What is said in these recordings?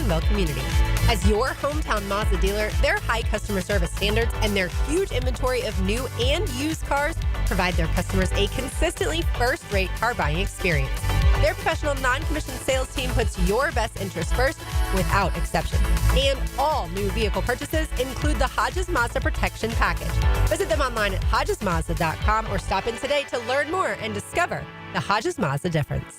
Jacksonville community. As your hometown Mazda dealer, their high customer service standards and their huge inventory of new and used cars provide their customers a consistently first-rate car buying experience. Their professional non-commissioned sales team puts your best interest first without exception. And all new vehicle purchases include the Hajes Mazda Protection Package. Visit them online at hajesmazda.com or stop in today to learn more and discover the Hajes Mazda difference.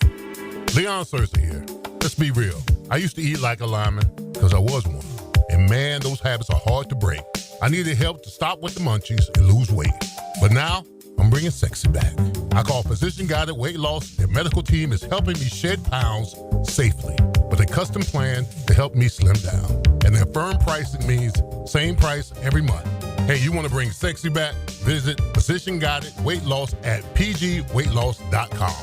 Leon Cersei here. Let's be real. I used to eat like a lineman because I was one. And man, those habits are hard to break. I needed help to stop with the munchies and lose weight. But now, I'm bringing sexy back. I call Physician Guided Weight Loss. Their medical team is helping me shed pounds safely with a custom plan to help me slim down. And their firm pricing means same price every month. Hey, you want to bring sexy back? Visit Physician Guided Weight Loss at pgweightloss.com.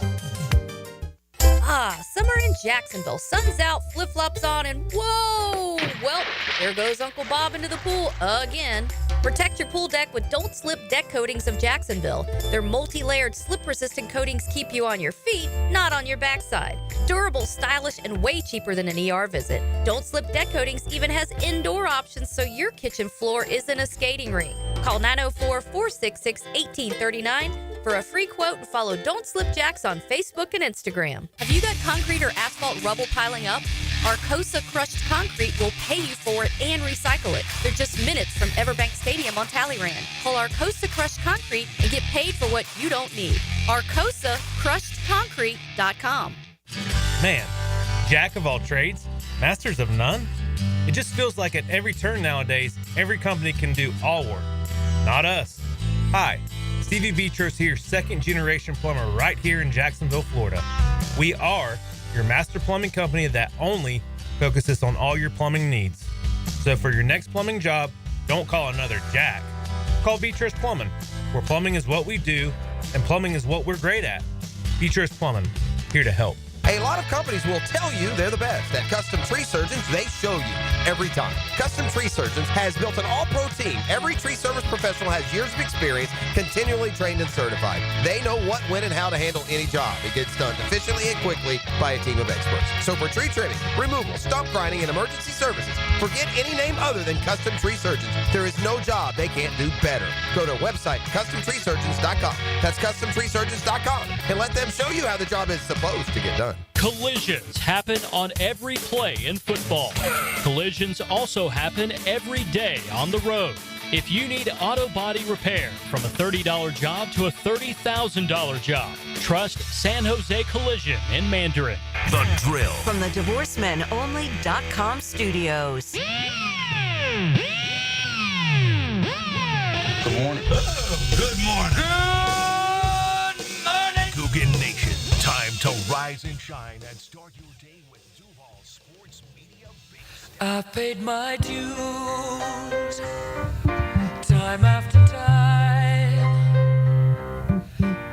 Summer in Jacksonville. Sun's out, flip-flops on, and whoa! Well, there goes Uncle Bob into the pool again. Protect your pool deck with Don't Slip Deck Coatings of Jacksonville. Their multi-layered slip-resistant coatings keep you on your feet, not on your backside. Durable, stylish, and way cheaper than an ER visit. Don't Slip Deck Coatings even has indoor options so your kitchen floor isn't a skating rink. Call 904-466-1839 for a free quote and follow Don't Slip Jacks on Facebook and Instagram. Have you got concrete or asphalt rubble piling up? Arcosa Crushed Concrete will pay you for it and recycle it. They're just minutes from Everbank Stadium on Talleyrand. Call Arcosa Crushed Concrete and get paid for what you don't need. ArcosaCrushedConcrete.com. Man, jack of all trades, masters of none? It just feels like at every turn nowadays, every company can do all work. Not us. Hi, Stevie Beatrice here, second-generation plumber right here in Jacksonville, Florida. We are your master plumbing company that only focuses on all your plumbing needs. So for your next plumbing job, don't call another Jack. Call Beatrice Plumbing, where plumbing is what we do and plumbing is what we're great at. Beatrice Plumbing, here to help. A lot of companies will tell you they're the best. At Custom Tree Surgeons, they show you every time. Custom Tree Surgeons has built an all-pro team. Every tree service professional has years of experience, continually trained and certified. They know what, when, and how to handle any job. It gets done efficiently and quickly by a team of experts. So for tree trimming, removal, stump grinding, and emergency services, forget any name other than Custom Tree Surgeons. There is no job they can't do better. Go to our website, CustomTreeSurgeons.com. That's CustomTreeSurgeons.com. And let them show you how the job is supposed to get done. Collisions happen on every play in football. Collisions also happen every day on the road. If you need auto body repair, from a $30 job to a $30,000 job, trust San Jose Collision in Mandarin. The Drill. From the DivorceMenOnly.com studios. Good morning. Good morning. Good morning. Cougar Nation. Time to rise and shine and start your day with Duval Sports Media Base. I've paid my dues time after time.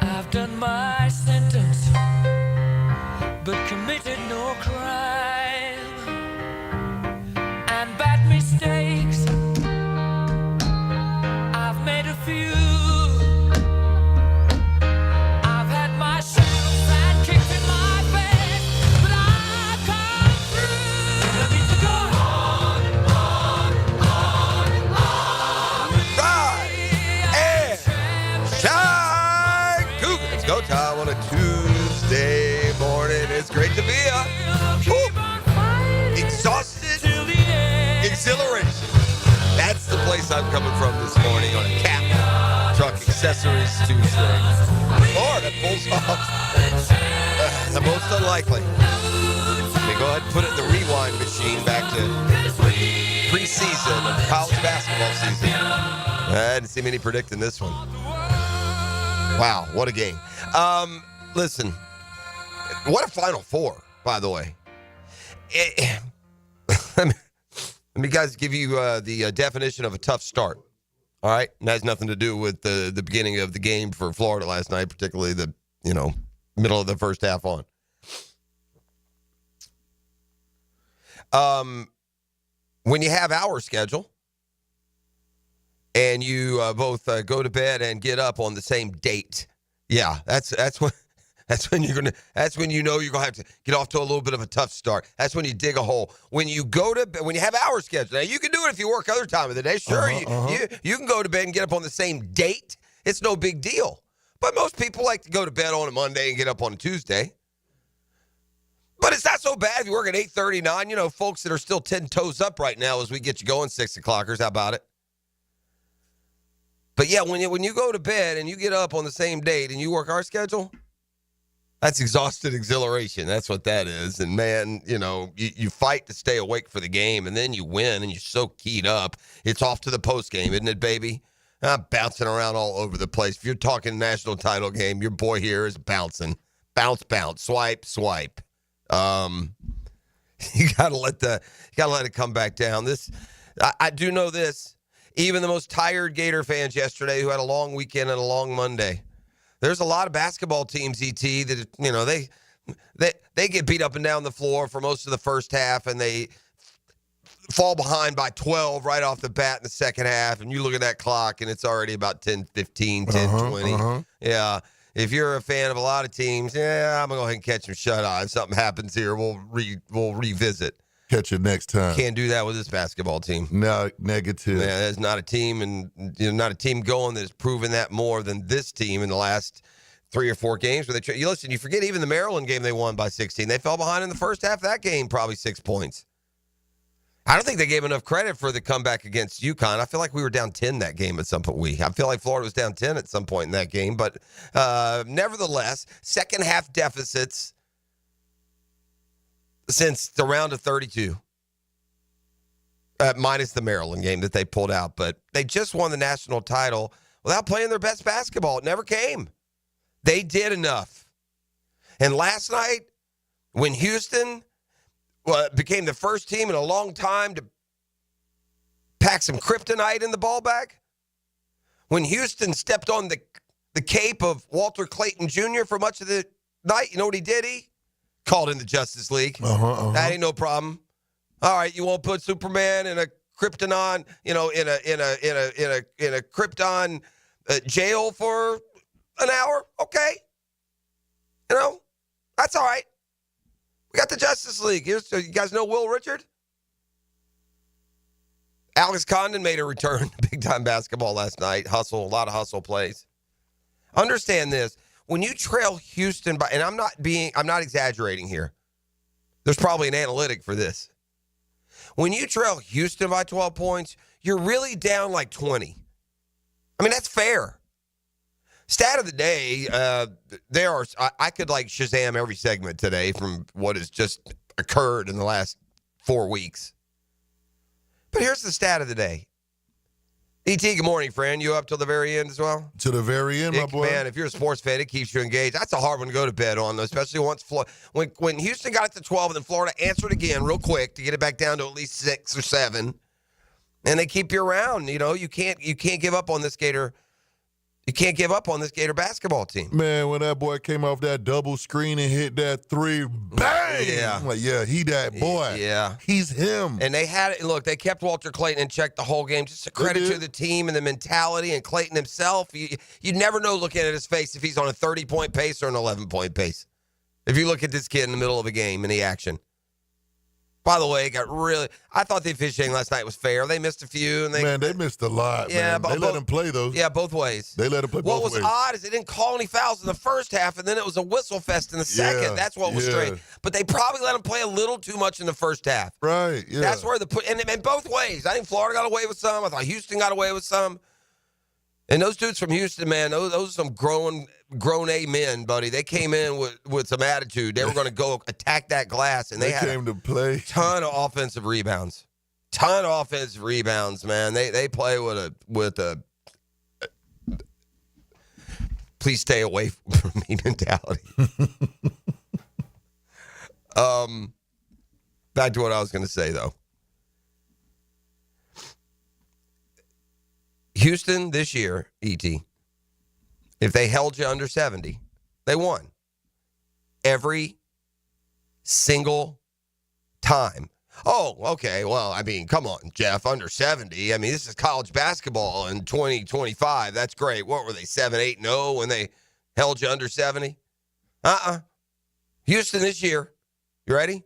I've done my sentence, but committed no crime. And bad mistakes, I've made a few. I've had my share of bad kicks in my face, but I come through. Let me go on. Rise and shine, Cougars. Go time on a Tuesday morning. It's great to be here. Exhausted, exhilaration. That's the place I'm coming from this morning on a Cap Truck Accessories Tuesday. Or that pulls off the most unlikely. Let me go ahead and put it in the rewind machine back to preseason of college basketball season. I didn't see many predicting this one. Wow, what a game. Listen, what a Final Four, by the way. Let me guys give you the definition of a tough start. All right? And that has nothing to do with the beginning of the game for Florida last night, particularly the, middle of the first half on. When you have our schedule and you both go to bed and get up on the same date, yeah, that's That's when you know you're gonna have to get off to a little bit of a tough start. That's when you dig a hole. When you have hour schedule. Now you can do it if you work other time of the day. Sure, you can go to bed and get up on the same date. It's no big deal. But most people like to go to bed on a Monday and get up on a Tuesday. But it's not so bad if you work at 8:39. You know, folks that are still 10 toes up right now as we get you going, 6 o'clockers. How about it? But yeah, when you go to bed and you get up on the same date and you work our schedule, that's exhausted exhilaration. That's what that is. And, man, you know, you fight to stay awake for the game, and then you win, and you're so keyed up. It's off to the postgame, isn't it, baby? I'm bouncing around all over the place. If you're talking national title game, your boy here is bouncing. Bounce, bounce, swipe, swipe. You gotta let it come back down. I do know this. Even the most tired Gator fans yesterday who had a long weekend and a long Monday, there's a lot of basketball teams, ET, that, you know, they get beat up and down the floor for most of the first half, and they fall behind by 12 right off the bat in the second half, and you look at that clock, and it's already about 10-15, 10-20. Yeah, if you're a fan of a lot of teams, I'm going to go ahead and catch them shut-eye. If something happens here, we'll revisit. Catch you next time. Can't do that with this basketball team. No, negative. Yeah, there's not a team, and not a team going that's proven that more than this team in the last 3 or 4 games. Where you forget even the Maryland game they won by 16. They fell behind in the first half of that game, probably 6 points. I don't think they gave enough credit for the comeback against UConn. I feel like we were down 10 that game at some point. I feel like Florida was down 10 at some point in that game. But nevertheless, second half deficits since the round of 32, minus the Maryland game that they pulled out. But they just won the national title without playing their best basketball. It never came. They did enough. And last night, when Houston became the first team in a long time to pack some kryptonite in the ball bag, when Houston stepped on the cape of Walter Clayton Jr. for much of the night, you know what he did? He called in the Justice League. That ain't no problem. All right, you won't put Superman in a Krypton, in a Krypton jail for an hour, okay? You know, that's all right. We got the Justice League. You guys know Will Richard? Alex Condon made a return to big-time basketball last night. A lot of hustle plays. Understand this. When you trail Houston by, and I'm not exaggerating here. There's probably an analytic for this. When you trail Houston by 12 points, you're really down like 20. I mean, that's fair. Stat of the day, I could like Shazam every segment today from what has just occurred in the last 4 weeks. But here's the stat of the day. E.T., good morning, friend. You up till the very end as well? To the very end, my boy. Man, if you're a sports fan, it keeps you engaged. That's a hard one to go to bed on, especially once when Houston got it to 12 and then Florida answered again real quick to get it back down to at least 6 or 7. And they keep you around. You know, you can't give up on this Gator. You can't give up on this Gator basketball team. Man, when that boy came off that double screen and hit that 3, bang! Yeah. I'm like, yeah, he that boy. Yeah. He's him. And they had it. Look, they kept Walter Clayton in check the whole game. Just a credit to the team and the mentality and Clayton himself. You never know looking at his face if he's on a 30-point pace or an 11-point pace. If you look at this kid in the middle of a game in the action. By the way, I thought the officiating last night was fair. They missed a few. And they missed a lot, man. They let him play, though. Yeah, both ways. They let him play both ways. What was odd is they didn't call any fouls in the first half, and then it was a whistle fest in the second. Yeah, That's what was strange. But they probably let him play a little too much in the first half. Right, yeah. That's where and both ways. I think Florida got away with some. I thought Houston got away with some. And those dudes from Houston, man, those are some grown A men, buddy. They came in with some attitude. They were going to go attack that glass, and they came to play. Ton of offensive rebounds. Man. They play with a please stay away from me mentality. Back to what I was going to say, though. Houston this year, E.T., if they held you under 70, they won. Every single time. Oh, okay. Well, I mean, come on, Jeff, under 70. I mean, this is college basketball in 2025. That's great. What were they, 7-8-0 when they held you under 70? Houston this year, you ready?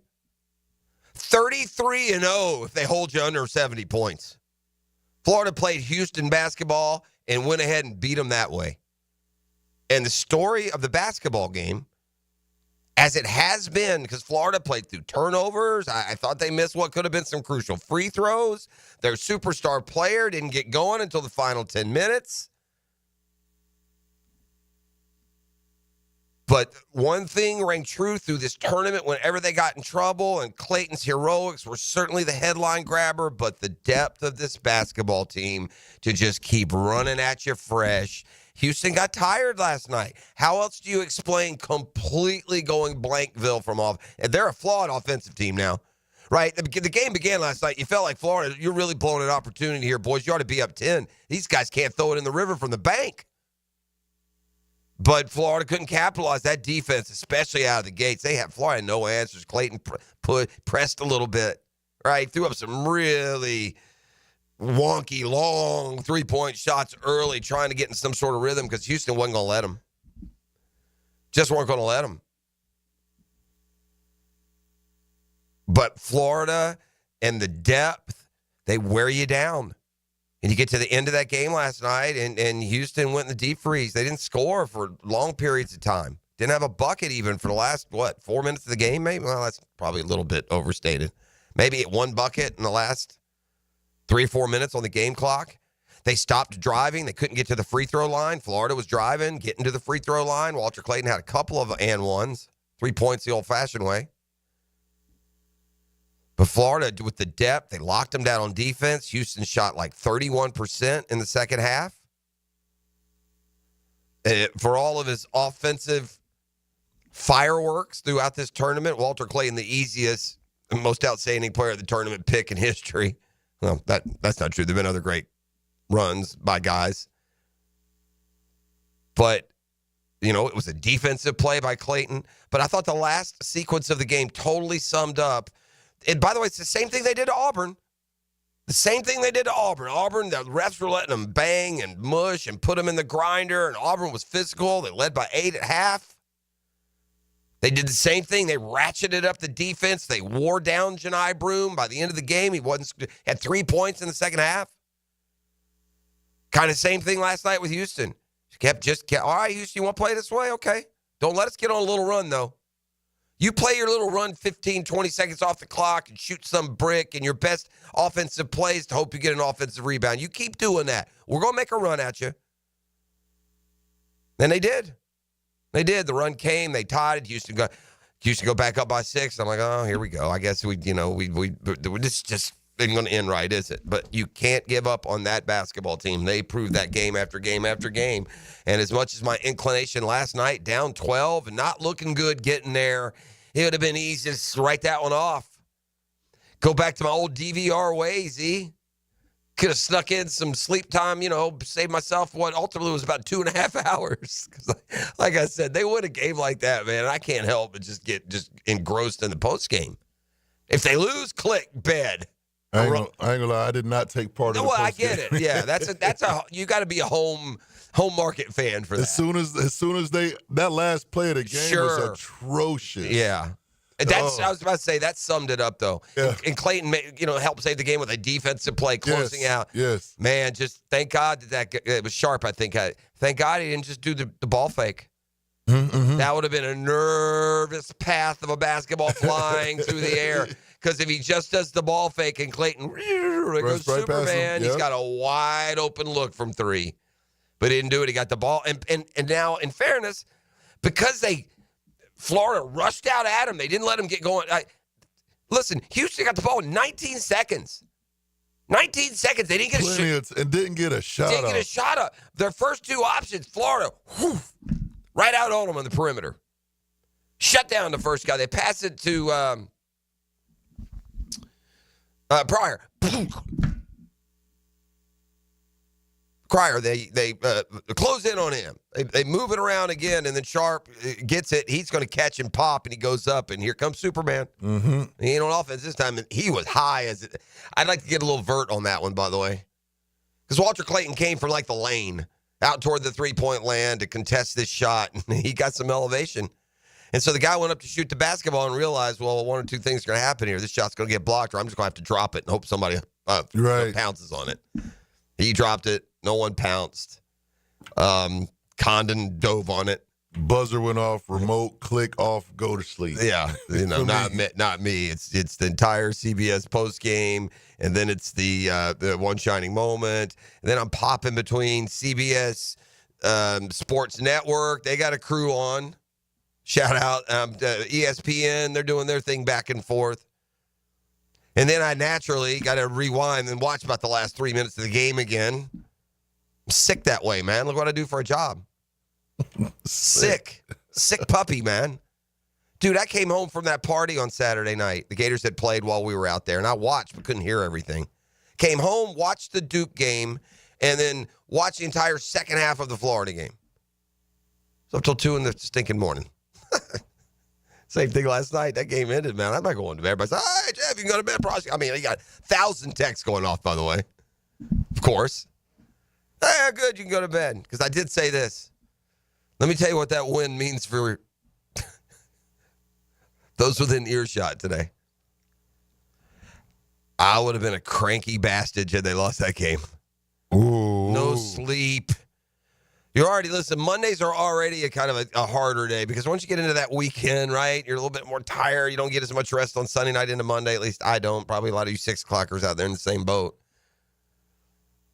33-0 if they hold you under 70 points. Florida played Houston basketball and went ahead and beat them that way. And the story of the basketball game, as it has been, because Florida played through turnovers. I thought they missed what could have been some crucial free throws. Their superstar player didn't get going until the final 10 minutes. But one thing rang true through this tournament whenever they got in trouble, and Clayton's heroics were certainly the headline grabber, but the depth of this basketball team to just keep running at you fresh. Houston got tired last night. How else do you explain completely going Blankville from off? And they're a flawed offensive team now, right? The game began last night. You felt like Florida, you're really blowing an opportunity here, boys. You ought to be up 10. These guys can't throw it in the river from the bank. But Florida couldn't capitalize. That defense, especially out of the gates, Florida had no answers. Clayton pressed a little bit, right? Threw up some really wonky, long three-point shots early, trying to get in some sort of rhythm because Houston wasn't going to let them. Just weren't going to let them. But Florida and the depth, they wear you down. And you get to the end of that game last night, and Houston went in the deep freeze. They didn't score for long periods of time. Didn't have a bucket even for the last, 4 minutes of the game, maybe? Well, that's probably a little bit overstated. Maybe one bucket in the last 3 or 4 minutes on the game clock. They stopped driving. They couldn't get to the free throw line. Florida was driving, getting to the free throw line. Walter Clayton had a couple of and ones. 3 points the old-fashioned way. But Florida, with the depth, they locked them down on defense. Houston shot like 31% in the second half. For all of his offensive fireworks throughout this tournament, Walter Clayton, the easiest and most outstanding player of the tournament pick in history. Well, that's not true. There have been other great runs by guys. But, it was a defensive play by Clayton. But I thought the last sequence of the game totally summed up. And by the way, it's the same thing they did to Auburn. The same thing they did to Auburn. Auburn, the refs were letting them bang and mush and put them in the grinder, and Auburn was physical. They led by 8 at half. They did the same thing. They ratcheted up the defense. They wore down Janai Broome. By the end of the game, he had 3 points in the second half. Kind of same thing last night with Houston. Kept, all right, Houston, you want to play this way? Okay. Don't let us get on a little run, though. You play your little run 15, 20 seconds off the clock and shoot some brick and your best offensive plays to hope you get an offensive rebound. You keep doing that. We're going to make a run at you. And they did. They did. The run came. They tied it. Houston go back up by 6. I'm like, oh, here we go. I guess this just isn't going to end right, is it? But you can't give up on that basketball team. They proved that game after game after game. And as much as my inclination last night, down 12 and not looking good getting there, it would have been easy to write that one off. Go back to my old DVR ways, Could have snuck in some sleep time, saved myself what ultimately was about 2.5 hours. Because like I said, they win a game like that, man. I can't help but just get engrossed in the post game. If they lose, click bed. I ain't gonna lie, I did not take part in the Well, I post-game. get it. Yeah, that's a you got to be a home market fan for that. As soon as that last play of the game was atrocious. Yeah. I was about to say that summed it up though. Yeah. And Clayton, helped save the game with a defensive play closing out. Yes. Man, just thank God that it was sharp. I think. Thank God he didn't just do the ball fake. Mm-hmm. That would have been a nervous path of a basketball flying through the air. Because if he just does the ball fake and Clayton goes right Superman, yep. He's got a wide open look from 3. But he didn't do it. He got the ball. And now, in fairness, because Florida rushed out at him, they didn't let him get going. Listen, Houston got the ball in 19 seconds. 19 seconds. They didn't get didn't get a shot Didn't get a shot up. Their first 2 options, Florida, right out on them on the perimeter. Shut down the first guy. They pass it to Pryor. Cryer, they close in on him. They move it around again, and then Sharp gets it. He's going to catch and pop, and he goes up, and here comes Superman. Mm-hmm. He ain't on offense this time. And he was high as it. I'd like to get a little vert on that one, by the way, because Walter Clayton came from like the lane out toward the 3-point land to contest this shot, and he got some elevation. And so the guy went up to shoot the basketball and realized, well, one or two things are going to happen here. This shot's going to get blocked, or I'm just going to have to drop it and hope somebody pounces on it. He dropped it. No one pounced. Condon dove on it. Buzzer went off, remote, click off, go to sleep. Yeah, not me. It's the entire CBS post game, and then it's the one shining moment. And then I'm popping between CBS Sports Network. They got a crew on. Shout out ESPN. They're doing their thing back and forth. And then I naturally got to rewind and watch about the last 3 minutes of the game again. I'm sick that way, man. Look what I do for a job. Sick puppy, man. Dude, I came home from that party on Saturday night. The Gators had played while we were out there, and I watched but couldn't hear everything. Came home, watched the Duke game, and then watched the entire second half of the Florida game. So up till 2 in the stinking morning. Same thing last night. That game ended, man. I'm not going to bed. Everybody's like, all right, Jeff, you can go to bed. I mean, you got 1,000 texts going off, by the way. Of course. Hey, good, you can go to bed. Because I did say this. Let me tell you what that win means for those within earshot today. I would have been a cranky bastard had they lost that game. Ooh. No sleep. Mondays are already a kind of a harder day because once you get into that weekend, right, you're a little bit more tired. You don't get as much rest on Sunday night into Monday. At least I don't. Probably a lot of you 6 o'clockers out there in the same boat.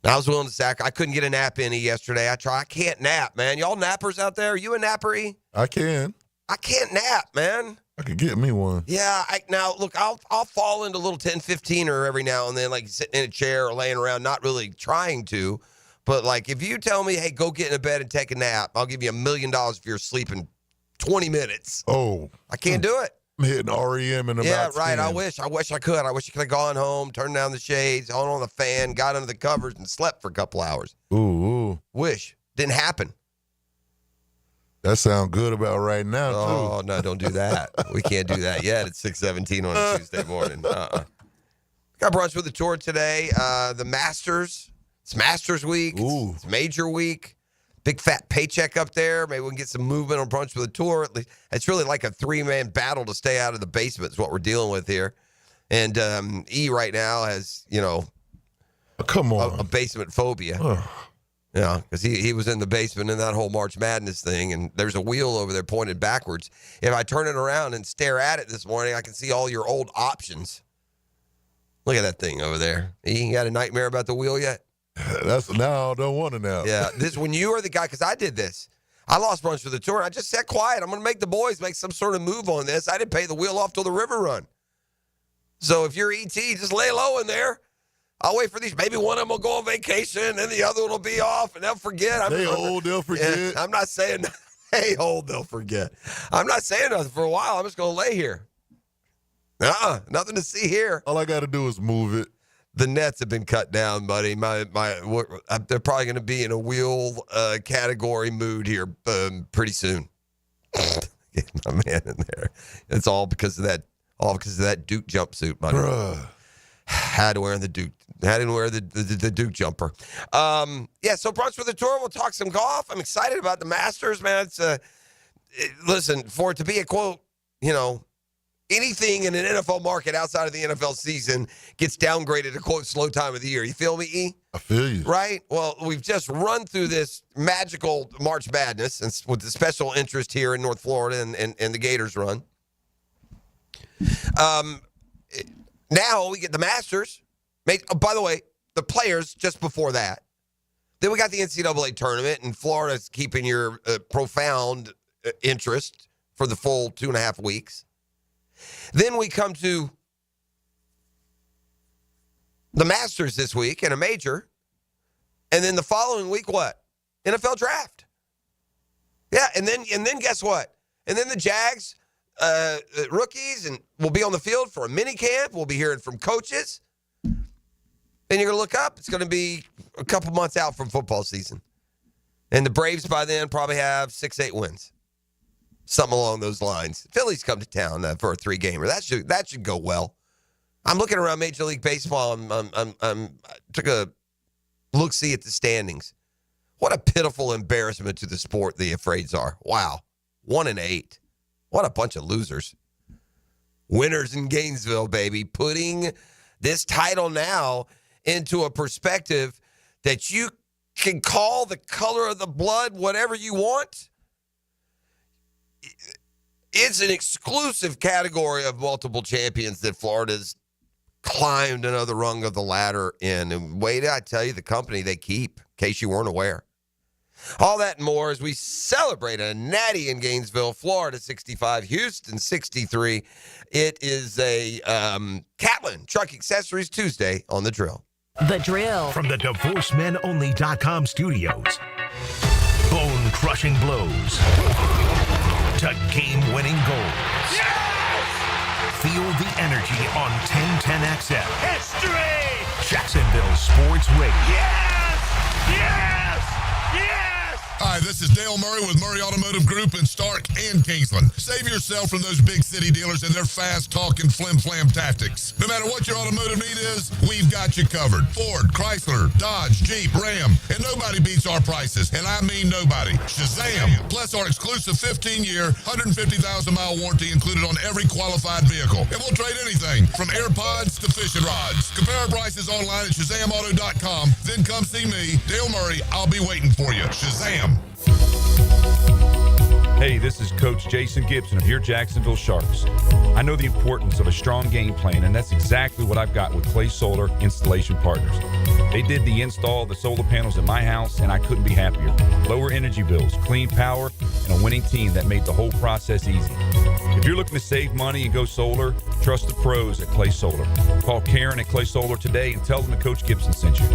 I was willing to sack. I couldn't get a nap in yesterday. I can't nap, man. Y'all nappers out there? Are you a napper? I can. I can't nap, man. I could get me one. Yeah. Now, look, I'll fall into a little 10-15er every now and then, like sitting in a chair or laying around, not really trying to. But, like, if you tell me, hey, go get in a bed and take a nap, I'll give you $1 million if you're sleeping 20 minutes. Oh. I can't do it. I'm hitting REM in about 10. Yeah, right. I wish I could. I wish I could have gone home, turned down the shades, on the fan, got under the covers, and slept for a couple hours. Ooh. Wish. Didn't happen. That sounds good about right now, too. Oh, no, don't do that. We can't do that yet. It's 6:17 on a Tuesday morning. Got brunch with the tour today. The Masters. It's Masters week. Ooh. It's major week. Big fat paycheck up there. Maybe we can get some movement on brunch with the tour. At least it's really like a 3-man battle to stay out of the basement is what we're dealing with here. And E right now has, come on, a basement phobia. Yeah, because he was in the basement in that whole March Madness thing, and there's a wheel over there pointed backwards. If I turn it around and stare at it this morning, I can see all your old options. Look at that thing over there. You got a nightmare about the wheel yet? Now I don't want to now. Yeah, when you are the guy, because I did this. I lost brunch for the tour. I just sat quiet. I'm going to make the boys make some sort of move on this. I didn't pay the wheel off till the river run. So if you're ET, just lay low in there. I'll wait for these. Maybe one of them will go on vacation, and the other one will be off, and they'll forget. They'll forget. Yeah, I'm not saying, they'll forget. I'm not saying nothing for a while. I'm just going to lay here. Nothing to see here. All I got to do is move it. The nets have been cut down, buddy. They're probably going to be in a wheel category mood here pretty soon. Get my man in there. It's all because of that. All because of that Duke jumpsuit, buddy. Bruh. Had to wear the Duke. Had to wear the Duke jumper. So brunch with the tour. We'll talk some golf. I'm excited about the Masters, man. Listen, for it to be a quote, anything in an NFL market outside of the NFL season gets downgraded to, quote, slow time of the year. You feel me, E? I feel you. Right? Well, we've just run through this magical March Madness and with the special interest here in North Florida and the Gators run. Now we get the Masters. By the way, the players just before that. Then we got the NCAA tournament, and Florida's keeping your profound interest for the full 2.5 weeks. Then we come to the Masters this week and a major. And then the following week, what? NFL draft. Yeah, and then guess what? And then the Jags rookies and will be on the field for a mini camp. We'll be hearing from coaches. Then you're going to look up. It's going to be a couple months out from football season. And the Braves by then probably have 6-8 wins. Something along those lines. Phillies come to town for a 3-gamer. That should go well. I'm looking around Major League Baseball. I took a look-see at the standings. What a pitiful embarrassment to the sport the Afraids are. Wow. 1-8. What a bunch of losers. Winners in Gainesville, baby. Putting this title now into a perspective that you can call the color of the blood whatever you want. It's an exclusive category of multiple champions that Florida's climbed another rung of the ladder in. And wait, I tell you, the company they keep, in case you weren't aware. All that and more as we celebrate a natty in Gainesville, Florida 65, Houston 63. It is a Catlin Truck Accessories Tuesday on The Drill. The Drill. From the DivorceMenOnly.com studios. Bone-crushing blows to game-winning goals. Yes! Feel the energy on 1010XL. History! Jacksonville Sports Radio. Yes! Yes! Yes! Hi, this is Dale Murray with Murray Automotive Group in Stark and Kingsland. Save yourself from those big city dealers and their fast-talking flim-flam tactics. No matter what your automotive need is, we've got you covered. Ford, Chrysler, Dodge, Jeep, Ram, and nobody beats our prices, and I mean nobody. Shazam! Plus our exclusive 15-year, 150,000-mile warranty included on every qualified vehicle. And we'll trade anything from AirPods to fishing rods. Compare our prices online at ShazamAuto.com. Then come see me, Dale Murray. I'll be waiting for you. Shazam! Hey, this is Coach Jason Gibson of your Jacksonville Sharks. I know the importance of a strong game plan, and that's exactly what I've got with Clay Solar Installation Partners. They did the install of the solar panels at my house, and I couldn't be happier. Lower energy bills, clean power, and a winning team that made the whole process easy. If you're looking to save money and go solar, trust the pros at Clay Solar. Call Karen at Clay Solar today and tell them that Coach Gibson sent you.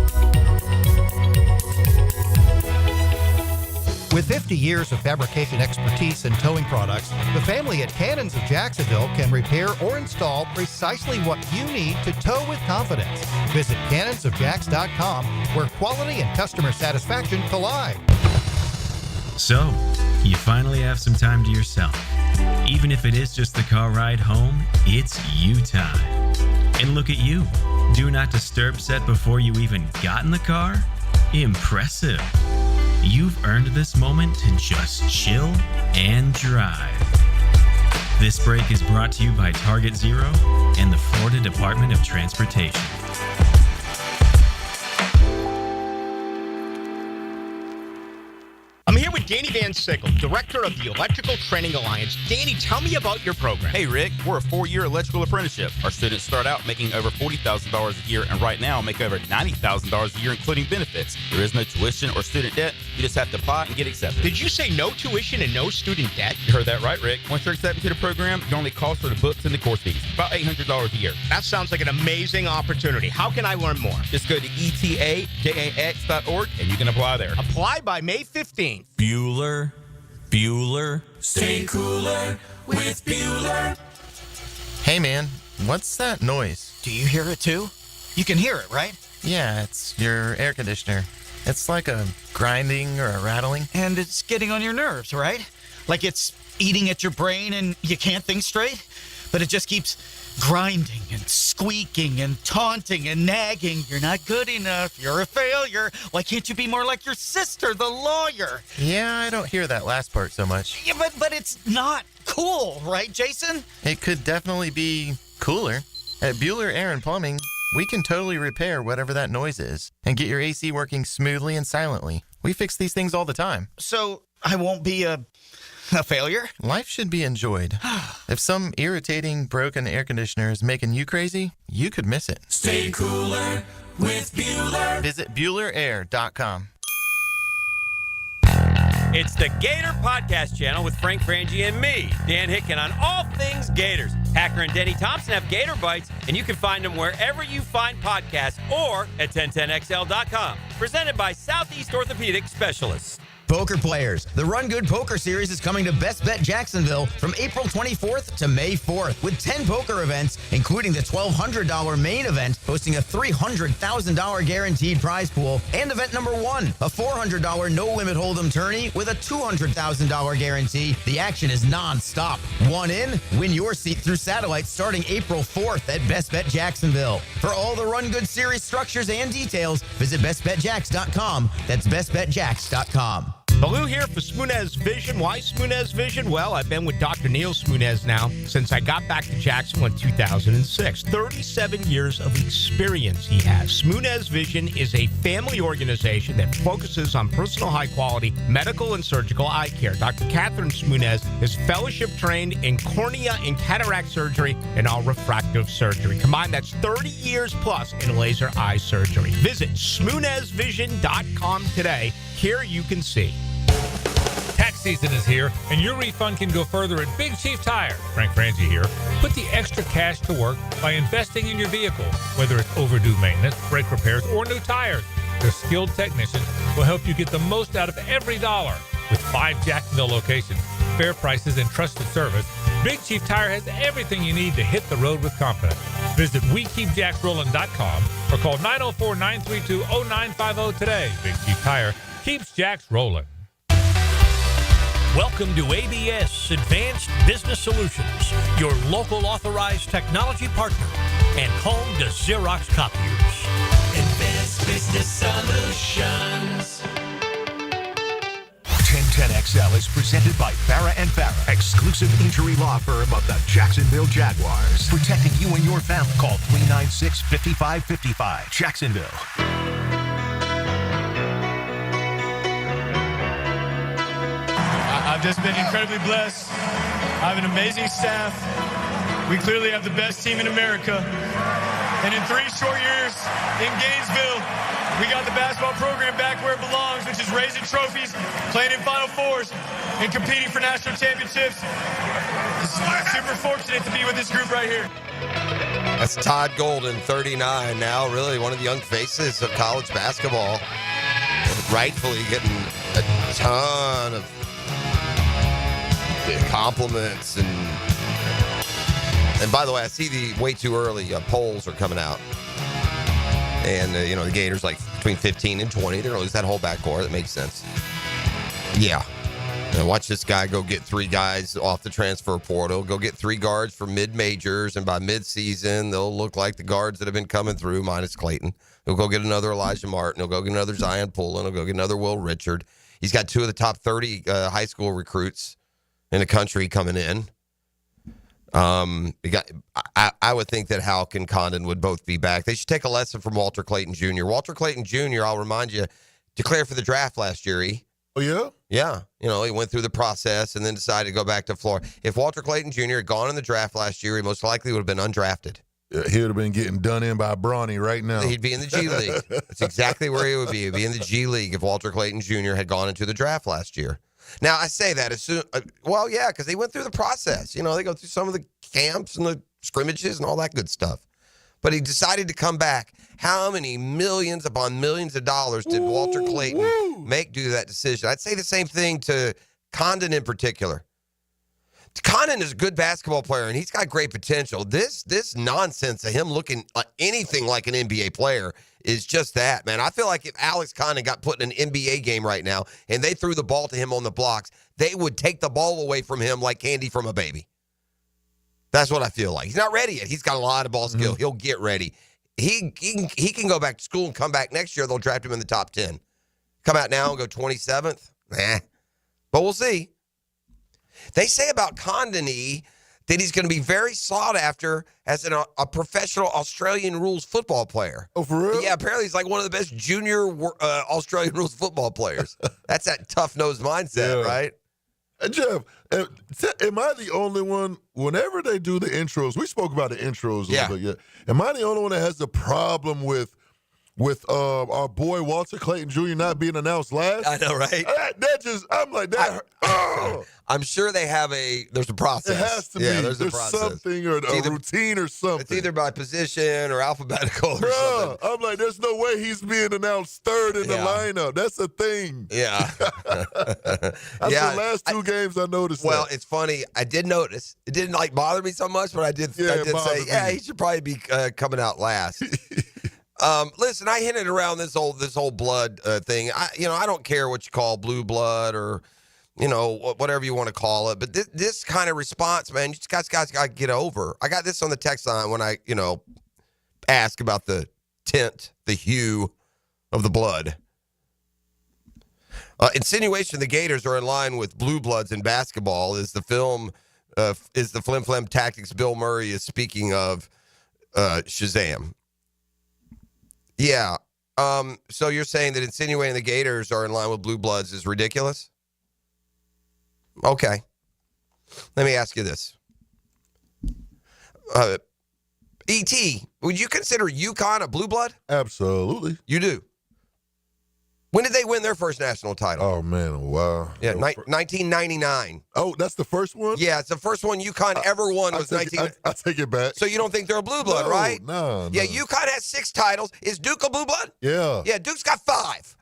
With 50 years of fabrication expertise and towing products, the family at Cannons of Jacksonville can repair or install precisely what you need to tow with confidence. Visit cannonsofjacks.com, where quality and customer satisfaction collide. So, you finally have some time to yourself. Even if it is just the car ride home, it's you time. And look at you. Do not disturb set before you even got in the car? Impressive. You've earned this moment to just chill and drive. This break is brought to you by Target Zero and the Florida Department of Transportation. I'm here with Danny Van Sickle, Director of the Electrical Training Alliance. Danny, tell me about your program. Hey, Rick, we're a 4-year electrical apprenticeship. Our students start out making over $40,000 a year and right now make over $90,000 a year, including benefits. There is no tuition or student debt. You just have to apply and get accepted. Did you say no tuition and no student debt? You heard that right, Rick. Once you're accepted to the program, your only cost for the books and the course fees. About $800 a year. That sounds like an amazing opportunity. How can I learn more? Just go to etajax.org and you can apply there. Apply by May 15th. Bueller. Stay cooler with Bueller. Hey man, what's that noise? Do you hear it too? You can hear it, right? Yeah, it's your air conditioner. It's like a grinding or a rattling. And it's getting on your nerves, right? Like it's eating at your brain and you can't think straight? But it just keeps grinding and squeaking and taunting and nagging. You're not good enough. You're a failure. Why can't you be more like your sister, the lawyer? Yeah, I don't hear that last part so much. Yeah, but it's not cool, right, Jason? It could definitely be cooler. At Bueller Air and Plumbing, we can totally repair whatever that noise is and get your AC working smoothly and silently. We fix these things all the time. So I won't be a failure? Life should be enjoyed. If some irritating, broken air conditioner is making you crazy, you could miss it. Stay cooler with Bueller. Visit BuellerAir.com. It's the Gator Podcast Channel with Frank Frangie and me, Dan Hicken, on all things Gators. Hacker and Denny Thompson have Gator Bites, and you can find them wherever you find podcasts or at 1010XL.com. Presented by Southeast Orthopedic Specialists. Poker players, the Run Good Poker Series is coming to Best Bet Jacksonville from April 24th to May 4th with 10 poker events, including the $1,200 main event, hosting a $300,000 guaranteed prize pool, and event number 1, a $400 no-limit hold'em tourney with a $200,000 guarantee. The action is non-stop. One in, win your seat through satellite starting April 4th at Best Bet Jacksonville. For all the Run Good Series structures and details, visit bestbetjacks.com. That's bestbetjacks.com. Baloo here for Smoonez Vision. Why Smoonez Vision? Well, I've been with Dr. Neil Smoonez now since I got back to Jacksonville in 2006. 37 years of experience he has. Smoonez Vision is a family organization that focuses on personal high-quality medical and surgical eye care. Dr. Catherine Smoonez is fellowship trained in cornea and cataract surgery and all refractive surgery. Combined, that's 30 years plus in laser eye surgery. Visit SmoonezVision.com today. Here you can see. Tax season is here, and your refund can go further at Big Chief Tire. Frank Frangie here. Put the extra cash to work by investing in your vehicle, whether it's overdue maintenance, brake repairs, or new tires. Their skilled technicians will help you get the most out of every dollar. With 5 Jacksonville locations, fair prices, and trusted service, Big Chief Tire has everything you need to hit the road with confidence. Visit WeKeepJacksRollin.com or call 904-932-0950 today. Big Chief Tire keeps Jacks rolling. Welcome to ABS Advanced Business Solutions, your local authorized technology partner and home to Xerox copiers. Advanced Business Solutions. 1010XL is presented by Farah & Farah, exclusive injury law firm of the Jacksonville Jaguars. Protecting you and your family. Call 396-5555. Jacksonville. I've just been incredibly blessed. I have an amazing staff. We clearly have the best team in America. And in 3 short years in Gainesville, we got the basketball program back where it belongs, which is raising trophies, playing in Final Fours, and competing for national championships. Super fortunate to be with this group right here. That's Todd Golden, 39 now, really one of the young faces of college basketball. Rightfully getting a ton of compliments. And by the way, I see the way too early polls are coming out. And, the Gators, like, between 15 and 20, they're going to lose that whole backcourt. That makes sense. Yeah. And watch this guy go get 3 guys off the transfer portal, go get 3 guards for mid-majors, and by mid-season, they'll look like the guards that have been coming through, minus Clayton. He'll go get another Elijah Martin. He'll go get another Zion Pullen. He'll go get another Will Richard. He's got 2 of the top 30 high school recruits in the country coming in. I would think that Houck and Condon would both be back. They should take a lesson from Walter Clayton Jr. Walter Clayton Jr., I'll remind you, declared for the draft last year. Oh, yeah? Yeah. He went through the process and then decided to go back to Florida. If Walter Clayton Jr. had gone in the draft last year, he most likely would have been undrafted. He would have been getting done in by Bronny right now. He'd be in the G League. That's exactly where he would be. He'd be in the G League if Walter Clayton Jr. had gone into the draft last year. Now, I say that as soon, because they went through the process. They go through some of the camps and the scrimmages and all that good stuff. But he decided to come back. How many millions upon millions of dollars did Walter Clayton make do that decision? I'd say the same thing to Condon in particular. Condon is a good basketball player, and he's got great potential. This nonsense of him looking like anything like an NBA player is just that, man. I feel like if Alex Condon got put in an NBA game right now and they threw the ball to him on the blocks, they would take the ball away from him like candy from a baby. That's what I feel like. He's not ready yet. He's got a lot of ball skill. He'll get ready. He can go back to school and come back next year. They'll draft him in the top 10. Come out now and go 27th? Nah. But we'll see. They say about Condon that he's going to be very sought after as a professional Australian rules football player. Oh, for real? Yeah, apparently he's like one of the best junior Australian rules football players. That's that tough-nosed mindset, right? Jeff, am I the only one, whenever they do the intros, we spoke about the intros a little bit, am I the only one that has the problem with our boy Walter Clayton Jr. not being announced last? I know, right? I'm like, that. I'm sure there's a process. It has to be. There's a process. Something or a routine or something. It's either by position or alphabetical or something. I'm like, there's no way he's being announced third in the lineup. That's a thing. Yeah. The last 2 games I noticed that. Well, it's funny. I did notice. It didn't bother me so much, but I did say, he should probably be coming out last. Listen, I hinted around this whole blood thing. I don't care what you call blue blood or, whatever you want to call it. But this kind of response, man, you guys got to get over. I got this on the text line when I, ask about the tint, the hue of the blood. Insinuation the Gators are in line with Blue Bloods in basketball is the flim flam tactics Bill Murray is speaking of Shazam. Yeah. So you're saying that insinuating the Gators are in line with Blue Bloods is ridiculous? Okay. Let me ask you this. E.T., would you consider UConn a Blue Blood? Absolutely. You do? When did they win their first national title? Oh, man, wow. Yeah, 1999. Oh, that's the first one? Yeah, it's the first one UConn ever won was 19. I take it back. So you don't think they're a Blue Blood, right? No. Yeah, UConn has 6 titles. Is Duke a Blue Blood? Yeah. Yeah, Duke's got 5.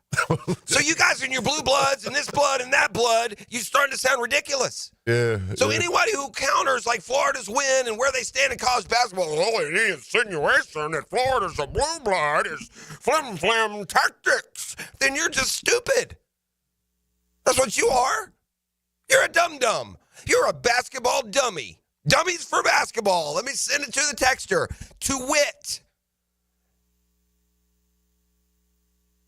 So you guys and your Blue Bloods and this blood and that blood, you're starting to sound ridiculous. Yeah. So anybody who counters like Florida's win and where they stand in college basketball, the insinuation that Florida's a Blue Blood is flim flam tactics, then you're just stupid. That's what you are. You're a dum-dum. You're a basketball dummy. Dummies for basketball. Let me send it to the texter. To wit,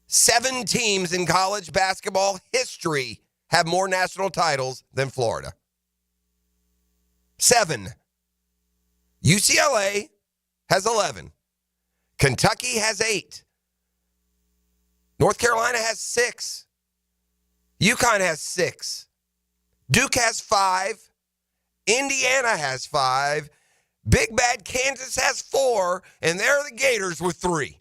7 teams in college basketball history have more national titles than Florida. 7. UCLA has 11. Kentucky has 8. North Carolina has 6. UConn has 6. Duke has 5. Indiana has 5. Big Bad Kansas has 4. And there are the Gators with 3.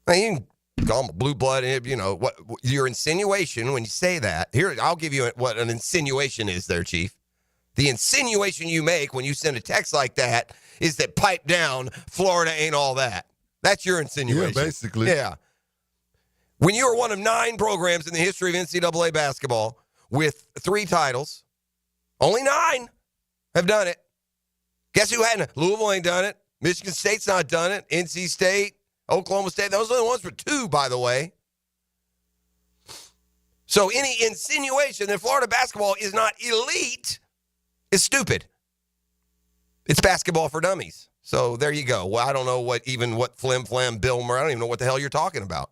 Now, you can call them a blue blood, you know, what your insinuation when you say that. Here, I'll give you what an insinuation is there, Chief. The insinuation you make when you send a text like that is that pipe down, Florida ain't all that. That's your insinuation. Yeah, basically. Yeah. When you are one of 9 programs in the history of NCAA basketball with 3 titles, only 9 have done it. Guess who hadn't? Louisville ain't done it. Michigan State's not done it. NC State. Oklahoma State, those are the ones for 2, by the way. So any insinuation that Florida basketball is not elite is stupid. It's basketball for dummies. So there you go. Well, I don't know what flim flam Bill Murray, I don't even know what the hell you're talking about.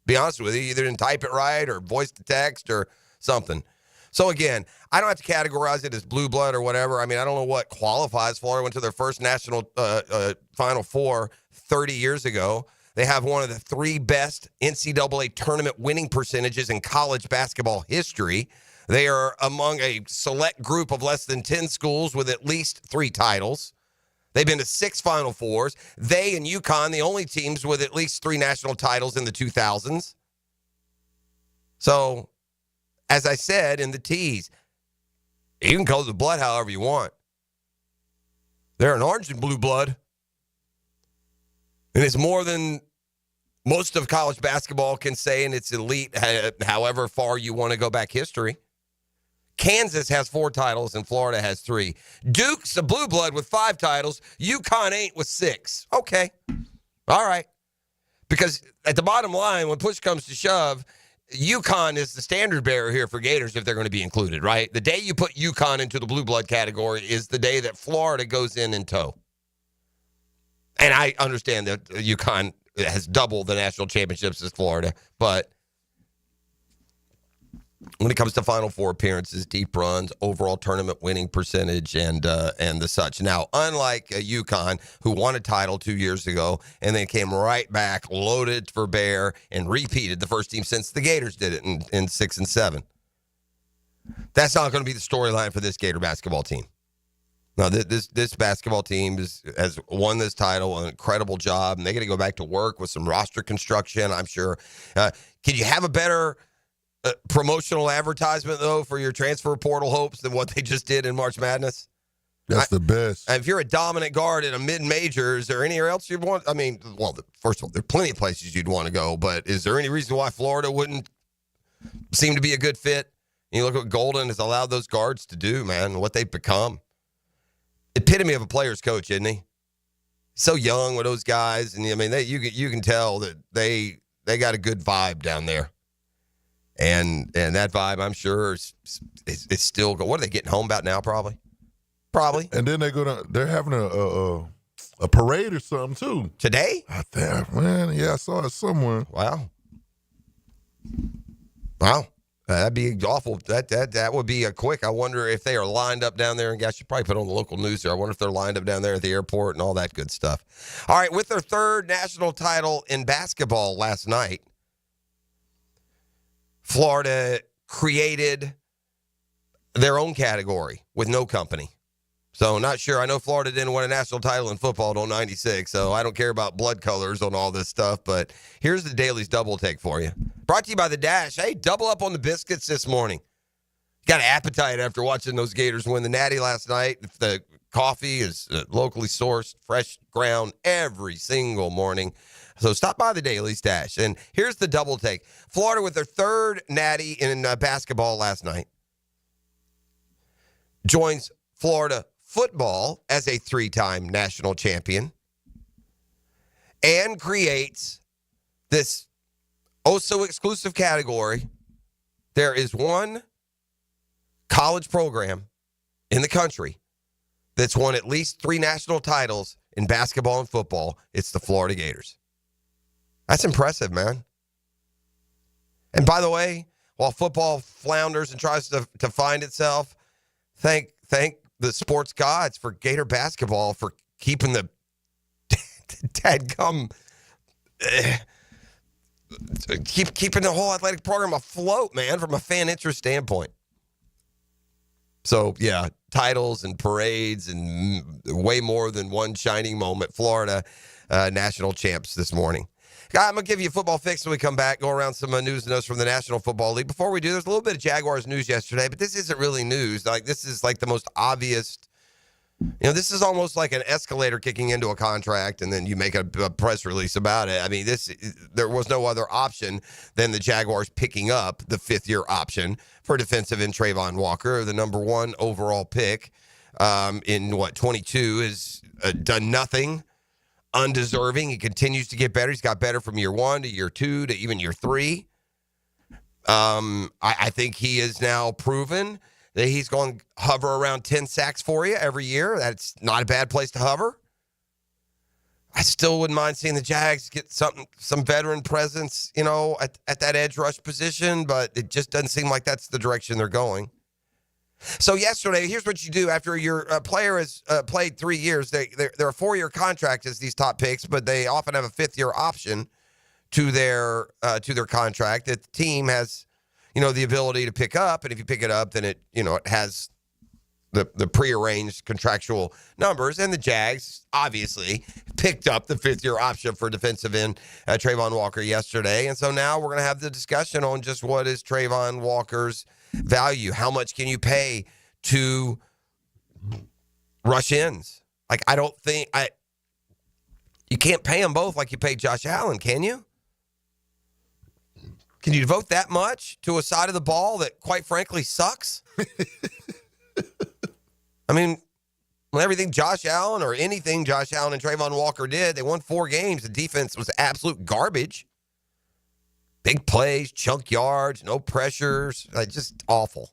Be honest with you, you either didn't type it right or voice to text or something. So again, I don't have to categorize it as blue blood or whatever. I mean, I don't know what qualifies. Florida went to their first national Final Four 30 years ago. They have one of the 3 best NCAA tournament winning percentages in college basketball history. They are among a select group of less than 10 schools with at least 3 titles. They've been to 6 Final Fours. They and UConn, the only teams with at least 3 national titles in the 2000s. So, as I said in the tease, you can call it the blood however you want. They're an orange and blue blood. And it's more than most of college basketball can say, and it's elite however far you want to go back history. Kansas has 4 titles and Florida has 3. Duke's a blue blood with 5 titles. UConn ain't with 6. Okay. All right. Because at the bottom line, when push comes to shove, UConn is the standard bearer here for Gators if they're going to be included, right? The day you put UConn into the blue blood category is the day that Florida goes in tow. And I understand that UConn has doubled the national championships as Florida, but when it comes to Final Four appearances, deep runs, overall tournament winning percentage, and the such. Now, unlike UConn, who won a title 2 years ago and then came right back, loaded for bear, and repeated the first team since the Gators did it in 6 and 7. That's not going to be the storyline for this Gator basketball team. No, this basketball team has won this title, an incredible job, and they're going to go back to work with some roster construction, I'm sure. Can you have a better promotional advertisement, though, for your transfer portal hopes than what they just did in March Madness? That's the best. If you're a dominant guard in a mid-major, is there anywhere else you'd want? I mean, well, first of all, there are plenty of places you'd want to go, but is there any reason why Florida wouldn't seem to be a good fit? You look at what Golden has allowed those guards to do, man, what they've become. Epitome of a player's coach, isn't he? So young with those guys, and I mean, you can tell that they got a good vibe down there, and that vibe, I'm sure, is still. What are they getting home about now? Probably. And then they're having a parade or something too today. Out there, man. Yeah, I saw it somewhere. Wow. Wow. That'd be awful. That would be a quick. I wonder if they are lined up down there. And guys, you probably put on the local news there. I wonder if they're lined up down there at the airport and all that good stuff. All right, with their third national title in basketball last night, Florida created their own category with no company. So not sure. I know Florida didn't win a national title in football until 96, so I don't care about blood colors on all this stuff. But here's the Daily's Double Take for you. Brought to you by The Dash. Hey, double up on the biscuits this morning. Got an appetite after watching those Gators win the Natty last night. The coffee is locally sourced, fresh ground every single morning. So stop by the Daily's Dash. And here's the Double Take. Florida with their third Natty in basketball last night joins Florida football as a 3-time national champion and creates this oh-so-exclusive category. There is one college program in the country that's won at least 3 national titles in basketball and football. It's the Florida Gators. That's impressive, man. And by the way, while football flounders and tries to find itself, thank the sports gods for Gator basketball for keeping the dadgum keeping the whole athletic program afloat, man, from a fan interest standpoint. So, yeah, titles and parades and way more than one shining moment. Florida national champs this morning. I'm going to give you a football fix when we come back, go around some news and notes from the National Football League. Before we do, there's a little bit of Jaguars news yesterday, but this isn't really news. Like, this is like the most obvious. This is almost like an escalator kicking into a contract, and then you make a press release about it. I mean, there was no other option than the Jaguars picking up the 5th-year option for defensive end Travon Walker, the number 1 overall pick in 22, has done nothing. Undeserving. He continues to get better. He's got better from year 1 to year 2 to even year 3. I think he is now proven that he's going to hover around 10 sacks for you every year. That's not a bad place to hover. I still wouldn't mind seeing the Jags get some veteran presence, at that edge rush position, but it just doesn't seem like that's the direction they're going. So yesterday, here's what you do after your player has played 3 years. They're a 4-year contract as these top picks, but they often have a 5th-year option to their contract that the team has, the ability to pick up. And if you pick it up, then it has the prearranged contractual numbers. And the Jags obviously picked up the 5th-year option for defensive end Travon Walker yesterday. And so now we're going to have the discussion on just what is Travon Walker's value. How much can you pay to rush ends? Like, I don't think you can't pay them both like you paid Josh Allen, can you? Can you devote that much to a side of the ball that, quite frankly, sucks? I mean, everything Josh Allen or anything Josh Allen and Travon Walker did, they won 4 games. The defense was absolute garbage. Big plays, chunk yards, no pressures, just awful.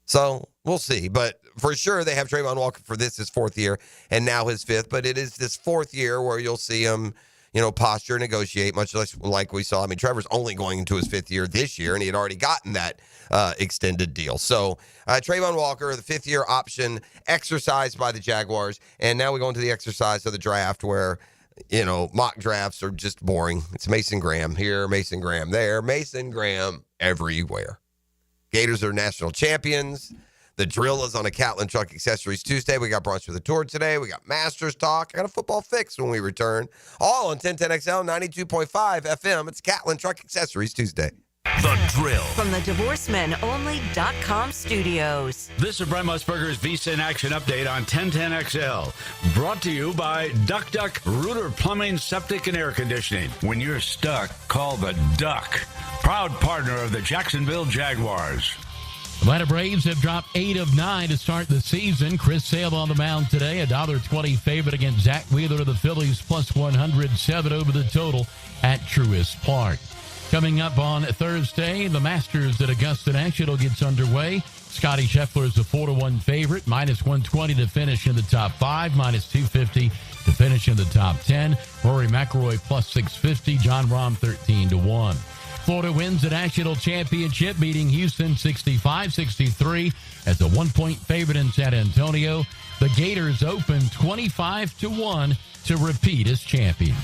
So we'll see. But for sure, they have Travon Walker for his 4th year and now his 5th. But it is this 4th year where you'll see him, posture, negotiate, much less like we saw. I mean, Trevor's only going into his 5th year this year, and he had already gotten that extended deal. So Travon Walker, the 5th-year option exercised by the Jaguars. And now we go into the exercise of the draft where mock drafts are just boring. It's Mason Graham here, Mason Graham there, Mason Graham everywhere. Gators are national champions. The drill is on a Catlin Truck Accessories Tuesday. We got brunch with a tour today. We got Masters Talk. I got a football fix when we return. All on 1010XL 92.5 FM. It's Catlin Truck Accessories Tuesday. The Drill. From the DivorcemenOnly.com studios. This is Brent Musburger's Visa in Action update on 1010XL. Brought to you by Duck Duck Rooter Plumbing, Septic, and Air Conditioning. When you're stuck, call the Duck. Proud partner of the Jacksonville Jaguars. Atlanta Braves have dropped 8 of 9 to start the season. Chris Sale on the mound today, $1.20 favorite against Zach Wheeler of the Phillies, plus 107 over the total at Truist Park. Coming up on Thursday, the Masters at Augusta National gets underway. Scotty Scheffler is a 4-1 favorite, minus 120 to finish in the top 5, minus 250 to finish in the top 10. Rory McIlroy plus 650, John Rahm 13-1. Florida wins the national championship, beating Houston 65-63 as a 1-point favorite in San Antonio. The Gators open 25-1 to repeat as champions.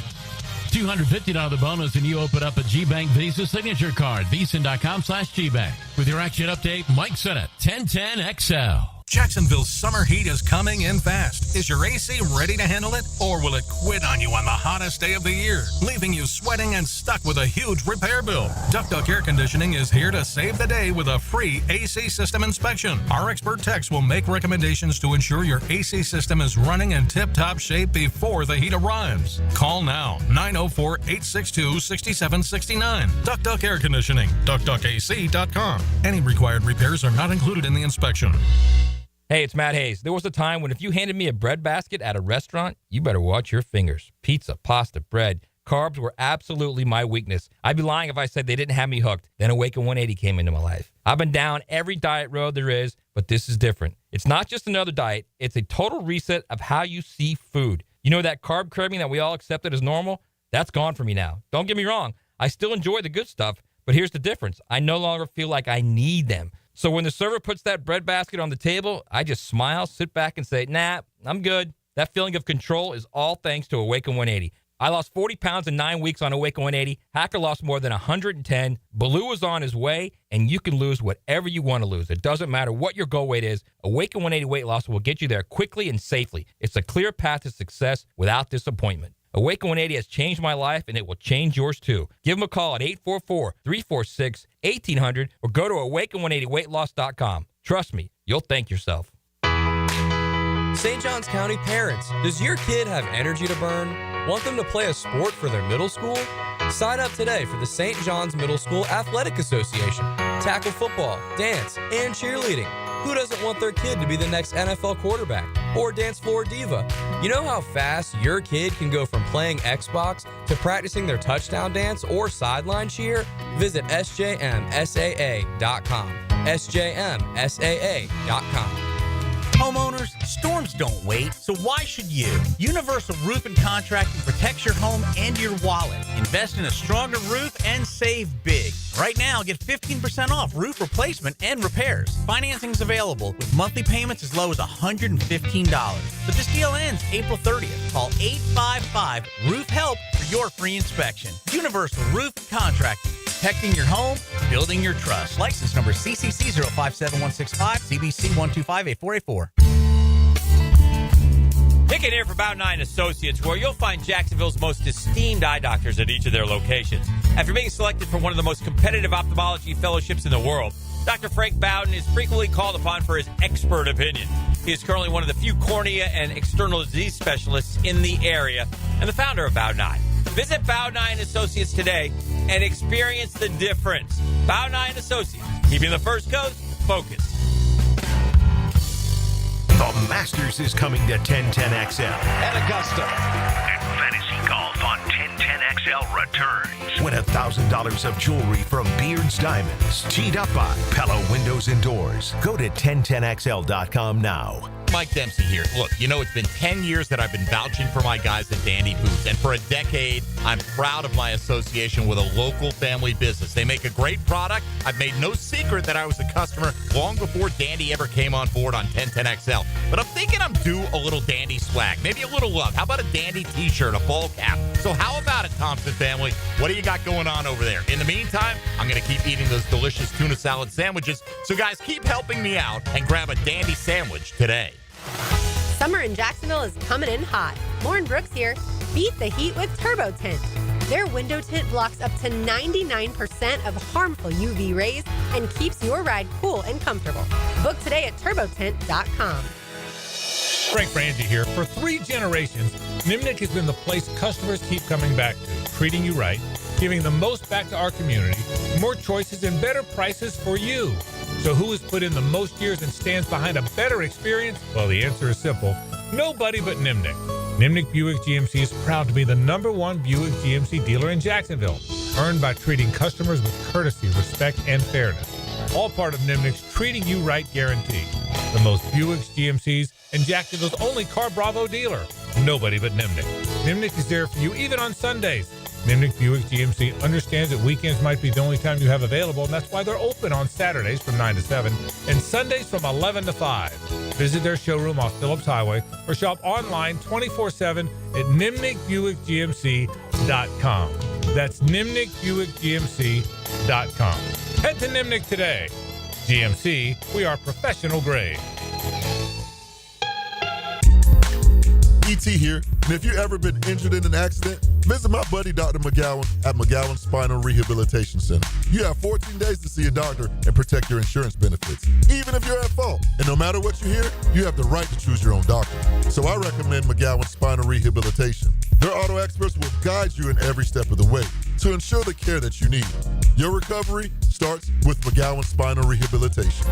$250 bonus and you open up a GBank Visa signature card. Visa.com/GBank. With your action update, Mike Sennett, 1010XL. Jacksonville's summer heat is coming in fast. Is your AC ready to handle it? Or will it quit on you on the hottest day of the year, leaving you sweating and stuck with a huge repair bill? Duck Air Conditioning is here to save the day with a free AC system inspection. Our expert techs will make recommendations to ensure your AC system is running in tip-top shape before the heat arrives. Call now, 904-862-6769. Duck Air Conditioning, duckac.com. Any required repairs are not included in the inspection. Hey, it's Matt Hayes. There was a time when if you handed me a bread basket at a restaurant, you better watch your fingers. Pizza, pasta, bread, carbs were absolutely my weakness. I'd be lying if I said they didn't have me hooked. Then Awaken 180 came into my life. I've been down every diet road there is, but this is different. It's not just another diet. It's a total reset of how you see food. You know that carb craving that we all accepted as normal? That's gone for me now. Don't get me wrong. I still enjoy the good stuff, but here's the difference. I no longer feel like I need them. So when the server puts that bread basket on the table, I just smile, sit back, and say, nah, I'm good. That feeling of control is all thanks to Awaken 180. I lost 40 pounds in 9 weeks on Awaken 180. Hacker lost more than 110. Baloo is on his way, and you can lose whatever you want to lose. It doesn't matter what your goal weight is. Awaken 180 weight loss will get you there quickly and safely. It's a clear path to success without disappointment. Awaken 180 has changed my life, and it will change yours too. Give them a call at 844-346-1800 or go to awaken180weightloss.com. Trust me, you'll thank yourself. St. Johns County parents, does your kid have energy to burn? Want them to play a sport for their middle school? Sign up today for the St. John's Middle School Athletic Association. Tackle football, dance, and cheerleading. Who doesn't want their kid to be the next NFL quarterback or dance floor diva? You know how fast your kid can go from playing Xbox to practicing their touchdown dance or sideline cheer? Visit sjmsaa.com. sjmsaa.com. Homeowners, storms don't wait, so why should you? Universal Roof and Contracting protects your home and your wallet. Invest in a stronger roof and save big. Right now, get 15% off roof replacement and repairs. Financing's available with monthly payments as low as $115. But this deal ends April 30th. Call 855-ROOF-HELP for your free inspection. Universal Roof and Contracting. Protecting your home, building your trust. License number CCC 057165, CBC 1258484. Hicken here for About 9 Associates, where you'll find Jacksonville's most esteemed eye doctors at each of their locations. After being selected for one of the most competitive ophthalmology fellowships in the world, Dr. Frank Bowden is frequently called upon for his expert opinion. He is currently one of the few cornea and external disease specialists in the area and the founder of About 9. Visit Bow 9 Associates today and experience the difference. Bow 9 Associates, keeping the First Coast focused. The Masters is coming to 1010XL at Augusta. And Fantasy Golf on 1010XL returns. Win $1,000 of jewelry from Beards Diamonds. Teed up by Pella Windows and Doors. Go to 1010XL.com now. Mike Dempsey here. Look, you know, it's been 10 years that I've been vouching for my guys at Dandy Boots, and for a decade, I'm proud of my association with a local family business. They make a great product. I've made no secret that I was a customer long before Dandy ever came on board on 1010XL. But I'm thinking I'm due a little Dandy swag, maybe a little love. How about a Dandy t-shirt, a ball cap? So how about it, Thompson family? What do you got going on over there? In the meantime, I'm going to keep eating those delicious tuna salad sandwiches. So guys, keep helping me out and grab a Dandy sandwich today. Summer in Jacksonville is coming in hot. Lauren Brooks here. Beat the heat with Turbo Tint. Their window tint blocks up to 99% of harmful UV rays and keeps your ride cool and comfortable. Book today at turbotint.com. Frank Frangie here. For 3 generations, Nimnik has been the place customers keep coming back to, treating you right, giving the most back to our community, more choices and better prices for you. So who has put in the most years and stands behind a better experience? Well, the answer is simple. Nobody but Nimnik. Nimnik Buick GMC is proud to be the #1 Buick GMC dealer in Jacksonville, earned by treating customers with courtesy, respect, and fairness. All part of Nimnik's Treating You Right guarantee. The most Buicks, GMCs, and Jacksonville's only Car Bravo dealer. Nobody but Nimnik. Nimnik is there for you even on Sundays. Nimnicht Buick GMC understands that weekends might be the only time you have available, and that's why they're open on Saturdays from 9 to 7 and Sundays from 11 to 5. Visit their showroom off Phillips Highway or shop online 24/7 at nimnichtbuickgmc.com. That's nimnichtbuickgmc.com. Head to Nimnicht today. GMC, we are professional grade. ET here, and if you've ever been injured in an accident, visit my buddy Dr. McGowan at McGowan Spinal Rehabilitation Center. You have 14 days to see a doctor and protect your insurance benefits, even if you're at fault. And no matter what you hear, you have the right to choose your own doctor. So I recommend McGowan Spinal Rehabilitation. Their auto experts will guide you in every step of the way to ensure the care that you need. Your recovery starts with McGowan Spinal Rehabilitation.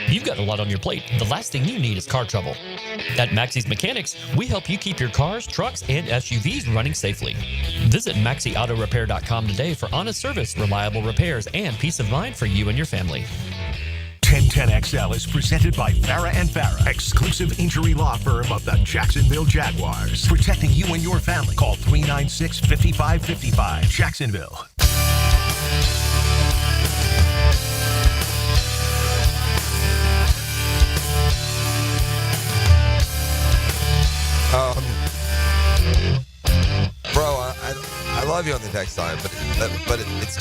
You've got a lot on your plate. The last thing you need is car trouble. At Maxie's Mechanics, we help you keep your cars, trucks, and SUVs running safely. Visit MaxieAutoRepair.com today for honest service, reliable repairs, and peace of mind for you and your family. 1010XL is presented by Farah & Farah, exclusive injury law firm of the Jacksonville Jaguars. Protecting you and your family. Call 396-5555. Jacksonville. Bro, I love you on the text line, but it's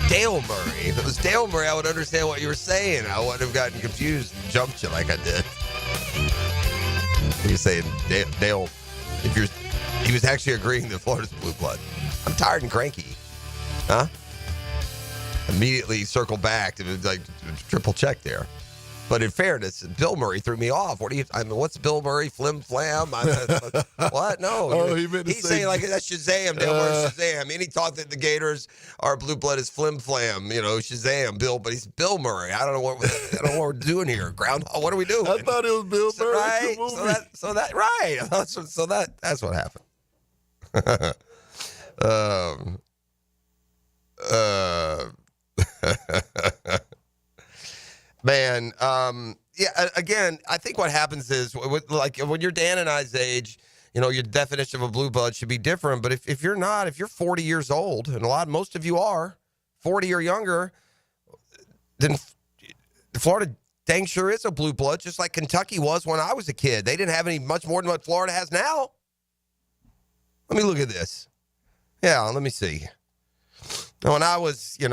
Dale Murray. If it was Dale Murray, I would understand what you were saying. I wouldn't have gotten confused and jumped you like I did. You're saying Dale, he was actually agreeing that Florida's blue blood. I'm tired and cranky. Huh? Immediately circle back to like triple check there. But in fairness, Bill Murray threw me off. What's Bill Murray? Flim flam? What? No. Oh, he's saying like that's Shazam. Dale Murray Shazam. And he thought that the Gators are blue blood is flim flam. Shazam, Bill. But he's Bill Murray. I don't know what we're doing here. Groundhog. What are we doing? I thought it was Bill Murray. Right. So that's what happened. Man, again, I think what happens is, like, when you're Dan and I's age, your definition of a blue blood should be different. But if you're not, if you're 40 years old, and most of you are 40 or younger, then Florida dang sure is a blue blood, just like Kentucky was when I was a kid. They didn't have much more than what Florida has now. Let me look at this. Yeah, let me see. When I was, when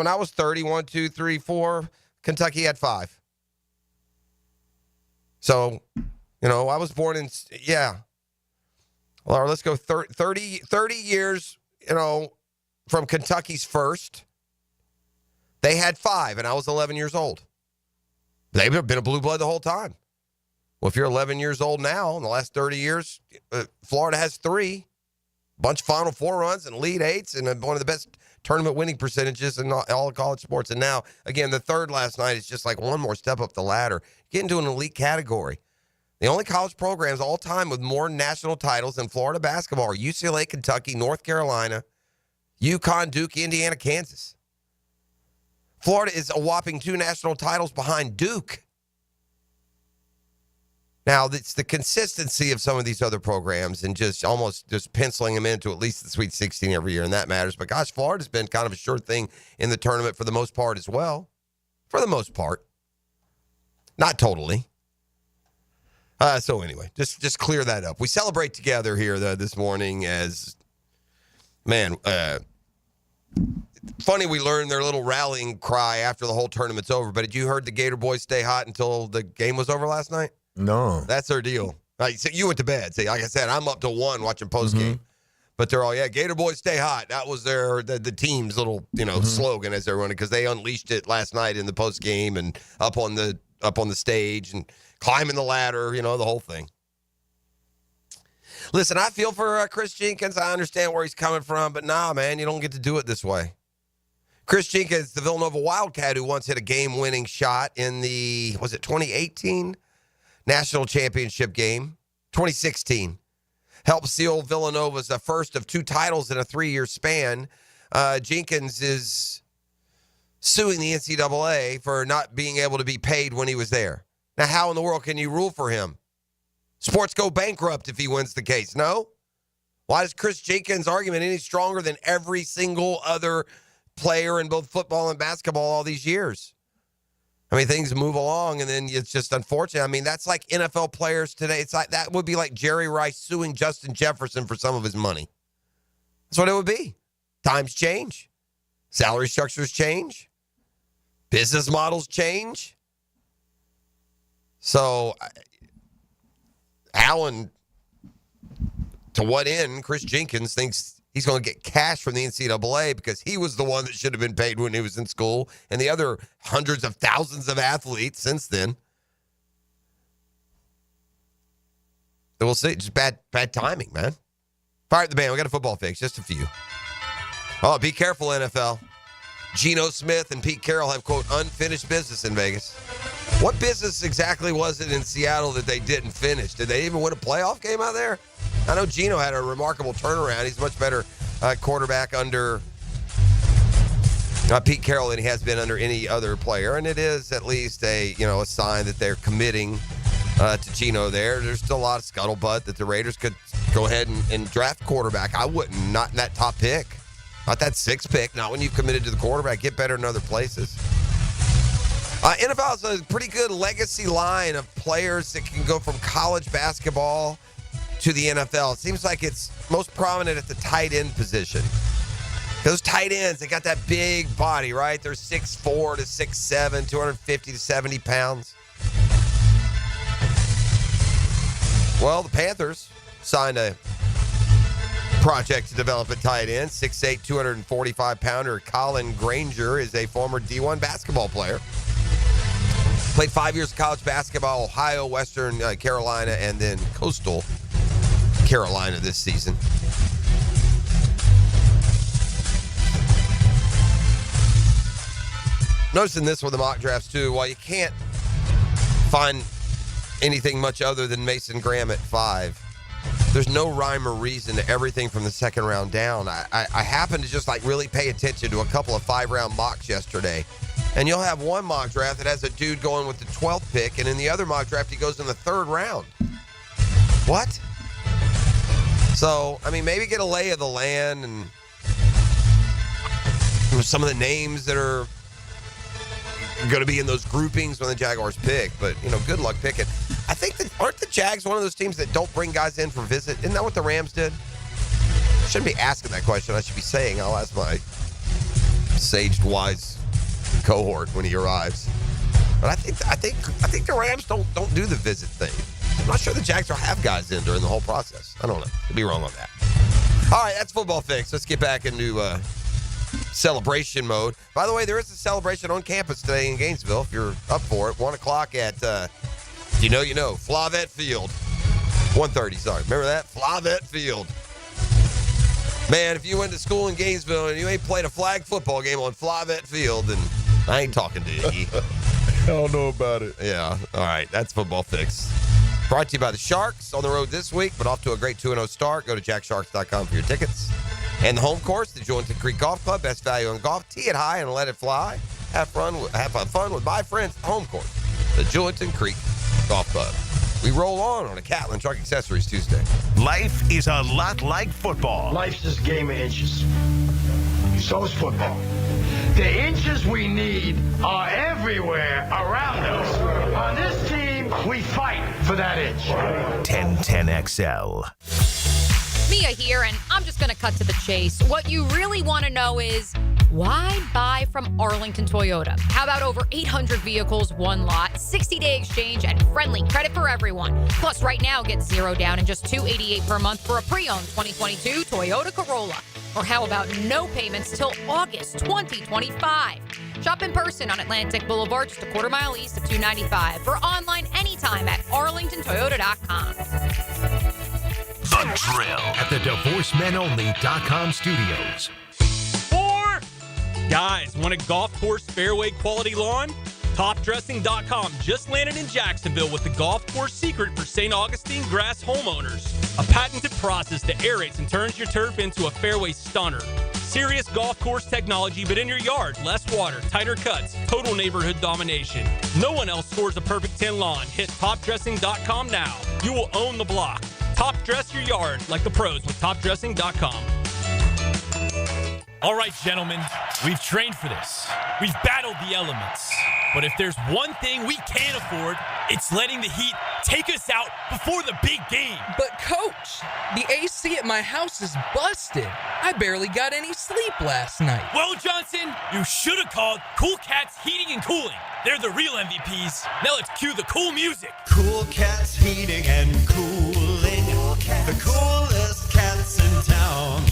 I was 30, 1, 2, 3, 4, Kentucky had 5. So, I was born in, Well, let's go 30 years, from Kentucky's first. They had 5, and I was 11 years old. They've been a blue blood the whole time. Well, if you're 11 years old now, in the last 30 years, Florida has 3. Bunch of Final Four runs and Elite Eights and one of the best tournament winning percentages in all college sports. And now, again, the third last night is just like one more step up the ladder. Get into an elite category. The only college programs all time with more national titles than Florida basketball are UCLA, Kentucky, North Carolina, UConn, Duke, Indiana, Kansas. Florida is a whopping 2 national titles behind Duke. Now, it's the consistency of some of these other programs and just penciling them into at least the Sweet 16 every year, and that matters. But, gosh, Florida's been kind of a sure thing in the tournament for the most part as well. For the most part. Not totally. So, anyway, just clear that up. We celebrate together here this morning as, funny we learned their little rallying cry after the whole tournament's over. But did you heard the Gator boys stay hot until the game was over last night? No. That's their deal. So you went to bed. See, like I said, I'm up to 1 watching postgame. Mm-hmm. But they're all, Gator boys stay hot. That was the team's little, slogan as they're running, because they unleashed it last night in the postgame and up on the stage and climbing the ladder, the whole thing. Listen, I feel for Chris Jenkins. I understand where he's coming from, but nah, man, you don't get to do it this way. Chris Jenkins, the Villanova Wildcat, who once hit a game-winning shot in the, 2018 National Championship game, 2016, helped seal Villanova's first of 2 titles in a 3-year span. Jenkins is suing the NCAA for not being able to be paid when he was there. Now, how in the world can you rule for him? Sports go bankrupt if he wins the case, no? Why is Chris Jenkins' argument any stronger than every single other player in both football and basketball all these years? I mean, things move along, and then it's just unfortunate. I mean, that's like NFL players today. It's like that would be like Jerry Rice suing Justin Jefferson for some of his money. That's what it would be. Times change. Salary structures change. Business models change. So, Alan, to what end Chris Jenkins thinks he's going to get cash from the NCAA because he was the one that should have been paid when he was in school, and the other hundreds of thousands of athletes since then. So we'll see. Just bad timing, man. Fire up the band. We got a football fix. Just a few. Oh, be careful, NFL. Geno Smith and Pete Carroll have, quote, unfinished business in Vegas. What business exactly was it in Seattle that they didn't finish? Did they even win a playoff game out there? I know Geno had a remarkable turnaround. He's a much better quarterback under Pete Carroll than he has been under any other player. And it is at least a sign that they're committing to Geno there. There's still a lot of scuttlebutt that the Raiders could go ahead and draft quarterback. I wouldn't, not in that top pick. Not that 6th pick, not when you've committed to the quarterback. Get better in other places. NFL has a pretty good legacy line of players that can go from college basketball to the NFL. It seems like it's most prominent at the tight end position. Those tight ends, they got that big body, right? They're 6'4" to 6'7", 250 to 70 pounds. Well, the Panthers signed a project to develop a tight end. 6'8", 245-pounder Colin Granger is a former D1 basketball player. Played 5 years of college basketball, Ohio, Western Carolina, and then Coastal Carolina this season. Noticing this with the mock drafts, too. While you can't find anything much other than Mason Graham at 5, there's no rhyme or reason to everything from the second round down. I happened to just really pay attention to a couple of 5-round mocks yesterday. And you'll have one mock draft that has a dude going with the 12th pick, and in the other mock draft, he goes in the 3rd round. What? So, I mean, maybe get a lay of the land and some of the names that are going to be in those groupings when the Jaguars pick. But, good luck picking. I think that aren't the Jags one of those teams that don't bring guys in for visit? Isn't that what the Rams did? I shouldn't be asking that question. I should be saying, I'll ask my saged, wise cohort when he arrives. But I think the Rams don't do the visit thing. I'm not sure the Jags will have guys in during the whole process. I don't know. Could be wrong on that. All right, that's football fix. Let's get back into celebration mode. By the way, there is a celebration on campus today in Gainesville. If you're up for it, 1 o'clock at Flavette Field. 1:30. Sorry, remember that? Flavette Field. Man, if you went to school in Gainesville and you ain't played a flag football game on Flavette Field, then I ain't talking to you. I don't know about it. Yeah. All right. That's Football Fix. Brought to you by the Sharks on the road this week, but off to a great 2-0 start. Go to jacksharks.com for your tickets. And the home course, the Jointon Creek Golf Club. Best value in golf. Tee it high and let it fly. Have fun with my friends at the home course, the Jointon Creek Golf Club. We roll on a Catlin Truck Accessories Tuesday. Life is a lot like football. Life's this game of inches. So is football. The inches we need are everywhere around us. On this team, we fight for that inch. 1010XL. Mia here, and I'm just going to cut to the chase. What you really want to know is, why buy from Arlington Toyota? How about over 800 vehicles, one lot, 60-day exchange, and friendly credit for everyone? Plus, right now, get $0 down and just $288 per month for a pre-owned 2022 Toyota Corolla. Or how about no payments till August 2025? Shop in person on Atlantic Boulevard, just a quarter mile east of 295, or online anytime at arlingtontoyota.com. The Drill at the DivorceMenOnly.com studios. Guys, want a golf course fairway quality lawn? TopDressing.com just landed in Jacksonville with the golf course secret for St. Augustine grass homeowners. A patented process that aerates and turns your turf into a fairway stunner. Serious golf course technology, but in your yard. Less water, tighter cuts, total neighborhood domination. No one else scores a perfect 10 lawn. Hit topdressing.com now. You will own the block. Top dress your yard like the pros with topdressing.com. All right, gentlemen, we've trained for this. We've battled the elements. But if there's one thing we can't afford, it's letting the heat take us out before the big game. But, Coach, the AC at my house is busted. I barely got any sleep last night. Well, Johnson, you should have called Cool Cats Heating and Cooling. They're the real MVPs. Now let's cue the cool music. Cool Cats Heating and Cooling. The coolest cats in town.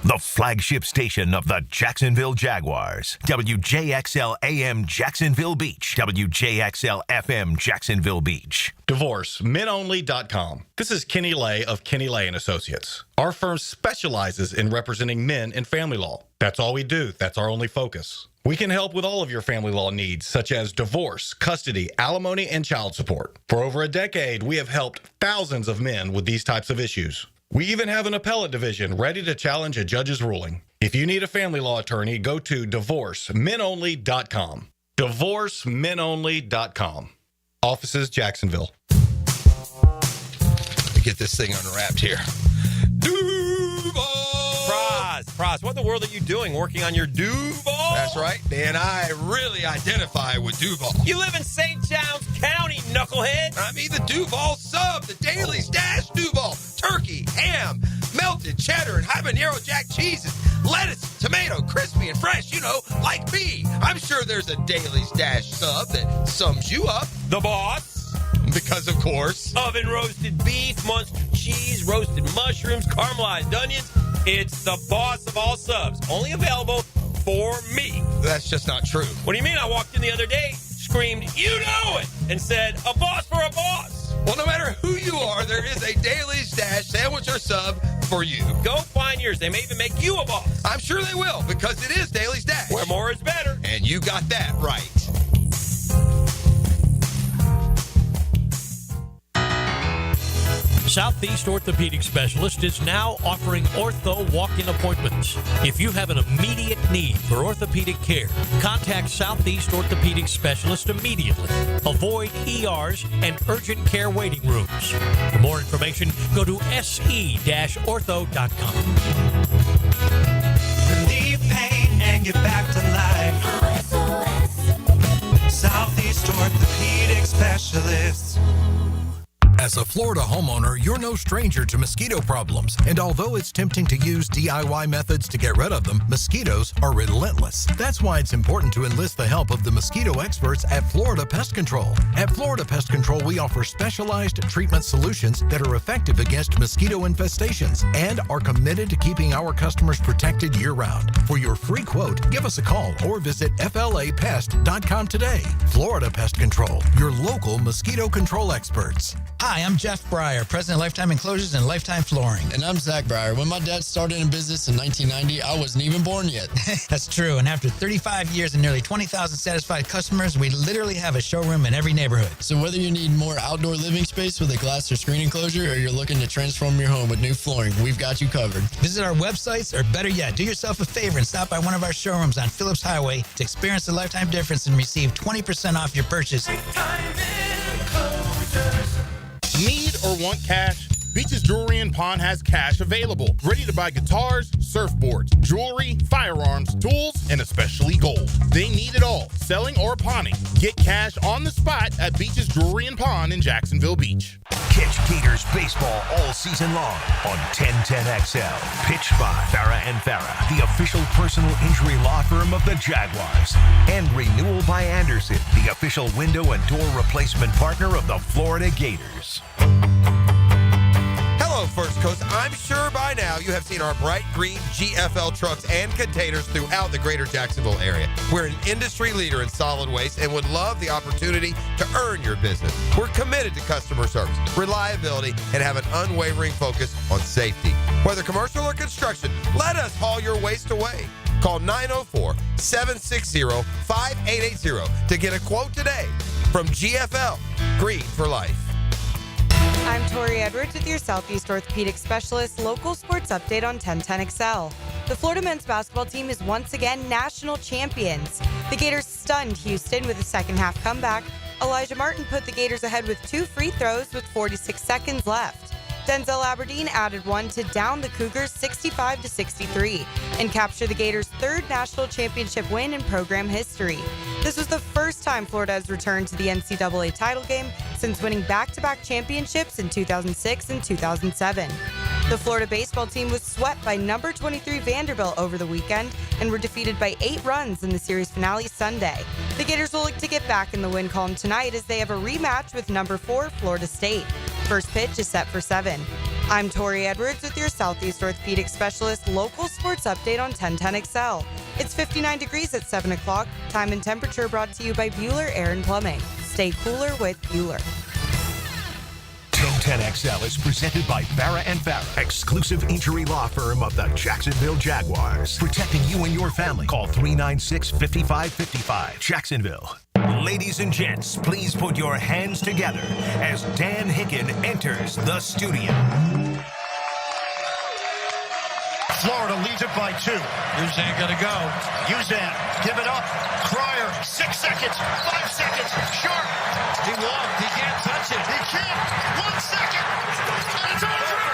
The flagship station of the Jacksonville Jaguars. WJXL AM Jacksonville Beach. WJXL FM Jacksonville Beach. DivorceMenOnly.com. This is Kenny Lay of Kenny Lay & Associates. Our firm specializes in representing men in family law. That's all we do. That's our only focus. We can help with all of your family law needs, such as divorce, custody, alimony, and child support. For over a decade, we have helped thousands of men with these types of issues. We even have an appellate division ready to challenge a judge's ruling. If you need a family law attorney, go to DivorceMenOnly.com. DivorceMenOnly.com. Offices, Jacksonville. Get this thing unwrapped here. Praz, what in the world are you doing working on your Duval? That's right, Dan. I really identify with Duval. You live in St. John's County, knucklehead. I mean the Duval sub, the Daily Stash Duval. Turkey, ham, melted cheddar, and habanero jack cheeses. Lettuce, tomato, crispy and fresh, you know, like me. I'm sure there's a Daily Stash sub that sums you up. The boss. Because, of course. Oven roasted beef, Munster cheese, roasted mushrooms, caramelized onions. It's the boss of all subs. Only available for me. That's just not true. What do you mean? I walked in the other day, screamed, "You know it," and said, "A boss for a boss." Well, no matter who you are, there is a Daily Stash sandwich or sub for you. Go find yours. They may even make you a boss. I'm sure they will, because it is Daily Stash. Where more is better. And you got that right. Southeast Orthopedic Specialist is now offering ortho walk-in appointments. If you have an immediate need for orthopedic care, contact Southeast Orthopedic Specialist immediately. Avoid ERs and urgent care waiting rooms. For more information, go to se-ortho.com. Relieve pain and get back to life. Southeast Orthopedic Specialists. As a Florida homeowner, you're no stranger to mosquito problems. And although it's tempting to use DIY methods to get rid of them, mosquitoes are relentless. That's why it's important to enlist the help of the mosquito experts at Florida Pest Control. At Florida Pest Control, we offer specialized treatment solutions that are effective against mosquito infestations and are committed to keeping our customers protected year-round. For your free quote, give us a call or visit flapest.com today. Florida Pest Control, your local mosquito control experts. Hi, I'm Jeff Breyer, president of Lifetime Enclosures and Lifetime Flooring. And I'm Zach Breyer. When my dad started in business in 1990, I wasn't even born yet. That's true. And after 35 years and nearly 20,000 satisfied customers, we literally have a showroom in every neighborhood. So whether you need more outdoor living space with a glass or screen enclosure, or you're looking to transform your home with new flooring, we've got you covered. Visit our websites, or better yet, do yourself a favor and stop by one of our showrooms on Phillips Highway to experience the Lifetime difference and receive 20% off your purchase. Need or want cash? Beaches Jewelry and Pawn has cash available. Ready to buy guitars, surfboards, jewelry, firearms, tools, and especially gold. They need it all, selling or pawning. Get cash on the spot at Beaches Jewelry and Pawn in Jacksonville Beach. Catch Gators baseball all season long on 1010XL. Pitched by Farah and Farah, the official personal injury law firm of the Jaguars. And Renewal by Anderson, the official window and door replacement partner of the Florida Gators. Hello, First Coast. I'm sure by now you have seen our bright green GFL trucks and containers throughout the greater Jacksonville area. We're an industry leader in solid waste and would love the opportunity to earn your business. We're committed to customer service, reliability, and have an unwavering focus on safety. Whether commercial or construction, let us haul your waste away. Call 904-760-5880 to get a quote today from GFL, Green for Life. I'm Tori Edwards with your Southeast Orthopedic Specialist local sports update on 1010XL. The Florida men's basketball team is once again national champions. The Gators stunned Houston with a second-half comeback. Elijah Martin put the Gators ahead with 2 free throws with 46 seconds left. Denzel Aberdeen added one to down the Cougars 65-63 and capture the Gators' 3rd national championship win in program history. This was the first time Florida has returned to the NCAA title game since winning back-to-back championships in 2006 and 2007. The Florida baseball team was swept by number 23 Vanderbilt over the weekend and were defeated by 8 runs in the series finale Sunday. The Gators will look to get back in the win column tonight as they have a rematch with number 4 Florida State. First pitch is set for 7. I'm Tori Edwards with your Southeast Orthopedic Specialist local sports update on 1010XL. It's 59 degrees at 7 o'clock. Time and temperature brought to you by Bueller Air and Plumbing. Stay cooler with Bueller. 1010XL is presented by Farah and Farah, exclusive injury law firm of the Jacksonville Jaguars. Protecting you and your family. Call 396-5555. Jacksonville. Ladies and gents, please put your hands together as Dan Hicken enters the studio. Florida leads it by 2. Uzan got to go. Uzan, give it up. Cryer, 6 seconds, 5 seconds. Sharp. He walked. He can't touch it. He can't. 1 second. And it's over.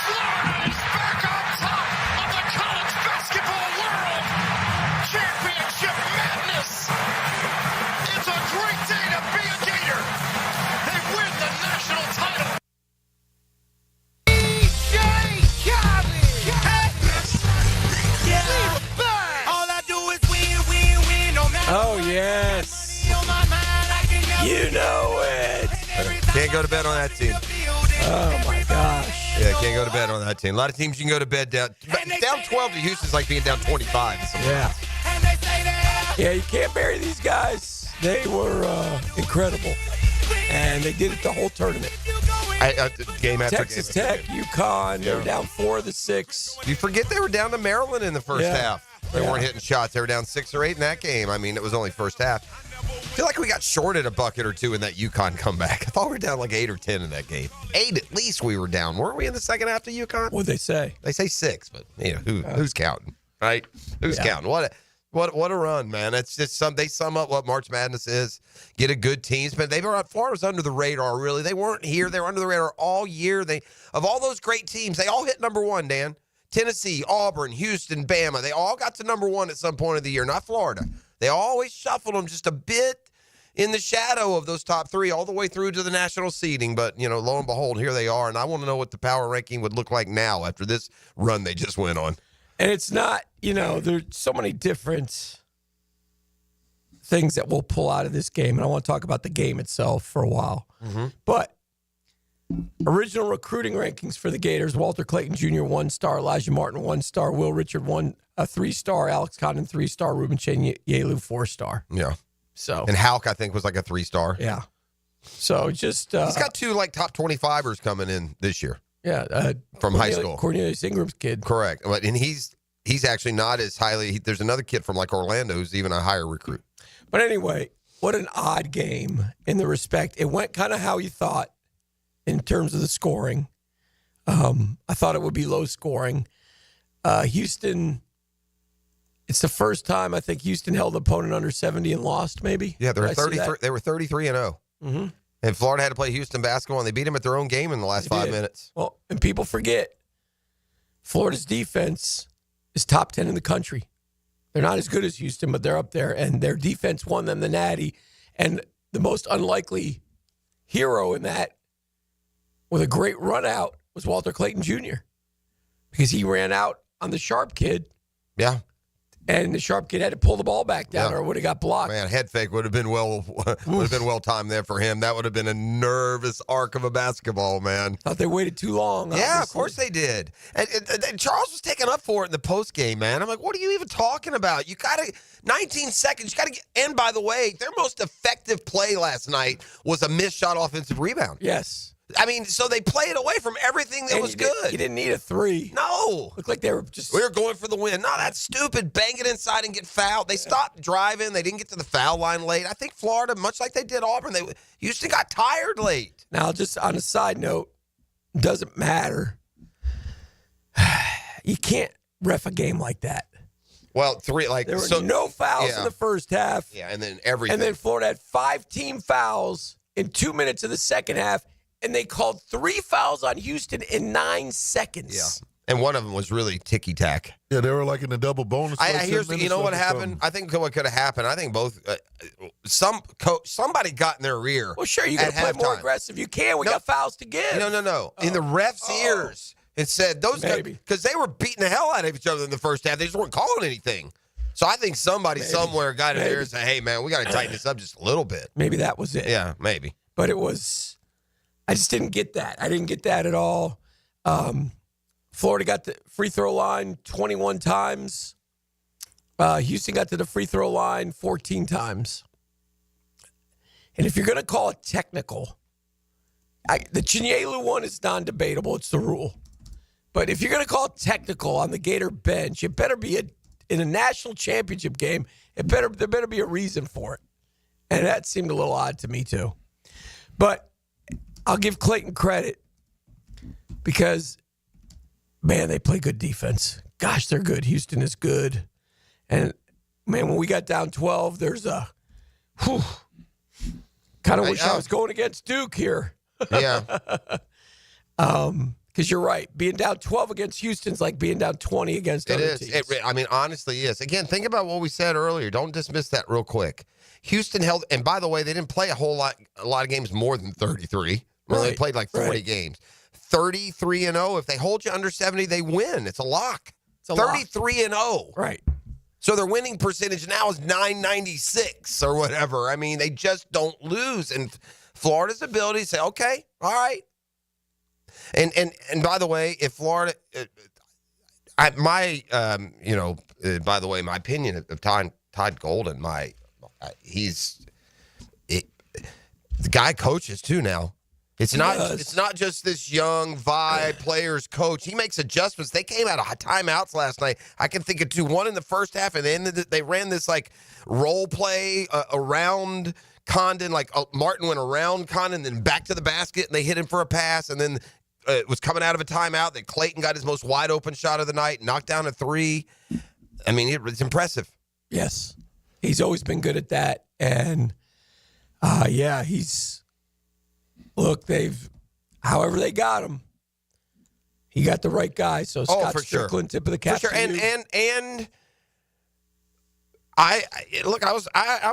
Florida is back on top of the college basketball world. Championship madness. It's a great day to be a Gator. They win the national title. Oh, yes. You know it. Can't go to bed on that team. Oh, my gosh. Yeah, can't go to bed on that team. A lot of teams you can go to bed down 12 to Houston's like being down 25. Yeah. Yeah, you can't bury these guys. They were incredible. And they did it the whole tournament. Game after Texas game. Tech, UConn, they were down 4 of the 6. You forget they were down to Maryland in the first half. They weren't hitting shots. They were down 6 or 8 in that game. I mean, it was only first half. I feel like we got shorted a bucket or 2 in that UConn comeback. I thought we were down like 8 or 10 in that game. 8 at least we were down. Weren't we in the second half to UConn? What'd they say? They say 6, but who's counting, right? Who's counting? What a run, man. It's just they sum up what March Madness is. Get a good teams, but Florida's under the radar, really. They weren't here. They were under the radar all year. Of all those great teams, they all hit number 1, Dan. Tennessee, Auburn, Houston, Bama, they all got to number 1 at some point of the year, not Florida. They always shuffled them just a bit in the shadow of those top 3 all the way through to the national seeding. But, lo and behold, here they are. And I want to know what the power ranking would look like now after this run they just went on. And it's not, there's so many different things that we'll pull out of this game. And I want to talk about the game itself for a while. Mm-hmm. But original recruiting rankings for the Gators: Walter Clayton Jr. 1-star, Elijah Martin 1-star, Will Richard 3-star, Alex Condon 3-star, Ruben Chen Yelu 4-star. Yeah. So and Houck, I think, was like a 3-star. Yeah. So just he's got 2 like top 25ers coming in this year. Yeah, from high school. Cornelius Ingram's kid. Correct, and he's actually not as highly. There's another kid from like Orlando who's even a higher recruit. But anyway, what an odd game in the respect. It went kind of how you thought. In terms of the scoring, I thought it would be low scoring. Houston, it's the first time I think Houston held an opponent under 70 and lost, maybe. Yeah, they were 33. They were 33-0. Mm-hmm. And Florida had to play Houston basketball, and they beat them at their own game in the last 5 minutes. Well, and people forget, Florida's defense is top 10 in the country. They're not as good as Houston, but they're up there, and their defense won them the Natty. And the most unlikely hero in that, with a great run out, was Walter Clayton Jr. because he ran out on the Sharp kid. Yeah. And the Sharp kid had to pull the ball back down or would have got blocked. Man, head fake would have been well timed there for him. That would have been a nervous arc of a basketball, man. Thought they waited too long. Yeah, obviously. of course they did. And Charles was taking up for it in the post game, man. I'm like, what are you even talking about? You got to 19 seconds. You got to get. And by the way, their most effective play last night was a missed shot offensive rebound. Yes. I mean, so they played away from everything that was good. You didn't need a 3. No. Looked like they were just... We were going for the win. No, that's stupid. Bang it inside and get fouled. They stopped driving. They didn't get to the foul line late. I think Florida, much like they did Auburn, Houston got tired late. Now, just on a side note, doesn't matter. You can't ref a game like that. Well, there were no fouls in the first half. Yeah, and then everything. And then Florida had 5 team fouls in 2 minutes of the second half, and they called 3 fouls on Houston in 9 seconds. Yeah, and one of them was really ticky-tack. Yeah, they were like in the double bonus. You know what happened? I think what could have happened, I think both, somebody got in their ear. Well, sure, you got to play more aggressive. You can. We got fouls to give. No. In the ref's ears. It said those guys, because they were beating the hell out of each other in the first half. They just weren't calling anything. So I think somebody somewhere got in there and said, hey, man, we got to tighten this up just a little bit. Maybe that was it. Yeah, maybe. But I just didn't get that. I didn't get that at all. Florida got the free throw line 21 times. Houston got to the free throw line 14 times. And if you're going to call it technical, the Chinyelu one is non-debatable. It's the rule. But if you're going to call it technical on the Gator bench, it better be in a national championship game. There better be a reason for it. And that seemed a little odd to me too. But I'll give Clayton credit because, man, they play good defense. Gosh, they're good. Houston is good. And, man, when we got down 12, there's a kind of wish I was going against Duke here. Yeah. Because you're right. Being down 12 against Houston's like being down 20 against other teams. I mean, honestly, yes. Again, think about what we said earlier. Don't dismiss that real quick. Houston held, and by the way, they didn't play a lot of games more than 33. Well, they played like 40 games. 33-0. If they hold you under 70, they win. It's a lock. 33-0. Right. So their winning percentage now is 996 or whatever. I mean, they just don't lose. And Florida's ability to say, okay, all right. And by the way, if Florida, by the way, my opinion of Todd Golden, the guy coaches too now. It's not just this young vibe players coach. He makes adjustments. They came out of timeouts last night. I can think of 2. One in the first half, and then they ran this like role play around Condon. Like Martin went around Condon, then back to the basket, and they hit him for a pass, and then it was coming out of a timeout that Clayton got his most wide open shot of the night, knocked down a 3. I mean, it's impressive. Yes, he's always been good at that, and however they got him, he got the right guy. So Scott Strickland, tip of the cap. For sure. And I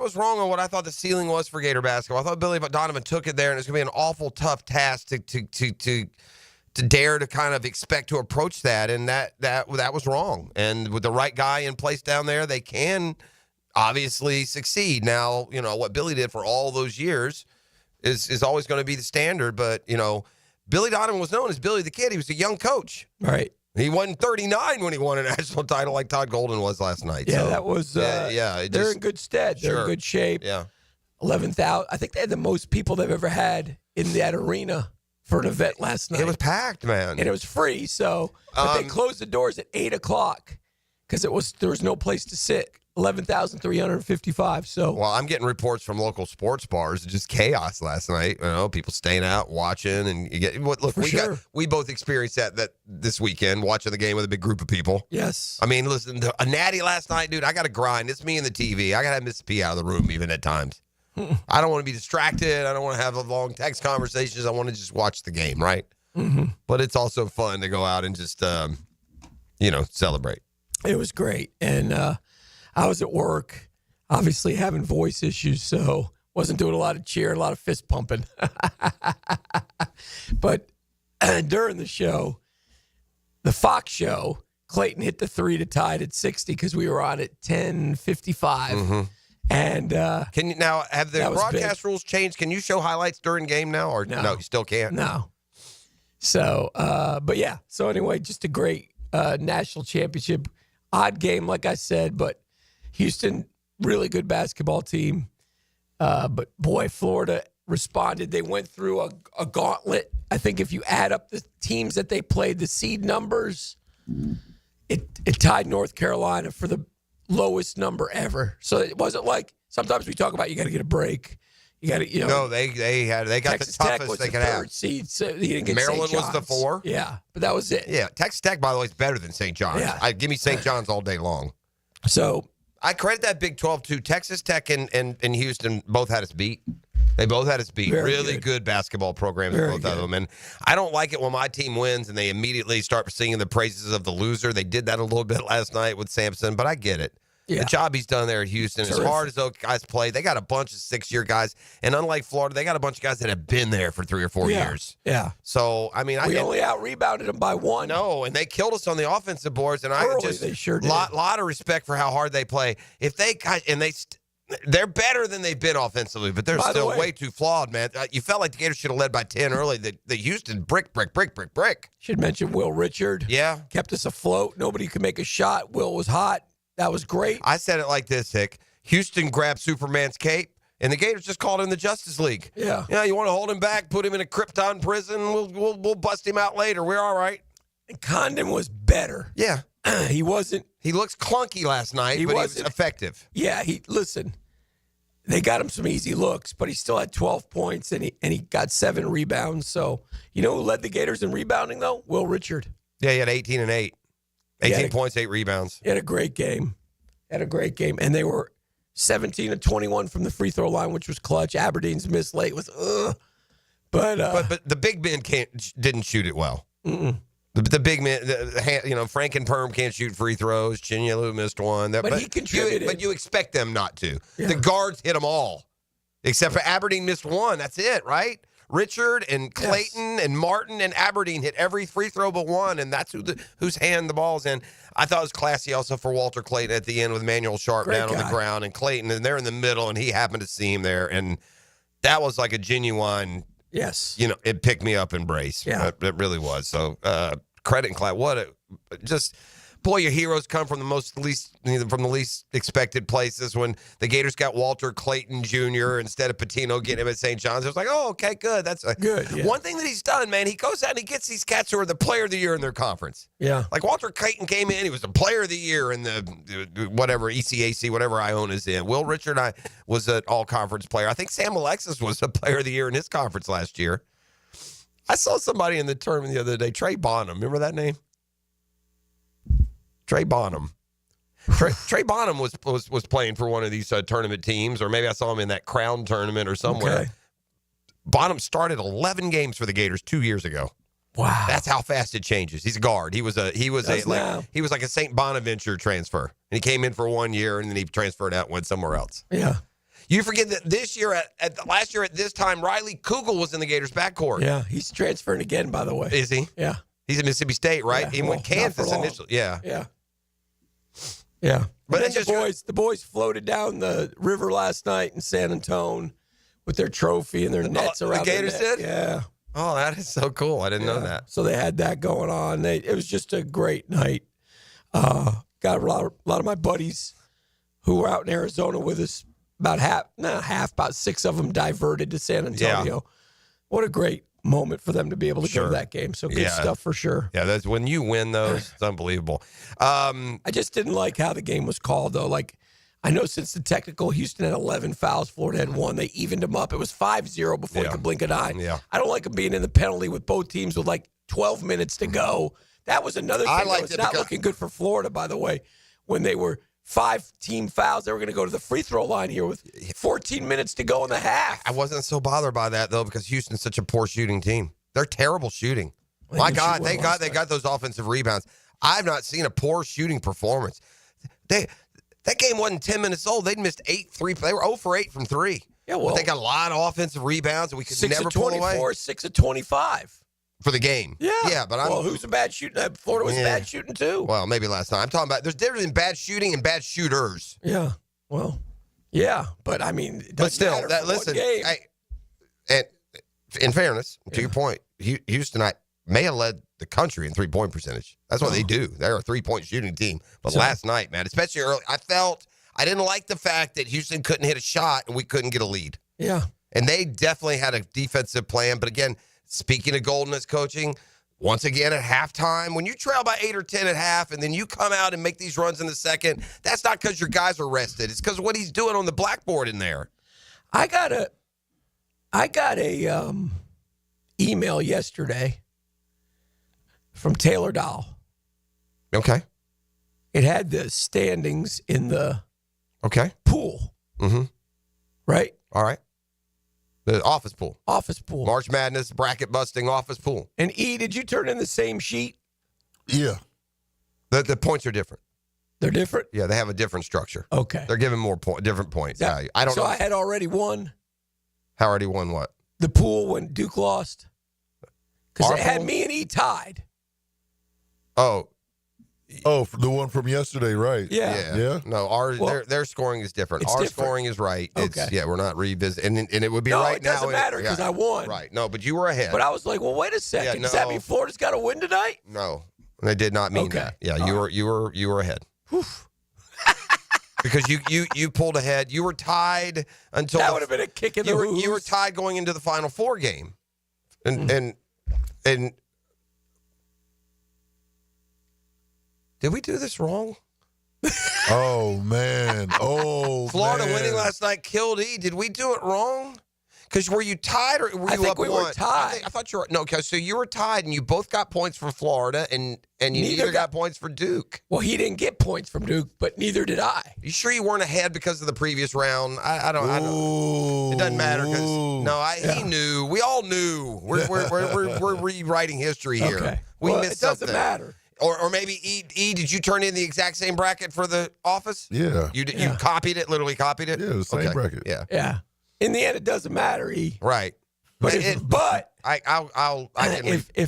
was wrong on what I thought the ceiling was for Gator basketball. I thought Billy Donovan took it there, and it's going to be an awful tough task to dare to kind of expect to approach that, and that was wrong. And with the right guy in place down there, they can obviously succeed. Now, what Billy did for all those years is always going to be the standard, but Billy Donovan was known as Billy the Kid. He was a young coach. Right. He won 39 when he won a national title like Todd Golden was last night. Yeah, so, that was they're in good stead. They're in good shape. Yeah. 11,000. I think they had the most people they've ever had in that arena for an event last night. It was packed, man. And it was free, so but they closed the doors at 8 o'clock because there was no place to sit. 11,355. So, well, I'm getting reports from local sports bars, just chaos last night. People staying out watching, and you get look. We both experienced that this weekend, watching the game with a big group of people. Yes, I mean, listen, a natty last night, dude. I got to grind. It's me and the TV. I got to have Miss P out of the room even at times. I don't want to be distracted. I don't want to have long text conversations. I want to just watch the game, right? Mm-hmm. But it's also fun to go out and just celebrate. It was great, and I was at work, obviously having voice issues, so wasn't doing a lot of cheering, a lot of fist pumping. But during the show, the Fox show, Clayton hit the 3 to tie it at 60 because we were on at 10:55. Mm-hmm. And can you now have the broadcast rules changed? Can you show highlights during game now, or no you still can't? No. So, but yeah. So anyway, just a great national championship. Odd game, like I said, but Houston, really good basketball team. But boy, Florida, responded. They went through a gauntlet. I think if you add up the teams that they played, the seed numbers, it tied North Carolina for the lowest number ever. So it wasn't like sometimes we talk about you got to get a break. You got to, No, they got Texas the Tech toughest was they the could third have. seed, so you didn't get Maryland St. was the John's. 4. Yeah, but that was it. Yeah, Texas Tech, by the way, is better than St. John's. Yeah. Give me St. John's all day long. So I credit that Big 12 too. Texas Tech and Houston both had us beat. They both had us beat. Very Really good basketball programs, Very both good. of them. And I don't like it when my team wins and they immediately start singing the praises of the loser. They did that a little bit last night with Sampson, but I get it. Yeah. The job he's done there at Houston, Terrific. as hard as those guys play, they got a bunch of 6-year guys. And unlike Florida, they got a bunch of guys that have been there for 3 or 4 years. Yeah. So, I mean, We only out-rebounded them by 1. No, and they killed us on the offensive boards. And I Early, just they sure did. lot of respect for how hard they play. If they they're better than they've been offensively, but they're By the still way- way too flawed, man. You felt like the Gators should have led by 10 early. The Houston brick. Should mention Will Richard. Yeah, kept us afloat. Nobody could make a shot. Will was hot. That was great. I said it like this, Hick. Houston grabbed Superman's cape, and the Gators just called in the Justice League. Yeah. Yeah, you want to hold him back, put him in a Krypton prison. We'll bust him out later. We're all right. And Condon was better. Yeah. He wasn't. He looks clunky last night, but he was effective. Yeah, they got him some easy looks, but he still had 12 points and he got 7 rebounds. So, you know who led the Gators in rebounding though? Will Richard. Yeah, he had 18 and 8. 18 points, 8 rebounds. He had a great game. And they were 17 and 21 from the free throw line, which was clutch. Aberdeen's miss late was but the big men didn't shoot it well. Mm-mm. The big men, Frank and Perm can't shoot free throws. Chinyalu missed one. But he contributed. But you expect them not to. Yeah. The guards hit them all, except for Aberdeen missed one. That's it, right? Richard and Clayton and Martin and Aberdeen hit every free throw but one, and that's whose hand the ball's in. I thought it was classy also for Walter Clayton at the end with Manuel Sharp Great down on guy. the ground, and Clayton, and they're in the middle, and he happened to see him there, and that was like a genuine. Yes. It picked me up embrace. Yeah. It really was. So credit and clap. Boy, your heroes come from the least expected places. When the Gators got Walter Clayton Jr. instead of Patino getting him at St. John's, it was like, oh, okay, good. That's good. Yeah. One thing that he's done, man, he goes out and he gets these cats who are the player of the year in their conference. Yeah. Like Walter Clayton came in, he was the player of the year in the whatever, ECAC, whatever Iona's in. Will Richard was an all-conference player. I think Sam Alexis was a player of the year in his conference last year. I saw somebody in the tournament the other day, Trey Bonham. Remember that name? Trey Bonham. Trey Bonham was playing for one of these tournament teams, or maybe I saw him in that Crown tournament or somewhere. Okay. Bonham started 11 games for the Gators 2 years ago. Wow, that's how fast it changes. He's a guard. He was like a St. Bonaventure transfer, and he came in for 1 year, and then he transferred out and went somewhere else. Yeah. You forget that this year, last year at this time, Riley Kugel was in the Gators' backcourt. Yeah, he's transferring again, by the way. Is he? Yeah. He's at Mississippi State, right? Yeah, He well, went Kansas not for long. initially. Yeah. Yeah. Yeah. But But it's then the boys floated down the river last night in San Antonio with their trophy and their nets around the Gators their neck. did? Yeah. Oh, that is so cool. I didn't know that. So they had that going on. It was just a great night. Got a lot of my buddies who were out in Arizona with us. About 6 of them diverted to San Antonio. Yeah. What a great moment for them to be able to go to that game. So good stuff for sure. Yeah, that's when you win those, it's unbelievable. I just didn't like how the game was called, though. Like, I know since the technical, Houston had 11 fouls, Florida had 1. They evened them up. It was 5-0 before you could blink an eye. Yeah. I don't like them being in the penalty with both teams with like 12 minutes to go. That was another thing that was not looking good for Florida, by the way, when they were 5-team fouls. They were going to go to the free throw line here with 14 minutes to go in the half. I wasn't so bothered by that, though, because Houston's such a poor shooting team. They're terrible shooting. My God, thank God they got those offensive rebounds. I've not seen a poor shooting performance. That game wasn't 10 minutes old. They'd missed 8 threes. They were 0 for 8 from 3. Yeah, well, but they got a lot of offensive rebounds, and we could 6 never of pull 24, away. 6 of 25. For the game. Yeah. But who's a bad shooter? Florida was bad shooting, too. Well, maybe last time. I'm talking about there's difference in bad shooting and bad shooters. Yeah. Well, yeah. But, I mean, it But doesn't still, matter for listen, one game. in fairness, to your point, Houston may have led the country in three-point percentage. That's what they do. They're a three-point shooting team. But last night, man, especially early, I didn't like the fact that Houston couldn't hit a shot and we couldn't get a lead. Yeah. And they definitely had a defensive plan. But again, speaking of Golden as coaching, once again at halftime, when you trail by 8 or 10 at half and then you come out and make these runs in the second, that's not because your guys are rested. It's because of what he's doing on the blackboard in there. I got a email yesterday from Taylor Dahl. Okay. It had the standings in the pool. Mm-hmm. Right? All right. The office pool. Office pool. March Madness, bracket busting office pool. And did you turn in the same sheet? Yeah. The points are different. They're different? Yeah, they have a different structure. Okay. They're giving different points. I don't know. So I had already won. How already won what? The pool when Duke lost. Because it had pool? me and E tied. Oh, the one from yesterday, right? Yeah. No, their scoring is different. Our scoring is right. Okay. We're not revisiting, and it would be No, right it now. doesn't matter because I won. Right. No, but you were ahead. But I was like, well, wait a second. Yeah, Does that no. mean Florida's got to win tonight? No, they did not mean that. Yeah, you were ahead. Because you pulled ahead. You were tied until That would have been a kick in the hooves. You were tied going into the Final Four game, and did we do this wrong? Oh man! Oh, Florida man. winning last night killed E. Did we do it wrong? Because were you tied or were you I think up we one? were tied. I thought you were okay. So you were tied, and you both got points for Florida, and you neither got points for Duke. Well, he didn't get points from Duke, but neither did I. You sure you weren't ahead because of the previous round? I don't. It doesn't matter because he knew. We all knew. We're rewriting history here. Okay. We Well, missed it doesn't something. matter. Or maybe E, did you turn in the exact same bracket for the office? Yeah. You copied it, literally copied it? Yeah, the same bracket. Yeah. Yeah. In the end, it doesn't matter, E. Right. But if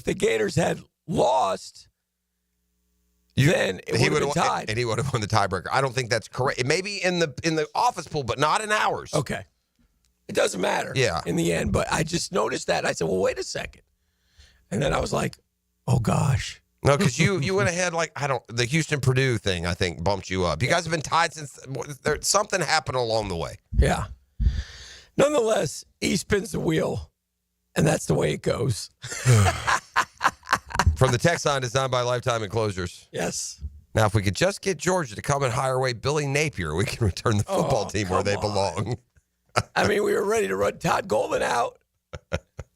the Gators had lost, then it would have been tied. And he would have won the tiebreaker. I don't think that's correct. It may be in the office pool, but not in ours. Okay. It doesn't matter. Yeah. In the end, but I just noticed that. I said, well, wait a second. And then I was like, oh, gosh. No, because you went ahead the Houston-Purdue thing, I think, bumped you up. You guys have been tied since something happened along the way. Yeah. Nonetheless, he spins the wheel, and that's the way it goes. From the text line designed by Lifetime Enclosures. Yes. Now, if we could just get Georgia to come and hire away Billy Napier, we can return the football team where they belong. I mean, we were ready to run Todd Golden out.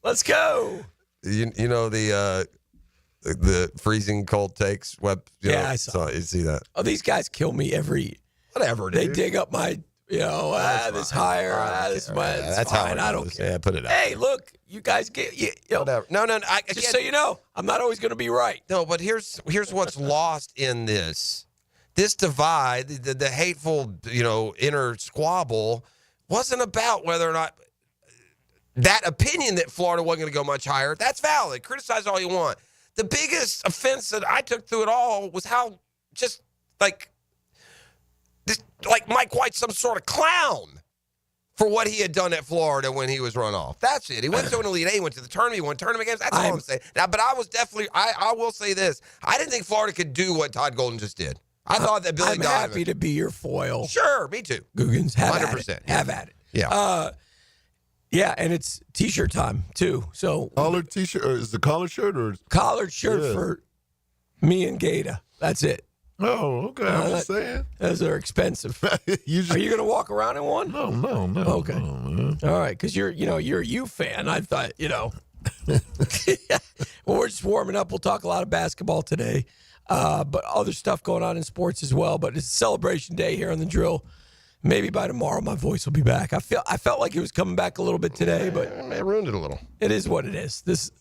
Let's go. You know the freezing cold takes web. I saw you see that. Oh, these guys kill me whatever. They Dude. dig up my, this higher, this fine. That's fine. how I don't care. Yeah, put it out. Hey, look, you guys get whatever. No. Just so you know, I'm not always going to be right. No, but here's what's lost in this divide, the hateful, inner squabble wasn't about whether or not that opinion that Florida wasn't going to go much higher. That's valid. Criticize all you want. The biggest offense that I took through it all was how just like Mike White's some sort of clown for what he had done at Florida when he was run off. That's it. He went to an Elite Eight, he went to the tournament, he won tournament games. That's all I'm saying. Now, but I was definitely, I will say this. I didn't think Florida could do what Todd Golden just did. I thought that Billy I'm happy to be your foil. Sure, me too. Googans, have 100%. at it. Have at it. Yeah. Yeah, and it's T-shirt time, too. So collared T-shirt, or is the collared shirt? Or collared shirt for me and Gator. That's it. Oh, okay. I'm just saying. Those are expensive. Are you going to walk around in one? No. Okay. No, all right, because you're a U fan. I thought, Well, we're just warming up. We'll talk a lot of basketball today, but other stuff going on in sports as well. But it's celebration day here on the Drill. Maybe by tomorrow my voice will be back. I felt like it was coming back a little bit today, but it ruined it a little. It is what it is.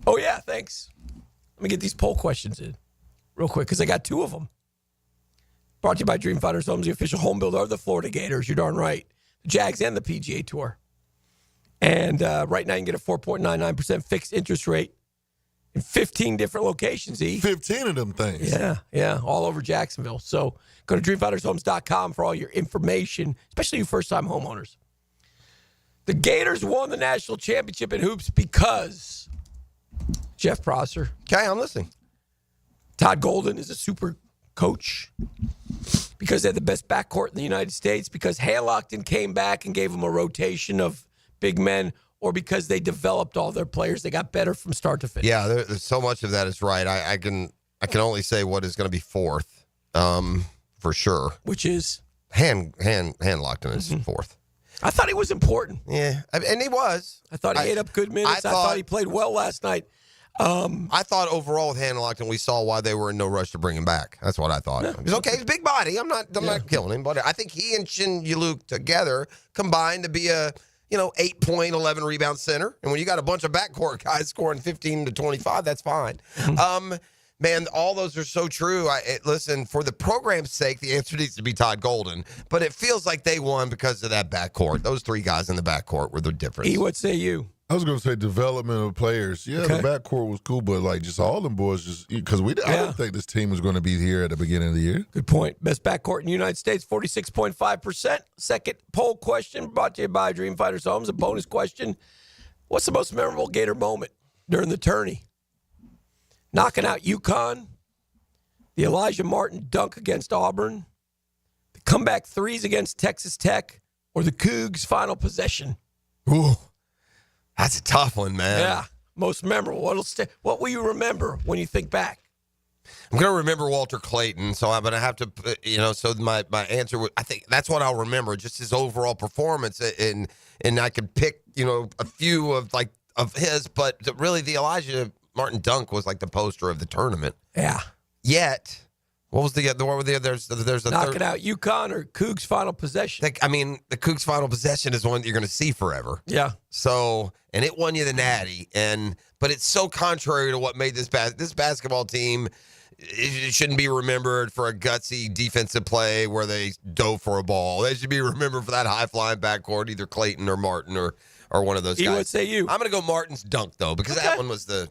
Oh yeah, thanks. Let me get these poll questions in real quick because I got 2 of them. Brought to you by Dream Finders Homes, the official home builder of the Florida Gators. You're darn right. The Jags and the PGA Tour. And right now you can get a 4.99% fixed interest rate in 15 different locations, 15 of them things. Yeah, all over Jacksonville. So go to dreamfindershomes.com for all your information, especially you first-time homeowners. The Gators won the national championship in hoops because Jeff Prosser. Okay, I'm listening. Todd Golden is a super coach because they had the best backcourt in the United States, because Haylockton came back and gave them a rotation of big men, or because they developed all their players. They got better from start to finish. Yeah, there's so much of that is right. I can only say what is going to be fourth, for sure. Which is? Hand Lockton is fourth. I thought he was important. Yeah, and he was. I thought he ate up good minutes. I thought he played well last night. I thought overall with Hand Lockton, we saw why they were in no rush to bring him back. That's what I thought. Yeah. He's okay. He's a big body. I'm not killing him, but I think he and Shin Yuluk together combined to be a 8-point, 11 rebound center. And when you got a bunch of backcourt guys scoring 15 to 25, that's fine. Man, all those are so true. Listen, for the program's sake, the answer needs to be Todd Golden. But it feels like they won because of that backcourt. Those three guys in the backcourt were the difference. What say you? I was going to say development of players. Yeah, the backcourt was cool, but like just all them boys, because I didn't think this team was going to be here at the beginning of the year. Good point. Best backcourt in the United States, 46.5%. Second poll question brought to you by Dream Fighters Homes. A bonus question. What's the most memorable Gator moment during the tourney? Knocking out UConn, the Elijah Martin dunk against Auburn, the comeback threes against Texas Tech, or the Cougs' final possession? Ooh, that's a tough one, man. Yeah, most memorable. What will you remember when you think back? I'm going to remember Walter Clayton, so I'm going to have to, so my answer, I think that's what I'll remember, just his overall performance, and I could pick, a few of his, but really the Elijah Martin dunk was like the poster of the tournament. Yeah. Yet, what were the there's a knocking out UConn or Cougs' final possession. The Cougs' final possession is one that you're going to see forever. Yeah. So, and it won you the Natty, but it's so contrary to what made this basketball team. It shouldn't be remembered for a gutsy defensive play where they dove for a ball. They should be remembered for that high-flying backcourt, either Clayton or Martin or one of those guys. What say you? I'm going to go Martin's dunk, though, because that one was the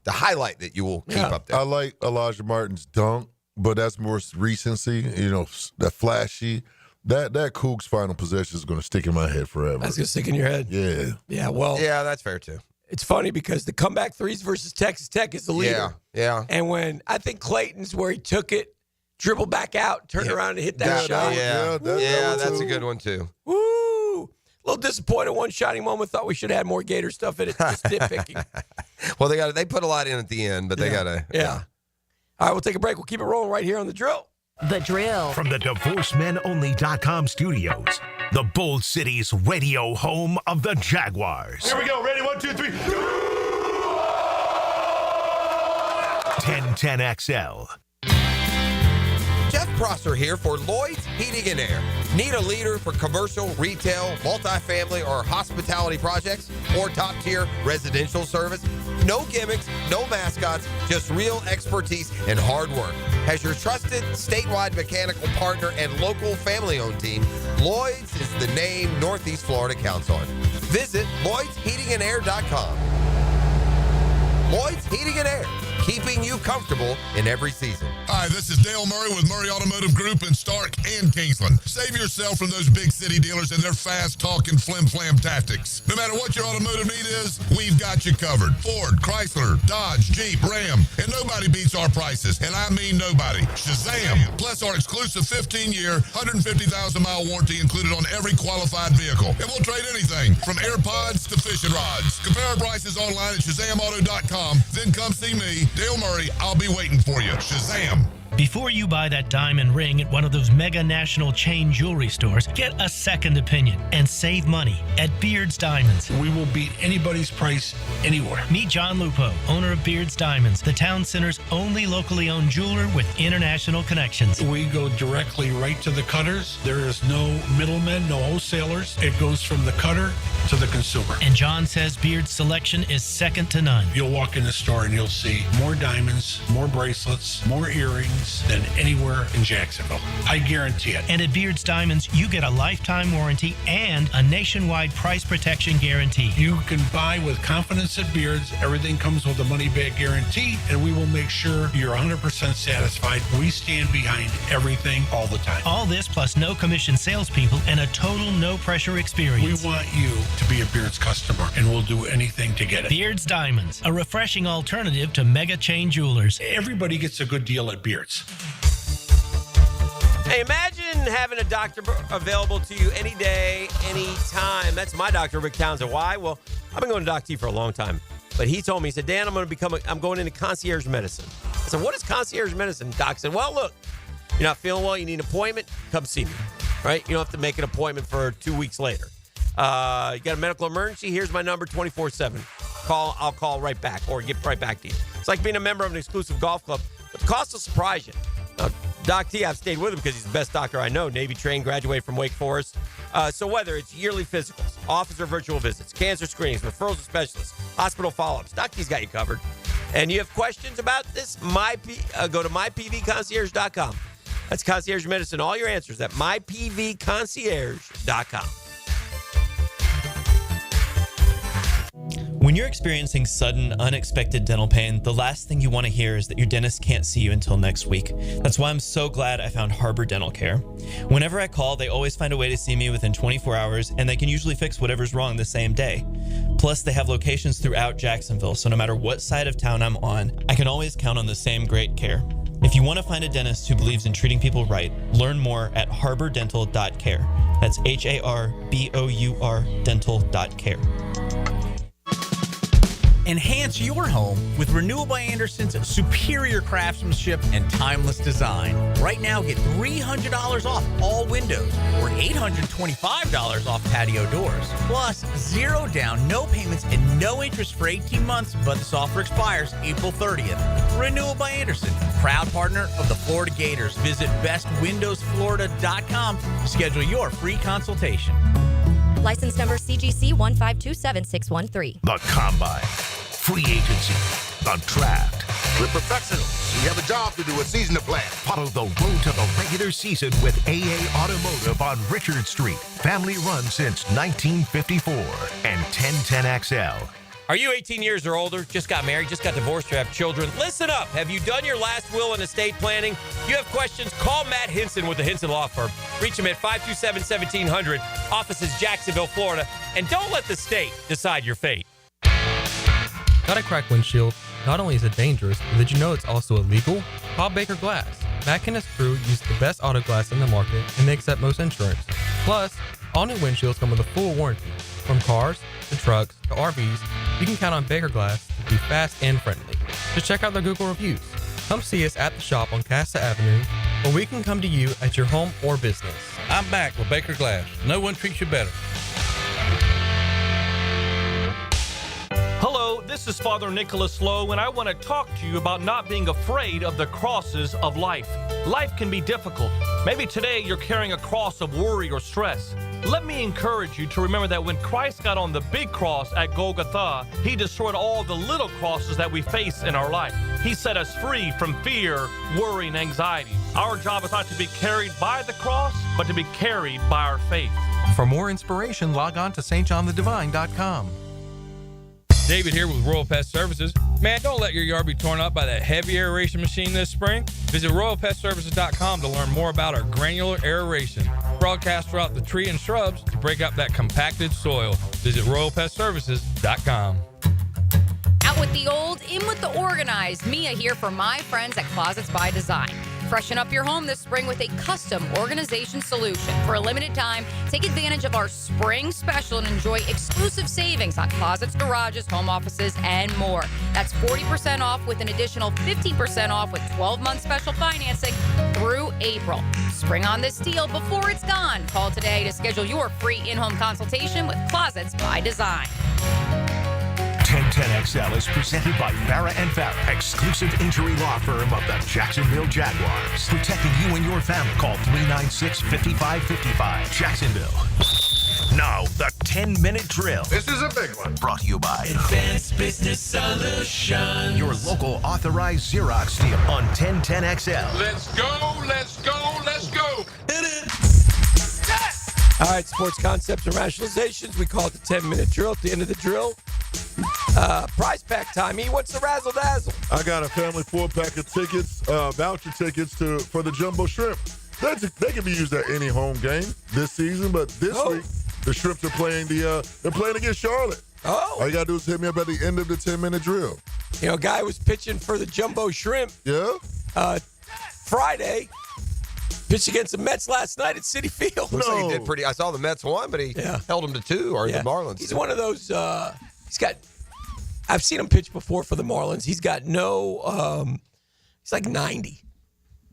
highlight that you will keep up there. I like Elijah Martin's dunk, but that's more recency, that flashy. That Cougs' final possession is going to stick in my head forever. That's going to stick in your head? Yeah. Yeah, well. Yeah, that's fair, too. It's funny because the comeback threes versus Texas Tech is the leader. Yeah. And when I think Clayton's where he took it, dribbled back out, turned around and hit that shot. That's a good one, too. Woo! A little disappointed. One shining moment. Thought we should have had more Gator stuff in it. Just nitpicking. Well, they put a lot in at the end, but they got to. Yeah. All right, we'll take a break. We'll keep it rolling right here on The Drill. The Drill. From the DivorceMenOnly.com studios, the Bold City's radio home of the Jaguars. Here we go. Ready? 1, 2, 3. 1010XL. Jeff Prosser here for Lloyd's Heating and Air. Need a leader for commercial, retail, multifamily, or hospitality projects? Or top-tier residential service? No gimmicks, no mascots, just real expertise and hard work. As your trusted statewide mechanical partner and local family-owned team, Lloyd's is the name Northeast Florida counts on. Visit LloydsHeatingandAir.com. Lloyd's Heating and Air, keeping you comfortable in every season. Hi, this is Dale Murray with Murray Automotive Group in Stark and Kingsland. Save yourself from those big city dealers and their fast-talking flim-flam tactics. No matter what your automotive need is, we've got you covered. Ford, Chrysler, Dodge, Jeep, Ram, and nobody beats our prices, and I mean nobody. Shazam! Plus our exclusive 15-year, 150,000-mile warranty included on every qualified vehicle. And we'll trade anything from AirPods to fishing rods. Compare our prices online at ShazamAuto.com. Then come see me, Dale Murray. I'll be waiting for you. Shazam! Before you buy that diamond ring at one of those mega national chain jewelry stores, get a second opinion and save money at Beard's Diamonds. We will beat anybody's price anywhere. Meet John Lupo, owner of Beard's Diamonds, the town center's only locally owned jeweler with international connections. We go directly right to the cutters. There is no middlemen, no wholesalers. It goes from the cutter to the consumer. And John says Beard's selection is second to none. You'll walk in the store and you'll see more diamonds, more bracelets, more earrings than anywhere in Jacksonville. I guarantee it. And at Beard's Diamonds, you get a lifetime warranty and a nationwide price protection guarantee. You can buy with confidence at Beard's. Everything comes with a money-back guarantee, and we will make sure you're 100% satisfied. We stand behind everything all the time. All this plus no commission salespeople and a total no-pressure experience. We want you to be a Beard's customer, and we'll do anything to get it. Beard's Diamonds, a refreshing alternative to mega chain jewelers. Everybody gets a good deal at Beard's. Hey, imagine having a doctor available to you any day, any time. That's my doctor, Rick Townsend. Why? Well, I've been going to Doc T for a long time. But he told me, he said, Dan, I'm going into concierge medicine. I said, what is concierge medicine? Doc said, well, look, you're not feeling well, you need an appointment, come see me. Right? You don't have to make an appointment for 2 weeks later. You got a medical emergency, here's my number 24/7. I'll call right back or get right back to you. It's like being a member of an exclusive golf club, but the cost will surprise you. Now, Doc T, I've stayed with him because he's the best doctor I know. Navy trained, graduated from Wake Forest. So whether it's yearly physicals, office or virtual visits, cancer screenings, referrals to specialists, hospital follow-ups, Doc T's got you covered. And you have questions about this, go to mypvconcierge.com. That's concierge medicine. All your answers at mypvconcierge.com. When you're experiencing sudden, unexpected dental pain, the last thing you want to hear is that your dentist can't see you until next week. That's why I'm so glad I found Harbor Dental Care. Whenever I call, they always find a way to see me within 24 hours, and they can usually fix whatever's wrong the same day. Plus, they have locations throughout Jacksonville, so no matter what side of town I'm on, I can always count on the same great care. If you want to find a dentist who believes in treating people right, learn more at harbordental.care. That's HARBOUR dental.care. Enhance your home with Renewal by Anderson's superior craftsmanship and timeless design. Right now, get $300 off all windows or $825 off patio doors. Plus, 0 down, no payments, and no interest for 18 months, but this offer expires April 30th. Renewal by Anderson, proud partner of the Florida Gators. Visit bestwindowsflorida.com to schedule your free consultation. License number CGC 1527613. The Combine, free agency, the draft. We're professionals. We have a job to do, a season to plan. Follow the road to the regular season with AA Automotive on Richard Street. Family run since 1954 and 1010XL. Are you 18 years or older, just got married, just got divorced, or have children? Listen up. Have you done your last will and estate planning? You have questions? Call Matt Hinson with the Hinson Law Firm. Reach him at 527-1700. Office is Jacksonville, Florida. And don't let the state decide your fate. Got a cracked windshield? Not only is it dangerous, but did you know it's also illegal? Call Baker Glass. Matt and his crew use the best auto glass in the market, and they accept most insurance. Plus, all new windshields come with a full warranty. From cars to trucks to RVs, you can count on Baker Glass to be fast and friendly. Just check out their Google reviews. Come see us at the shop on Casta Avenue, or we can come to you at your home or business. I'm back with Baker Glass. No one treats you better. Hello, this is Father Nicholas Lowe, and I want to talk to you about not being afraid of the crosses of life. Life can be difficult. Maybe today you're carrying a cross of worry or stress. Let me encourage you to remember that when Christ got on the big cross at Golgotha, he destroyed all the little crosses that we face in our life. He set us free from fear, worry, and anxiety. Our job is not to be carried by the cross, but to be carried by our faith. For more inspiration, log on to stjohnthedivine.com. David here with Royal Pest Services. Man, don't let your yard be torn up by that heavy aeration machine this spring. Visit RoyalPestServices.com to learn more about our granular aeration. Broadcast throughout the tree and shrubs to break up that compacted soil. Visit RoyalPestServices.com. Out with the old, in with the organized. Mia here for my friends at Closets by Design. Freshen up your home this spring with a custom organization solution. For a limited time, take advantage of our spring special and enjoy exclusive savings on closets, garages, home offices, and more. That's 40% off with an additional 50% off with 12-month special financing through April. Spring on this deal before it's gone. Call today to schedule your free in-home consultation with Closets by Design. 1010XL is presented by Farah & Farah, exclusive injury law firm of the Jacksonville Jaguars. Protecting you and your family. Call 396-5555. Jacksonville. Now, the 10-minute drill. This is a big one. Brought to you by Advanced Business Solutions. your local authorized Xerox dealer on 1010XL. Let's go, let's go, let's go. Hit it. All right, sports concepts and rationalizations. We call it the 10-minute drill. At the end of the drill, prize pack time. What's the razzle dazzle? I got a family 4-pack of tickets, voucher tickets for the Jumbo Shrimp. They can be used at any home game this season, but this week the Shrimps are playing they're playing against Charlotte. Oh, all you gotta do is hit me up at the end of the 10-minute drill. You know, a guy was pitching for the Jumbo Shrimp. Yeah. Friday. Pitched against the Mets last night at Citi Field. Looks like he did pretty. I saw the Mets won, but he held him to 2, or the Marlins. He's one of those. I've seen him pitch before for the Marlins. He's got no. He's like 90,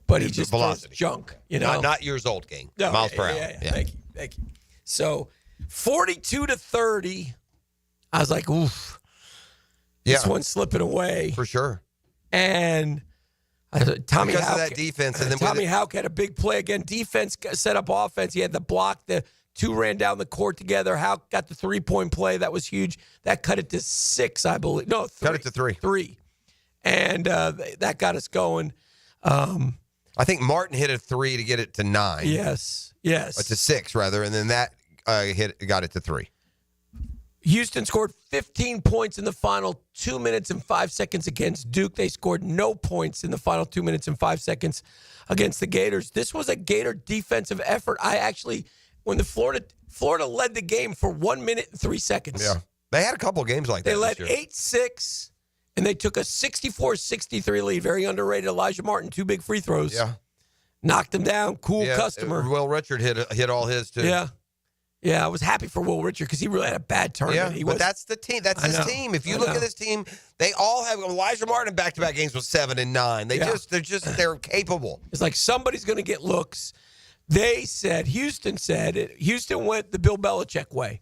but he just throws junk. Not years old, gang. No, miles per hour. Yeah. Thank you. So 42-30. I was like, oof. This one's slipping away for sure. And Tommy because Houck, of that defense, and then Tommy Houck had a big play again. Defense set up offense. He had the block. The 2 ran down the court together. Houck got the 3-point play. That was huge. That cut it to 6, I believe. No, 3. Cut it to 3. 3. And that got us going. I think Martin hit a 3 to get it to 9. Yes. To 6, rather. And then that got it to 3. Houston scored 15 points in the final 2 minutes and 5 seconds against Duke. They scored no points in the final 2 minutes and 5 seconds against the Gators. This was a Gator defensive effort. When the Florida led the game for 1 minute and 3 seconds. Yeah. They had a couple of games like that. They led 8-6, and they took a 64-63 lead. Very underrated. Elijah Martin, 2 big free throws. Yeah. Knocked him down. Cool customer. Will Richard hit all his, too. Yeah, I was happy for Will Richard because he really had a bad tournament. Yeah, but that's the team. That's his team. If you look at this team, they all have Elijah Martin back-to-back games with 7 and 9. They're capable. It's like somebody's going to get looks. Houston went the Bill Belichick way.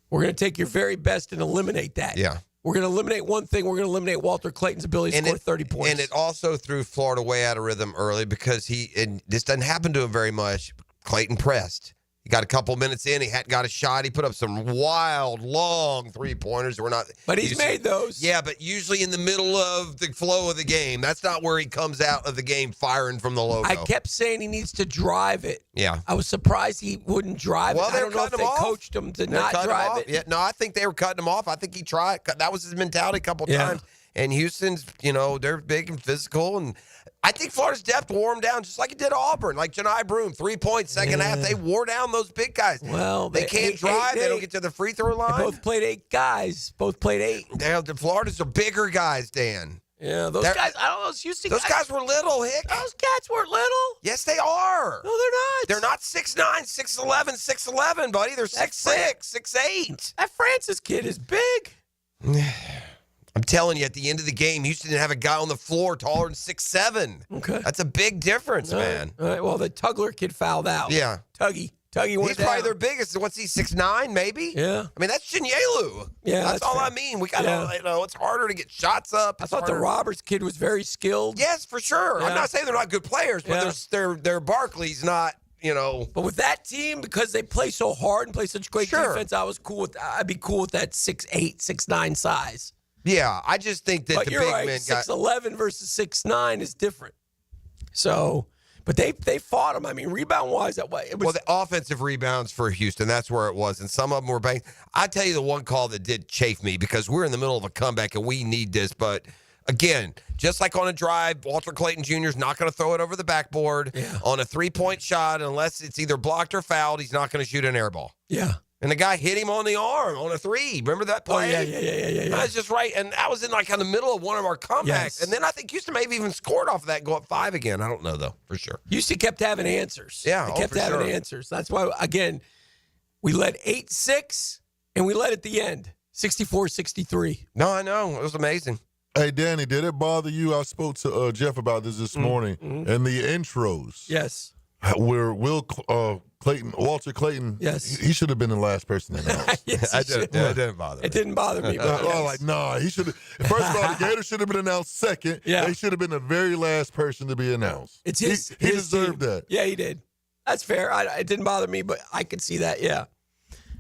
We're going to take your very best and eliminate that. Yeah. We're going to eliminate one thing. We're going to eliminate Walter Clayton's ability to score 30 points. And it also threw Florida way out of rhythm early because this doesn't happen to him very much. Clayton pressed. He got a couple minutes in. He hadn't got a shot. He put up some wild, long 3-pointers. But he's made those. Yeah, but usually in the middle of the flow of the game. That's not where he comes out of the game firing from the logo. I kept saying he needs to drive it. Yeah. I was surprised he wouldn't drive it. I don't know if they coached him to not drive it. Yeah, no, I think they were cutting him off. I think he tried. That was his mentality a couple times. And Houston's, they're big and physical. And I think Florida's depth wore them down just like it did Auburn. Like Janai Broome, 3 points, second half. They wore down those big guys. Well, they can't drive. They don't get to the free throw line. They both played 8 guys. The Florida's are bigger guys, Dan. Yeah, those guys, I don't know, those Houston guys. Those guys were little, Hick. Those cats weren't little. Yes, they are. No, they're not. They're not 6'9", 6'11", 6'11", buddy. They're 6'6", 6'8". That Francis kid is big. I'm telling you, at the end of the game, Houston didn't have a guy on the floor taller than 6'7". Okay. That's a big difference, man. All right, well, the Tugler kid fouled out. Yeah. Tuggy He's probably their biggest. What's he, 6'9", maybe? Yeah. I mean, that's Chinyelu. Yeah, that's all fair. I mean. We got to, it's harder to get shots up. I thought the Roberts kid was very skilled. Yes, for sure. Yeah. I'm not saying they're not good players, but they're Barkley's not, But with that team, because they play so hard and play such great defense, I'd be cool with that 6'8", 6'9" size. Yeah, I just think that the big men got 6'11" versus 6'9" is different. So, but they fought them. I mean, rebound wise, the offensive rebounds for Houston, that's where it was, and some of them were banged. I tell you, the one call that did chafe me because we're in the middle of a comeback and we need this, but. Again, just like on a drive, Walter Clayton Jr. is not going to throw it over the backboard on a 3-point shot unless it's either blocked or fouled. He's not going to shoot an air ball. Yeah. And the guy hit him on the arm on a 3. Remember that play? Oh, yeah. That's just right. And that was in the middle of one of our comebacks. Yes. And then I think Houston maybe even scored off of that and go up 5 again. I don't know, though, for sure. Houston kept having answers. Yeah, they kept having answers. That's why, again, we led 8-6, and we led at the end, 64-63. No, I know. It was amazing. Hey, Danny, did it bother you? I spoke to Jeff about this morning, and the intros. Yes. Where Walter Clayton, he should have been the last person in the house. Yes, it didn't bother me. It didn't bother me. But he should have. First of all, the Gator should have been announced second. Yeah. He should have been the very last person to be announced. It's he deserved that. Yeah, he did. That's fair. It didn't bother me, but I could see that. Yeah,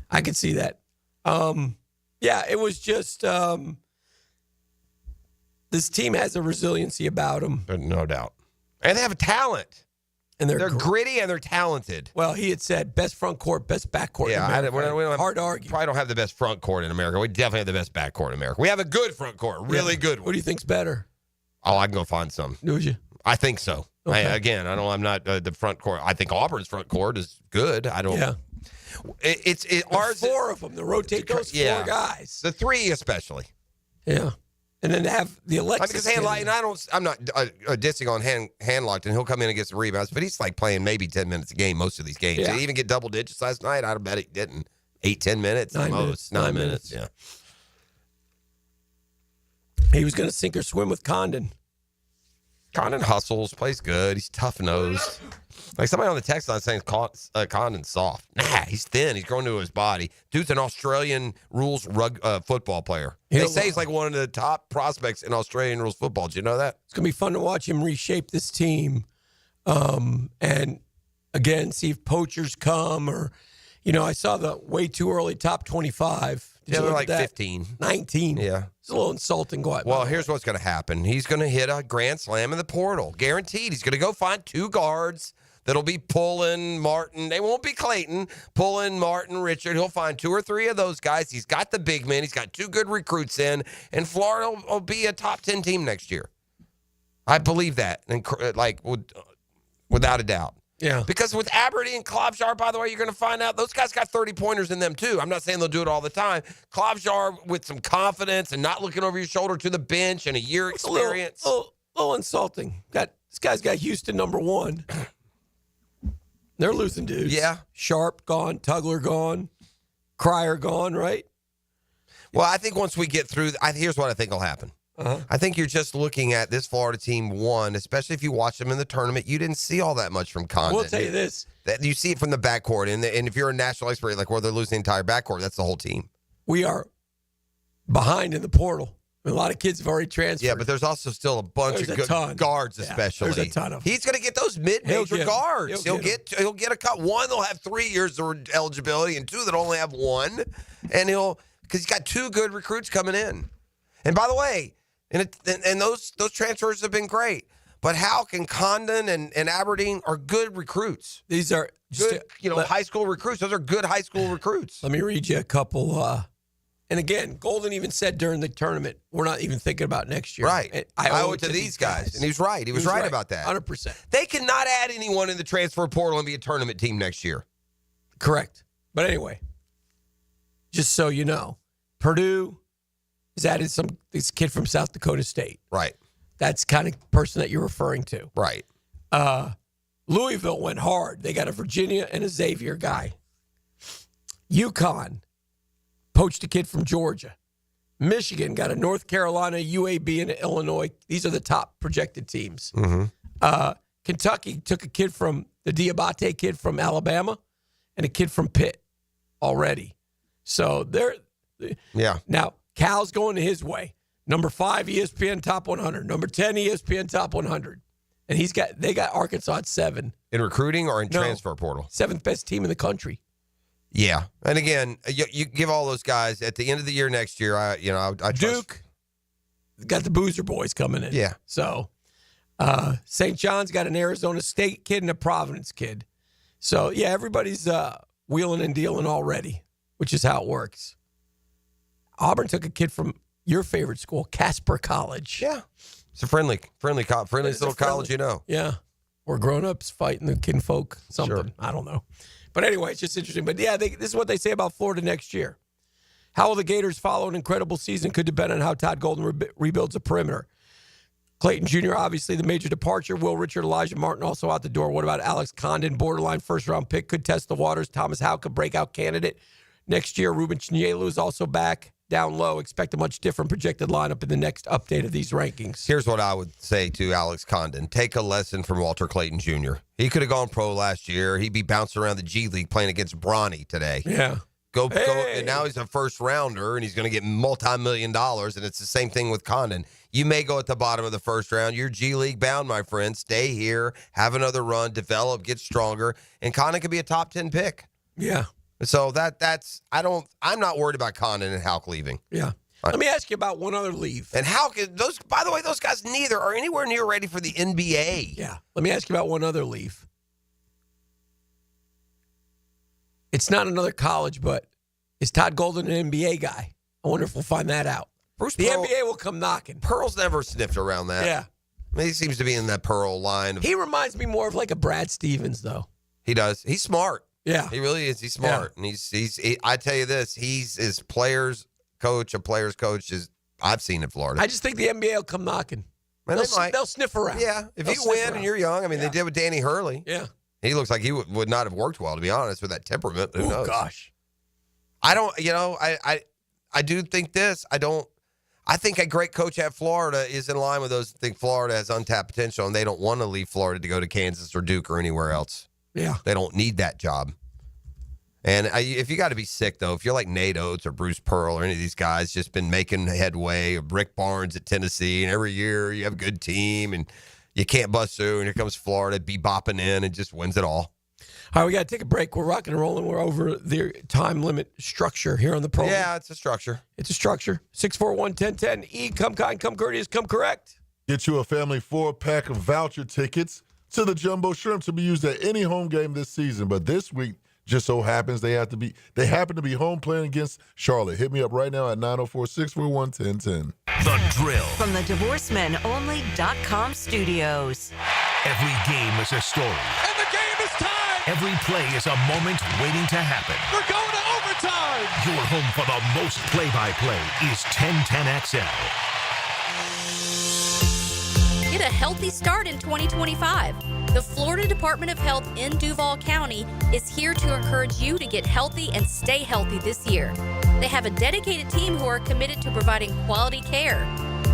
I could see that. It was just this team has a resiliency about them. No doubt. And they have a talent. And they're gritty and they're talented. Well, he had said best front court, best back court. Yeah, in America. we don't have, hard to argue. Probably don't have the best front court in America. We definitely have the best back court in America. We have a good front court, really good one. What do you think's better? Oh, I can go find some. Would you? I think so. Okay. I'm not the front court. I think Auburn's front court is good. I don't. Yeah. Ours. 4 of them to rotate those 4 guys. The 3 especially. Yeah. And then to have the Alexis. Because hand-locked, and I'm not dissing on hand-locked, and he'll come in and get some rebounds, but he's like playing maybe 10 minutes a game most of these games. Yeah. Did he even get double digits last night? I bet he didn't. 8-10 minutes at most. 9 minutes. Yeah. He was going to sink or swim with Condon. Condon hustles, plays good. He's tough-nosed. Like somebody on the text line saying Condon's soft. Nah, he's thin. He's grown to his body. Dude's an Australian rules football player. They say he's like one of the top prospects in Australian rules football. Did you know that? It's going to be fun to watch him reshape this team. And, again, see if poachers come or, I saw the way too early top 25. They're like 15. 19. Yeah. It's a little insulting. Well, here's what's going to happen. He's going to hit a grand slam in the portal. Guaranteed. He's going to go find 2 guards that'll be pulling Martin. They won't be Clayton. Pulling Martin, Richard. He'll find 2 or 3 of those guys. He's got the big men. He's got 2 good recruits in. And Florida will be a top 10 team next year. I believe that. And without a doubt. Yeah. Because with Aberdeen and Klobuchar, by the way, you're going to find out those guys got 30-pointers in them, too. I'm not saying they'll do it all the time. Klobuchar with some confidence and not looking over your shoulder to the bench and a year experience. A little insulting. This guy's got Houston number 1. They're losing dudes. Yeah. Sharp gone. Tugler gone. Cryer gone, right? Well, I think once we get through, here's what I think will happen. I think you're just looking at this Florida team, especially if you watch them in the tournament. You didn't see all that much from Condon. We'll tell you this. You see it from the backcourt. And if you're a national expert, like where they're losing the entire backcourt, that's the whole team. We are behind in the portal. A lot of kids have already transferred. Yeah, but there's also still a bunch of good guards, especially. There's a ton of them. He's going to get those mid-major guards. He'll get a cut. One, they'll have 3 years of eligibility, and 2 that only have 1. And because he's got 2 good recruits coming in. And by the way, and those transfers have been great. But how can Condon and Aberdeen are good recruits? These are good, high school recruits. Those are good high school recruits. Let me read you a couple. And again, Golden even said during the tournament, we're not even thinking about next year. Right. And I owe it to these guys. And he was right. He was right about that. 100%. They cannot add anyone in the transfer portal and be a tournament team next year. Correct. But anyway, just so you know, Purdue has added this kid from South Dakota State. Right. That's kind of person that you're referring to. Right. Louisville went hard. They got a Virginia and a Xavier guy. UConn poached a kid from Georgia. Michigan got a North Carolina, UAB, and Illinois. These are the top projected teams. Mm-hmm. Kentucky took a kid from the Diabate kid from Alabama and a kid from Pitt already. So they're Now Cal's going his way. Number 5 ESPN Top 100. Number 10 ESPN Top 100. And they got Arkansas at 7. In recruiting or in transfer portal? 7th best team in the country. Yeah. And again, you give all those guys at the end of the year next year, I Duke got the Boozer boys coming in. Yeah. So St. John's got an Arizona State kid and a Providence kid. So, yeah, everybody's wheeling and dealing already, which is how it works. Auburn took a kid from your favorite school, Casper College. Yeah. It's a friendly little college, Yeah. Or grown-ups fighting the kinfolk, something. Sure. I don't know. But anyway, it's just interesting. But, yeah, this is what they say about Florida next year. How will the Gators follow an incredible season could depend on how Todd Golden rebuilds the perimeter. Clayton Jr., obviously, the major departure. Will Richard, Elijah Martin also out the door. What about Alex Condon, borderline first-round pick, could test the waters. Thomas Houck, a breakout candidate. Next year, Ruben Chinyelu is also back. Down low, expect a much different projected lineup in the next update of these rankings. Here's what I would say to Alex Condon. Take a lesson from Walter Clayton Jr. He could have gone pro last year. He'd be bouncing around the G League playing against Bronny today. Yeah. Go, and now he's a first rounder, and he's going to get multi-million dollars, and it's the same thing with Condon. You may go at the bottom of the first round. You're G League bound, my friend. Stay here, have another run, develop, get stronger, and Condon could be a top 10 pick. Yeah. So I'm not worried about Condon and Houck leaving. Yeah. Let me ask you about one other leave. And Houck, by the way, those guys neither are anywhere near ready for the NBA. Yeah. Let me ask you about one other leave. It's not another college, but is Todd Golden an NBA guy? I wonder if we'll find that out. The NBA will come knocking. Pearl's never sniffed around that. Yeah. He seems to be in that Pearl line. He reminds me more of like a Brad Stevens, though. He does. He's smart. Yeah. He really is. He's smart. And I tell you this, he's his player's coach. A player's coach is I've seen in Florida. I just think the NBA will come knocking. And They'll sniff around. Yeah, if They'll you sniff win around. and you're young, I mean, they did with Danny Hurley. Yeah. He looks like he would not have worked well, to be honest, with that temperament. Who knows? Gosh. I don't, I do think this. I think a great coach at Florida is in line with those. I think Florida has untapped potential, and they don't want to leave Florida to go to Kansas or Duke or anywhere else. Yeah. They don't need that job. And if you got to be sick, though, if you're like Nate Oates or Bruce Pearl or any of these guys just been making headway, or Rick Barnes at Tennessee, and every year you have a good team, and you can't bust through, and here comes Florida bebopping in and just wins it all. All right, we got to take a break. We're rocking and rolling. We're over the time limit structure here on the program. Yeah, it's a structure. It's a structure. 641-1010. E, come kind, come courteous, come correct. Get you a family 4-pack of voucher tickets to the Jumbo Shrimp to be used at any home game this season. But this week, just so happens they happen to be home playing against Charlotte. Hit me up right now at 904-641-1010. The Drill. From the DivorceMenOnly.com studios. Every game is a story. And the game is tied. Every play is a moment waiting to happen. We're going to overtime. Your home for the most play-by-play is 1010XL. Get a healthy start in 2025. The Florida Department of Health in Duval County is here to encourage you to get healthy and stay healthy this year. They have a dedicated team who are committed to providing quality care.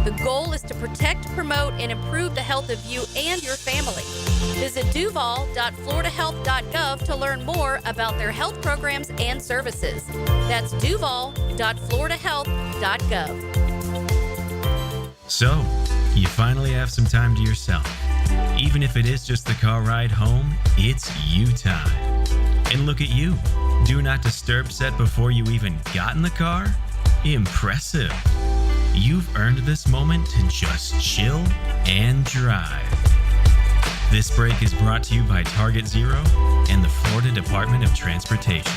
The goal is to protect, promote, and improve the health of you and your family. Visit duval.floridahealth.gov to learn more about their health programs and services. That's duval.floridahealth.gov. So, you finally have some time to yourself. Even if it is just the car ride home, it's you time. And look at you. Do not disturb set before you even got in the car? Impressive. You've earned this moment to just chill and drive. This break is brought to you by Target Zero and the Florida Department of Transportation.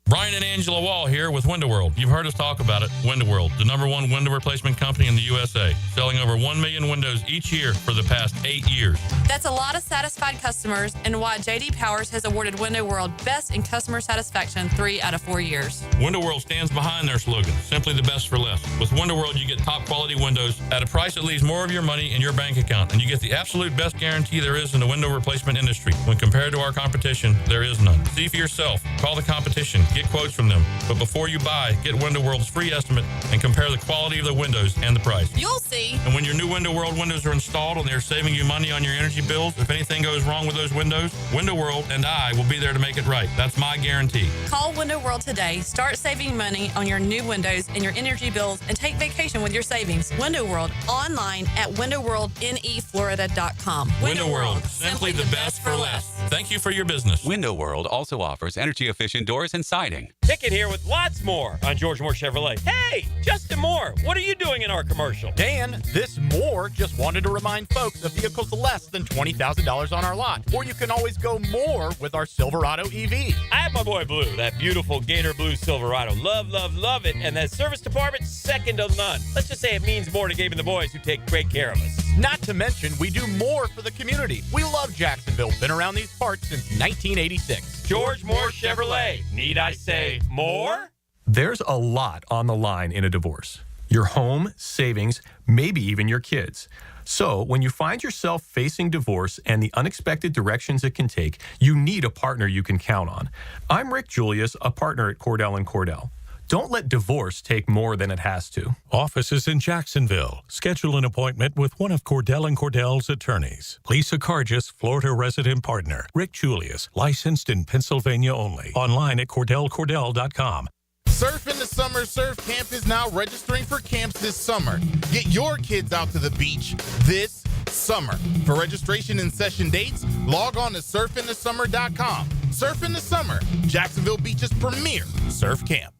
Brian and Angela Wall here with Window World. You've heard us talk about it. Window World, the #1 window replacement company in the USA, selling over 1 million windows each year for the past 8 years. That's a lot of satisfied customers, and why J.D. Powers has awarded Window World Best in Customer Satisfaction 3 out of 4 years. Window World stands behind their slogan, simply the best for less. With Window World, you get top quality windows at a price that leaves more of your money in your bank account, and you get the absolute best guarantee there is in the window replacement industry. When compared to our competition, there is none. See for yourself. Call the competition. Get quotes from them. But before you buy, get Window World's free estimate and compare the quality of the windows and the price. You'll see. And when your new Window World windows are installed and they're saving you money on your energy bills, if anything goes wrong with those windows, Window World and I will be there to make it right. That's my guarantee. Call Window World today. Start saving money on your new windows and your energy bills, and take vacation with your savings. Window World, online at windowworldneflorida.com. Window World, simply the best for less. Thank you for your business. Window World also offers energy-efficient doors and siding. Hicken here with lots more on George Moore Chevrolet. Hey, Justin Moore, what are you doing in our commercial? Dan, this Moore just wanted to remind folks of vehicles less than $20,000 on our lot. Or you can always go more with our Silverado EV. I have my boy Blue, that beautiful Gator Blue Silverado. Love, love, love it. And that service department, second to none. Let's just say it means more to Gabe and the boys who take great care of us. Not to mention, we do more for the community. We love Jacksonville. Been around these parts since 1986. George Moore Chevrolet. Need I say more? There's a lot on the line in a divorce. Your home, savings, maybe even your kids. So when you find yourself facing divorce and the unexpected directions it can take, you need a partner you can count on. I'm Rick Julius, a partner at Cordell & Cordell. Don't let divorce take more than it has to. Offices in Jacksonville. Schedule an appointment with one of Cordell & Cordell's attorneys. Lisa Cargis, Florida resident partner. Rick Julius, licensed in Pennsylvania only. Online at cordellcordell.com. Surf in the Summer Surf Camp is now registering for camps this summer. Get your kids out to the beach this summer. For registration and session dates, log on to surfinthesummer.com. Surf in the Summer, Jacksonville Beach's premier surf camp.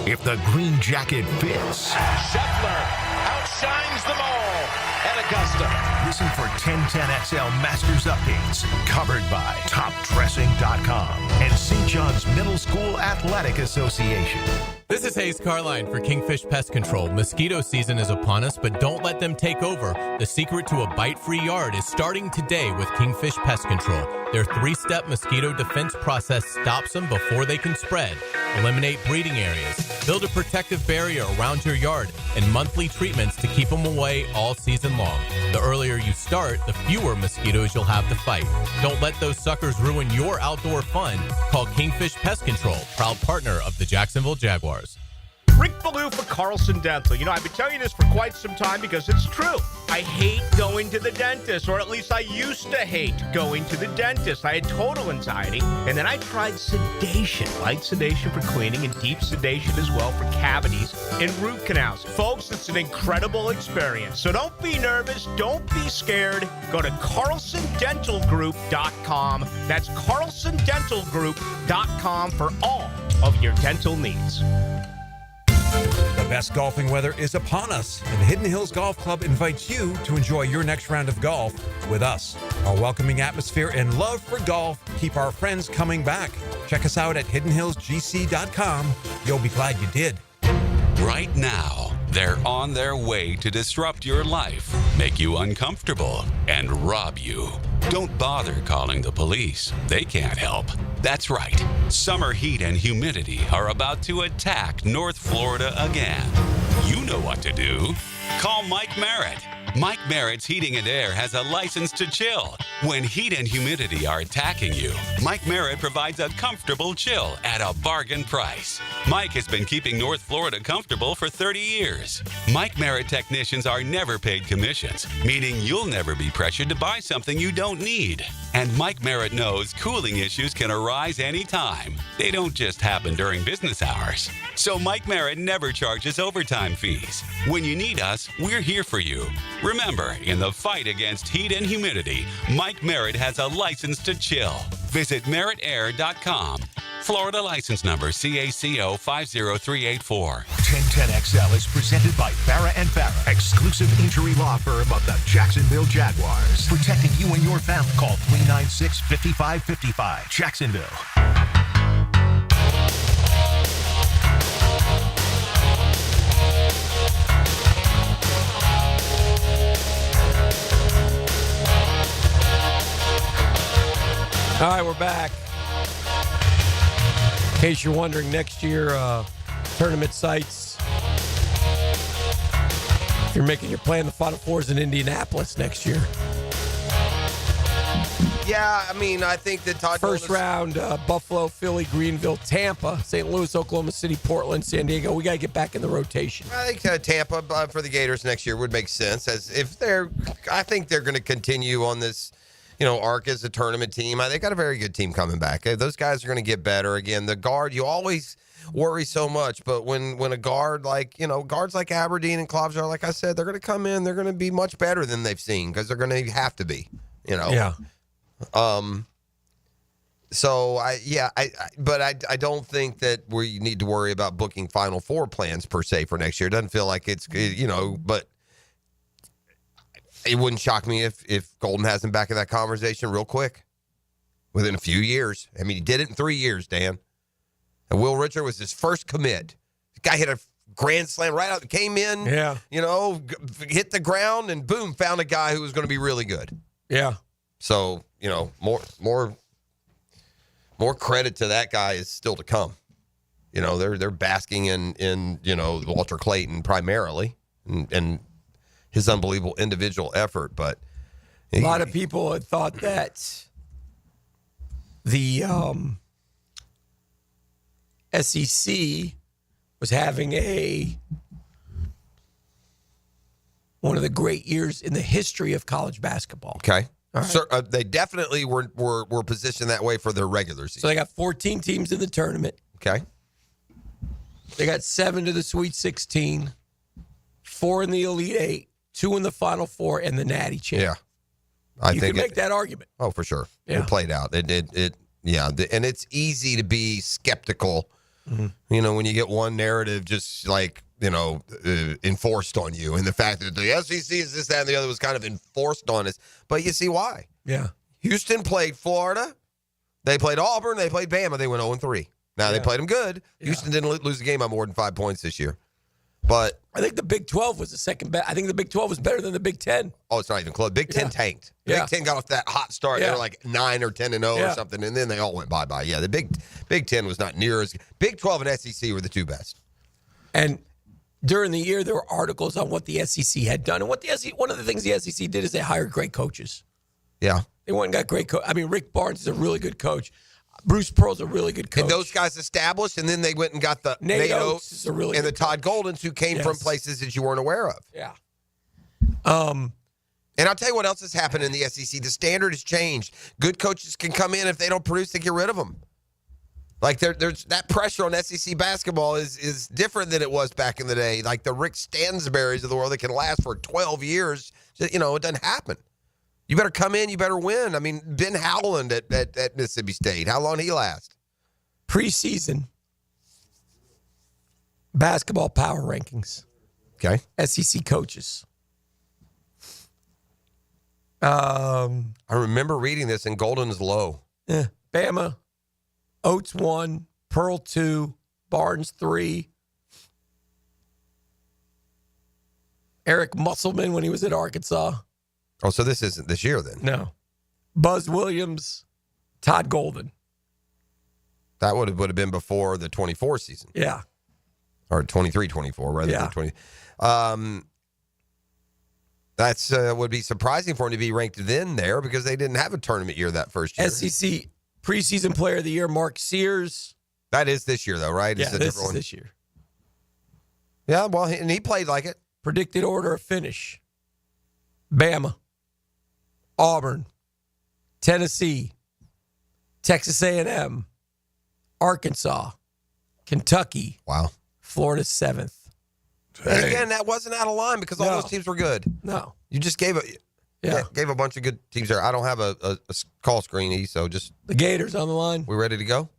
If the green jacket fits. Scheffler outshines them all at Augusta. Listen for 1010XL Masters updates, covered by TopDressing.com and St. John's Middle School Athletic Association. This is Hayes Carline for Kingfish Pest Control. Mosquito season is upon us, but don't let them take over. The secret to a bite-free yard is starting today with Kingfish Pest Control. Their 3-step mosquito defense process stops them before they can spread. Eliminate breeding areas, build a protective barrier around your yard, and monthly treatments to keep them away all season long. The earlier you start, the fewer mosquitoes you'll have to fight. Don't let those suckers ruin your outdoor fun. Call Kingfish Pest Control, proud partner of the Jacksonville Jaguars. Rick Ballou for Carlson Dental. You know, I've been telling you this for quite some time because it's true. I hate going to the dentist, or at least I used to hate going to the dentist. I had total anxiety, and then I tried sedation, light sedation for cleaning and deep sedation as well for cavities and root canals. Folks, it's an incredible experience. So don't be nervous. Don't be scared. Go to carlsondentalgroup.com. That's carlsondentalgroup.com for all of your dental needs. The best golfing weather is upon us, and the Hidden Hills Golf Club invites you to enjoy your next round of golf with us. Our welcoming atmosphere and love for golf keep our friends coming back. Check us out at hiddenhillsgc.com. You'll be glad you did. Right now, they're on their way to disrupt your life, make you uncomfortable, and rob you. Don't bother calling the police. They can't help. That's right. Summer heat and humidity are about to attack North Florida again. You know what to do. Call Mike Merritt. Mike Merritt's Heating and Air has a license to chill. When heat and humidity are attacking you, Mike Merritt provides a comfortable chill at a bargain price. Mike has been keeping North Florida comfortable for 30 years. Mike Merritt technicians are never paid commissions, meaning you'll never be pressured to buy something you don't need. And Mike Merritt knows cooling issues can arise anytime. They don't just happen during business hours. So Mike Merritt never charges overtime fees. When you need us, we're here for you. Remember, in the fight against heat and humidity, Mike Merritt has a license to chill. Visit merrittair.com. Florida license number CACO 50384. 1010XL is presented by Farah and Farah, exclusive injury law firm of the Jacksonville Jaguars. Protecting you and your family. Call 396-5555. Jacksonville. All right, we're back. In case you're wondering, next year, tournament sites. If you're making your plan, the Final Four's in Indianapolis next year. Yeah, I mean, I think that Todd First round, Buffalo, Philly, Greenville, Tampa, St. Louis, Oklahoma City, Portland, San Diego. We got to get back in the rotation. I think Tampa for the Gators next year would make sense. I think they're going to continue on this, arc as a tournament team. They got a very good team coming back. Those guys are going to get better. Again, the guard, you always worry so much, but when a guard guards like Aberdeen and Klobuchar, like I said, they're going to come in, they're going to be much better than they've seen because they're going to have to be, Yeah. So I don't think that we need to worry about booking Final Four plans per se for next year. It doesn't feel like it's, but it wouldn't shock me if Golden has him back in that conversation real quick within a few years. I mean, he did it in 3 years, Dan. And Will Richard was his first commit. The guy hit a grand slam right out, came in, hit the ground, and boom, found a guy who was going to be really good. Yeah. So, more credit to that guy is still to come. They're basking in Walter Clayton primarily and his unbelievable individual effort, but a lot of people had thought that the SEC was having one of the great years in the history of college basketball. Okay. All right. So, they definitely were positioned that way for their regular season. So they got 14 teams in the tournament. Okay. They got 7 to the Sweet 16, 4 in the Elite 8, 2 in the Final Four, and the Natty Champ. Yeah. You can make that argument. Oh, for sure. Yeah. It played out. And it's easy to be skeptical, when you get one narrative just like, enforced on you. And the fact that the SEC is this, that, and the other was kind of enforced on us. But you see why. Yeah. Houston played Florida. They played Auburn. They played Bama. They went 0-3. Now, they played them good. Yeah. Houston didn't lose the game by more than 5 points this year. But I think the Big 12 was the second best. I think the Big 12 was better than the Big 10. Oh, it's not even close. Big 10 tanked. Big 10 got off that hot start. They were like 9 or 10-0 or something, and then they all went bye-bye. Yeah, the Big 10 was not near as – Big 12 and SEC were the two best. And during the year, there were articles on what the SEC had done. And one of the things the SEC did is they hired great coaches. Yeah. They went and got great coach. I mean, Rick Barnes is a really good coach. Bruce Pearl's a really good coach. And those guys established, and then they went and got the Nate Oates is a really and good the Todd Goldens who came from places that you weren't aware of. Yeah. And I'll tell you what else has happened in the SEC. The standard has changed. Good coaches can come in. If they don't produce, they get rid of them. Like there's that pressure on SEC basketball is different than it was back in the day. Like the Rick Stansberrys of the world that can last for 12 years. You know, it doesn't happen. You better come in. You better win. I mean, Ben Howland at Mississippi State. How long did he last? Preseason basketball power rankings. Okay. SEC coaches. I remember reading this, and Golden's low. Yeah. Bama, Oates 1, Pearl 2, Barnes 3. Eric Musselman when he was at Arkansas. Oh, so this isn't this year then? No. Buzz Williams, Todd Golden. That would have been before the 24 season. Yeah. Or 23-24 rather than 20. That's would be surprising for him to be ranked then there because they didn't have a tournament year that first year. SEC preseason player of the year, Mark Sears. That is this year though, right? Yeah, this is this year. Yeah, well, and he played like it. Predicted order of finish. Bama, Auburn, Tennessee, Texas A&M, Arkansas, Kentucky. Wow. Florida 7th. And again, that wasn't out of line because all those teams were good. No. You just gave a bunch of good teams there. I don't have a call screen, so just... The Gators on the line. We ready to go?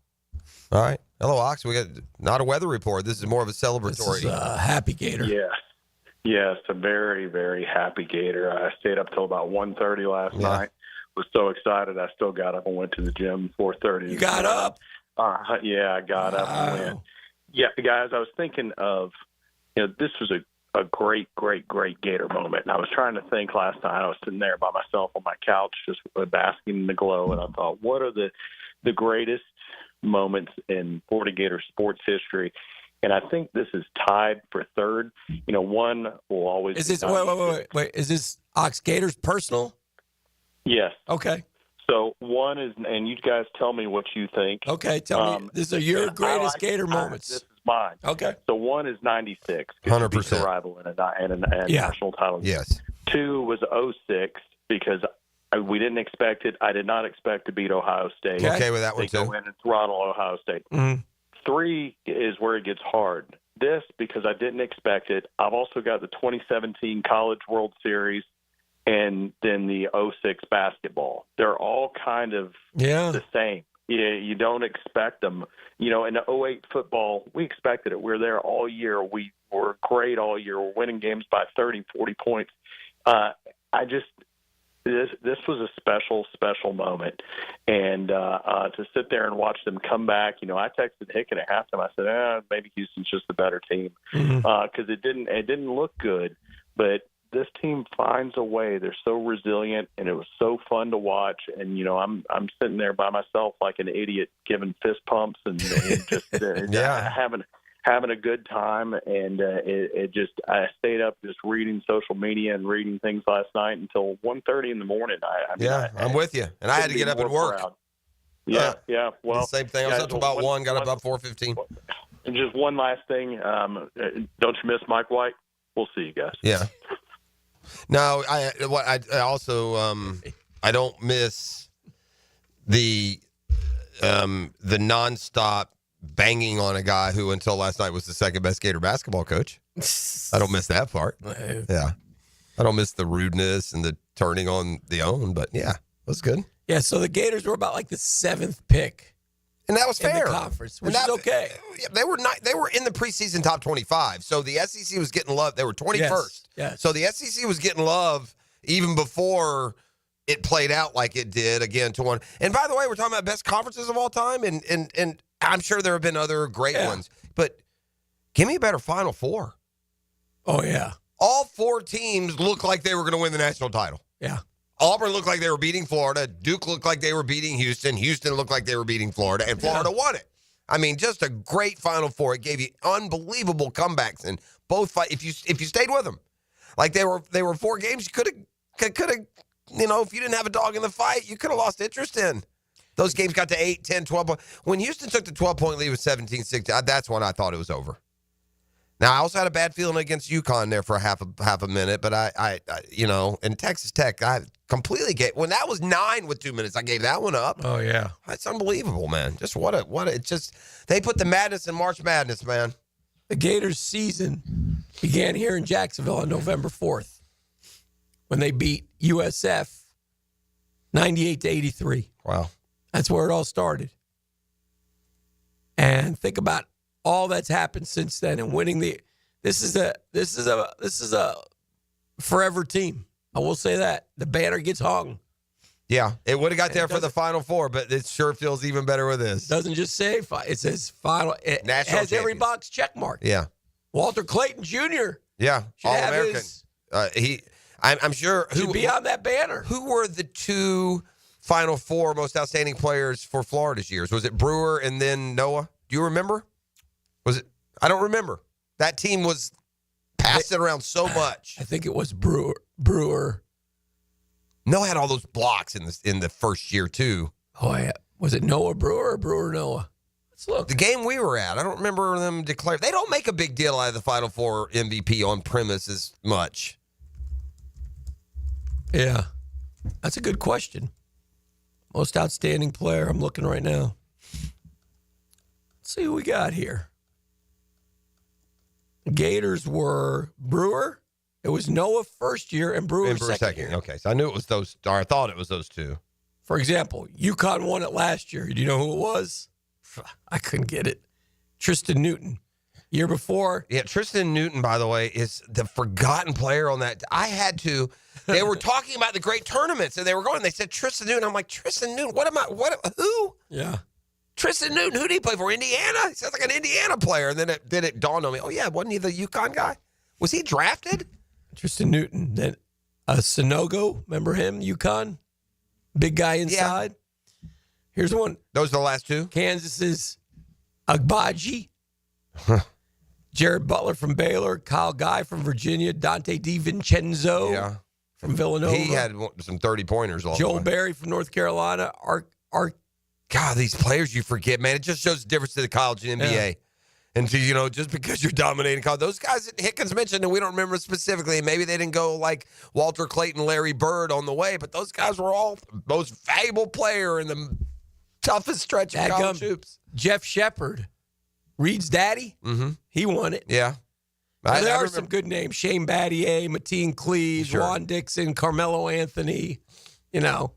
All right. Hello, Ox. We got not a weather report. This is more of a celebratory. This is a happy Gator. Yeah. Yes, a very, very happy Gator. I stayed up till about 1:30 last night. Was so excited I still got up and went to the gym 4:30. You got up? Yeah, I got up and went. Yeah, guys, I was thinking of, this was a great, great, great Gator moment. And I was trying to think last night. I was sitting there by myself on my couch just basking in the glow, and I thought, what are the greatest moments in Florida Gator sports history? And I think this is tied for third. One will always. Is this wait? Is this Ox Gators personal? Yes. Okay. So one is, and you guys tell me what you think. Okay, tell me. These are your greatest Gator moments. This is mine. Okay. So one is 96. 100%. Rival in a national title. Yes. 2 was 06 because we didn't expect it. I did not expect to beat Ohio State. Okay with that one too. They go in and throttle Ohio State. Mm-hmm. 3 is where it gets hard. This, because I didn't expect it. I've also got the 2017 College World Series and then the 06 basketball. They're all kind of the same. You don't expect them. In the 08 football, we expected it. We're there all year. We were great all year. We're winning games by 30, 40 points. This was a special, special moment. And to sit there and watch them come back, I texted Hicken at halftime. I said, maybe Houston's just a better team because it didn't look good. But this team finds a way. They're so resilient, and it was so fun to watch. And I'm sitting there by myself like an idiot, giving fist pumps and just having a good time. And I stayed up just reading social media and reading things last night until 1:30 in the morning. I'm with you. And I had to get up and work. Proud. Yeah. Well, the same thing. I was up to about 1, got up about 4:15. And just one last thing. Don't you miss Mike White? We'll see you guys. Yeah. No, I also I don't miss the nonstop banging on a guy who until last night was the second best Gator basketball coach. I don't miss that part. Yeah. I don't miss the rudeness and the turning on the own, but yeah, it was good. Yeah, so the Gators were about like the 7th pick. And that was fair. In the conference, which is okay. They were in the preseason top 25. So the SEC was getting love. They were 21st. Yes. So the SEC was getting love even before it played out like it did again to one. And by the way, we're talking about best conferences of all time, and I'm sure there have been other great ones. But give me a better Final Four. Oh, yeah. All 4 teams looked like they were going to win the national title. Yeah. Auburn looked like they were beating Florida. Duke looked like they were beating Houston. Houston looked like they were beating Florida, and Florida won it. I mean, just a great Final Four. It gave you unbelievable comebacks in both fights. If you stayed with them, like they were 4 games, you could have, if you didn't have a dog in the fight, you could have lost interest in. Those games got to 8, 10, 12 points. When Houston took the 12-point lead with 17-16, that's when I thought it was over. Now, I also had a bad feeling against UConn there for half a minute, but I and Texas Tech, I completely when that was 9 with 2 minutes, I gave that one up. Oh, yeah. That's unbelievable, man. Just they put the madness in March Madness, man. The Gators season began here in Jacksonville on November 4th when they beat USF 98-83. Wow. That's where it all started. And think about all that's happened since then, and winning this is a forever team. I will say that. The banner gets hung. Yeah, it would have got there for the Final Four, but it sure feels even better with this. Doesn't just say it says final. It National has every box check mark. Yeah. Walter Clayton Jr. Yeah, All-American. I'm sure Should be on that banner. Who were the 2 Final Four most outstanding players for Florida's years? Was it Brewer and then Noah? Do you remember? Was it? I don't remember. That team was passing around so much. I think it was Brewer. Noah had all those blocks in the first year too. Oh yeah. Was it Noah Brewer or Brewer Noah? Let's look. The game we were at, I don't remember them declare. They don't make a big deal out of the Final Four MVP on premise as much. Yeah. That's a good question. Most outstanding player. I'm looking right now. Let's see who we got here. The Gators were Brewer. It was Noah first year and Brewer second year. Okay, so I knew it was those, or I thought it was those 2. For example, UConn won it last year. Do you know who it was? I couldn't get it. Tristan Newton. Year before. Yeah, Tristan Newton, by the way, is the forgotten player on that. They were talking about the great tournaments, and they said Tristan Newton. I'm like, Tristan Newton? Who? Yeah. Tristan Newton, who did he play for? Indiana? He sounds like an Indiana player. And then it dawned on me, oh, yeah, wasn't he the UConn guy? Was he drafted? Tristan Newton. Then Sonogo, remember him? UConn? Big guy inside. Yeah. Here's one. Those are the last 2? Kansas's Agbaji. Jared Butler from Baylor. Kyle Guy from Virginia. Dante DiVincenzo from Villanova. He had some 30-pointers all Joel Berry from North Carolina. God, these players you forget, man. It just shows the difference to the college and NBA. Yeah. And, just because you're dominating college. Those guys that Hickens mentioned, and we don't remember specifically, maybe they didn't go like Walter Clayton, Larry Bird on the way, but those guys were all most valuable player in the toughest stretch of college hoops. Jeff Shepard, Reed's daddy, he won it. Yeah. Well, there are some good names. Shane Battier, Mateen Cleaves, Juan Dixon, Carmelo Anthony, Emeka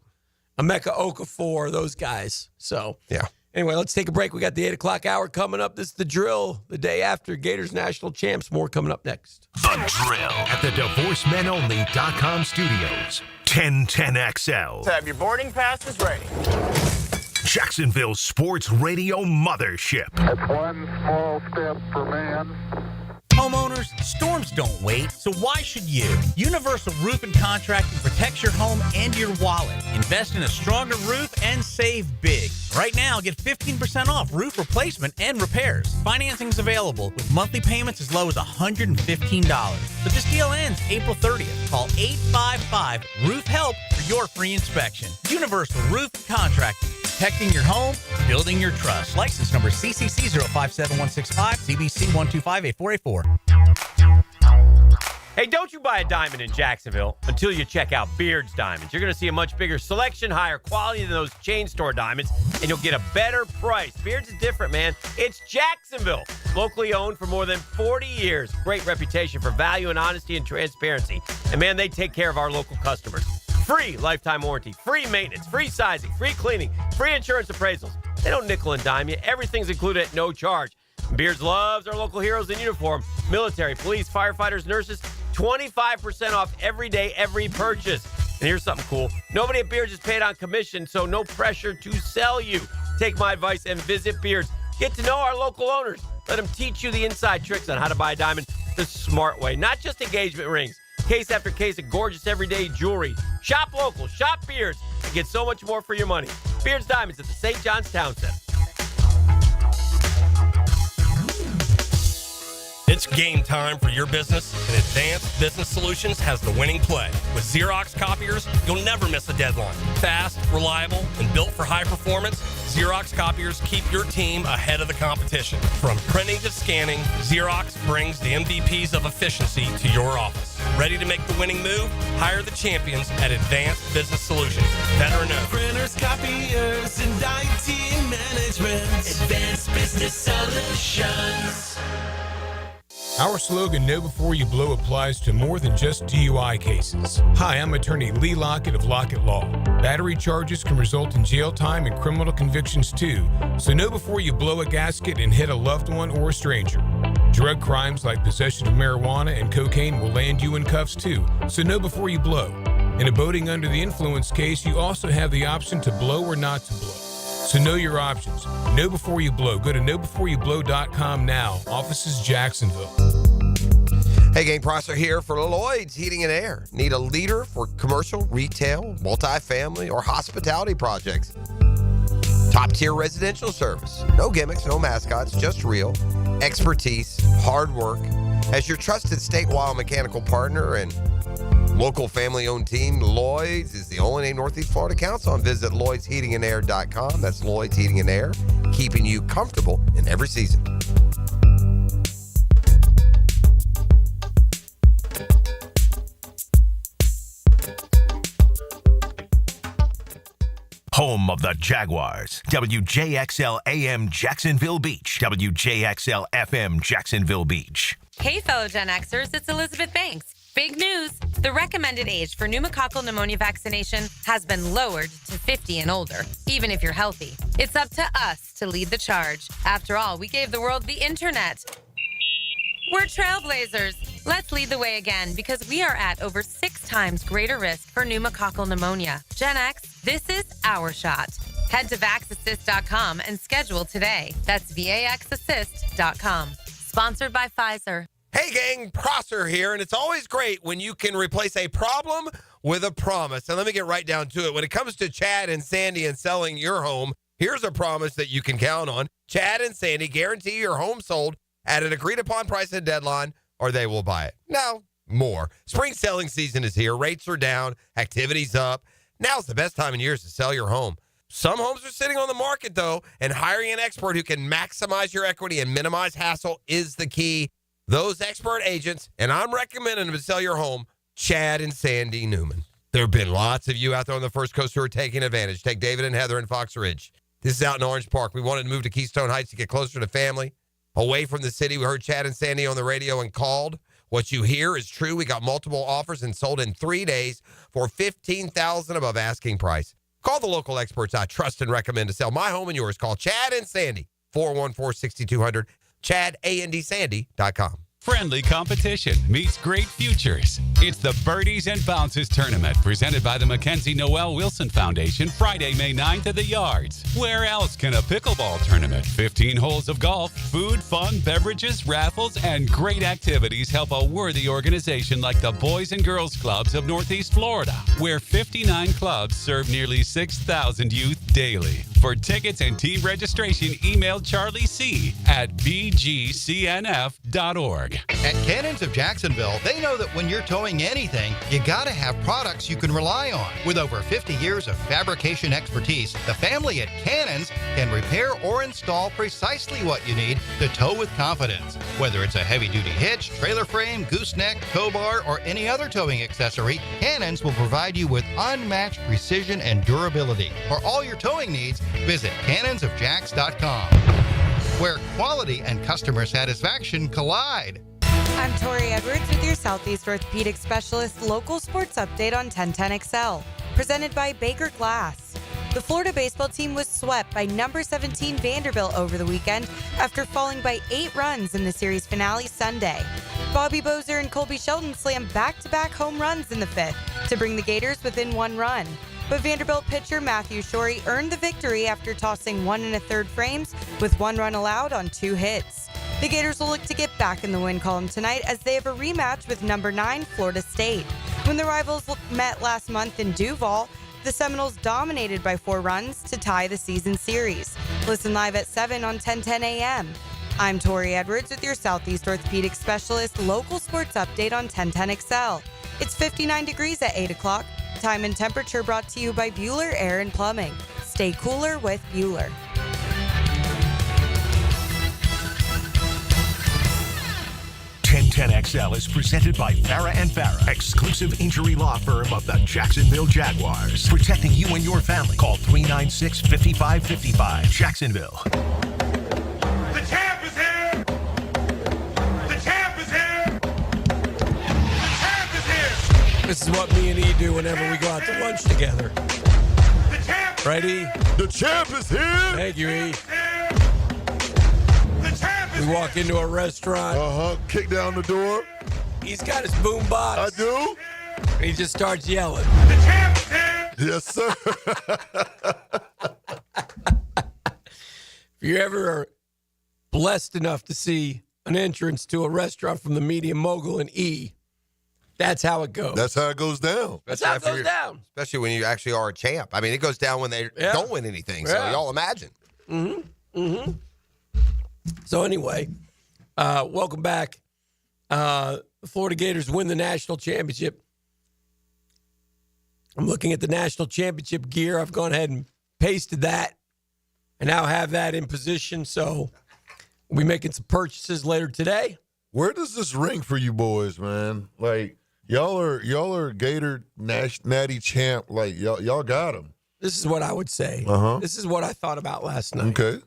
Okafor, those guys. So, yeah. Anyway, let's take a break. We got the 8 o'clock hour coming up. This is The Drill, the day after Gators National Champs. More coming up next. The Drill at the DivorceMenOnly.com studios. 1010XL. Have your boarding passes ready. Jacksonville Sports Radio Mothership. That's one small step for man. Homeowners, storms don't wait, so why should you? Universal Roof and Contracting protects your home and your wallet. Invest in a stronger roof and save big. Right now, get 15% off roof replacement and repairs. Financing is available with monthly payments as low as $115. But this deal ends April 30th. Call 855-ROOF-HELP for your free inspection. Universal Roof and Contracting. Protecting your home, building your trust. License number CCC 057165, CBC 1258484. Hey, don't you buy a diamond in Jacksonville until you check out Beard's Diamonds. You're going to see a much bigger selection, higher quality than those chain store diamonds, and you'll get a better price. Beard's is different, man. It's Jacksonville. Locally owned for more than 40 years. Great reputation for value and honesty and transparency. And, man, they take care of our local customers. Free lifetime warranty, free maintenance, free sizing, free cleaning, free insurance appraisals. They don't nickel and dime you. Everything's included at no charge. Beards loves our local heroes in uniform. Military, police, firefighters, nurses. 25% off every day, every purchase. And here's something cool. Nobody at Beards is paid on commission, so no pressure to sell you. Take my advice and visit Beards. Get to know our local owners. Let them teach you the inside tricks on how to buy a diamond the smart way. Not just engagement rings. Case after case of gorgeous everyday jewelry. Shop local. Shop Beards. And get so much more for your money. Beards Diamonds at the St. John's Town Center. It's game time for your business, and Advanced Business Solutions has the winning play. With Xerox copiers, you'll never miss a deadline. Fast, reliable, and built for high performance, Xerox copiers keep your team ahead of the competition. From printing to scanning, Xerox brings the MVPs of efficiency to your office. Ready to make the winning move? Hire the champions at Advanced Business Solutions. Better known. Printers, copiers, and IT management. Advanced Business Solutions. Our slogan, Know Before You Blow, applies to more than just DUI cases. Hi, I'm attorney Lee Lockett of Lockett Law. Battery charges can result in jail time and criminal convictions too, so know before you blow a gasket and hit a loved one or a stranger. Drug crimes like possession of marijuana and cocaine will land you in cuffs too, so know before you blow. In a boating under the influence case, you also have the option to blow or not to blow. So know your options. Know before you blow. Go to knowbeforeyouBlow.com now. Offices Jacksonville. Hey, gang, Prosser here for Lloyd's Heating and Air. Need a leader for commercial, retail, multifamily, or hospitality projects? Top-tier residential service. No gimmicks, no mascots, just real expertise, hard work. As your trusted statewide mechanical partner and local family-owned team, Lloyd's is the only name Northeast Florida counts on. Visit LloydsHeatingandAir.com. That's Lloyd's Heating and Air, keeping you comfortable in every season. Home of the Jaguars. WJXL AM Jacksonville Beach. WJXL FM Jacksonville Beach. Hey, fellow Gen Xers, it's Elizabeth Banks. Big news! The recommended age for pneumococcal pneumonia vaccination has been lowered to 50 and older, even if you're healthy. It's up to us to lead the charge. After all, we gave the world the internet. We're trailblazers. Let's lead the way again because we are at over 6 times greater risk for pneumococcal pneumonia. Gen X, this is our shot. Head to vaxassist.com and schedule today. That's vaxassist.com. Sponsored by Pfizer. Hey, gang, Prosser here, and it's always great when you can replace a problem with a promise. And let me get right down to it. When it comes to Chad and Sandy and selling your home, here's a promise that you can count on. Chad and Sandy guarantee your home sold at an agreed-upon price and deadline, or they will buy it. Now, more. Spring selling season is here. Rates are down. Activity's up. Now's the best time in years to sell your home. Some homes are sitting on the market, though, and hiring an expert who can maximize your equity and minimize hassle is the key. Those expert agents, and I'm recommending them to sell your home, Chad and Sandy Newman. There have been lots of you out there on the First Coast who are taking advantage. Take David and Heather in Fox Ridge. This is out in Orange Park. We wanted to move to Keystone Heights to get closer to family, away from the city. We heard Chad and Sandy on the radio and called. What you hear is true. We got multiple offers and sold in 3 days for $15,000 above asking price. Call the local experts I trust and recommend to sell my home and yours. Call Chad and Sandy, 414-6200, ChadAndSandy.com. Friendly competition meets great futures. It's the Birdies and Bounces Tournament presented by the Mackenzie Noel Wilson Foundation, Friday, May 9th at the Yards. Where else can a pickleball tournament, 15 holes of golf, food, fun, beverages, raffles, and great activities help a worthy organization like the Boys and Girls Clubs of Northeast Florida, where 59 clubs serve nearly 6,000 youth daily. For tickets and team registration, email Charlie C. at bgcnf.org. At Cannons of Jacksonville, they know that when you're towing anything, you gotta have products you can rely on. With over 50 years of fabrication expertise, the family at Cannons can repair or install precisely what you need to tow with confidence. Whether it's a heavy-duty hitch, trailer frame, gooseneck, tow bar, or any other towing accessory, Cannons will provide you with unmatched precision and durability. For all your towing needs, visit cannonsofjacks.com, where quality and customer satisfaction collide. I'm Tori Edwards with your Southeast Orthopedic Specialist local sports update on 1010XL, presented by Baker Glass. The Florida baseball team was swept by number 17 Vanderbilt over the weekend after falling by 8 runs in the series finale Sunday. Bobby Bozer and Colby Shelton slammed back-to-back home runs in the fifth to bring the Gators within 1 run. But Vanderbilt pitcher Matthew Shorey earned the victory after tossing 1 1/3 frames with 1 run allowed on 2 hits. The Gators will look to get back in the win column tonight as they have a rematch with number 9 Florida State. When the rivals met last month in Duval, the Seminoles dominated by 4 runs to tie the season series. Listen live at 7 on 1010 a.m. I'm Tori Edwards with your Southeast Orthopedic Specialist local sports update on 1010XL. It's 59 degrees at 8 o'clock. Time and temperature brought to you by Bueller Air and Plumbing. Stay cooler with Bueller. XL is presented by Farah and Farah, exclusive injury law firm of the Jacksonville Jaguars. Protecting you and your family. Call 396-5555. Jacksonville. The champ is here! The champ is here! The champ is here! This is what me and E do whenever we go out to lunch together. The champ! Right, E? The champ is here! Thank you, E. The champ is We walk into a restaurant. Kick down the door. He's got his boom box. I do. And he just starts yelling. The champ is here! Yes, sir. If you ever are blessed enough to see an entrance to a restaurant from the media mogul in E, that's how it goes. That's how it goes down. That's how it goes down. Especially when you actually are a champ. I mean, it goes down when they don't win anything. So y'all imagine. So anyway, welcome back. The Florida Gators win the national championship. I'm looking at the national championship gear. I've gone ahead and pasted that and now have that in position. So we'll be making some purchases later today. Where does this ring for you boys, man? Like, y'all are Gator natty champ. Like, y'all got him. This is what I would say. This is what I thought about last night. Okay.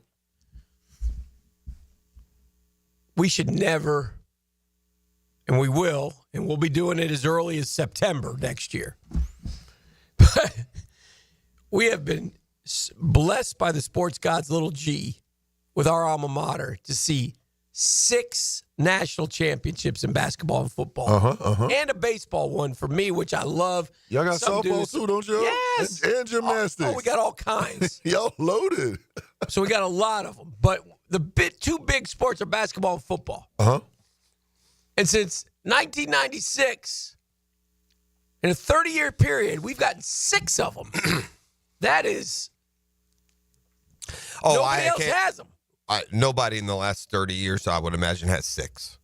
We should never, and we will, and we'll be doing it as early as September next year. But we have been blessed by the sports gods, little G, with our alma mater to see 6 national championships in basketball and football. And a baseball one for me, which I love. Y'all got Some softball dudes- too, don't you? Yes. And gymnastics. Oh, we got all kinds. Y'all loaded. So we got a lot of them. But the two big sports are basketball and football. And since 1996, in a 30-year period, we've gotten 6 of them. That is, nobody else has them. Nobody in the last 30 years, I would imagine, has 6.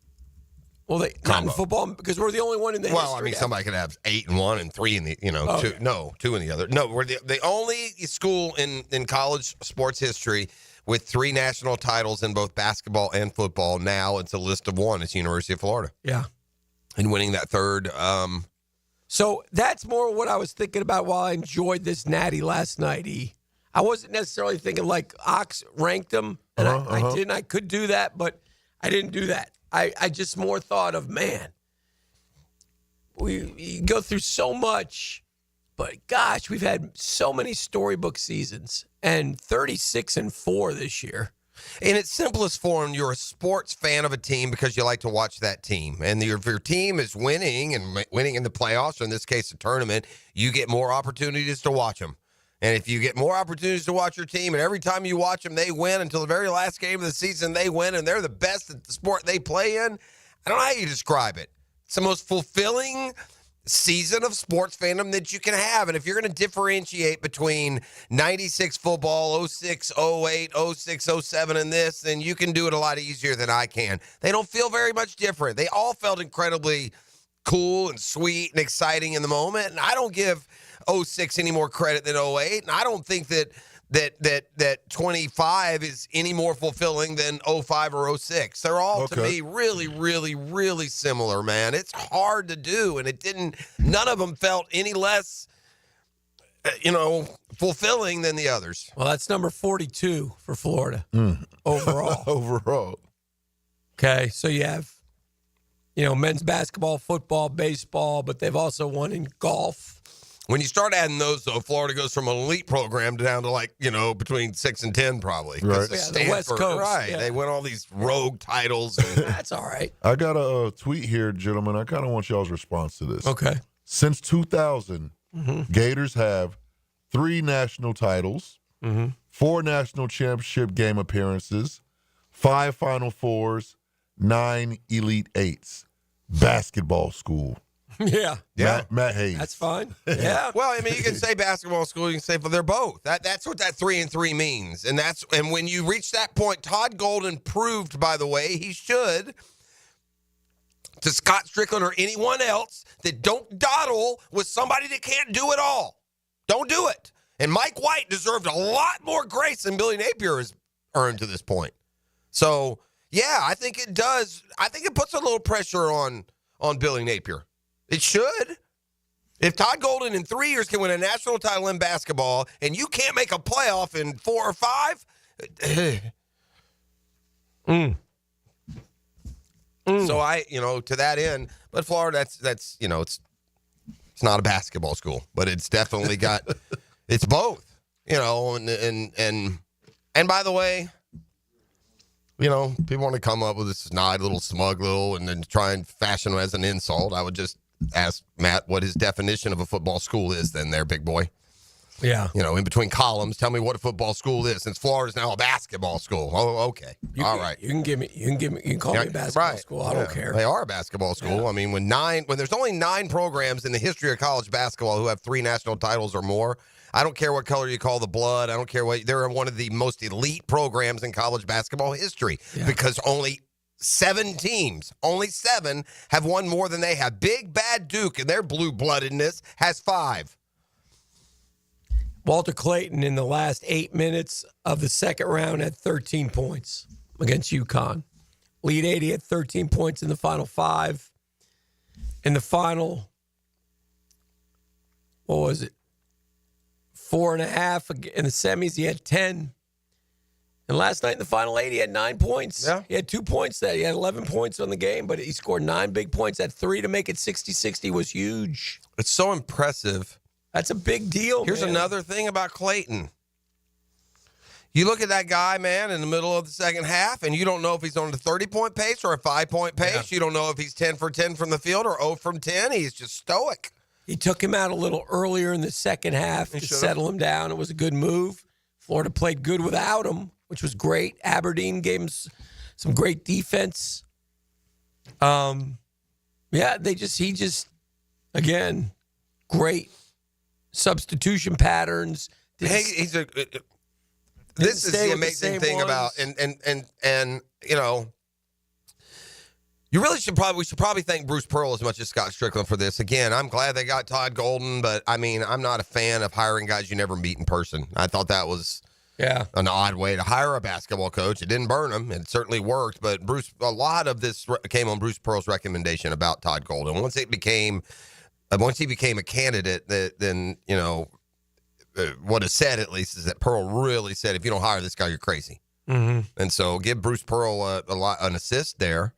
Well, not in football because we're the only one in the history. Well, I mean, somebody could have 8 in one and 3 in the, 2 in the other. No, we're the only school in college sports history with 3 national titles in both basketball and football. Now it's a list of 1. It's University of Florida. Yeah. And winning that third. So that's more what I was thinking about while I enjoyed this natty last night, E. I wasn't necessarily thinking like Ox ranked them, and I didn't. I could do that, but I didn't do that. I just more thought of, man, we go through so much, but gosh, we've had so many storybook seasons, and 36-4 this year. In its simplest form, you're a sports fan of a team because you like to watch that team. And if your team is winning and winning in the playoffs, or in this case, a tournament, you get more opportunities to watch them. And if you get more opportunities to watch your team, and every time you watch them, they win until the very last game of the season, they win, and they're the best at the sport they play in, I don't know how you describe it. It's the most fulfilling season of sports fandom that you can have. And if you're going to differentiate between 96 football, 06, 08, 06, 07, and this, then you can do it a lot easier than I can. They don't feel very much different. They all felt incredibly cool and sweet and exciting in the moment. And I don't give 06 any more credit than 08. And I don't think that 25 is any more fulfilling than 05 or 06. They're all, to me, really, really, really similar, man. It's hard to do, and none of them felt any less, fulfilling than the others. Well, that's number 42 for Florida overall. Overall. Okay, so you have, men's basketball, football, baseball, but they've also won in golf. When you start adding those, though, Florida goes from an elite program down to between 6 and 10 probably. Right. Yeah, the West Coast. Right. Yeah. They win all these rogue titles. That's all right. I got a tweet here, gentlemen. I kind of want y'all's response to this. Okay. Since 2000, Gators have 3 national titles, 4 national championship game appearances, 5 Final Fours, 9 Elite Eights. Basketball school. Yeah. Matt Hajes. That's fine. Yeah. Well, I mean, you can say basketball school, you can say, but they're both. That's what that 3 and 3 means. And when you reach that point, Todd Golden proved, by the way, he should, to Scott Strickland or anyone else, that don't dawdle with somebody that can't do it all. Don't do it. And Mike White deserved a lot more grace than Billy Napier has earned to this point. So, yeah, I think it does. I think it puts a little pressure on Billy Napier. It should. If Todd Golden in 3 years can win a national title in basketball and you can't make a playoff in 4 or 5, So to that end, but Florida, that's it's not a basketball school, but it's definitely got, it's both, and by the way, people want to come up with this snide little smug little and then try and fashion it as an insult. I would just ask Matt what his definition of a football school is then there, big boy. Yeah. In between columns, tell me what a football school is, since Florida's now a basketball school. Oh, okay. All right. You can call me a basketball school. I don't care. They are a basketball school. Yeah. I mean, when there's only 9 programs in the history of college basketball who have 3 national titles or more, I don't care what color you call the blood. I don't care they're one of the most elite programs in college basketball history because only 7 teams, only 7 have won more than they have. Big Bad Duke and their blue-bloodedness has 5. Walter Clayton in the last 8 minutes of the second round had 13 points against UConn. Lead 80 had 13 points in the final 5. In the final, 4.5 in the semis, he had 10. And last night in the final 8, he had 9 points. Yeah. He had 2 points that he had 11 points on the game, but he scored 9 big points. That 3 to make it 60-60 was huge. It's so impressive. That's a big deal. Here's another thing about Clayton. You look at that guy, man, in the middle of the second half, and you don't know if he's on a 30-point pace or a 5-point pace. Yeah. You don't know if he's 10 for 10 from the field or 0 from 10. He's just stoic. He took him out a little earlier in the second half to settle him down. It was a good move. Florida played good without him, which was great. Aberdeen gave him some great defense. He just, again, great substitution patterns. This is the amazing thing about, and we should probably thank Bruce Pearl as much as Scott Strickland for this. Again, I'm glad they got Todd Golden, but I mean, I'm not a fan of hiring guys you never meet in person. I thought that was an odd way to hire a basketball coach. It didn't burn him. It certainly worked, but a lot of this came on Bruce Pearl's recommendation about Todd Golden. Once he became a candidate, then what is said at least is that Pearl really said, if you don't hire this guy, you're crazy. Mm-hmm. And so give Bruce Pearl an assist there.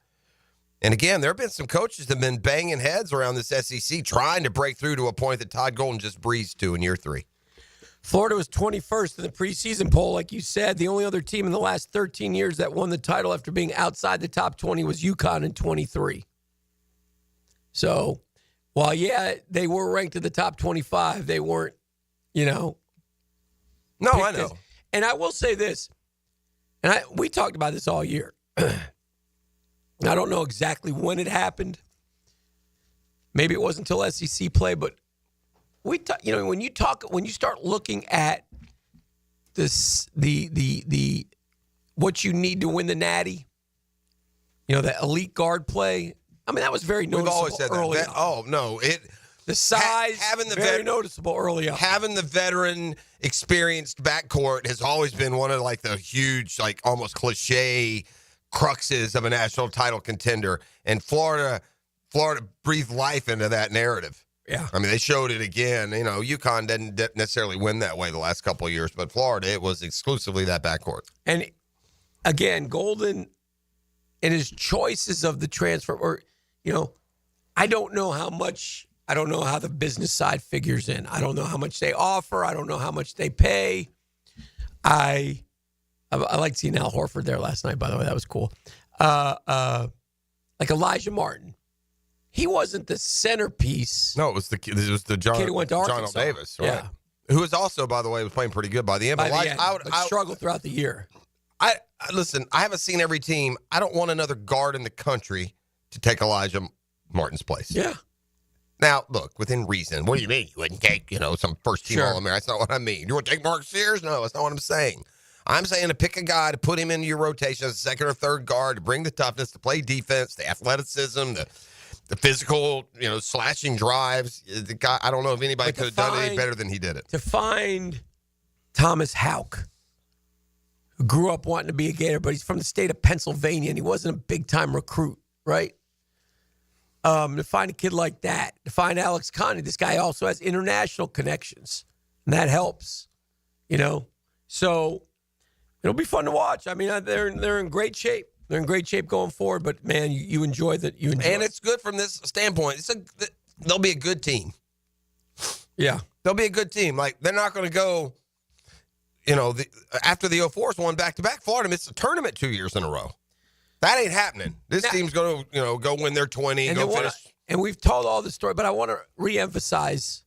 And again, there have been some coaches that have been banging heads around this SEC trying to break through to a point that Todd Golden just breezed to in year 3. Florida was 21st in the preseason poll, like you said. The only other team in the last 13 years that won the title after being outside the top 20 was UConn in 23. So, while, they were ranked in the top 25, they weren't, No, I know. And I will say this, and we talked about this all year. I don't know exactly when it happened. Maybe it wasn't until SEC play, but when you start looking at this, the what you need to win the Natty, the elite guard play. I mean, that was very noticeable. We've always said early that. on. The size, very noticeable early on. Having the veteran, experienced backcourt has always been one of the huge, almost cliche cruxes of a national title contender. And Florida breathed life into that narrative. Yeah. I mean, they showed it again. UConn didn't necessarily win that way the last couple of years, but Florida, it was exclusively that backcourt. And again, Golden and his choices of the transfer, I don't know how much I don't know how the business side figures in. I don't know how much they offer. I don't know how much they pay. I liked seeing Al Horford there last night, by the way. That was cool. Like Elijah Martin. He wasn't the centerpiece. No, it was the kid who went to John L. Arkansas. Davis, right? Yeah. Who was also, by the way, was playing pretty good by the end. By But the end, but struggled throughout the year. Listen, I haven't seen every team. I don't want another guard in the country to take Elijah Martin's place. Yeah. Now, look, within reason. What do you mean? You wouldn't take, some first-team Sure. All-American? That's not what I mean. You want to take Mark Sears? No, that's not what I'm saying. I'm saying to pick a guy to put him into your rotation as a second or third guard, to bring the toughness, to play defense, the athleticism, the physical, slashing drives. The guy, I don't know if anybody could have done any better than he did it. To find Thomas Houck, who grew up wanting to be a Gator, but he's from the state of Pennsylvania, and he wasn't a big-time recruit, right? To find a kid like that, to find Alex Conley, this guy also has international connections, and that helps, So it'll be fun to watch. I mean, they're in great shape. They're in great shape going forward, but, man, you enjoy that. And it's good from this standpoint. They'll be a good team. Yeah. They'll be a good team. Like, they're not going to go, after the 04s won back-to-back, Florida missed the tournament 2 years in a row. That ain't happening. This team's going to, go win their 20, and go finish. And we've told all the story, but I want to reemphasize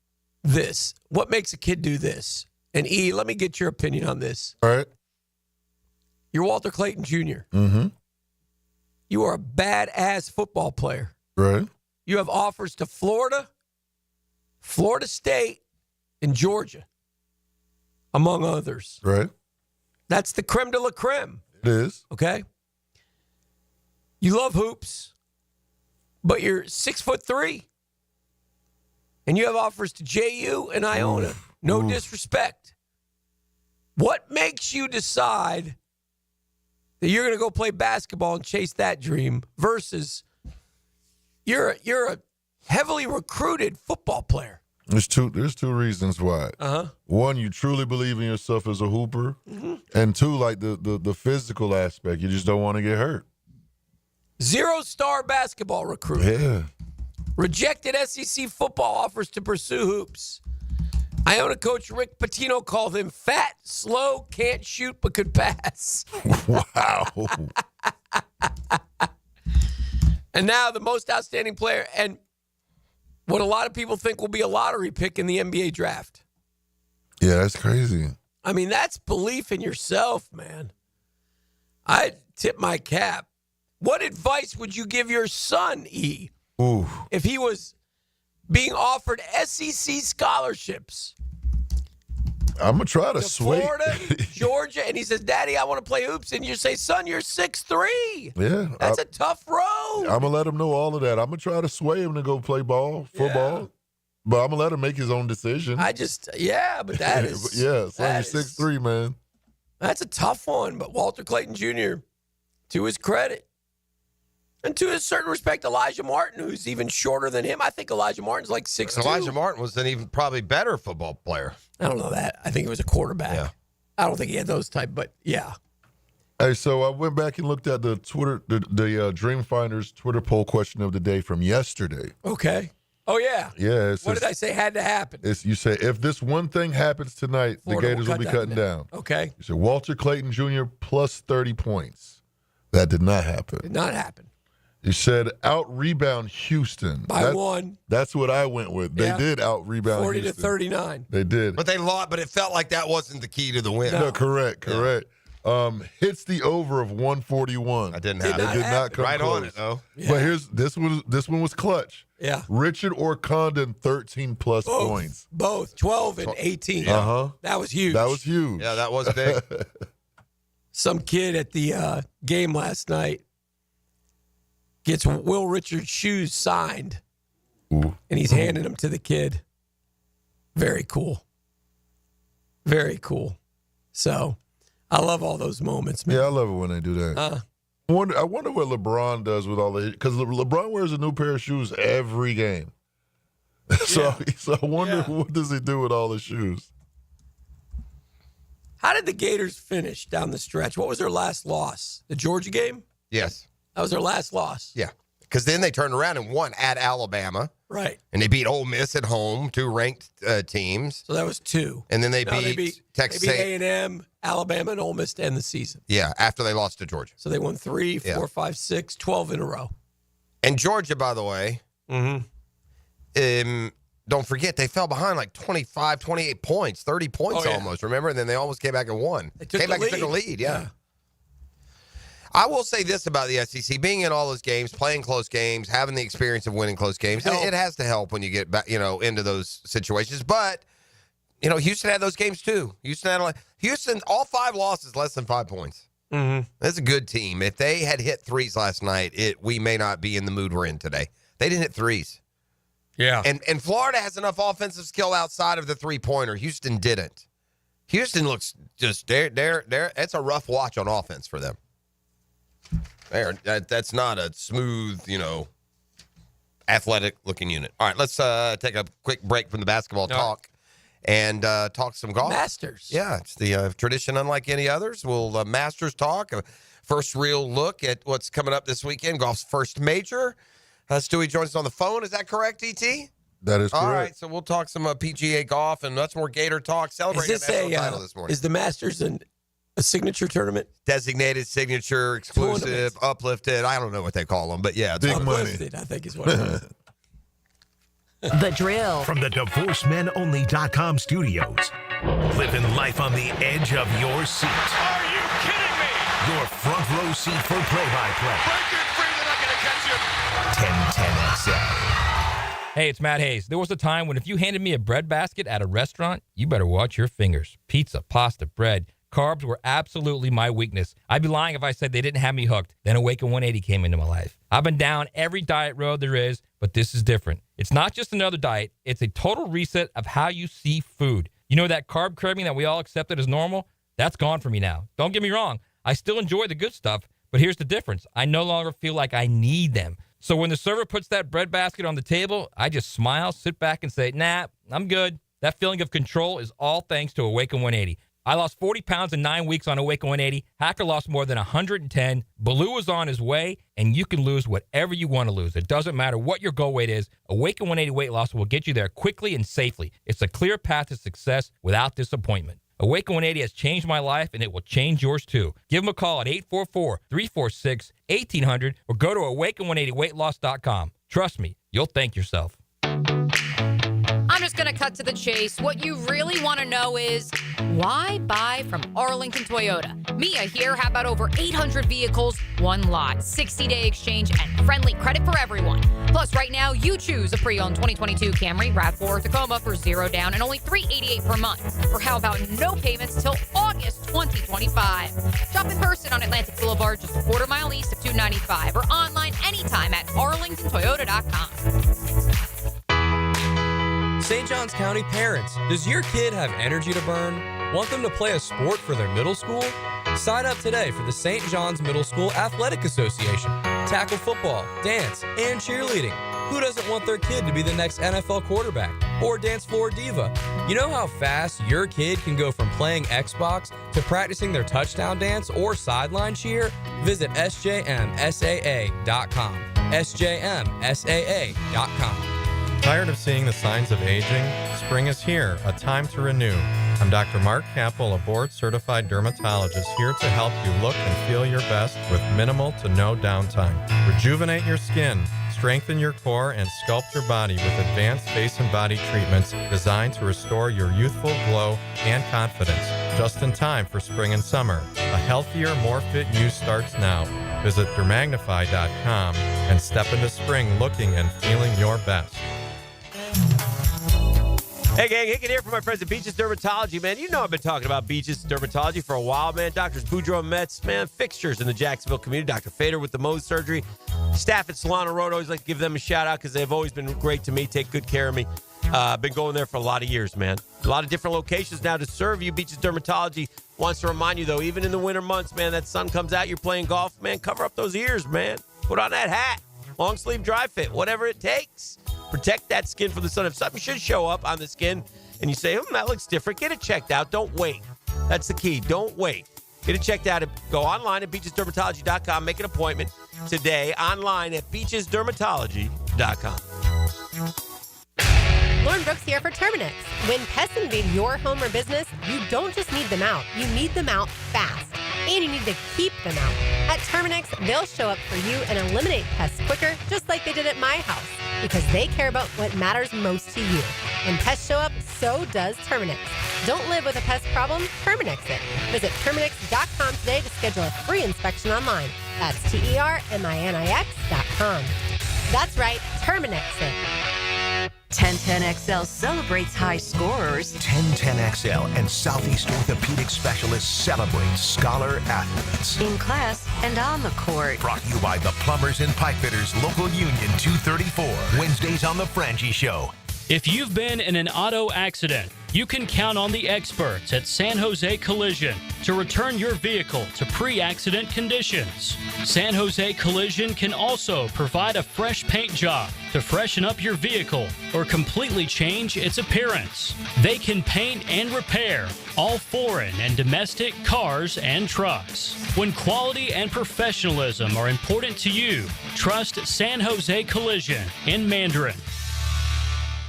this. What makes a kid do this? And, E, let me get your opinion on this. All right. You're Walter Clayton Jr. Mm-hmm. You are a badass football player. Right. You have offers to Florida, Florida State, and Georgia, among others. Right. That's the creme de la creme. It is. Okay? You love hoops, but you're 6'3", and you have offers to JU and Iona. No disrespect. What makes you decide that you're going to go play basketball and chase that dream versus you're a heavily recruited football player? There's two reasons why. Uh-huh. One, you truly believe in yourself as a hooper. Mm-hmm. And two, like the physical aspect. You just don't want to get hurt. 0-star basketball recruit. Yeah. Rejected SEC football offers to pursue hoops. Iona coach Rick Pitino called him fat, slow, can't shoot, but could pass. Wow. And now the most outstanding player and what a lot of people think will be a lottery pick in the NBA draft. Yeah, that's crazy. I mean, that's belief in yourself, man. I tip my cap. What advice would you give your son, E, Ooh. if he was being offered SEC scholarships? I'm going to try to sway. Florida, Georgia, and he says, Daddy, I want to play hoops. And you say, son, you're 6'3". Yeah. That's a tough road. I'm going to let him know all of that. I'm going to try to sway him to go play football. Yeah. But I'm going to let him make his own decision. But that is. Yeah, so you're 6'3", man. That's a tough one. But Walter Clayton Jr., to his credit, and to a certain respect, Elijah Martin, who's even shorter than him. I think Elijah Martin's like 6'2". Elijah Martin was an even probably better football player. I don't know that. I think he was a quarterback. Yeah. I don't think he had those type, but yeah. Hey, so I went back and looked at the Twitter, the Dream Finders Twitter poll question of the day from yesterday. Okay. Oh, yeah. Yeah. What did I say had to happen? You say, if this one thing happens tonight, Florida the Gators will be cutting down. Okay. You said Walter Clayton Jr. plus 30 points. That did not happen. Did not happen. You said out-rebound Houston. By one. That's what I went with. They did out-rebound 40 Houston. to 39. They did. But they lost, but it felt like that wasn't the key to the win. No, correct. Hits the over of 141. That didn't happen. It did not come right close. on it, though. Yeah. But this one was clutch. Yeah. Richard Orcondon, 13-plus points. Both, 12 and 18. Uh-huh. That was huge. That was huge. Yeah, that was big. Some kid at the game last night gets Will Richard's shoes signed, and he's handing them to the kid. Very cool. Very cool. So, I love all those moments, man. Yeah, I love it when they do that. I wonder what LeBron does with all the – because LeBron wears a new pair of shoes every game. So I wonder what does he do with all the shoes. How did the Gators finish down the stretch? What was their last loss? The Georgia game? Yes. That was their last loss. Yeah. Because then they turned around and won at Alabama. Right. And they beat Ole Miss at home, 2 ranked teams. So that was 2. And then they beat Texas A&M, Alabama, and Ole Miss to end the season. Yeah, after they lost to Georgia. So they won 3, 4, 5, 6, 12 in a row. And Georgia, by the way, don't forget, they fell behind like 25, 28 points, 30 points almost, remember? And then they almost came back and won. They took the lead, yeah. I will say this about the SEC, being in all those games, playing close games, having the experience of winning close games, it has to help when you get back, into those situations. But, Houston had those games too. Houston, all 5 losses, less than 5 points. That's a good team. If they had hit threes last night, we may not be in the mood we're in today. They didn't hit threes. Yeah. And Florida has enough offensive skill outside of the three-pointer. Houston didn't. Houston looks just, it's a rough watch on offense for them. That's not a smooth, athletic-looking unit. All right, let's take a quick break from the basketball talk and talk some golf. Masters. Yeah, it's the tradition unlike any others. We'll Masters talk, first real look at what's coming up this weekend, golf's first major. Stewie joins us on the phone. Is that correct, E.T.? That is correct. All right, so we'll talk some PGA golf and much more Gator talk. Celebrating the national title this morning. Is the Masters a signature tournament? Designated, signature, exclusive, uplifted. I don't know what they call them, but yeah. It's big money. Uplifted, I think is what it is. The Drill. From the DivorceMenOnly.com studios. Living life on the edge of your seat. Are you kidding me? Your front row seat for play-by-play. Break it free, they're not going to catch you. 1010XL. Hey, it's Matt Hayes. There was a time when if you handed me a bread basket at a restaurant, you better watch your fingers. Pizza, pasta, bread, carbs were absolutely my weakness. I'd be lying if I said they didn't have me hooked. Then Awaken 180 came into my life. I've been down every diet road there is, but this is different. It's not just another diet. It's a total reset of how you see food. You know that carb craving that we all accepted as normal? That's gone for me now. Don't get me wrong. I still enjoy the good stuff, but here's the difference. I no longer feel like I need them. So when the server puts that bread basket on the table, I just smile, sit back, and say, nah, I'm good. That feeling of control is all thanks to Awaken 180. I lost 40 pounds in 9 weeks on Awaken 180. Hacker lost more than 110. Baloo is on his way, and you can lose whatever you want to lose. It doesn't matter what your goal weight is. Awaken 180 weight loss will get you there quickly and safely. It's a clear path to success without disappointment. Awaken 180 has changed my life, and it will change yours too. Give them a call at 844-346-1800 or go to awaken180weightloss.com. Trust me, you'll thank yourself. I'm just going to cut to the chase. What you really want to know is, why buy from Arlington Toyota? Mia here. How about over 800 vehicles, one lot, 60-day exchange, and friendly credit for everyone. Plus, right now, you choose a pre-owned 2022 Camry, RAV4, or Tacoma for $0 down and only $388 per month. Or how about no payments till August 2025? Shop in person on Atlantic Boulevard, just a quarter-mile east of 295, or online anytime at arlingtontoyota.com. St. Johns County parents, does your kid have energy to burn? Want them to play a sport for their middle school? Sign up today for the St. John's Middle School Athletic Association. Tackle football, dance, and cheerleading. Who doesn't want their kid to be the next NFL quarterback or dance floor diva? You know how fast your kid can go from playing Xbox to practicing their touchdown dance or sideline cheer? Visit sjmsaa.com. sjmsaa.com. Tired of seeing the signs of aging? Spring is here, a time to renew. I'm Dr. Mark Capel, a board-certified dermatologist, here to help you look and feel your best with minimal to no downtime. Rejuvenate your skin, strengthen your core, and sculpt your body with advanced face and body treatments designed to restore your youthful glow and confidence. Just in time for spring and summer. A healthier, more fit you starts now. Visit dermagnify.com and step into spring looking and feeling your best. Hey, gang, Hicken here from my friends at Beaches Dermatology, man. You know I've been talking about Beaches Dermatology for a while, man. Doctors Boudreaux and Metz, man, fixtures in the Jacksonville community. Dr. Fader with the Mohs surgery. Staff at Solano Road, always like to give them a shout-out because they've always been great to me, take good care of me. I've been going there for a lot of years, man. A lot of different locations now to serve you. Beaches Dermatology wants to remind you, though, even in the winter months, man, that sun comes out, you're playing golf, man, cover up those ears, man. Put on that hat. Long sleeve dry fit, whatever it takes. Protect that skin from the sun. If something should show up on the skin and you say, that looks different, get it checked out. Don't wait. That's the key. Don't wait. Get it checked out. Go online at beachesdermatology.com. Make an appointment today online at beachesdermatology.com. Lauren Brooks here for Terminix. When pests invade your home or business, you don't just need them out. You need them out fast. And you need to keep them out. At Terminix, they'll show up for you and eliminate pests quicker, just like they did at my house. Because they care about what matters most to you. When pests show up, so does Terminix. Don't live with a pest problem, Terminix it. Visit Terminix.com today to schedule a free inspection online. That's TERMINIX.com. That's right, Terminix it. 1010XL celebrates high scorers. 1010XL and Southeast Orthopedic Specialists celebrate scholar athletes. In class and on the court. Brought to you by the Plumbers and Pipe Fitters Local Union 234. Wednesdays on The Frangie Show. If you've been in an auto accident, you can count on the experts at San Jose Collision to return your vehicle to pre-accident conditions. San Jose Collision can also provide a fresh paint job to freshen up your vehicle or completely change its appearance. They can paint and repair all foreign and domestic cars and trucks. When quality and professionalism are important to you, trust San Jose Collision in Mandarin.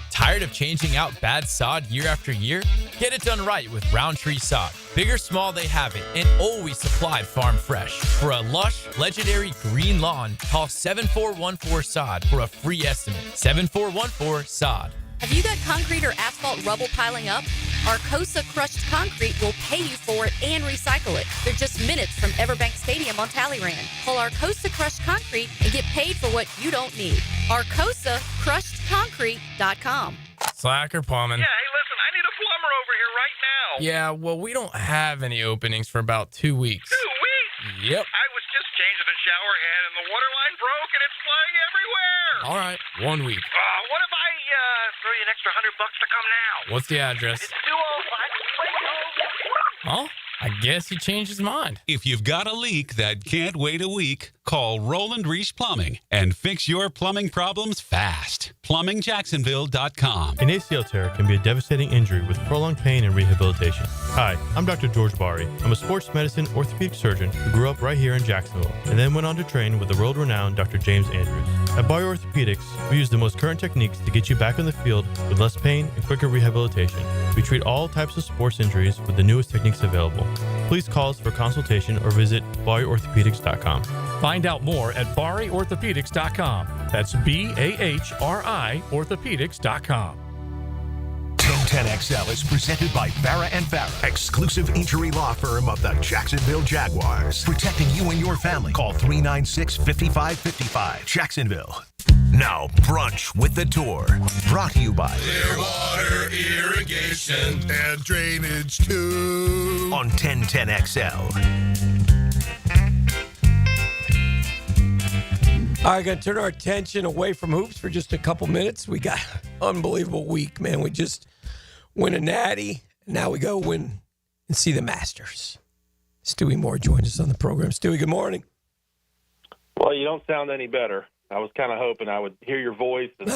Tired of changing out bad sod year after year? Get it done right with Roundtree Sod. Big or small, they have it, and always supplied farm fresh. For a lush, legendary green lawn, call 7414-SOD for a free estimate. 7414-SOD. Have you got concrete or asphalt rubble piling up? Arcosa Crushed Concrete will pay you for it and recycle it. They're just minutes from Everbank Stadium on Talleyrand. Call Arcosa Crushed Concrete and get paid for what you don't need. ArcosaCrushedConcrete.com. Slacker plumbing. Yeah, hey, listen, I need a plumber over here right now. Yeah, well, we don't have any openings for about 2 weeks. 2 weeks? Yep. I was just changing the shower head and the water line broke and it's flying everywhere. All right, 1 week. What if I throw you an extra $100 to come now? What's the address? It's 205. Well, I guess he changed his mind. If you've got a leak that can't wait a week, call Roland Reese Plumbing and fix your plumbing problems fast. PlumbingJacksonville.com. An ACL tear can be a devastating injury with prolonged pain and rehabilitation. Hi, I'm Dr. George Bari. I'm a sports medicine orthopedic surgeon who grew up right here in Jacksonville and then went on to train with the world-renowned Dr. James Andrews. At Bari Orthopedics, we use the most current techniques to get you back on the field with less pain and quicker rehabilitation. We treat all types of sports injuries with the newest techniques available. Please call us for consultation or visit BariOrthopedics.com. Find out more at BariOrthopedics.com. That's BAHRI Orthopedics.com. 1010XL is presented by Farah and Farah, exclusive injury law firm of the Jacksonville Jaguars. Protecting you and your family. Call 396-5555. Jacksonville. Now, Brunch with the Tour. Brought to you by Clearwater Irrigation and Drainage too. On 1010XL. All right, going to turn our attention away from hoops for just a couple minutes. We got an unbelievable week, man. We just win a natty. Now we go win and see the Masters. Stewie Moore joins us on the program. Stewie, good morning. Well, you don't sound any better. I was kind of hoping I would hear your voice and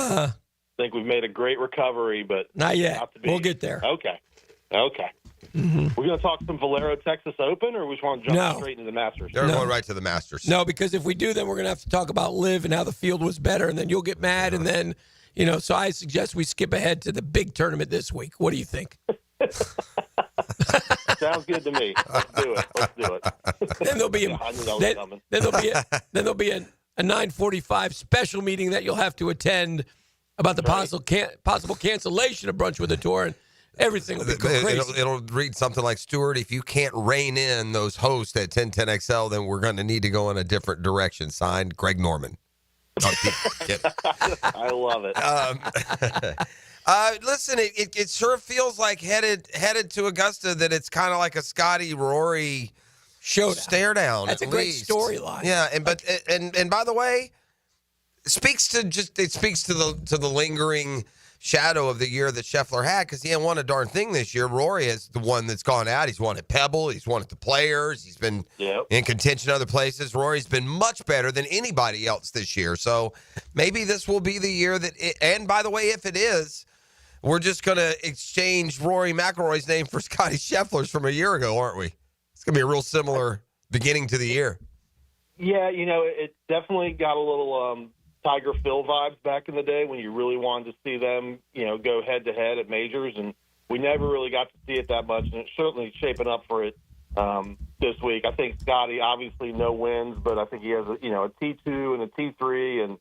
think we've made a great recovery, but not yet. Not to be. We'll get there. Okay. Mm-hmm. We're going to talk some Valero Texas Open, or we just want to jump straight into the Masters? They're going right to the Masters. No, because if we do, then we're going to have to talk about Liv and how the field was better, and then you'll get mad, and then, so I suggest we skip ahead to the big tournament this week. What do you think? Sounds good to me. Let's do it. Then there'll be a 9:45 special meeting that you'll have to attend about the possible cancellation of Brunch with the Tour, and everything will be crazy. It'll read something like, Stuart, if you can't rein in those hosts at 1010XL, then we're going to need to go in a different direction. Signed, Greg Norman. I love it. Listen, it sure feels like headed to Augusta that it's kind of like a Scotty Rory stare down. That's a great storyline. Yeah, and by the way, it speaks to the lingering shadow of the year that Scheffler had, because he hadn't won a darn thing this year. Rory is the one that's gone out. He's won at Pebble. He's won at the Players. He's been in contention other places. Rory's been much better than anybody else this year. So maybe this will be the year that and by the way, if it is, we're just going to exchange Rory McIlroy's name for Scotty Scheffler's from a year ago, aren't we? It's going to be a real similar beginning to the year. Yeah, it definitely got a little Tiger Phil vibes back in the day when you really wanted to see them, go head-to-head at majors, and we never really got to see it that much, and it's certainly shaping up for it this week. I think Scotty, obviously no wins, but I think he has a T2 and a T3, and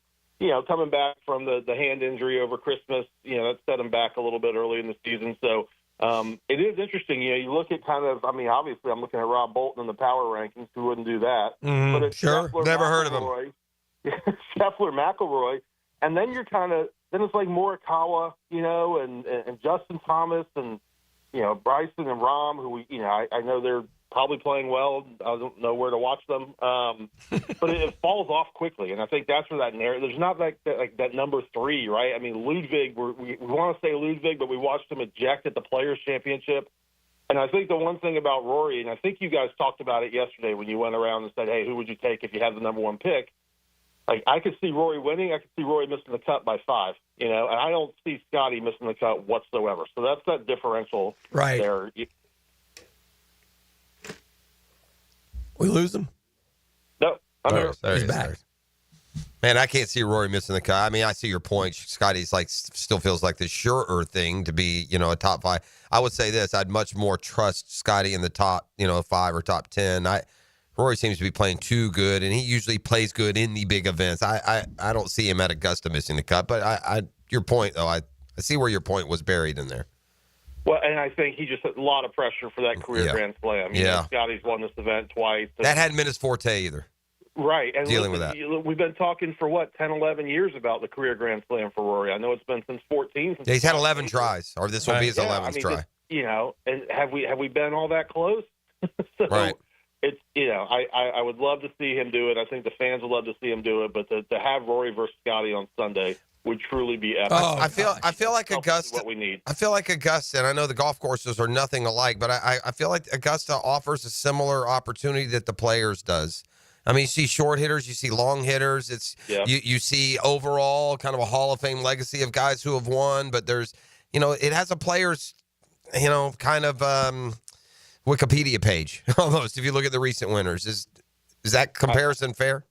coming back from the hand injury over Christmas, that set him back a little bit early in the season. So it is interesting. You look at obviously I'm looking at Rob Bolton in the power rankings. Who wouldn't do that? But it's Sure. Scheffler, Never heard of him. Scheffler, McIlroy. And then then it's like Morikawa, and Justin Thomas and, Bryson and Rahm, who I know they're probably playing well. I don't know where to watch them. But it falls off quickly. And I think that's where that narrative, there's not like that number 3, right? I mean, Ludwig, we want to say Ludwig, but we watched him eject at the Players' Championship. And I think the one thing about Rory, and I think you guys talked about it yesterday when you went around and said, hey, who would you take if you had the number 1 pick? Like, I could see Rory winning. I could see Rory missing the cut by 5, and I don't see Scotty missing the cut whatsoever. So that's that differential there. We lose him? No. He's back. Man, I can't see Rory missing the cut. I mean, I see your point. Scotty's still feels like the surer thing to be, a top 5. I would say this. I'd much more trust Scotty in the top, 5 or top 10. Rory seems to be playing too good, and he usually plays good in the big events. I don't see him at Augusta missing the cut, but your point, though, I see where your point was buried in there. Well, and I think he just had a lot of pressure for that career Grand Slam. Scotty's won this event twice. That hadn't been his forte either. Right. And dealing with that. We've been talking for, 10, 11 years about the career Grand Slam for Rory. I know it's been since 14. He's had 11 tries, or this will be his 11th try. And have we been all that close? So right. It's, I would love to see him do it. I think the fans would love to see him do it. But to have Rory versus Scotty on Sunday would truly be epic. I feel like Augusta. What we need. I feel like Augusta, and I know the golf courses are nothing alike, but I feel like Augusta offers a similar opportunity that the Players does. I mean, you see short hitters, you see long hitters. You see overall kind of a Hall of Fame legacy of guys who have won, but there's, it has a Players, kind of Wikipedia page almost. If you look at the recent winners, is that comparison fair?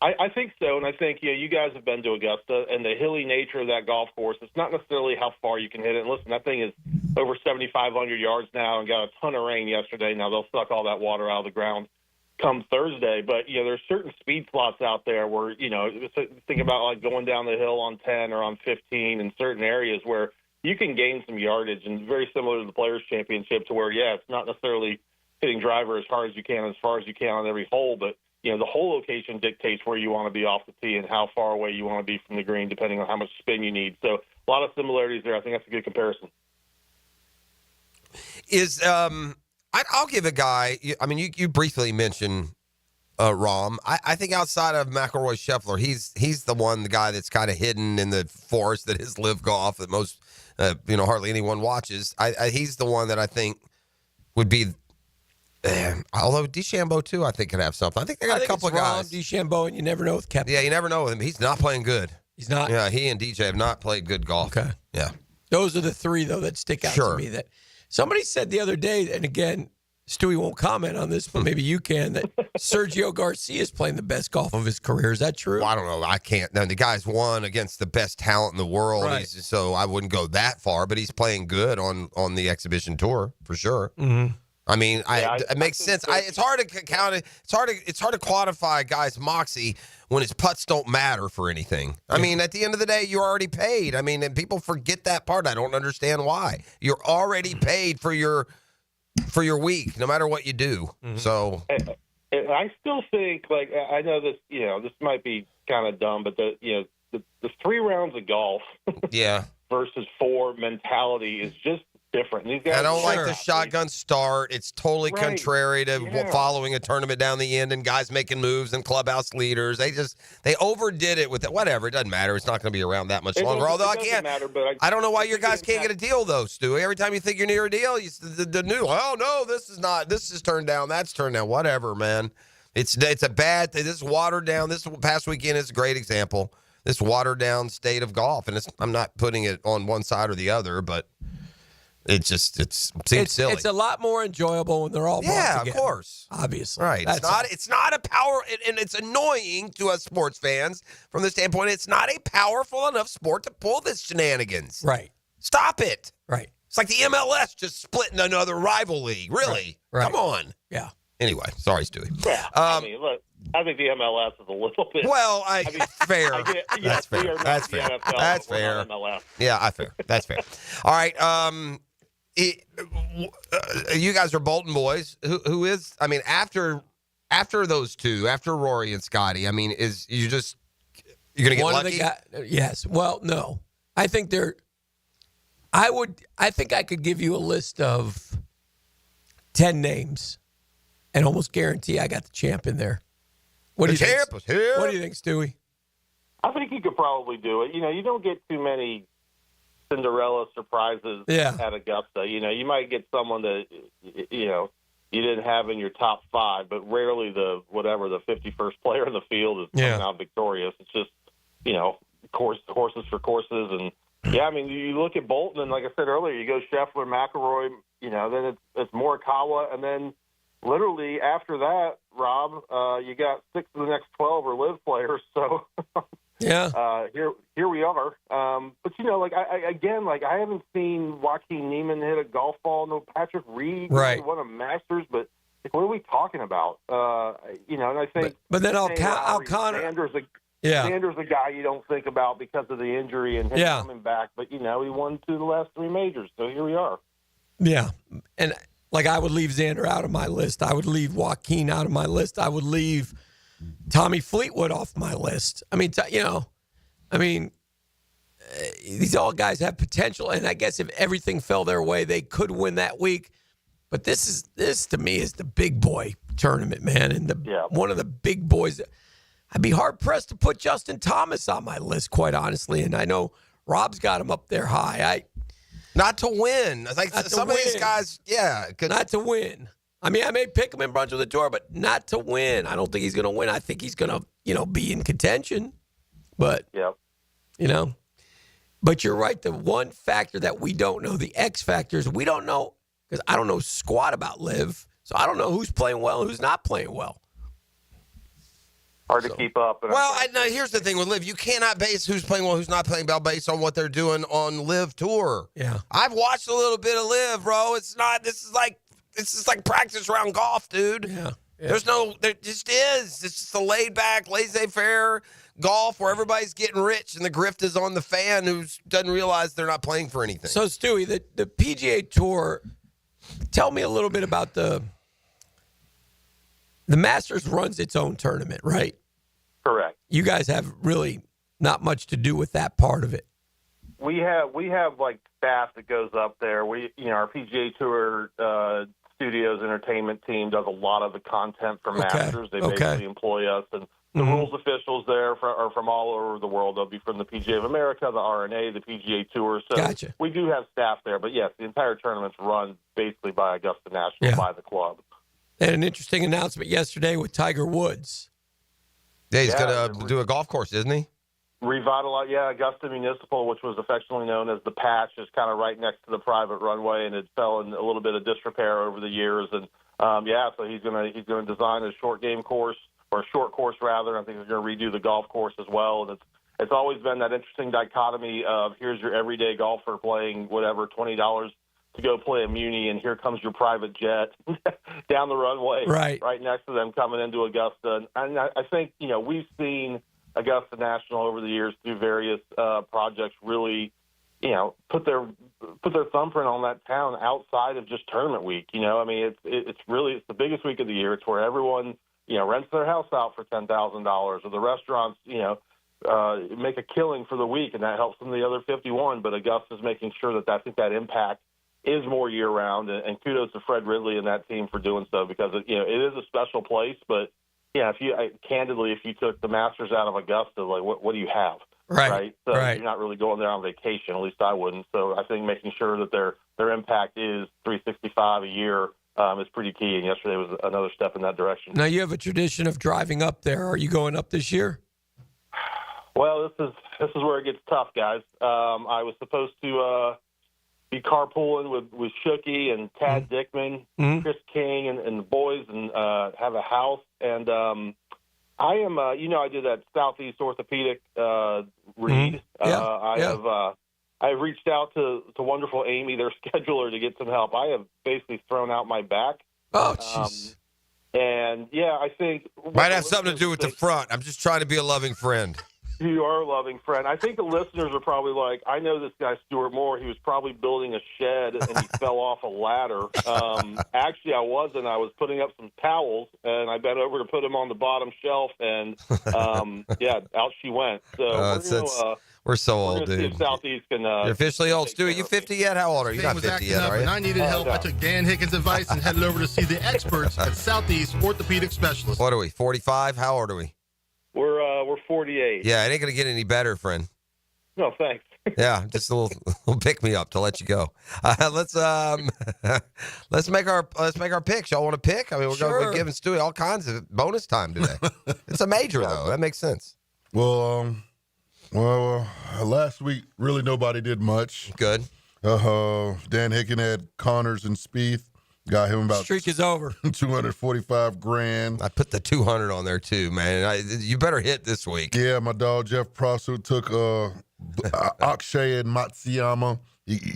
I think so, and I think you guys have been to Augusta, and the hilly nature of that golf course, it's not necessarily how far you can hit it. And listen, that thing is over 7,500 yards now and got a ton of rain yesterday. Now they'll suck all that water out of the ground come Thursday, but there's certain speed slots out there where think about going down the hill on 10 or on 15 in certain areas where you can gain some yardage, and very similar to the Players' Championship, to where it's not necessarily hitting driver as hard as you can, as far as you can on every hole, but the whole location dictates where you want to be off the tee and how far away you want to be from the green, depending on how much spin you need. So a lot of similarities there. I think that's a good comparison. I'll give a guy. I mean, you briefly mentioned Rahm. I think outside of McIlroy, Scheffler, he's the guy that's kind of hidden in the forest that is live golf that most hardly anyone watches. He's the one that I think would be. Although DeChambeau too, I think could have something. I think they got a couple of guys. DeChambeau, and you never know with Kepka. Yeah, you never know with him. He's not playing good. He's not. Yeah, he and DJ have not played good golf. Okay. Yeah. Those are the 3 though that stick out to me. That somebody said the other day, and again, Stewie won't comment on this, but maybe you can, that Sergio Garcia is playing the best golf of his career. Is that true? Well, I don't know. I can't. No, the guy's won against the best talent in the world, right. So I wouldn't go that far, but he's playing good on the exhibition tour for sure. Mm-hmm. I mean, it makes sense. It's hard to count it. It's hard to quantify a guy's moxie when his putts don't matter for anything. I mean, at the end of the day, you're already paid. I mean, and people forget that part. I don't understand why. You're already paid for your week, no matter what you do. Mm-hmm. So, I still think, I know this. This might be kind of dumb, but the 3 rounds of golf, versus 4 mentality is just different. These guys I don't like the shotgun start. It's totally contrary to following a tournament down the end and guys making moves and clubhouse leaders. They overdid it with it. Whatever. It doesn't matter. It's not going to be around that much longer. Although I don't know why your guys can't get a deal though, Stu. Every time you think you're near a deal, the new, this is turned down. That's turned down. Whatever, man. It's a bad thing. This is watered down. This past weekend is a great example. This watered down state of golf. And I'm not putting it on one side or the other, but It seems silly. It's a lot more enjoyable when they're all brought together. Of course. Obviously. Right. It's not a power, and it's annoying to us sports fans from the standpoint it's not a powerful enough sport to pull this shenanigans. Right. Stop it. Right. It's like the MLS just splitting another rival league. Really? Right. Come on. Yeah. Anyway, sorry, Stewie. Yeah. I mean, look, I think the MLS is a little bit. Well, fair. That's fair. That's fair. NFL, That's we're fair. not MLS. Yeah, fair. That's fair. All right. You guys are Bolton boys. Who is? I mean, after those two, after Rory and Scotty, I mean, you're gonna get One lucky? of the guys, yes. Well, no. I think I think I could give you a list of 10 names and almost guarantee I got the champ in there. What do you think? Was here. What do you think, Stewie? I think you could probably do it. You don't get too many Cinderella surprises at Augusta. You might get someone that you didn't have in your top 5, but rarely the 51st player in the field is coming out victorious. It's just horses for courses, and I mean you look at Bolton, and like I said earlier, you go Scheffler, McElroy, then it's Morikawa, and then literally after that, Rob, you got 6 of the next 12 are live players. So here we are. But I haven't seen Joaquin Neiman hit a golf ball. No Patrick Reed, won a Masters. But what are we talking about? And I think. But then O'Connor. Sanders a guy you don't think about because of the injury and him coming back. But he won 2 of the last 3 majors. So here we are. Yeah, and. Like, I would leave Xander out of my list. I would leave Joaquin out of my list. I would leave Tommy Fleetwood off my list. I mean, these all guys have potential, and I guess if everything fell their way, they could win that week. But this to me is the big boy tournament, man, and one of the big boys. I'd be hard pressed to put Justin Thomas on my list, quite honestly, and I know Rob's got him up there high. Not to win. Like some of these guys, not to win. I mean, I may pick him in Brunswick the Tour, but not to win. I don't think he's going to win. I think he's going to, be in contention. But, but you're right. The one factor that we don't know, the X factors, we don't know because I don't know squat about Liv. So I don't know who's playing well and who's not playing well. Hard to keep up. Here's the thing with Liv. You cannot base who's playing well, who's not playing well based on what they're doing on Liv Tour. Yeah. I've watched a little bit of Liv, bro. This is like practice round golf, dude. Yeah. There just is. It's just a laid back, laissez-faire golf where everybody's getting rich and the grift is on the fan who doesn't realize they're not playing for anything. So, Stewie, the PGA Tour, tell me a little bit about the Masters runs its own tournament, right? Correct. You guys have really not much to do with that part of it. We have like staff that goes up there. Our PGA Tour Studios entertainment team does a lot of the content for Masters. They basically employ us, and the rules officials there are from all over the world. They'll be from the PGA of America, the RNA, the PGA Tour. So we do have staff there, but yes, the entire tournament's run basically by Augusta National, by the club. They had an interesting announcement yesterday with Tiger Woods. Yeah, he's going to do a golf course, isn't he? Revitalize, Augusta Municipal, which was affectionately known as the Patch, is kind of right next to the private runway, and it fell in a little bit of disrepair over the years. And so he's going to design a short game course, or a short course rather. I think he's going to redo the golf course as well. And it's always been that interesting dichotomy of here's your everyday golfer playing whatever $20 to go play a Muni, and here comes your private jet down the runway, right next to them coming into Augusta. And I think we've seen Augusta National over the years through various projects really, put their thumbprint on that town outside of just tournament week. It's the biggest week of the year. It's where everyone rents their house out for $10,000, or the restaurants make a killing for the week, and that helps them the other 51. But Augusta's making sure that I think that impact is more year round, and kudos to Fred Ridley and that team for doing so, because it is a special place. But if you took the Masters out of Augusta, like what do you have? Right. So you're not really going there on vacation. At least I wouldn't. So I think making sure that their impact is 365 a year is pretty key. And yesterday was another step in that direction. Now you have a tradition of driving up there. Are you going up this year? Well, this is where it gets tough, guys. I was supposed to be carpooling with Shooky and Tad Dickman, Chris King, and the boys, and have a house. And I am, I did that Southeast Orthopedic read. I've reached out to wonderful Amy, their scheduler, to get some help. I have basically thrown out my back. Oh, jeez. And, I think... Might have something to do with the front. I'm just trying to be a loving friend. You are a loving friend. I think the listeners are probably like, I know this guy, Stuart Moore. He was probably building a shed, and he fell off a ladder. Actually, I wasn't. I was putting up some towels, and I bent over to put them on the bottom shelf, and, out she went. So we're so old, dude. See if Southeast can, You're officially old. Stuart, you 50 yet? How old are you? You're not 50 yet, are you? And I needed help. I took Dan Hicken's advice and headed over to see the experts at Southeast Orthopedic Specialists. What are we, 45? How old are we? We're 48. Yeah, it ain't going to get any better, friend. No, thanks. Yeah, just a little pick me up to let you go. Let's make our picks. Y'all want to pick? I mean, we're giving Stewie all kinds of bonus time today. It's a major though. That makes sense. Well, last week really nobody did much. Good. Dan Hicken had Connors and Spieth. Got him about streak is over. $245,000. I put the 200 on there too, man. You better hit this week. Yeah, my dog Jeff Prosser took Akshay and Matsuyama,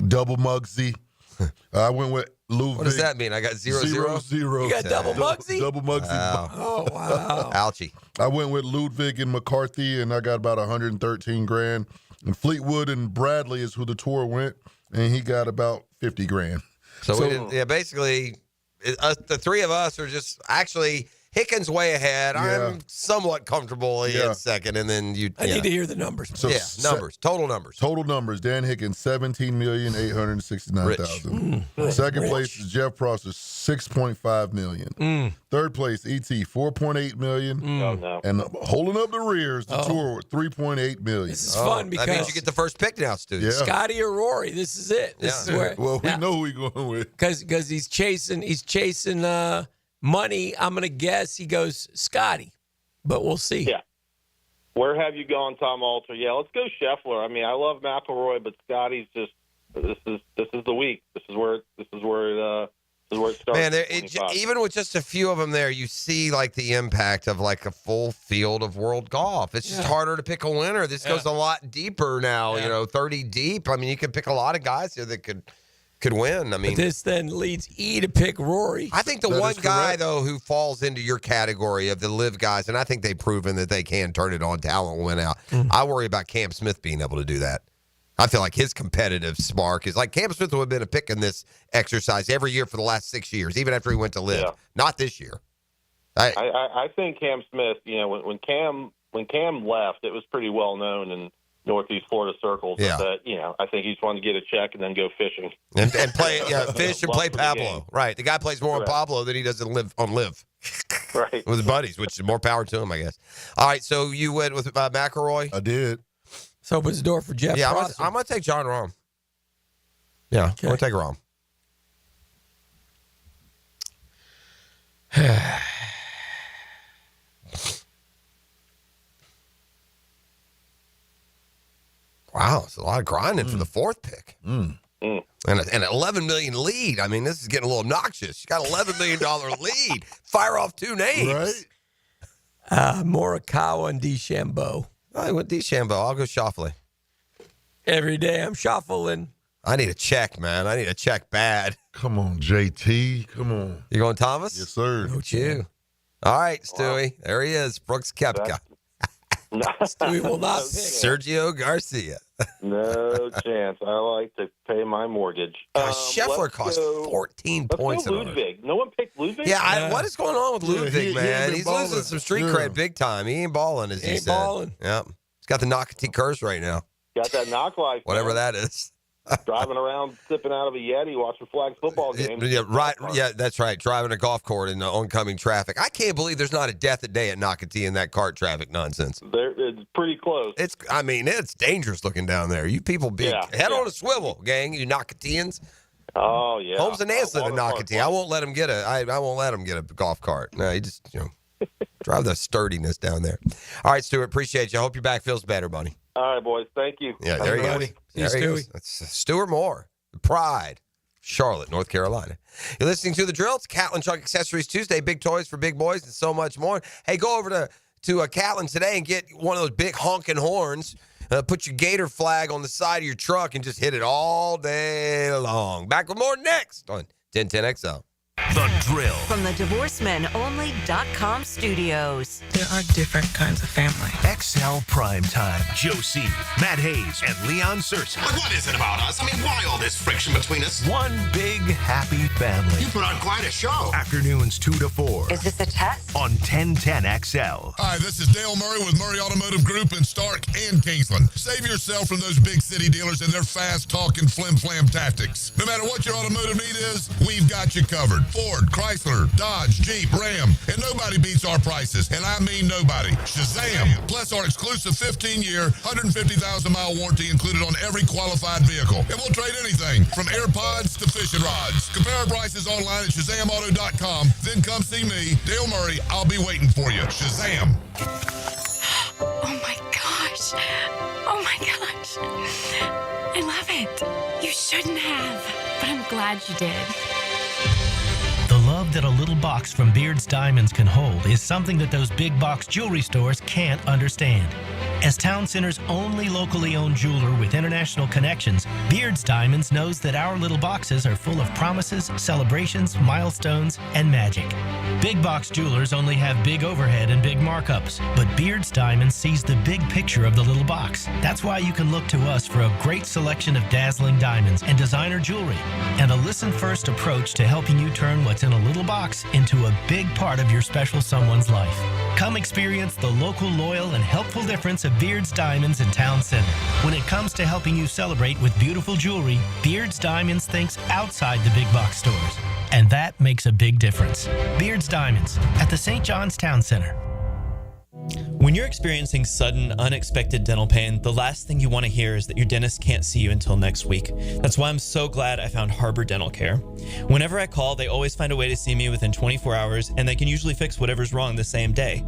double Muggsy. I went with Ludwig. What does that mean? I got 0-0? You got double Muggsy? Double Muggsy. Wow. Oh, wow. Ouchie. I went with Ludwig and McCarthy, and I got about $113,000. And Fleetwood and Bradley is who the tour went, and he got about $50,000. So we didn't, basically, the three of us are just actually Hicken's way ahead. Yeah. I'm somewhat comfortable in second, and then you. I need to hear the numbers. So numbers, total numbers. Total numbers. Dan Hicken, $17,869,000. Second place is Jeff Prosser, $6.5 million. Third place, ET, $4.8 million. Oh, no. And holding up the rears, the tour, $3.8 million. This is fun because that means you get the first pick now, Stu. Yeah. Scotty or Rory. This is it. This is where. Well, we know who we're going with. Because he's chasing money. I'm gonna guess he goes Scotty, but we'll see. Yeah. Where have you gone, Tom Alter? Yeah, let's go Scheffler. I mean, I love McIlroy, but Scotty's just this is the week. This is where it starts. Man, even with just a few of them there, you see like the impact of like a full field of world golf. It's just harder to pick a winner. This goes a lot deeper now. 30 deep. I mean, you can pick a lot of guys here that could win. I mean, but this then leads E to pick Rory. I think the one guy, though, who falls into your category of the live guys, and I think they've proven that they can turn it on, talent win out. I worry about Cam Smith being able to do that. I feel like his competitive spark is like Cam Smith would have been a pick in this exercise every year for the last 6 years, even after he went to live. Yeah. Not this year. I think Cam Smith, when Cam left, it was pretty well known in Northeast Florida circles. Yeah. That, I think he just wanted to get a check and then go fishing. And play, fish and play Pablo. Right. The guy plays more on Pablo than he does on live. Right. With his buddies, which is more power to him, I guess. All right, so you went with McIlroy? I did. So opens the door for Jeff. Yeah, I'm going to take John Rahm. Yeah, I'm going to take Rahm. Wow, it's a lot of grinding for the fourth pick. And an $11 million lead. I mean, this is getting a little obnoxious. You got an $11 million lead. Fire off two names. Right. Morikawa and DeChambeau. I went DeChambeau. I'll go Schauffele. Every day I'm shuffling. I need a check, man. I need a check bad. Come on, JT. Come on. You going Thomas? Yes, sir. No you. All right, Stewie. Wow. There he is. Brooks Koepka. Stewie will not pick. Sergio Garcia. No chance. I like to pay my mortgage. Scheffler cost 14 points. Let's go Ludwig. No one picked Ludwig? Yeah, what is going on with Ludwig, man? He's losing some street cred big time. He ain't balling, as he said. Balling. Yep. He's got the Nakati curse right now. Got that knock life. Whatever that is. Driving around, sipping out of a Yeti, watching Flags football games. Yeah, right. Yeah, that's right. Driving a golf cart in the oncoming traffic. I can't believe there's not a death a day at Nakati in that cart traffic nonsense. It's pretty close. It's dangerous looking down there. You people head on a swivel, gang. You Nakatians. Oh yeah. Holmes and Nancy live in Nakati. I won't let him get a golf cart. No, you just drive the sturdiness down there. All right, Stuart. Appreciate you. I hope your back feels better, buddy. All right, boys. Thank you. Yeah, there you go. See you, Stewie. Stuart Moore, Pride, Charlotte, North Carolina. You're listening to The Drill. It's Catlin Truck Accessories Tuesday. Big toys for big boys and so much more. Hey, go over to Catlin today and get one of those big honking horns. Put your Gator flag on the side of your truck and just hit it all day long. Back with more next on 1010XL. The Drill. From the DivorceMenOnly.com studios. There are different kinds of family. XL Primetime. Josie, Matt Hayes, and Leon Searcy. But what is it about us? I mean, why all this friction between us? One big happy family. You put on quite a show. Afternoons 2 to 4. Is this a test? On 1010XL. Hi, this is Dale Murray with Murray Automotive Group in Stark and Kingsland. Save yourself from those big city dealers and their fast-talking flim-flam tactics. No matter what your automotive need is, we've got you covered. Ford, Chrysler, Dodge, Jeep, Ram, and nobody beats our prices, and I mean nobody. Shazam! Plus our exclusive 15-year, 150,000-mile warranty included on every qualified vehicle. And we'll trade anything from AirPods to fishing rods. Compare our prices online at ShazamAuto.com. Then come see me, Dale Murray. I'll be waiting for you. Shazam! Oh my gosh. Oh my gosh. I love it. You shouldn't have, but I'm glad you did. The love that a little box from Beard's Diamonds can hold is something that those big box jewelry stores can't understand. As Town Center's only locally owned jeweler with international connections, Beard's Diamonds knows that our little boxes are full of promises, celebrations, milestones, and magic. Big box jewelers only have big overhead and big markups, but Beard's Diamonds sees the big picture of the little box. That's why you can look to us for a great selection of dazzling diamonds and designer jewelry, and a listen-first approach to helping you turn what's in a little box into a big part of your special someone's life. Come experience the local, loyal, and helpful difference of Beard's Diamonds in Town Center. When it comes to helping you celebrate with beautiful jewelry, Beard's Diamonds thinks outside the big box stores. And that makes a big difference. Beard's Diamonds at the St. John's Town Center. When you're experiencing sudden, unexpected dental pain, the last thing you want to hear is that your dentist can't see you until next week. That's why I'm so glad I found Harbor Dental Care. Whenever I call, they always find a way to see me within 24 hours, and they can usually fix whatever's wrong the same day.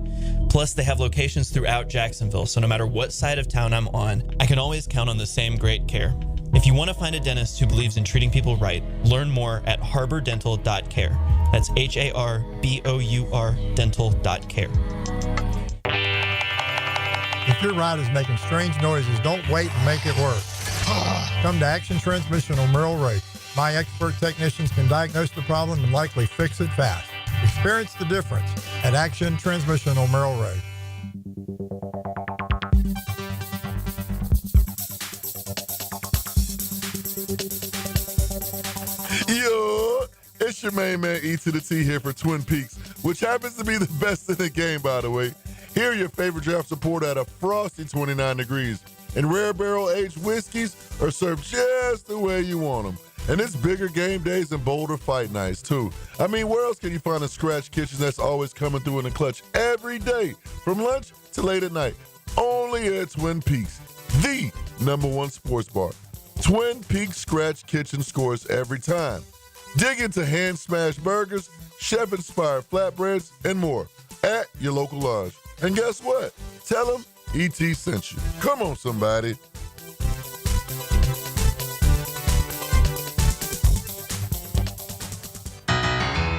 Plus, they have locations throughout Jacksonville, so no matter what side of town I'm on, I can always count on the same great care. If you want to find a dentist who believes in treating people right, learn more at harbordental.care. That's HARBOUR dental.care. If your ride is making strange noises, don't wait and make it work. Come to Action Transmission on Merrill Road. My expert technicians can diagnose the problem and likely fix it fast. Experience the difference at Action Transmission on Merrill Road. Yo, it's your main man E to the T here for Twin Peaks, which happens to be the best in the game, by the way. Here are your favorite draft support at a frosty 29 degrees. And rare barrel-aged whiskeys are served just the way you want them. And it's bigger game days and bolder fight nights, too. I mean, where else can you find a scratch kitchen that's always coming through in the clutch every day, from lunch to late at night? Only at Twin Peaks, the #1 sports bar. Twin Peaks Scratch Kitchen scores every time. Dig into hand-smashed burgers, chef-inspired flatbreads, and more at your local lodge. And guess what? Tell them E.T. sent you. Come on, somebody.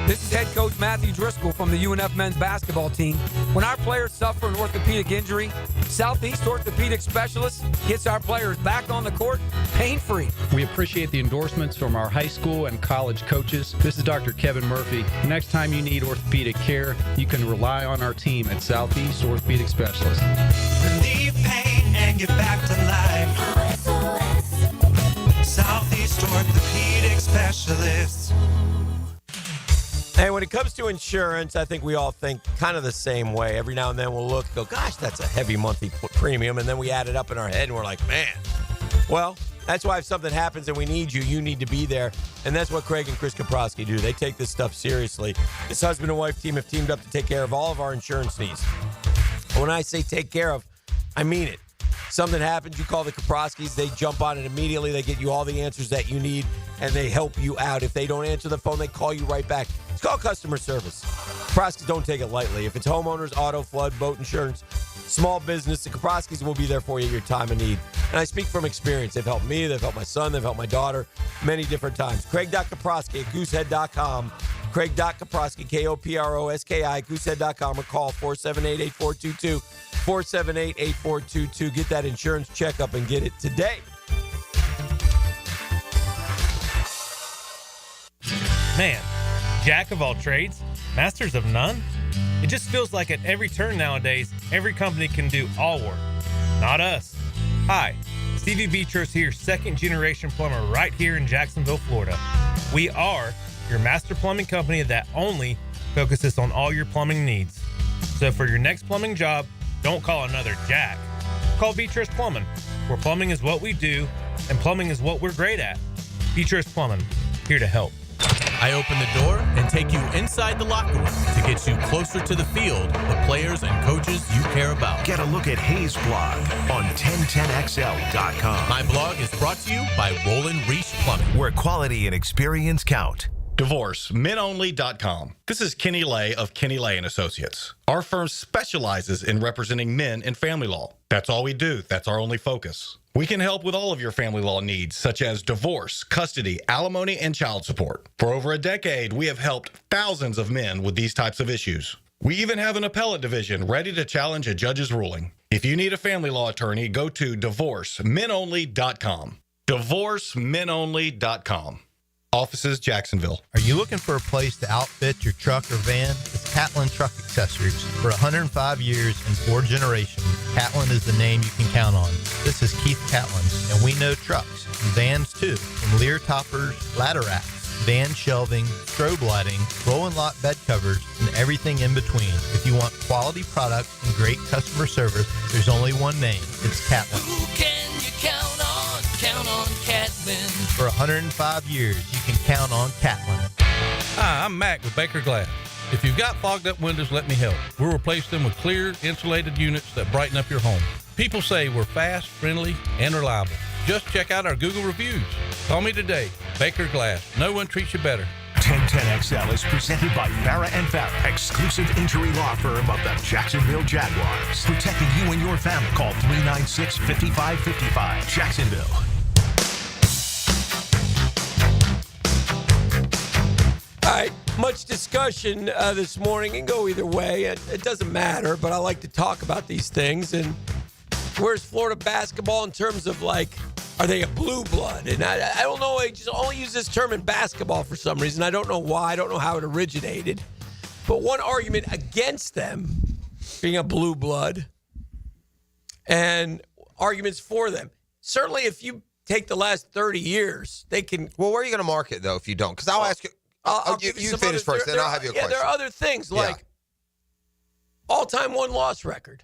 This is head coach Matthew Driscoll from the UNF men's basketball team. When our players suffer an orthopedic injury, Southeast Orthopedic Specialists gets our players back on the court pain-free. We appreciate the endorsements from our high school and college coaches. This is Dr. Kevin Murphy. Next time you need orthopedic care, you can rely on our team at Southeast Orthopedic Specialists. Relieve pain and get back to life. Southeast Orthopedic Specialists. Hey, when it comes to insurance, I think we all think kind of the same way. Every now and then we'll look and go, gosh, that's a heavy monthly premium. And then we add it up in our head and we're like, man. Well, that's why if something happens and we need you, you need to be there. And that's what Craig and Chris Kaprowski do. They take this stuff seriously. This husband and wife team have teamed up to take care of all of our insurance needs. When I say take care of, I mean it. Something happens, you call the Kaprowskis, they jump on it immediately. They get you all the answers that you need, and they help you out. If they don't answer the phone, they call you right back. It's called customer service. Kaprowskis don't take it lightly. If it's homeowners, auto, flood, boat insurance, small business, the Kaproskis will be there for you at your time of need. And I speak from experience. They've helped me. They've helped my son. They've helped my daughter many different times. Craig.Kaproski at goosehead.com. Craig.Kaproski, K-O-P-R-O-S-K-I, goosehead.com, or call 478-8422, 478-8422. Get that insurance checkup and get it today. Man, jack of all trades, masters of none? It just feels like at every turn nowadays, every company can do all work. Not us. Hi, Stevie Beechurst here, second-generation plumber right here in Jacksonville, Florida. We are your master plumbing company that only focuses on all your plumbing needs. So for your next plumbing job, don't call another Jack. Call Beechurst Plumbing, where plumbing is what we do and plumbing is what we're great at. Beechurst Plumbing, here to help. I open the door and take you inside the locker room to get you closer to the field, the players and coaches you care about. Get a look at Hayes' blog on 1010XL.com. My blog is brought to you by Roland Reese Plumbing, where quality and experience count. DivorceMenOnly.com. This is Kenny Lay of Kenny Lay & Associates. Our firm specializes in representing men in family law. That's all we do. That's our only focus. We can help with all of your family law needs, such as divorce, custody, alimony, and child support. For over a decade, we have helped thousands of men with these types of issues. We even have an appellate division ready to challenge a judge's ruling. If you need a family law attorney, go to DivorceMenOnly.com. DivorceMenOnly.com. Offices, Jacksonville. Are you looking for a place to outfit your truck or van? It's Catlin Truck Accessories. For 105 years and 4 generations, Catlin is the name you can count on. This is Keith Catlin, and we know trucks and vans too. From Lear toppers, ladder racks, van shelving, strobe lighting, rolling lot bed covers, and everything in between. If you want quality products and great customer service, there's only one name. It's Catlin. Who can you count on? Count on Catlin. For 105 years, you can count on Catlin. Hi, I'm Mac with Baker Glass. If you've got fogged up windows, let me help. We'll replace them with clear, insulated units that brighten up your home. People say we're fast, friendly, and reliable. Just check out our Google reviews. Call me today. Baker Glass. No one treats you better. 1010XL is presented by Farah & Farah, exclusive injury law firm of the Jacksonville Jaguars. Protecting you and your family. Call 396-5555. Jacksonville. All right, much discussion this morning. It can go either way. It doesn't matter, but I like to talk about these things. And where's Florida basketball in terms of, like, are they a blue blood? And I don't know. I just only use this term in basketball for some reason. I don't know why. I don't know how it originated. But one argument against them being a blue blood and arguments for them. Certainly, if you take the last 30 years, they can. Well, where are you going to mark it, though, if you don't? Because I'll ask you. You finish first, then I'll have you a question. There are other things like all-time one-loss record.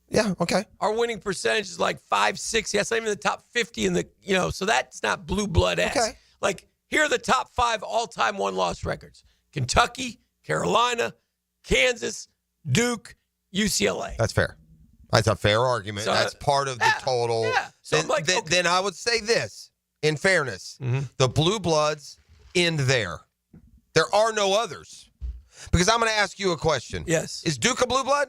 Yeah, okay. Our winning percentage is like 5-6. Yes, I'm in the top 50 in the, so that's not blue blood-esque. Okay. Like, here are the top 5 all-time one-loss records. Kentucky, Carolina, Kansas, Duke, UCLA. That's fair. That's a fair argument. So, that's part of the total. Yeah. So then I would say this, in fairness, the blue bloods end there. There are no others. Because I'm going to ask you a question. Yes. Is Duke a blue blood?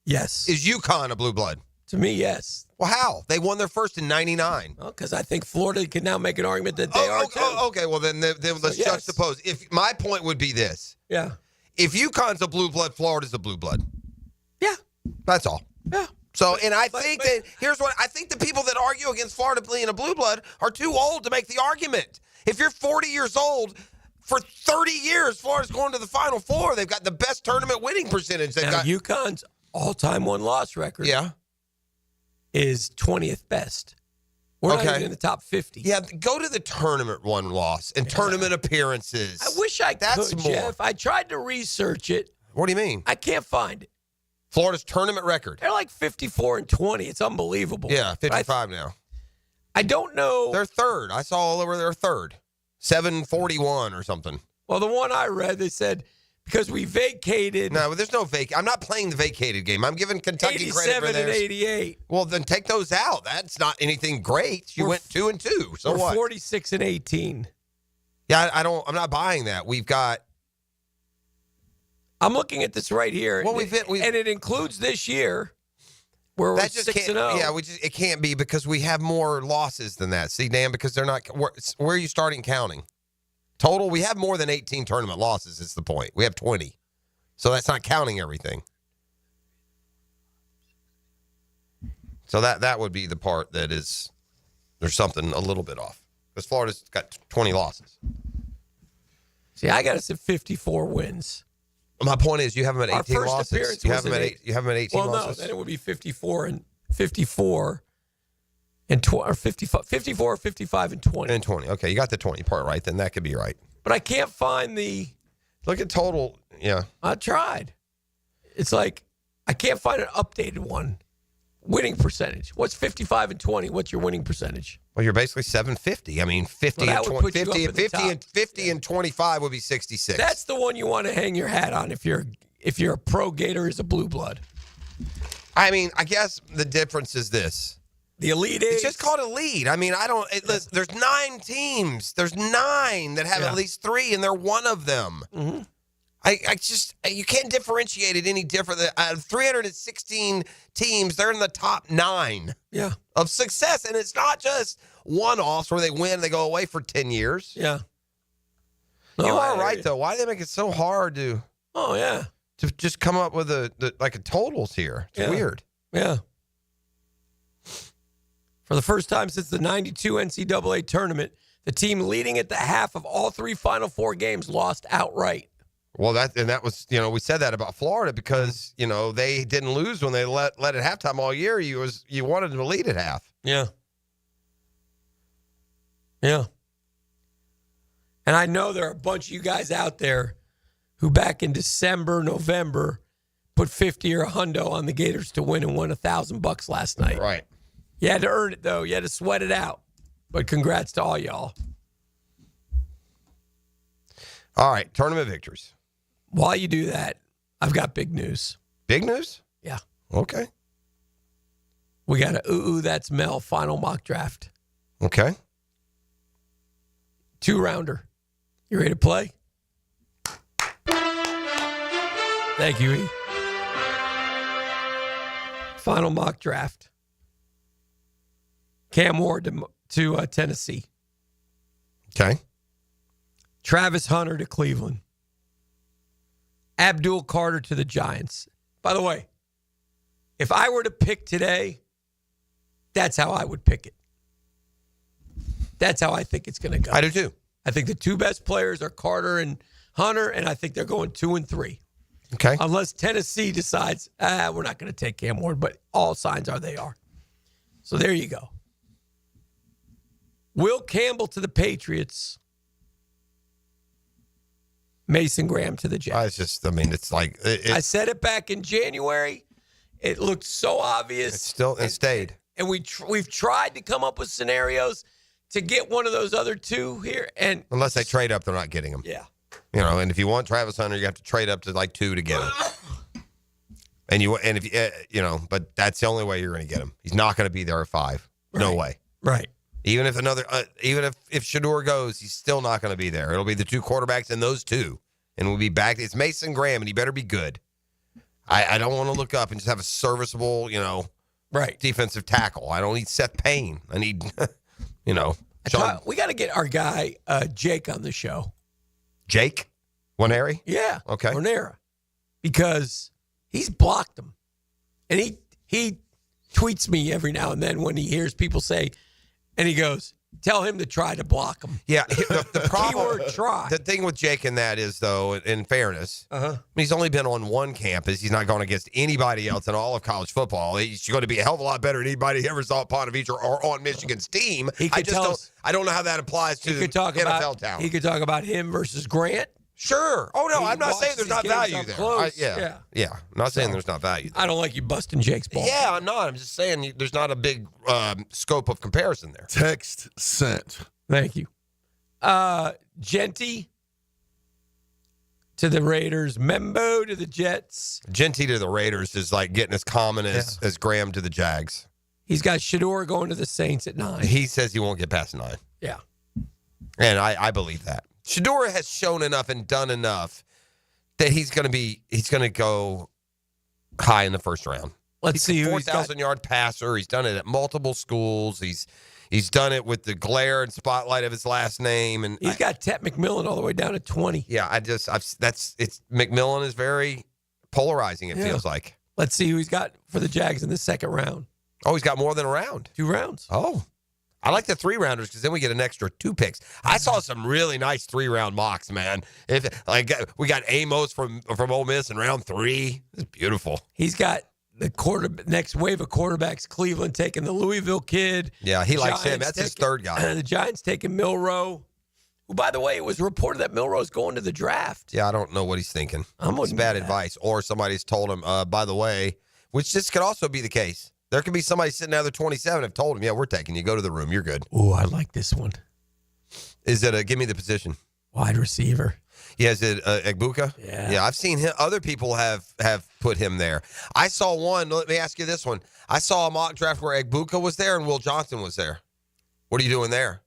Yes. Is UConn a blue blood? To me, yes. Well, how? They won their first in 99. Well, because I think Florida can now make an argument that they are, too. Okay, well, then let's juxtapose. If my point would be this. Yeah. If UConn's a blue blood, Florida's a blue blood. Yeah. That's all. Yeah. So, and I think that, here's what, I think the people that argue against Florida being a blue blood are too old to make the argument. If you're 40 years old, for 30 years, Florida's going to the Final Four. They've got the best tournament winning percentage. They've got UConn's all-time one-loss record is 20th best. We're not even in the top 50. Yeah, go to the tournament one loss and tournament appearances. I wish I could, Jeff. I tried to research it. What do you mean? I can't find it. Florida's tournament record. They're like 54-20. It's unbelievable. Yeah, 55 now. I don't know. They're third. I saw all over their third. 741 or something. Well, the one I read, they said because we vacated. No, there's no vacate. I'm not playing the vacated game. I'm giving Kentucky credit for 87 theirs. and 88. Well, then take those out. That's not anything great. You went 2-2. So we're what? 46 and 18. Yeah, I'm not buying that. We've got. I'm looking at this right here. Well, and it includes this year where we're that just 6-0. Yeah, it can't be because we have more losses than that. See, Dan, because they're not. Where are you starting counting? Total, we have more than 18 tournament losses. Is the point? We have 20, so that's not counting everything. So that would be the part that is there's something a little bit off. Because Florida's got 20 losses. See, I got us at 54 wins. My point is, you have them at 18 Our first losses. appearance You was have them at 18 well, losses. no, then it would be 54 and 54 or 54, 55 and 20. And 20. Okay, you got the 20 part right. Then that could be right. But I can't find the. Look at total. Yeah, I tried. It's like I can't find an updated one. Winning percentage. What's 55 and 20? What's your winning percentage? Well, you're basically 750. I mean, 50 Well, and that would 20, put you 50 up and at the 50 top. and 50 and 25 would be 66. That's the one you want to hang your hat on if you're a pro Gator as a blue blood. I mean, I guess the difference is this. The Elite It's Eight. just called Elite. I mean, listen, there's 9 teams. There's 9 that have at least 3, and they're one of them. Mm-hmm. You can't differentiate it any different. Out of 316 teams, they're in the top 9 of success. And it's not just one-offs where they win and they go away for 10 years. Yeah. You No, are right, though. Why do they make it so hard to just come up with a totals here? It's weird. Yeah. For the first time since the 92 NCAA tournament, the team leading at the half of all 3 Final Four games lost outright. Well, that was, we said that about Florida because, they didn't lose when they let at halftime all year. You wanted them to lead at half. Yeah. Yeah. And I know there are a bunch of you guys out there who back in December, November, put 50 or $100 on the Gators to win and won $1,000 last night. Right. You had to earn it, though. You had to sweat it out. But congrats to all y'all. All right, tournament victories. While you do that, I've got big news. Big news? Yeah. Okay. We got a Ooh, That's Mel final mock draft. Okay. 2-rounder. You ready to play? Thank you, E. Final mock draft. Cam Ward to Tennessee. Okay. Travis Hunter to Cleveland. Abdul Carter to the Giants. By the way, if I were to pick today, that's how I would pick it. That's how I think it's going to go. I do too. I think the 2 best players are Carter and Hunter, and I think they're going 2 and 3. Okay. Unless Tennessee decides, we're not going to take Cam Ward, but all signs are they are. So there you go. Will Campbell to the Patriots. Mason Graham to the Jets. It's like... I said it back in January. It looked so obvious. It stayed. And we've tried to come up with scenarios to get one of those other 2 here. And Unless they trade up, they're not getting him. Yeah. And if you want Travis Hunter, you have to trade up to like 2 to get him. But that's the only way you're going to get him. He's not going to be there at 5. No way. Right. Even if if Shador goes, he's still not going to be there. It'll be the 2 quarterbacks and those 2, and we'll be back. It's Mason Graham, and he better be good. I don't want to look up and just have a serviceable, right defensive tackle. I don't need Seth Payne. I need, we got to get our guy Jake on the show. Jake Waneri? Yeah. Okay. Wanera. Because he's blocked him. And he tweets me every now and then when he hears people say, and he goes, tell him to try to block him. Yeah. The problem, Keyword try. The thing with Jake in that is, though, in fairness, he's only been on one campus. He's not going against anybody else in all of college football. He's going to be a hell of a lot better than anybody he ever saw at Ponte or on Michigan's team. I don't know how that applies to NFL talent. He could talk about him versus Grant. Sure. Oh, no, I'm not saying there's not value there. Yeah. I'm not saying there's not value there. I don't like you busting Jake's ball. Yeah, I'm not. I'm just saying there's not a big scope of comparison there. Text sent. Thank you. Genty to the Raiders. Membo to the Jets. Genty to the Raiders is like getting as common as Graham to the Jags. He's got Shador going to the Saints at 9. He says he won't get past 9. Yeah. And I believe that. Shador has shown enough and done enough that he's going to go high in the first round. Let's see who he's got. 4,000-yard passer. He's done it at multiple schools. He's done it with the glare and spotlight of his last name, and he's got Tet McMillan all the way down to 20. Yeah, McMillan is very polarizing. It feels like. Let's see who he's got for the Jags in the second round. Oh, he's got more than a round. 2 rounds. Oh, I like the 3-rounders because then we get an extra 2 picks. I saw some really nice 3-round mocks, man. We got Amos from Ole Miss in round 3. It's beautiful. He's got the next wave of quarterbacks. Cleveland taking the Louisville kid. Yeah, he likes him. That's his third guy. The Giants taking Milroe. Who, by the way, it was reported that Milroe's going to the draft. Yeah, I don't know what he's thinking. It's bad advice, or somebody's told him. By the way, which this could also be the case. There could be somebody sitting there, 27, have told him, yeah, we're taking you. Go to the room. You're good. Oh, I like this one. Is it give me the position? Wide receiver. Yeah, is it Egbuka? Yeah. Yeah, I've seen him. Other people have put him there. I saw one. Let me ask you this one. I saw a mock draft where Egbuka was there and Will Johnson was there. What are you doing there?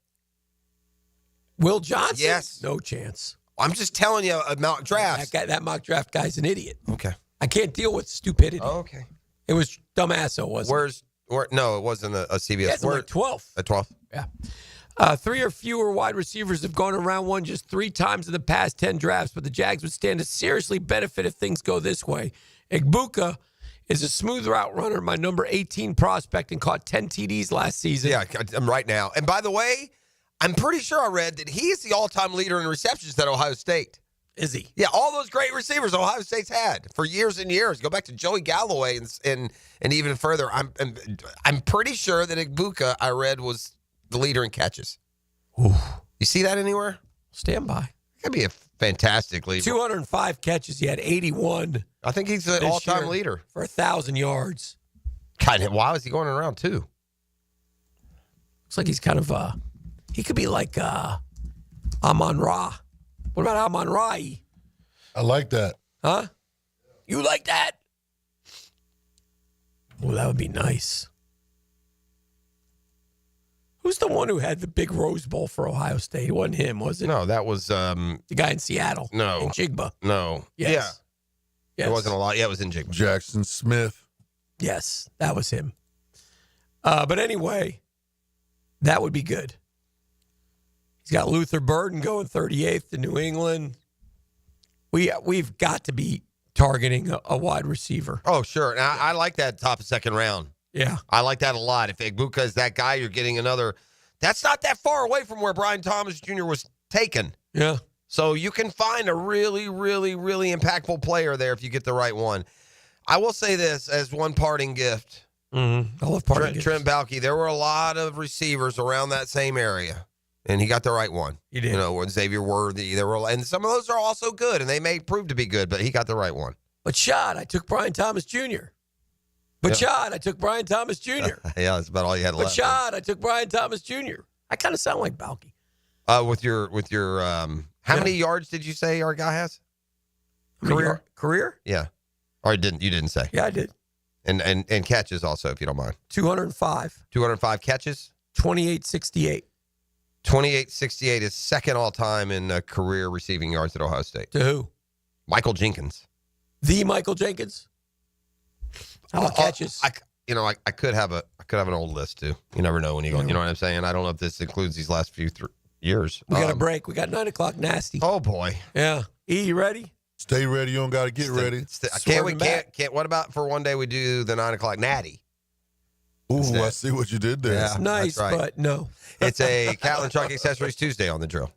Will Johnson? Yes. No chance. I'm just telling you, a mock draft. That mock draft guy's an idiot. Okay. I can't deal with stupidity. Oh, okay. It was dumbasso, wasn't it? No, it wasn't a CBS. That's like 12th. At 12th? Yeah. 3 or fewer wide receivers have gone in round 1 just 3 times in the past 10 drafts, but the Jags would stand to seriously benefit if things go this way. Egbuka is a smooth route runner, my number 18 prospect, and caught 10 TDs last season. Yeah, I'm right now. And by the way, I'm pretty sure I read that he is the all-time leader in receptions at Ohio State. Is he? Yeah, all those great receivers Ohio State's had for years and years. Go back to Joey Galloway and even further. I'm pretty sure that Egbuka, I read, was the leader in catches. Ooh. You see that anywhere? Stand by. That'd be a fantastic leader. 205 catches. He had 81. I think he's the all-time leader. For 1,000 yards. God, why was he going around 2? Looks like he's kind of, he could be like Amon-Ra. What about Amon-Ra? I like that. Huh? You like that? Oh, that would be nice. Who's the one who had the big Rose Bowl for Ohio State? It wasn't him, was it? No, that was the guy in Seattle. No. In Jigba. No. Yes. Yeah. Yes. It wasn't a lot. Yeah, it was in Jigba. Jackson Smith. Yes, that was him. But anyway, that would be good. He's got Luther Burden going 38th to New England. We've got to be targeting a wide receiver. Oh, sure. And I like that top of second round. Yeah. I like that a lot. If Egbuka is that guy, you're getting another. That's not that far away from where Brian Thomas Jr. was taken. Yeah. So you can find a really, really, really impactful player there if you get the right one. I will say this as one parting gift. Mm-hmm. I love parting gifts. Trent Baalke, there were a lot of receivers around that same area. And he got the right one. He did. You know, with Xavier Worthy. And some of those are also good, and they may prove to be good, but he got the right one. But I took Brian Thomas Jr. I took Brian Thomas Jr. Yeah, that's about all you had left. I took Brian Thomas Jr. I kind of sound like Baalke. With your how many yards did you say our guy has? Career? Yeah. Or you didn't say. Yeah, I did. And catches also, if you don't mind. 205. 205 catches? 2868. 2868 is second all-time in career receiving yards at Ohio State. To who? Michael Jenkins. The Michael Jenkins? How about catches? I could have an old list, too. You never know when you go. You know what I'm saying? I don't know if this includes these last few years. We got a break. We got 9 o'clock nasty. Oh, boy. Yeah. E, you ready? Stay ready. You don't got to get ready. Can't. What about for one day we do the 9 o'clock natty? Ooh, I see what you did there. Yeah, it's nice, right. but no. It's a Catlin Truck Accessories Tuesday on the drill.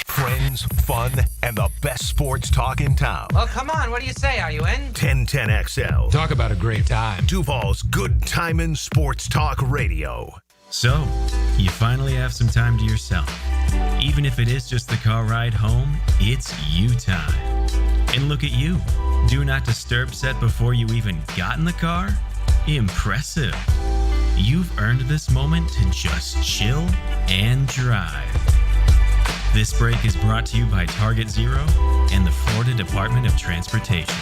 Friends, fun, and the best sports talk in town. Well, come on. What do you say? Are you in? 1010XL. Talk about a great time. Duval's Good Timin' Sports Talk Radio. So, you finally have some time to yourself. Even if it is just the car ride home, it's you time. And look at you. Do not disturb set before you even got in the car? Impressive. You've earned this moment to just chill and drive. This break is brought to you by Target Zero and the Florida Department of Transportation.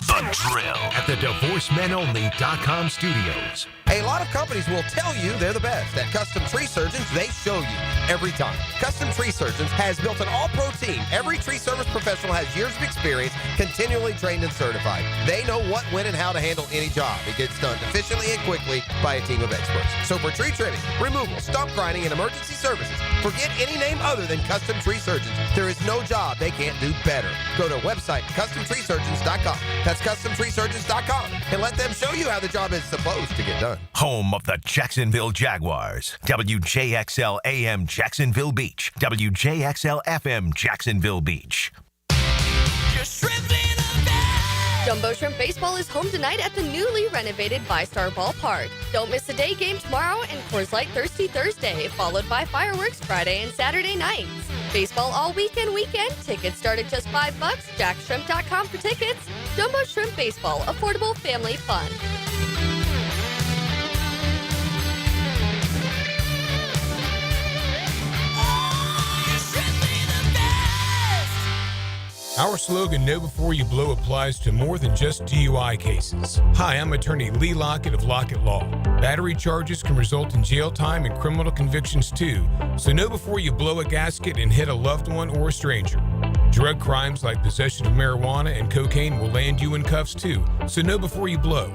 The The Drill at the DivorceMenOnly.com studios. A lot of companies will tell you they're the best. At Custom Tree Surgeons, they show you every time. Custom Tree Surgeons has built an all-pro team. Every tree service professional has years of experience, continually trained and certified. They know what, when, and how to handle any job. It gets done efficiently and quickly by a team of experts. So for tree trimming, removal, stump grinding, and emergency services, forget any name other than Custom Tree Surgeons. There is no job they can't do better. Go to website CustomTreeSurgeons.com. That's CustomTreeSurgeons.com, and let them show you how the job is supposed to get done. Home of the Jacksonville Jaguars. WJXL AM Jacksonville Beach. WJXL FM Jacksonville Beach. Jumbo Shrimp Baseball is home tonight at the newly renovated VyStar Ballpark. Don't miss the day game tomorrow and Coors Light Thirsty Thursday, followed by fireworks Friday and Saturday nights. Baseball all weekend. Tickets start at just $5. JackShrimp.com for tickets. Jumbo Shrimp Baseball, affordable family fun. Our slogan, Know Before You Blow, applies to more than just DUI cases. Hi, I'm attorney Lee Lockett of Lockett Law. Battery charges can result in jail time and criminal convictions too, so know before you blow a gasket and hit a loved one or a stranger. Drug crimes like possession of marijuana and cocaine will land you in cuffs too, so know before you blow.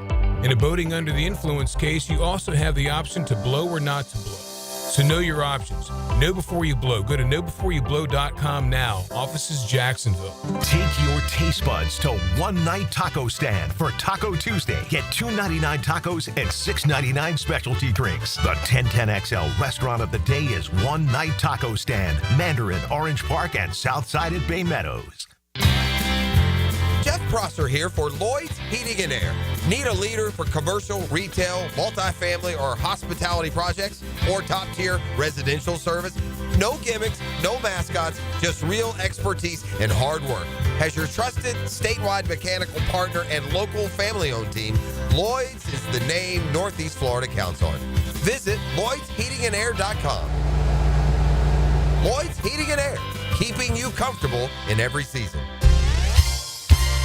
In a boating under the influence case, you also have the option to blow or not to blow. So know your options. Know before you blow. Go to knowbeforeyouBlow.com now. Offices Jacksonville. Take your taste buds to One Night Taco Stand for Taco Tuesday. Get $2.99 tacos and $6.99 specialty drinks. The 1010XL restaurant of the day is One Night Taco Stand, Mandarin, Orange Park, and Southside at Bay Meadows. Jeff Prosser here for Lloyd's Heating and Air. Need a leader for commercial, retail, multifamily, or hospitality projects? Or top-tier residential service? No gimmicks, no mascots, just real expertise and hard work. As your trusted statewide mechanical partner and local family-owned team, Lloyd's is the name Northeast Florida counts on. Visit LloydsHeatingandAir.com. Lloyd's Heating and Air, keeping you comfortable in every season.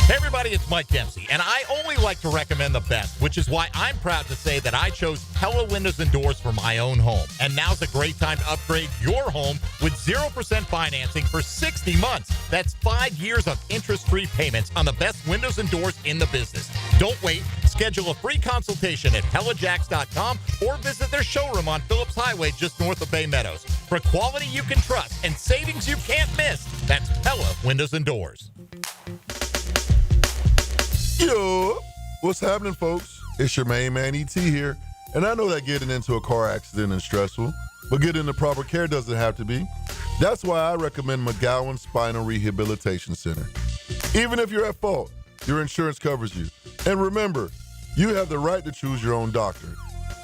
Hey everybody, it's Mike Dempsey, and I only like to recommend the best, which is why I'm proud to say that I chose Pella Windows and Doors for my own home. And now's a great time to upgrade your home with 0% financing for 60 months. That's 5 years of interest-free payments on the best windows and doors in the business. Don't wait. Schedule a free consultation at PellaJacks.com or visit their showroom on Phillips Highway just north of Bay Meadows. For quality you can trust and savings you can't miss, that's Pella Windows and Doors. Yo, what's happening, folks? It's your main man, E.T. here. And I know that getting into a car accident is stressful, but getting the proper care doesn't have to be. That's why I recommend McGowan Spinal Rehabilitation Center. Even if you're at fault, your insurance covers you. And remember, you have the right to choose your own doctor.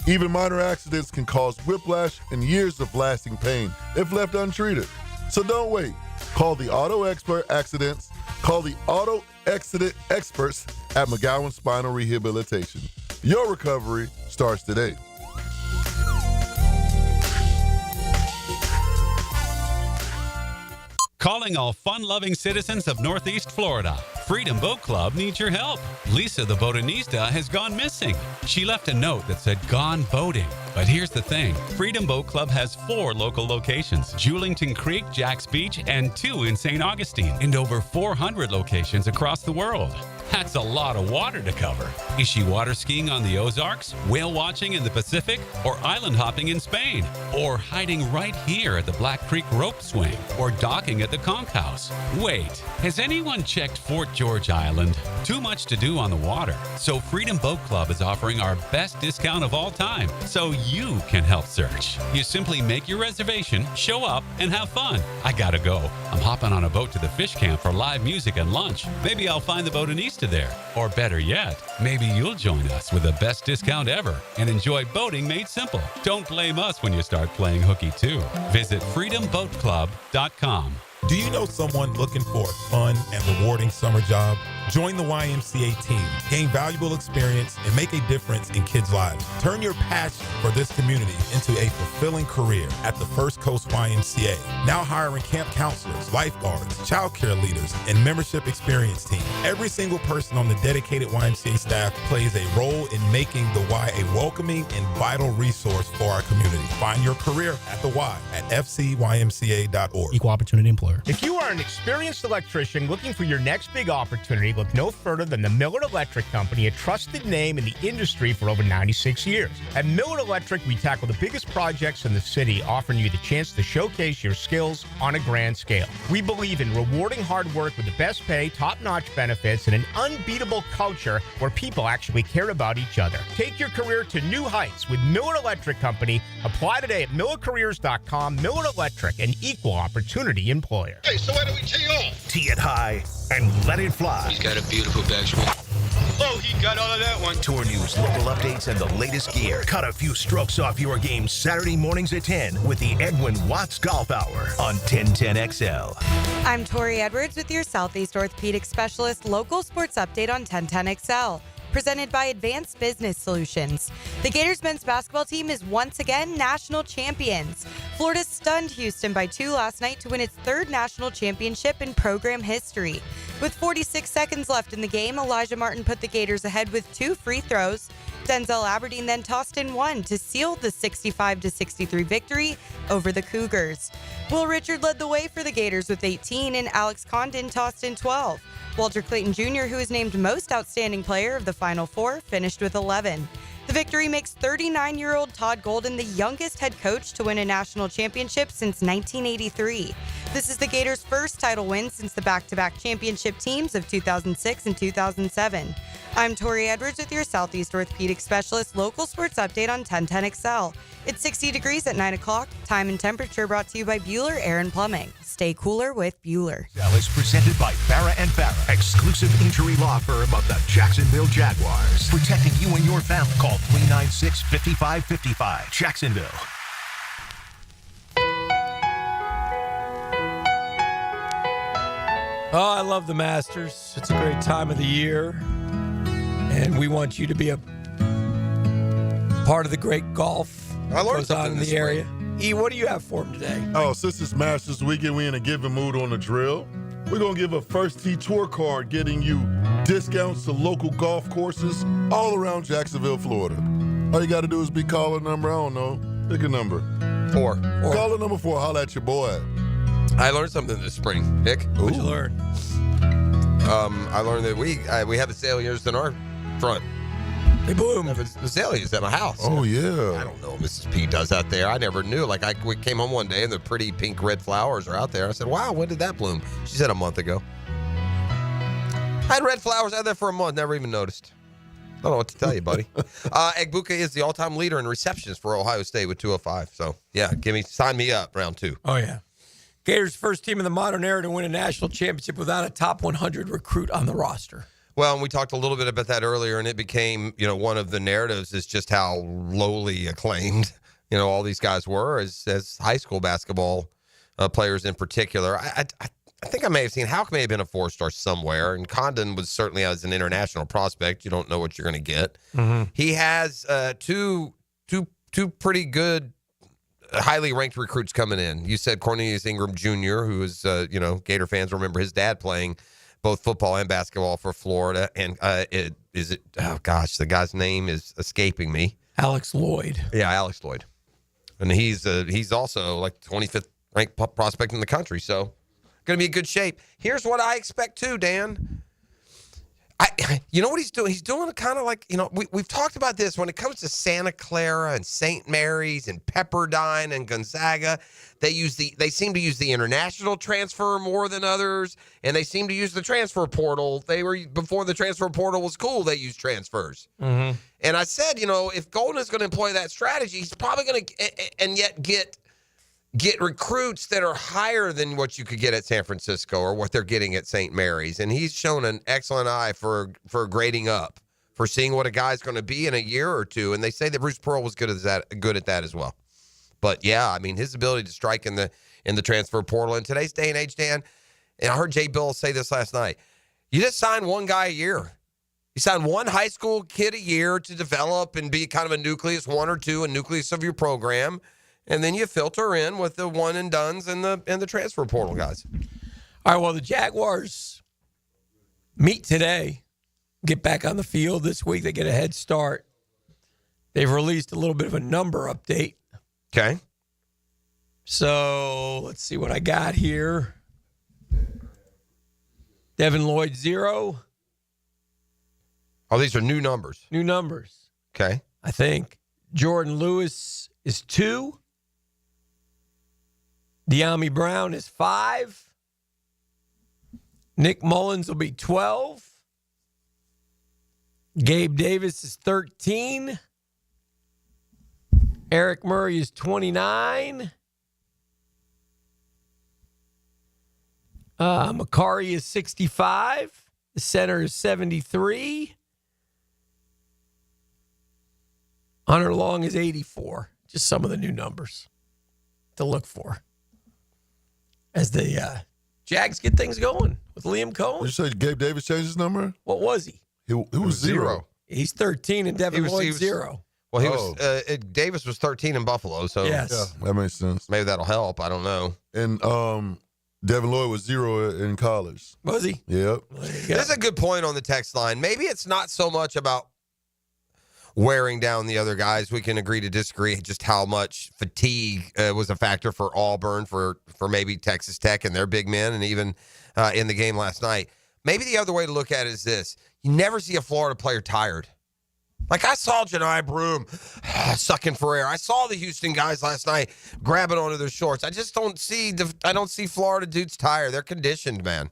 Even minor accidents can cause whiplash and years of lasting pain if left untreated. So don't wait. Call the Auto Accident Experts at McGowan Spinal Rehabilitation. Your recovery starts today. Calling all fun-loving citizens of Northeast Florida. Freedom Boat Club needs your help. Lisa the botanista has gone missing. She left a note that said gone boating. But here's the thing. Freedom Boat Club has 4 local locations. Julington Creek, Jack's Beach, and 2 in St. Augustine. And over 400 locations across the world. That's a lot of water to cover. Is she water skiing on the Ozarks, whale watching in the Pacific, or island hopping in Spain? Or hiding right here at the Black Creek rope swing? Or docking at the Conch House? Wait, has anyone checked Fort George Island? Too much to do on the water. So Freedom Boat Club is offering our best discount of all time, so you can help search. You simply make your reservation, show up, and have fun. I gotta go. I'm hopping on a boat to the fish camp for live music and lunch. Maybe I'll find the botanista there. Or better yet, maybe you'll join us with the best discount ever and enjoy boating made simple. Don't blame us when you start playing hooky too. Visit freedomboatclub.com. Do you know someone looking for a fun and rewarding summer job? Join the YMCA team, gain valuable experience, and make a difference in kids' lives. Turn your passion for this community into a fulfilling career at the First Coast YMCA. Now hiring camp counselors, lifeguards, child care leaders, and membership experience team. Every single person on the dedicated YMCA staff plays a role in making the Y a welcoming and vital resource for our community. Find your career at the Y at fcymca.org. Equal opportunity employer. If you are an experienced electrician looking for your next big opportunity, look no further than the Miller Electric Company, a trusted name in the industry for over 96 years. At Miller Electric, we tackle the biggest projects in the city, offering you the chance to showcase your skills on a grand scale. We believe in rewarding hard work with the best pay, top-notch benefits, and an unbeatable culture where people actually care about each other. Take your career to new heights with Miller Electric Company. Apply today at millercareers.com. Miller Electric, an equal opportunity employer. Hey, so why don't we tee off? Tee it high and let it fly. He's got a beautiful backswing. Oh, he got all of that one. Tour news, local updates, and the latest gear. Cut a few strokes off your game Saturday mornings at 10 with the Edwin Watts Golf Hour on 1010XL. I'm Tori Edwards with your Southeast Orthopedic Specialist local sports update on 1010XL. Presented by Advanced Business Solutions. The Gators men's basketball team is once again national champions. Florida stunned Houston by 2 last night to win its 3rd national championship in program history. With 46 seconds left in the game, Elijah Martin put the Gators ahead with 2 free throws. Denzel Aberdeen then tossed in 1 to seal the 65-63 victory over the Cougars. Will Richard led the way for the Gators with 18, and Alex Condon tossed in 12. Walter Clayton Jr., who was named Most Outstanding Player of the Final Four, finished with 11. The victory makes 39-year-old Todd Golden the youngest head coach to win a national championship since 1983. This is the Gators' first title win since the back-to-back championship teams of 2006 and 2007. I'm Tori Edwards with your Southeast Orthopedic Specialist local sports update on 1010XL. It's 60 degrees at 9 o'clock. Time and temperature brought to you by Bueller Air and Plumbing. Stay cooler with Bueller. Is presented by Farah and Farah, exclusive injury law firm of the Jacksonville Jaguars. Protecting you and your family. Call 396-5555. Jacksonville. Oh, I love the Masters. It's a great time of the year. And we want you to be a part of the great golf I learned goes on something in this the area. spring. E, what do you have for him today? Oh, since it's Masters weekend, we in a giving mood on the drill. We're going to give a First Tee Tour card getting you discounts to local golf courses all around Jacksonville, Florida. All you got to do is be caller number, I don't know, pick a number. 4. Caller number 4, holla at your boy. I learned something this spring, Nick. What'd you learn? I learned that we have the azaleas in our front. They bloom. The azaleas at my house. Oh, yeah. I don't know what Mrs. P does out there. I never knew. We came home one day and the pretty pink red flowers are out there. I said, wow, when did that bloom? She said a month ago. I had red flowers out there for a month, never even noticed. I don't know what to tell you, buddy. Egbuka is the all-time leader in receptions for Ohio State with 205. So, yeah, sign me up, round 2. Oh, yeah. Gators' first team in the modern era to win a national championship without a top 100 recruit on the roster. Well, and we talked a little bit about that earlier, and it became, one of the narratives is just how lowly acclaimed, all these guys were as high school basketball players in particular. I think I may have seen Houck may have been a 4-star somewhere, and Condon was certainly as an international prospect. You don't know what you're going to get. Mm-hmm. He has two pretty good, highly ranked recruits coming in. You said Cornelius Ingram Jr., who is, Gator fans remember his dad playing both football and basketball for Florida. And the guy's name is escaping me. Alex Lloyd. Yeah, Alex Lloyd. And he's also like 25th ranked prospect in the country. So going to be in good shape. Here's what I expect too, Dan. You know what he's doing? He's doing kind of like, we've talked about this when it comes to Santa Clara and St. Mary's and Pepperdine and Gonzaga. They seem to use the international transfer more than others, and they seem to use the transfer portal. Before the transfer portal was cool, they used transfers. Mm-hmm. And I said, if Golden is going to employ that strategy, he's probably going to, and yet get recruits that are higher than what you could get at San Francisco or what they're getting at St. Mary's. And he's shown an excellent eye for grading up, for seeing what a guy's going to be in a year or two. And they say that Bruce Pearl was good at that as well. But yeah, his ability to strike in the transfer portal in today's day and age, Dan, and I heard Jay Bill say this last night, You just sign one guy a year. You sign one high school kid a year to develop and be kind of a nucleus, one or two, a nucleus of your program, and then you filter in with the one and dones and the transfer portal guys. All right, well, the Jaguars meet today, get back on the field this week. They get a head start. They've released a little bit of a number update. Okay. So let's see what I got here. Devin Lloyd, 0. Oh, these are new numbers. New numbers. Okay. I think. Jordan Lewis is 2. De'Ami Brown is 5. Nick Mullins will be 12. Gabe Davis is 13. Eric Murray is 29. Makari is 65. The center is 73. Hunter Long is 84. Just some of the new numbers to look for as the Jags get things going with Liam Cohen. Did you say Gabe Davis changed his number? What was he? He was 0. He's 13 and Devin Lloyd 0. Well, he was Davis was 13 in Buffalo, so yes, yeah, that makes sense. Maybe that'll help. I don't know. And Devin Lloyd was 0 in college. Was he? Yep. There's a good point on the text line. Maybe it's not so much about wearing down the other guys. We can agree to disagree just how much fatigue was a factor for Auburn, for maybe Texas Tech and their big men, and even in the game last night. Maybe the other way to look at it is this. You never see a Florida player tired. Like I saw Janai Broom sucking for air. I saw the Houston guys last night grabbing onto their shorts. I just don't see Florida dudes tired. They're conditioned, man.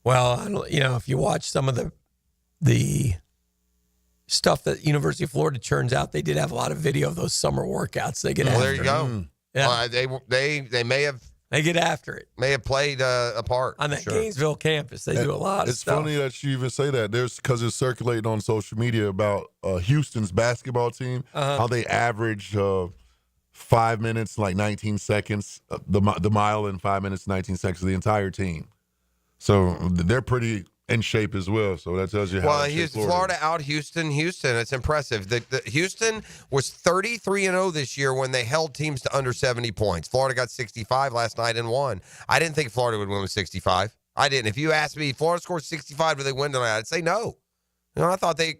Well, if you watch some of the stuff that University of Florida churns out, they did have a lot of video of those summer workouts. They get after there you go. Yeah. They may have. They get after it. May have played a part. On that Gainesville campus, they do a lot of stuff. It's funny that you even say that. Because it's circulating on social media about Houston's basketball team, how they average 5 minutes, like 19 seconds, the mile in 5 minutes, 19 seconds, the entire team. So they're pretty in shape as well. So that tells you how. Well, Florida out Houston. It's impressive. The Houston was 33-0 this year when they held teams to under 70 points. Florida got 65 last night and won. I didn't think Florida would win with 65. I didn't. If you asked me, Florida scores 65, do they win tonight? I'd say no. I thought they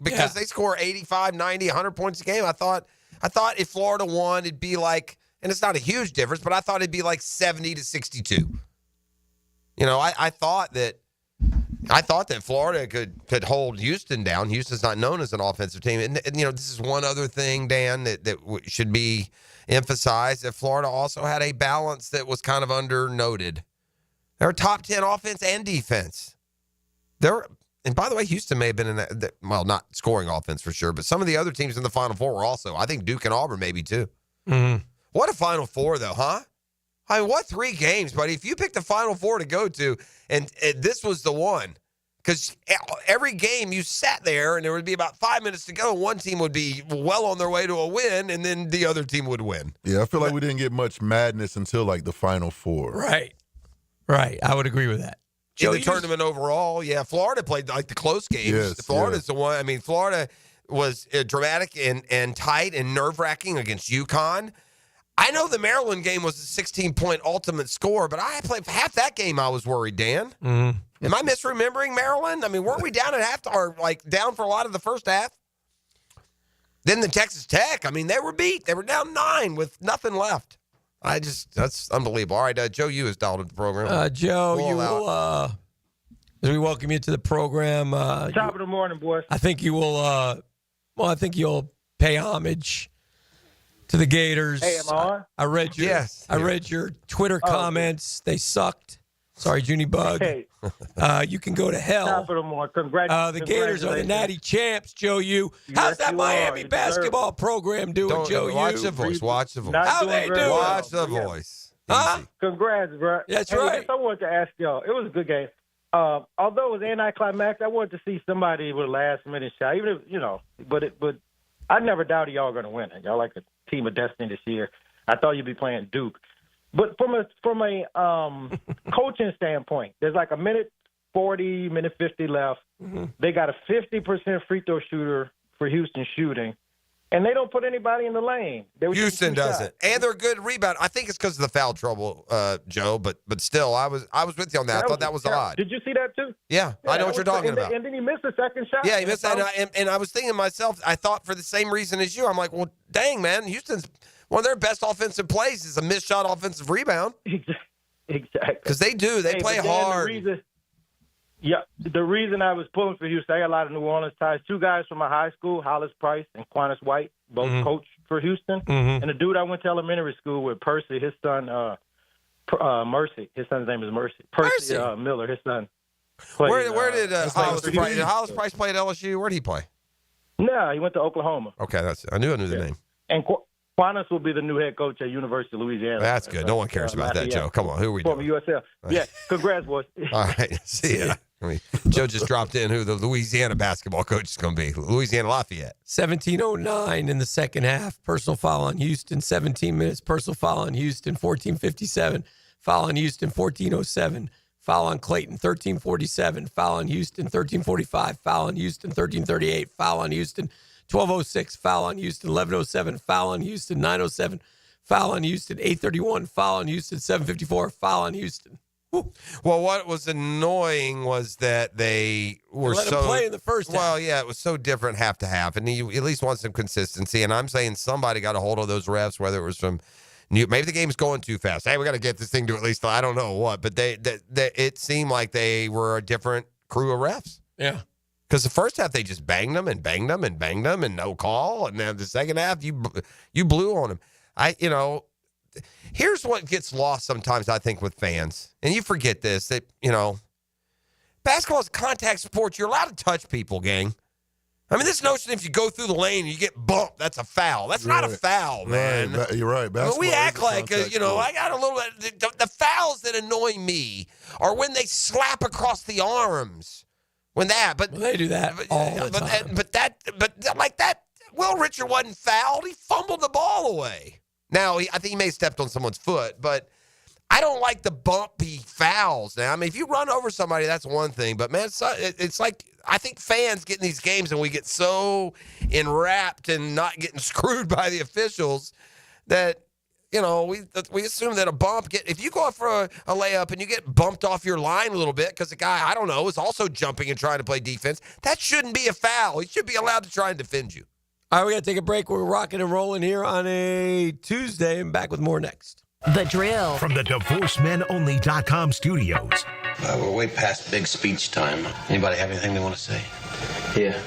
score 85, 90, 100 points a game. I thought if Florida won, it'd be like, and it's not a huge difference, but I thought it'd be like 70-62. I thought that Florida could hold Houston down. Houston's not known as an offensive team. And this is one other thing, Dan, that should be emphasized, that Florida also had a balance that was kind of under-noted. They're top 10 offense and defense. And by the way, Houston may have been not scoring offense for sure, but some of the other teams in the Final Four were also. I think Duke and Auburn maybe too. Mm-hmm. What a Final Four, though, huh? I mean, what 3 games, buddy? If you picked the Final Four to go to, and this was the one, because every game you sat there and there would be about 5 minutes to go, one team would be well on their way to a win, and then the other team would win. Yeah, I feel like we didn't get much madness until like the Final Four. Right. I would agree with that. In the tournament overall, yeah, Florida played like the close games. Yes, Florida's the one. I mean, Florida was dramatic and tight and nerve-wracking against UConn. I know the Maryland game was a 16-point ultimate score, but I played half that game. I was worried, Dan. Mm-hmm. Am I misremembering Maryland? I mean, weren't we down at half, or like down for a lot of the first half? Then the Texas Tech. I mean, they were beat. They were down 9 with nothing left. That's unbelievable. All right, Joe Yu has dialed into the program. Joe, you will, as we welcome you to the program. Top of the morning, boys. I think you will. I think you'll pay homage to the Gators. Hey, am I on? I read your Twitter comments. They sucked. Sorry, Junie Bug. Hey. You can go to hell. Top of the morning. The Gators are the natty champs, Joe Yu. How's that Miami basketball program doing, Joe Yu? Watch the voice. How they doing? Watch the voice. Huh? Congrats, bro. That's right. I wanted to ask y'all. It was a good game. Although it was anticlimactic, I wanted to see somebody with a last-minute shot. Even if, but I never doubted y'all going to win it. Y'all like a team of destiny this year. I thought you'd be playing Duke. But from a coaching standpoint, there's like a minute minute 50 left. Mm-hmm. They got a 50% free throw shooter for Houston shooting, and they don't put anybody in the lane. Houston doesn't, and they're good rebound. I think it's because of the foul trouble, Joe. But still, I was with you on that. I thought that was odd. Did you see that too? Yeah, I know what you're talking about. And then he missed the second shot. Yeah, he missed that. And I was thinking to myself, I thought for the same reason as you. I'm like, well, dang, man, Houston's one of their best offensive plays is a missed shot offensive rebound. Exactly. Because they do. They play hard. The reason I was pulling for Houston, I got a lot of New Orleans ties. Two guys from my high school, Hollis Price and Quantus White, both coach for Houston. Mm-hmm. And the dude I went to elementary school with, Percy, his son, Mercy. His son's name is Mercy. Percy Miller, his son. Played, where did Hollis Price play at LSU? Where did he play? No, he went to Oklahoma. Okay, I knew the name. And Quantus will be the new head coach at University of Louisiana. That's good. No one cares about that, Joe. Come on, who are we doing? Former USL. Yeah, congrats, boys. All right, see ya. Joe just dropped in who the Louisiana basketball coach is going to be. Louisiana Lafayette. 17:09 in the second half. Personal foul on Houston. 17 minutes. Personal foul on Houston. 14:57. Foul on Houston. 14:07. Foul on Clayton. 13:47. Foul on Houston. 13:45. Foul on Houston. 13:38. Foul on Houston. 12:06. Foul on Houston. 11:07. Foul on Houston. 9:07. Foul on Houston. 8:31. Foul on Houston. 7:54. Foul on Houston. Woo. Well, what was annoying was that they were let him play in the first half. Well, yeah, it was so different half to half, and you at least want some consistency. And I'm saying somebody got a hold of those refs, whether it was from maybe the game's going too fast. Hey, we got to get this thing to at least I don't know what, but they it seemed like they were a different crew of refs. Yeah. Because the first half they just banged them and banged them and banged them and no call, and then the second half you blew on them. Here's what gets lost sometimes, I think, with fans, and you forget this, that, basketball is a contact sport. You're allowed to touch people, gang. I mean, this notion if you go through the lane and you get bumped, that's a foul. That's not a foul, man. Right. You're right. We act like, I got a little bit. The fouls that annoy me are when they slap across the arms. They do that all the time. But like that, Will Richard wasn't fouled. He fumbled the ball away. Now, I think he may have stepped on someone's foot, but I don't like the bumpy fouls. Now, I mean, if you run over somebody, that's one thing. But, man, it's like I think fans get in these games and we get so enwrapped and not getting screwed by the officials that, we assume that a bump if you go up for a layup and you get bumped off your line a little bit because the guy, I don't know, is also jumping and trying to play defense, that shouldn't be a foul. He should be allowed to try and defend you. All right, we got to take a break. We're rocking and rolling here on a Tuesday, and back with more next. The Drill. From the DivorceMenOnly.com studios. We're way past big speech time. Anybody have anything they want to say? Yeah.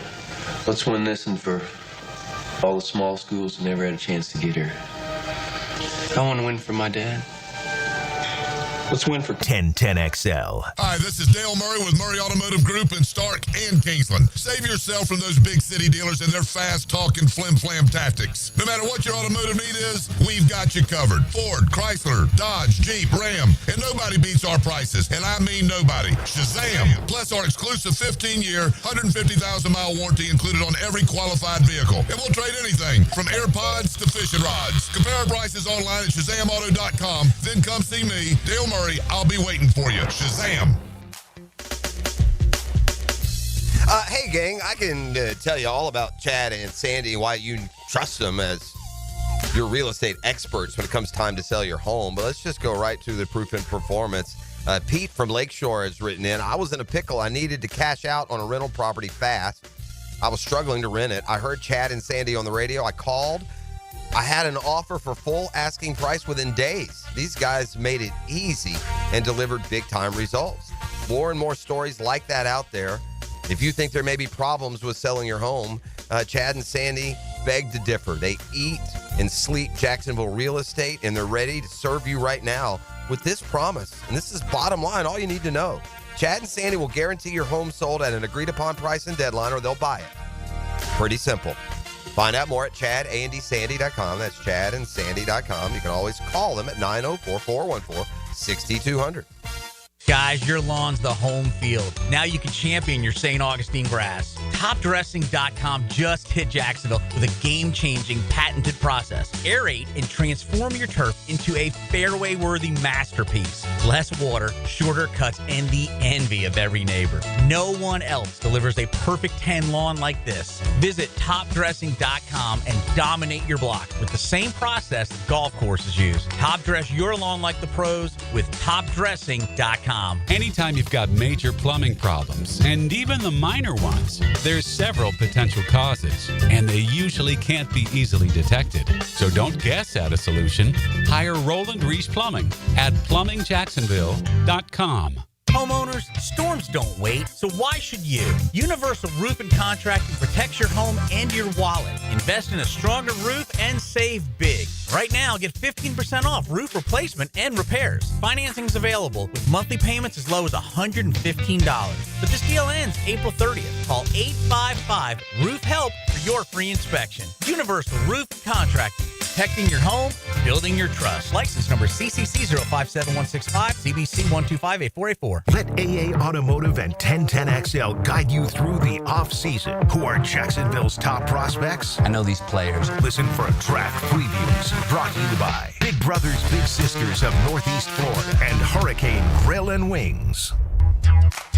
Let's win this and for all the small schools who never had a chance to get here. I want to win for my dad. Let's win for 1010XL. Hi, this is Dale Murray with Murray Automotive Group in Stark and Kingsland. Save yourself from those big city dealers and their fast-talking flim-flam tactics. No matter what your automotive need is, we've got you covered. Ford, Chrysler, Dodge, Jeep, Ram, and nobody beats our prices, and I mean nobody. Shazam! Plus our exclusive 15-year, 150,000-mile warranty included on every qualified vehicle. And we'll trade anything from AirPods to fishing rods. Compare our prices online at ShazamAuto.com. Then come see me, Dale Murray. I'll be waiting for you. Shazam. Hey, gang, I can tell you all about Chad and Sandy, why you trust them as your real estate experts when it comes time to sell your home. But let's just go right to the proof and performance. Pete from Lakeshore has written in, I was in a pickle. I needed to cash out on a rental property fast. I was struggling to rent it. I heard Chad and Sandy on the radio. I called. I had an offer for full asking price within days. These guys made it easy and delivered big-time results. More and more stories like that out there. If you think there may be problems with selling your home, Chad and Sandy beg to differ. They eat and sleep Jacksonville real estate, and they're ready to serve you right now with this promise. And this is bottom line, all you need to know. Chad and Sandy will guarantee your home sold at an agreed-upon price and deadline, or they'll buy it. Pretty simple. Find out more at chadandsandy.com. That's chadandsandy.com. You can always call them at 904-414-6200. Guys, your lawn's the home field. Now you can champion your St. Augustine grass. TopDressing.com just hit Jacksonville with a game-changing patented process. Aerate and transform your turf into a fairway-worthy masterpiece. Less water, shorter cuts, and the envy of every neighbor. No one else delivers a perfect tan lawn like this. Visit TopDressing.com and dominate your block with the same process that golf courses use. Top dress your lawn like the pros with TopDressing.com. Anytime you've got major plumbing problems, and even the minor ones, there's several potential causes, and they usually can't be easily detected. So don't guess at a solution. Hire Roland Reese Plumbing at PlumbingJacksonville.com. Homeowners, storms don't wait, so why should you? Universal Roof and Contracting protects your home and your wallet. Invest in a stronger roof and save big. Right now, get 15% off roof replacement and repairs. Financing is available with monthly payments as low as $115. But this deal ends April 30th. Call 855-ROOF-HELP for your free inspection. Universal Roof and Contracting. Protecting your home, building your trust. License number CCC 057165, CBC 1258484. Let AA Automotive and 1010XL guide you through the off-season. Who are Jacksonville's top prospects? I know these players. Listen for draft previews brought to you by Big Brothers Big Sisters of Northeast Florida and Hurricane Grill and Wings.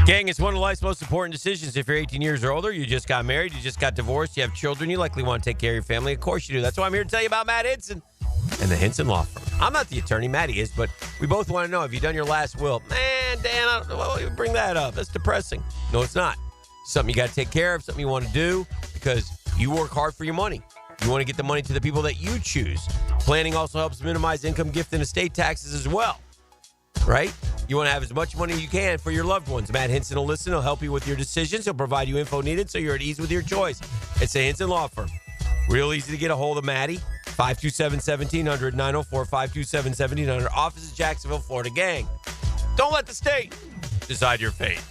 Gang, it's one of life's most important decisions. If you're 18 years or older, you just got married, you just got divorced, you have children, you likely want to take care of your family. Of course you do. That's why I'm here to tell you about Matt Hinson and the Hinson Law Firm. I'm not the attorney, Matty is, but we both want to know, have you done your last will? Man, Dan, I don't know why you bring that up. That's depressing. No, it's not. Something you got to take care of, something you want to do because you work hard for your money. You want to get the money to the people that you choose. Planning also helps minimize income, gift, and estate taxes as well. Right? You want to have as much money as you can for your loved ones. Matt Hinson will listen. He'll help you with your decisions. He'll provide you info needed so you're at ease with your choice. It's the Hinson Law Firm. Real easy to get a hold of Matty. 527-1700, 904-527-1700. Office is Jacksonville, Florida. Gang, don't let the state decide your fate.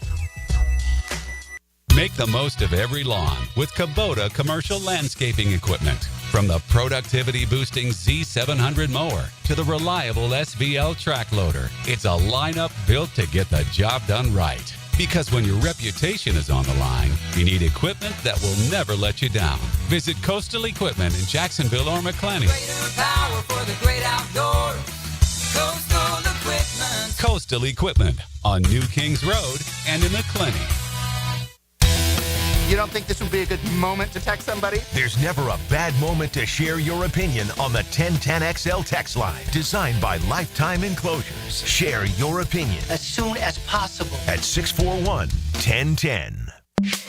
Make the most of every lawn with Kubota commercial landscaping equipment. From the productivity-boosting Z700 mower to the reliable SVL track loader, it's a lineup built to get the job done right. Because when your reputation is on the line, you need equipment that will never let you down. Visit Coastal Equipment in Jacksonville or McClenny. Greater power for the great outdoors. Coastal Equipment. Coastal Equipment on New Kings Road and in McClenny. You don't think this would be a good moment to text somebody? There's never a bad moment to share your opinion on the 1010XL text line. Designed by Lifetime Enclosures. Share your opinion As soon as possible. at 641-1010.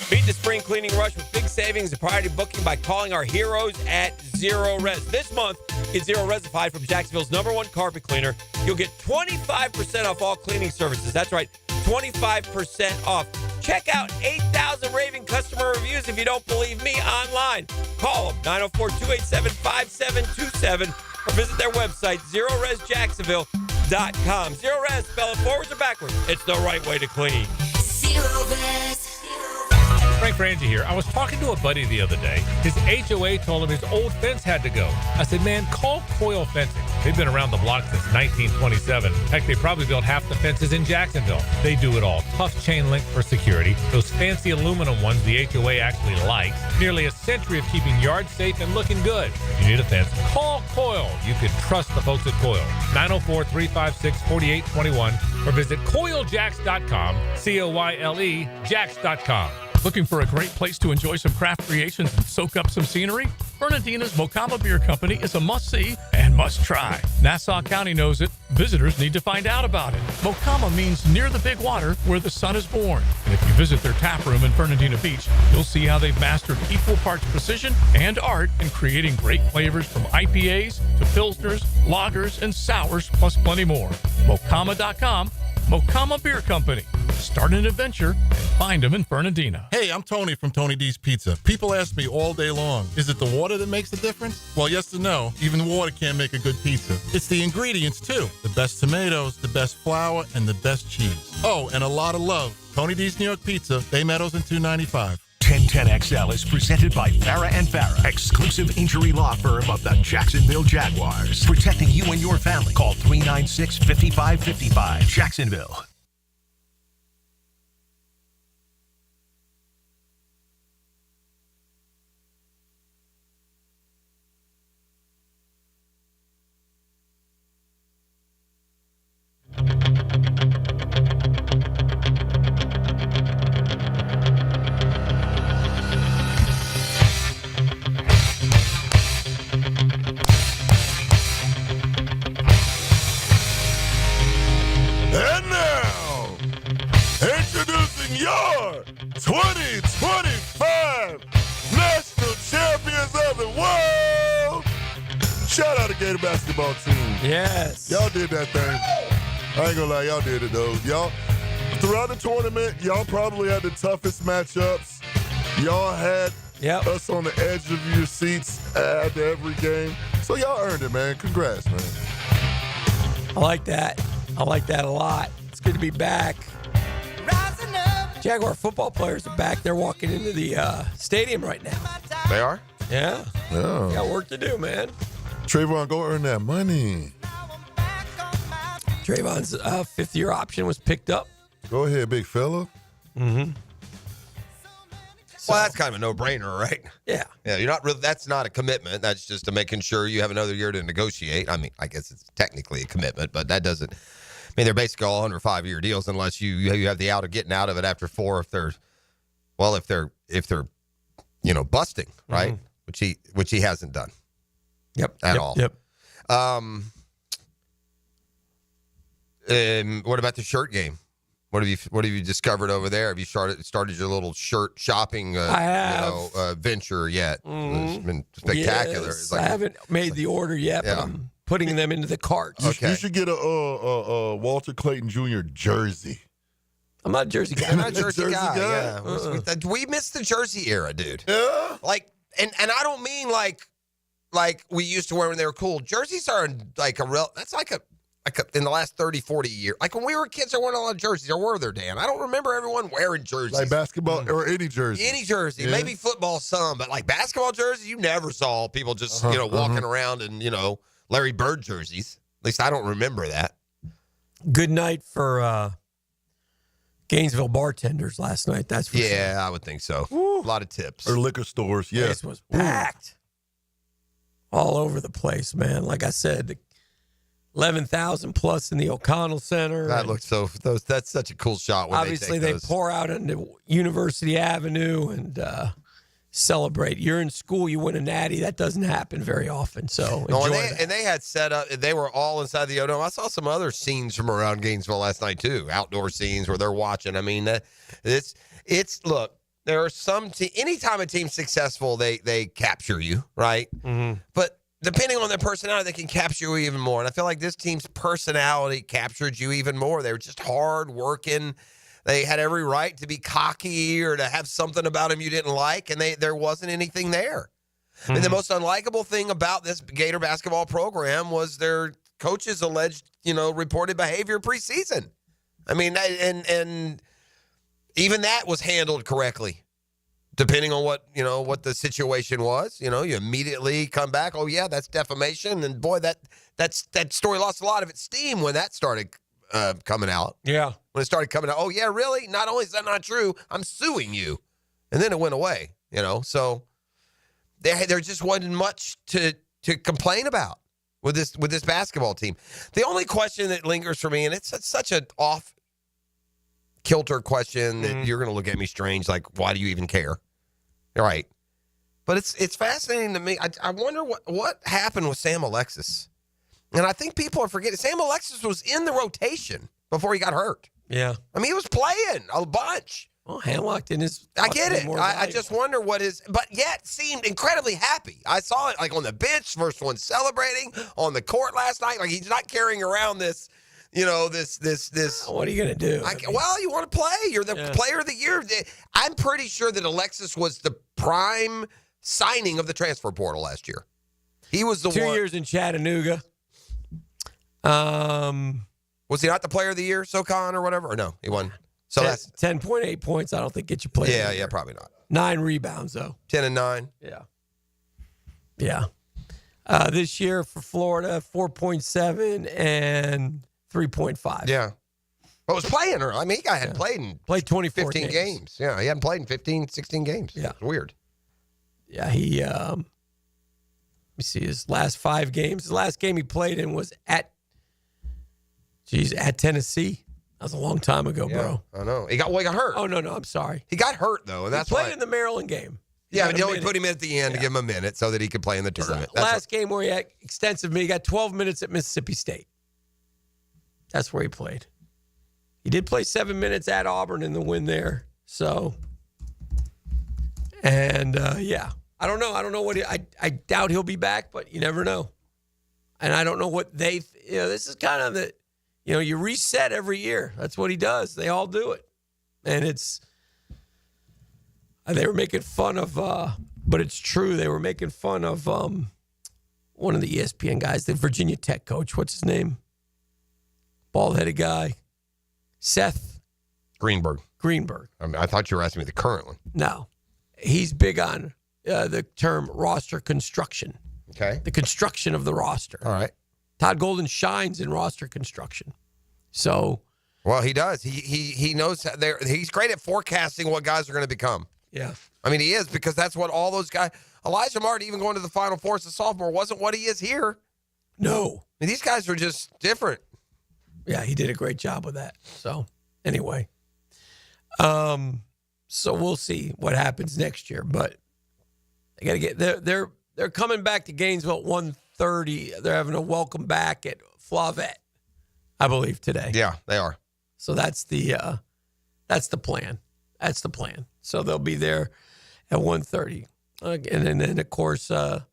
Beat the spring cleaning rush with big savings and priority booking by calling our heroes at Zero Res. This month, get Zero Resified from Jacksonville's #1 carpet cleaner. You'll get 25% off all cleaning services. That's right, 25% off. Check out 8,000 raving customer reviews if you don't believe me online. Call them, 904-287-5727, or visit their website, ZeroResJacksonville.com. Zero Res, spell it forwards or backwards. It's the right way to clean. Zero Res. Frank Frangie here. I was talking to a buddy the other day. His HOA told him his old fence had to go. I said, man, call Coil Fencing. They've been around the block since 1927. Heck, they probably built half the fences in Jacksonville. They do it all. Tough chain link for security. Those fancy aluminum ones the HOA actually likes. Nearly a century of keeping yards safe and looking good. If you need a fence, call Coil. You can trust the folks at Coil. 904-356-4821 or visit CoilJacks.com. COYLE Jacks.com. Looking for a great place to enjoy some craft creations and soak up some scenery? Fernandina's Mocama Beer Company is a must-see and must-try. Nassau County knows it. Visitors need to find out about it. Mocama means near the big water where the sun is born. And if you visit their tap room in Fernandina Beach, you'll see how they've mastered equal parts precision and art in creating great flavors from IPAs to Pilsners, lagers, and sours, plus plenty more. Mocama.com. Mocama Beer Company. Start an adventure and find them in Fernandina. Hey, I'm Tony from Tony D's Pizza. People ask me all day long, is it the water that makes the difference? Well, yes and no. Even water can't make a good pizza. It's the ingredients, too. The best tomatoes, the best flour, and the best cheese. Oh, and a lot of love. Tony D's New York Pizza, Bay Meadows and 295. 1010XL is presented by Farah & Farah, exclusive injury law firm of the Jacksonville Jaguars. Protecting you and your family. Call 396-5555, Jacksonville. 2025 National Champions of the World. Shout out to Gator Basketball team. Yes. Y'all did that thing. I ain't gonna lie, y'all did it though. Y'all, throughout the tournament, y'all probably had the toughest matchups. Y'all had us on the edge of your seats after every game. So y'all earned it, man. Congrats, man. I like that. I like that a lot. It's good to be back. Jaguar football players are back. They're walking into the stadium right now. They are? Yeah. Yeah. Got work to do, man. Travon, go earn that money. Travon's fifth-year option was picked up. Go ahead, big fella. Mm-hmm. Well, that's kind of a no-brainer, right? Yeah. Yeah, you're not really, that's not a commitment. That's just making sure you have another year to negotiate. I mean, I guess it's technically a commitment, but that doesn't, I mean, they're basically all under 5-year deals unless you have the out of getting out of it after 4 if they're busting, right? Mm-hmm. Which he hasn't done. Yep. At all. Yep. What about the shirt game? What have you discovered over there? Have you started your little shirt shopping venture yet? Mm-hmm. It's been spectacular. Yes, It's like, I haven't made the order yet, but I'm putting them into the cart. You should get a Walter Clayton Jr. jersey. I'm not a jersey guy. I'm not a jersey guy. guy? Yeah. We missed the jersey era, dude. Yeah. Like, and I don't mean like we used to wear when they were cool. Jerseys are like that's like in the last 30, 40 years. Like when we were kids, there weren't a lot of jerseys. Or were there, Dan? I don't remember everyone wearing jerseys. Like basketball or any jersey. Any jersey. Yeah. Maybe football some, but like basketball jerseys, you never saw people just, walking around in, Larry Bird jerseys. At least I don't remember that. Good night for Gainesville bartenders last night. That's for sure. I would think so. A lot of tips. Or liquor stores, yeah. This was packed. All over the place, man. Like I said, 11,000 plus in the O'Connell Center. That looks so. That's such a cool shot. When obviously, they pour out into University Avenue and celebrate. You're in school, you win a natty. That doesn't happen very often. So enjoy that. And they had set up. They were all inside the O-Dome. I saw some other scenes from around Gainesville last night too. Outdoor scenes where they're watching. I mean, it's look. There are some. Anytime a team's successful, they capture you, right? Mm-hmm. But depending on their personality, they can capture you even more. And I feel like this team's personality captured you even more. They were just hard working. They had every right to be cocky or to have something about them you didn't like, and there wasn't anything there. Mm-hmm. And the most unlikable thing about this Gator basketball program was their coach's alleged, reported behavior preseason. I mean, and even that was handled correctly. Depending on what the situation was, you immediately come back. Oh yeah, that's defamation, and boy, that story lost a lot of its steam when that started coming out. Yeah, when it started coming out. Oh yeah, really? Not only is that not true, I'm suing you, and then it went away. So there just wasn't much to complain about with this basketball team. The only question that lingers for me, and it's such an off kilter question that you're going to look at me strange, like, why do you even care? All right. But it's fascinating to me. I wonder what happened with Sam Alexis. And I think people are forgetting. Sam Alexis was in the rotation before he got hurt. Yeah. I mean, he was playing a bunch. Well, Hamlock didn't his. I get it. I just wonder but yet seemed incredibly happy. I saw it like on the bench, first one celebrating, on the court last night. Like he's not carrying around this. This. What are you going to do? Well, you want to play. You're the player of the year. I'm pretty sure that Alexis was the prime signing of the transfer portal last year. He was the 2 one. years in Chattanooga. Was he not the player of the year, SoCon or whatever? Or no, he won. So that's 10.8 points. I don't think get you played. Yeah, probably not. 9 rebounds though. 10 and 9. Yeah. This year for Florida, 4.7 and 3.5. Yeah. But was playing her. I mean, he hadn't played 24 15 games. Yeah, he hadn't played in 15, 16 games. Yeah. It's weird. Yeah, he let me see his last 5 games. The last game he played in was at Tennessee. That was a long time ago, bro. I know. He got hurt. Oh, no, I'm sorry. He got hurt, though, and that's he played in the Maryland game. Yeah, but they only put him in at the end to give him a minute so that he could play in the tournament. Last game where he had extensive minutes, he got 12 minutes at Mississippi State. That's where he played. He did play 7 minutes at Auburn in the win there. So And, I don't know. I don't know what I doubt he'll be back, but you never know. And I don't know what this is kind of you reset every year. That's what he does. They all do it. And they were making fun of, but it's true. They were making fun of one of the ESPN guys, the Virginia Tech coach. What's his name? Bald-headed guy. Seth Greenberg. I mean, I thought you were asking me the current one. No. He's big on the term roster construction. Okay. The construction of the roster. All right. Todd Golden shines in roster construction. So. Well, he does. He knows he's great at forecasting what guys are going to become. Yeah. I mean, he is, because that's what all those guys. Elijah Martin, even going to the Final Four as a sophomore, wasn't what he is here. No. I mean, these guys are just different. Yeah, he did a great job with that. So, anyway. So we'll see what happens next year, but they got to get they're coming back to Gainesville at 1:30. They're having a welcome back at Flavette, I believe, today. Yeah, they are. So that's the plan. That's the plan. So they'll be there at 1:30. And then of course we're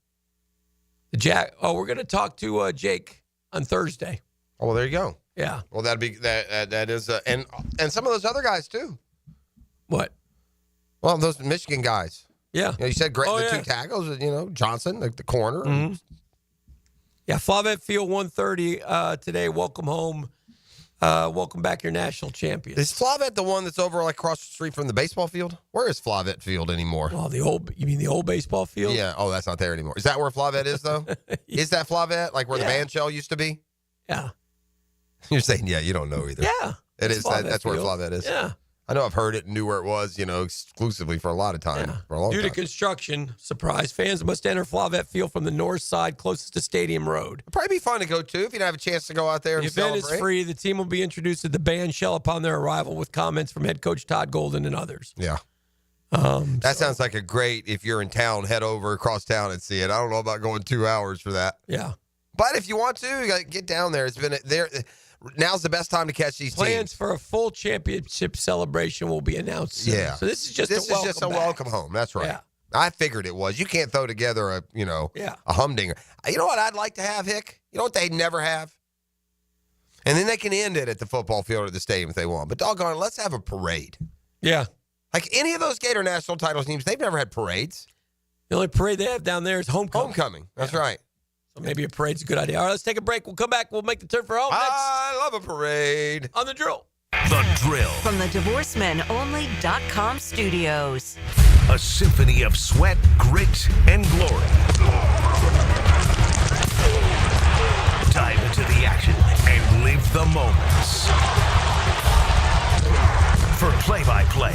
going to talk to Jake on Thursday. Oh, well, there you go. Yeah. Well, that is and some of those other guys too. What? Well, those Michigan guys. Yeah. You said great. The two tackles, Johnson, the corner. Mm-hmm. Yeah, Flavette Field, 1:30 today. Welcome home. Welcome back, your national champions. Is Flavette the one that's over like across the street from the baseball field? Where is Flavette Field anymore? Oh, you mean the old baseball field? Yeah. Oh, that's not there anymore. Is that where Flavette is, though? Is that Flavette, like where the band shell used to be? Yeah. You're saying, you don't know either. Yeah. It is. That's where Flavette is. Yeah. I know I've heard it and knew where it was, exclusively for a lot of time. For a long Due time. to construction, surprise, fans must enter Flavette Field from the north side closest to Stadium Road. It'd probably be fun to go to if you have a chance to go out there and The event celebrate. is free. The team will be introduced to the band shell upon their arrival with comments from head coach Todd Golden and others. Yeah. That sounds like a great, if you're in town, head over across town and see it. I don't know about going 2 hours for that. Yeah. But if you want to, you got to get down there. It's been there. Now's the best time to catch these Plans teams. for a full championship celebration will be announced soon. Yeah. So this is just a welcome home. That's right. Yeah. I figured it was. You can't throw together a humdinger. You know what I'd like to have, Hick? You know what they never have? And then they can end it at the football field or the stadium if they want. But doggone it, let's have a parade. Yeah. Like any of those Gator national title teams, they've never had parades. The only parade they have down there is homecoming. That's right. So maybe a parade's a good idea. All right, let's take a break. We'll come back. We'll make the turn for home next. I love a parade. On The Drill. The Drill. From the DivorcemenOnly.com studios. A symphony of sweat, grit, and glory. Dive into the action and live the moments. For play-by-play,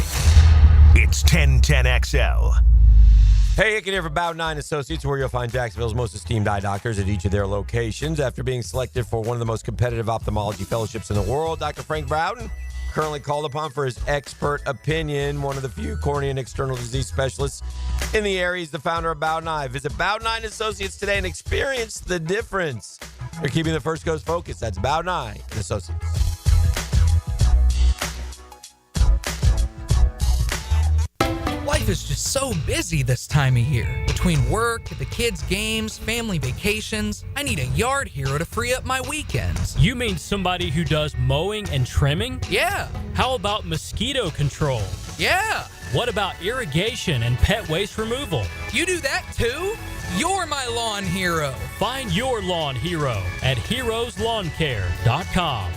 it's 1010XL. Hey, Hicken here for Bow 9 Associates, where you'll find Jacksonville's most esteemed eye doctors at each of their locations. After being selected for one of the most competitive ophthalmology fellowships in the world, Dr. Frank Bowden, currently called upon for his expert opinion, one of the few cornea and external disease specialists in the area. He's the founder of Bow 9. Visit Bow 9 Associates today and experience the difference. They're keeping the First Coast focused. That's Bow 9 Associates. Life is just so busy this time of year. Between work, the kids' games, family vacations, I need a yard hero to free up my weekends. You mean somebody who does mowing and trimming? Yeah. How about mosquito control? Yeah. What about irrigation and pet waste removal? You do that too? You're my lawn hero. Find your lawn hero at heroeslawncare.com.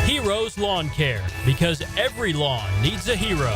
Heroes Lawn Care, because every lawn needs a hero.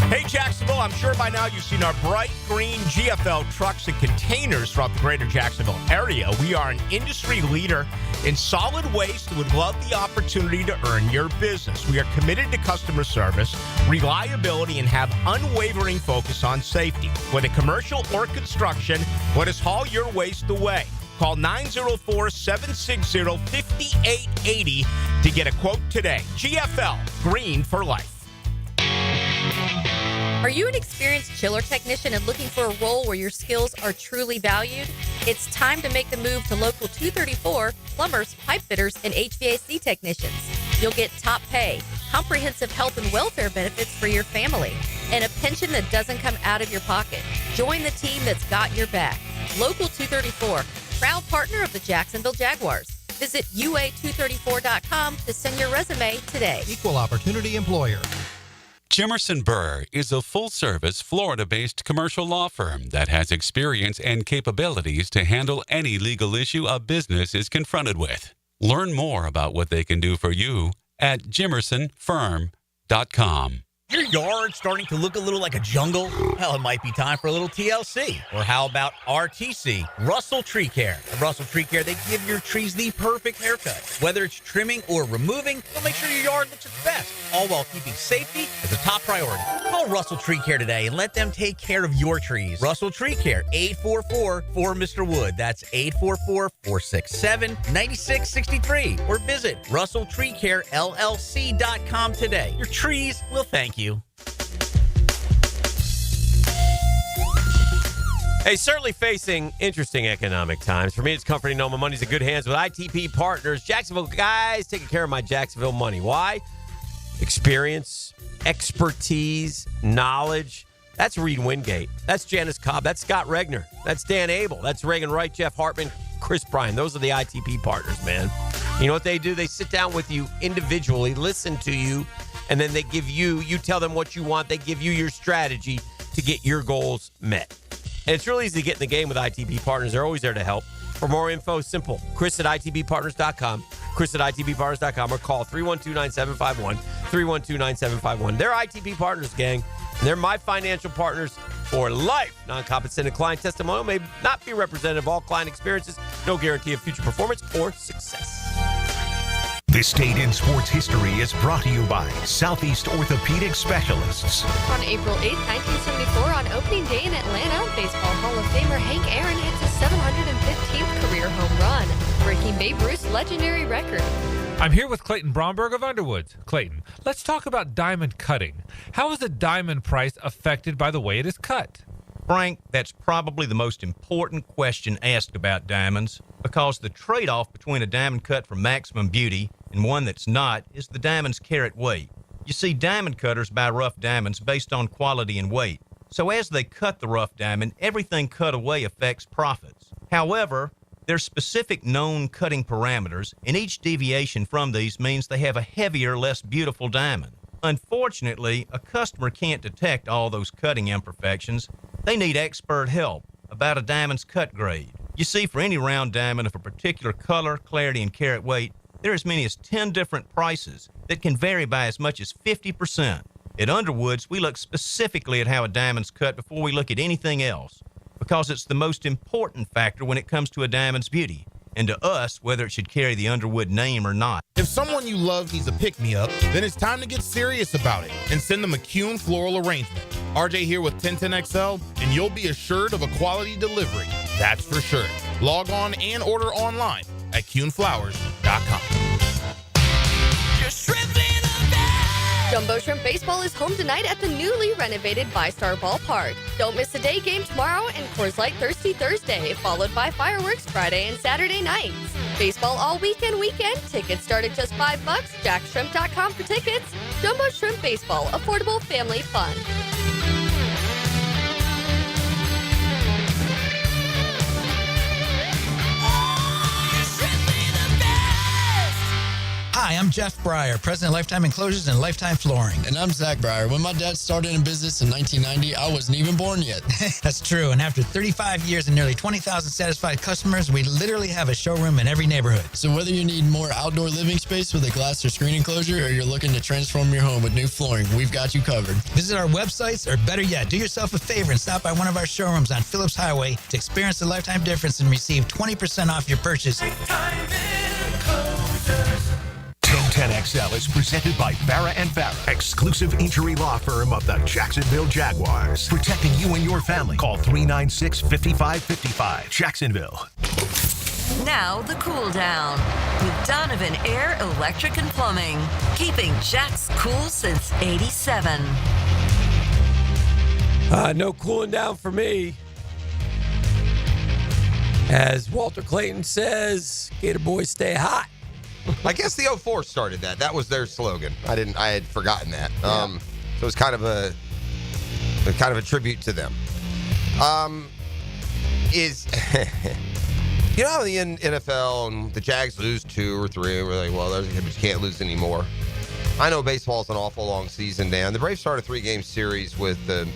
Hey, Jacksonville, I'm sure by now you've seen our bright green GFL trucks and containers throughout the greater Jacksonville area. We are an industry leader in solid waste and would love the opportunity to earn your business. We are committed to customer service, reliability, and have unwavering focus on safety. Whether commercial or construction, let us haul your waste away. Call 904-760-5880 to get a quote today. GFL, green for life. Are you an experienced chiller technician and looking for a role where your skills are truly valued? It's time to make the move to Local 234, plumbers, pipe fitters, and HVAC technicians. You'll get top pay, comprehensive health and welfare benefits for your family, and a pension that doesn't come out of your pocket. Join the team that's got your back. Local 234, proud partner of the Jacksonville Jaguars. Visit UA234.com to send your resume today. Equal opportunity employer. Jimerson Burr is a full-service, Florida-based commercial law firm that has experience and capabilities to handle any legal issue a business is confronted with. Learn more about what they can do for you at jimersonfirm.com. Your yard starting to look a little like a jungle? Well, it might be time for a little TLC. Or how about RTC, Russell Tree Care? At Russell Tree Care, they give your trees the perfect haircut. Whether it's trimming or removing, they'll make sure your yard looks its best, all while keeping safety as a top priority. Call Russell Tree Care today and let them take care of your trees. Russell Tree Care, 844-4Mr. Wood. That's 844-467-9663. Or visit RussellTreeCareLLC.com today. Your trees will thank you. Hey, certainly facing interesting economic times. For me, it's comforting to know my money's in good hands with ITP Partners. Jacksonville guys taking care of my Jacksonville money. Why? Experience, expertise, knowledge. That's Reed Wingate. That's Janice Cobb. That's Scott Regner. That's Dan Abel. That's Reagan Wright, Jeff Hartman, Chris Bryan. Those are the ITP Partners, man. You know what they do? They sit down with you individually, listen to you, and then they give you tell them what you want. They give you your strategy to get your goals met. And it's really easy to get in the game with ITB Partners. They're always there to help. For more info, simple. Chris at ITBPartners.com. Chris at ITBPartners.com or call 312-9751. 312-9751. They're ITB Partners, gang. And they're my financial partners for life. Non-compensated client testimonial may not be representative of all client experiences. No guarantee of future performance or success. This Date in Sports History is brought to you by Southeast Orthopedic Specialists. On April 8, 1974, on opening day in Atlanta, Baseball Hall of Famer Hank Aaron hits his 715th career home run, breaking Babe Ruth's legendary record. I'm here with Clayton Bromberg of Underwoods. Clayton, let's talk about diamond cutting. How is the diamond price affected by the way it is cut? Frank, that's probably the most important question asked about diamonds, because the trade-off between a diamond cut for maximum beauty and one that's not is the diamond's carat weight. You see, diamond cutters buy rough diamonds based on quality and weight. So as they cut the rough diamond, everything cut away affects profits. However, there's specific known cutting parameters, and each deviation from these means they have a heavier, less beautiful diamond. Unfortunately, a customer can't detect all those cutting imperfections. They need expert help about a diamond's cut grade. You see, for any round diamond of a particular color, clarity, and carat weight, there are as many as 10 different prices that can vary by as much as 50%. At Underwoods, we look specifically at how a diamond's cut before we look at anything else, because it's the most important factor when it comes to a diamond's beauty, and to us, whether it should carry the Underwood name or not. If someone you love needs a pick-me-up, then it's time to get serious about it and send them a Kuhn floral arrangement. RJ here with 1010XL, and you'll be assured of a quality delivery. That's for sure. Log on and order online at KuhnFlowers.com. Jumbo Shrimp Baseball is home tonight at the newly renovated VyStar Ballpark. Don't miss the day game tomorrow and Coors Light Thirsty Thursday, followed by fireworks Friday and Saturday nights. Baseball all weekend. Tickets start at just $5. JackShrimp.com for tickets. Jumbo Shrimp Baseball, affordable family fun. Hi, I'm Jeff Breyer, president of Lifetime Enclosures and Lifetime Flooring. And I'm Zach Breyer. When my dad started in business in 1990, I wasn't even born yet. That's true. And after 35 years and nearly 20,000 satisfied customers, we literally have a showroom in every neighborhood. So whether you need more outdoor living space with a glass or screen enclosure, or you're looking to transform your home with new flooring, we've got you covered. Visit our websites, or better yet, do yourself a favor and stop by one of our showrooms on Phillips Highway to experience the Lifetime difference and receive 20% off your purchase. 1010XL is presented by Farah and Farah, exclusive injury law firm of the Jacksonville Jaguars. Protecting you and your family. Call 396-5555. Jacksonville. Now the cool down with Donovan Air, Electric and Plumbing. Keeping Jack's cool since 87. No cooling down for me. As Walter Clayton says, Gator boys stay hot. I guess the 04 started that. That was their slogan. I had forgotten that. So it was kind of a tribute to them. You know how the NFL and the Jags lose 2 or 3, and we're like, well, you can't lose anymore. I know baseball's an awful long season, Dan. The Braves started a 3-game series with the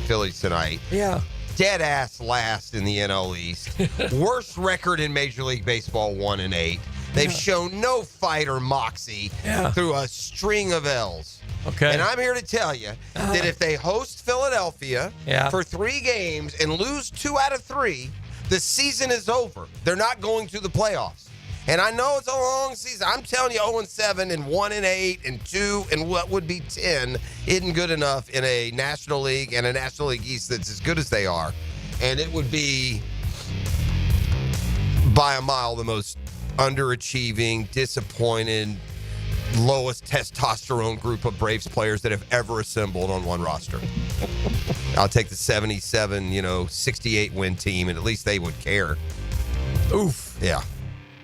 Phillies tonight. Yeah. Dead ass last in the NL East. Worst record in Major League Baseball, 1-8. They've shown no fight or moxie through a string of L's. Okay. And I'm here to tell you that if they host Philadelphia for 3 games and lose 2 out of 3, the season is over. They're not going to the playoffs. And I know it's a long season. I'm telling you, 0-7 and 1-8 and 2 and what would be 10 isn't good enough in a National League and a National League East that's as good as they are. And it would be, by a mile, the most underachieving, disappointed, lowest testosterone group of Braves players that have ever assembled on one roster. I'll take the 77, 68 win team, and at least they would care. Oof. Yeah.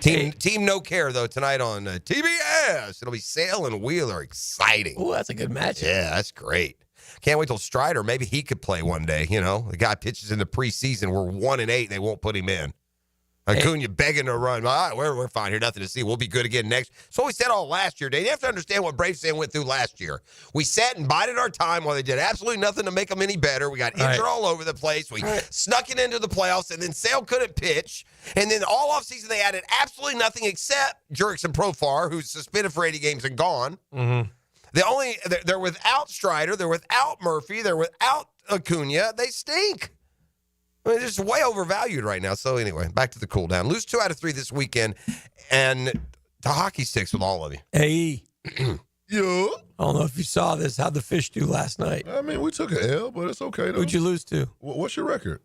Team No Care, though, tonight on TBS. It'll be Sale and Wheeler. Exciting. Oh, that's a good match. Yeah, that's great. Can't wait till Strider. Maybe he could play one day, The guy pitches in the preseason. We're 1-8. They won't put him in. Acuna begging to run. All right, we're fine here. Nothing to see. We'll be good again next. So we said all last year, Dave. You have to understand what Braves fan went through last year. We sat and bided our time while they did absolutely nothing to make them any better. We got injured all over the place. We snuck it into the playoffs, and then Sale couldn't pitch. And then all offseason they added absolutely nothing except Jurickson Profar, who's suspended for 80 games and gone. Mm-hmm. They're without Strider. They're without Murphy. They're without Acuna. They stink. I mean, they're just way overvalued right now. So anyway, back to the cool down. Lose 2 out of 3 this weekend, and the hockey sticks with all of you. Hey. Yeah. I don't know if you saw this, how'd the Fish do last night? I mean, we took an L, but it's okay, though. Who'd you lose to? What's your record?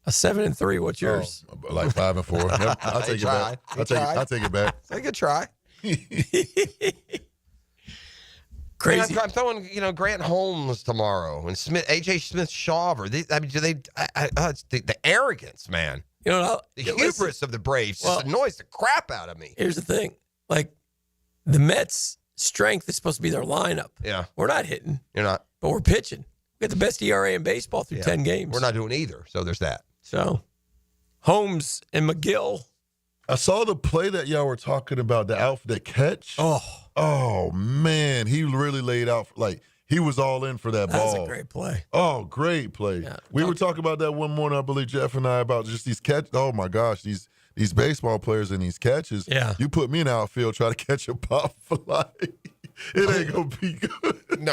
A 7-3. What's yours? Like 5-4. I'll take it back. I'll take it back. Take a try. Crazy. I'm throwing, Grant Holmes tomorrow and AJ Smith-Shawver. The arrogance, man. The hubris of the Braves just annoys the crap out of me. Here's the thing. Like, the Mets' strength is supposed to be their lineup. Yeah. We're not hitting. You're not. But we're pitching. We got the best ERA in baseball through 10 games. We're not doing either, so there's that. So, Holmes and McGill. I saw the play that y'all were talking about, the catch. Oh, man. He really laid out, he was all in for that ball. That's a great play. Oh, great play. Yeah. We were talking about that one morning, I believe, Jeff and I, about just these catches. Oh, my gosh, these baseball players and these catches. Yeah. You put me in the outfield, try to catch a pop fly. It ain't going to be good. No,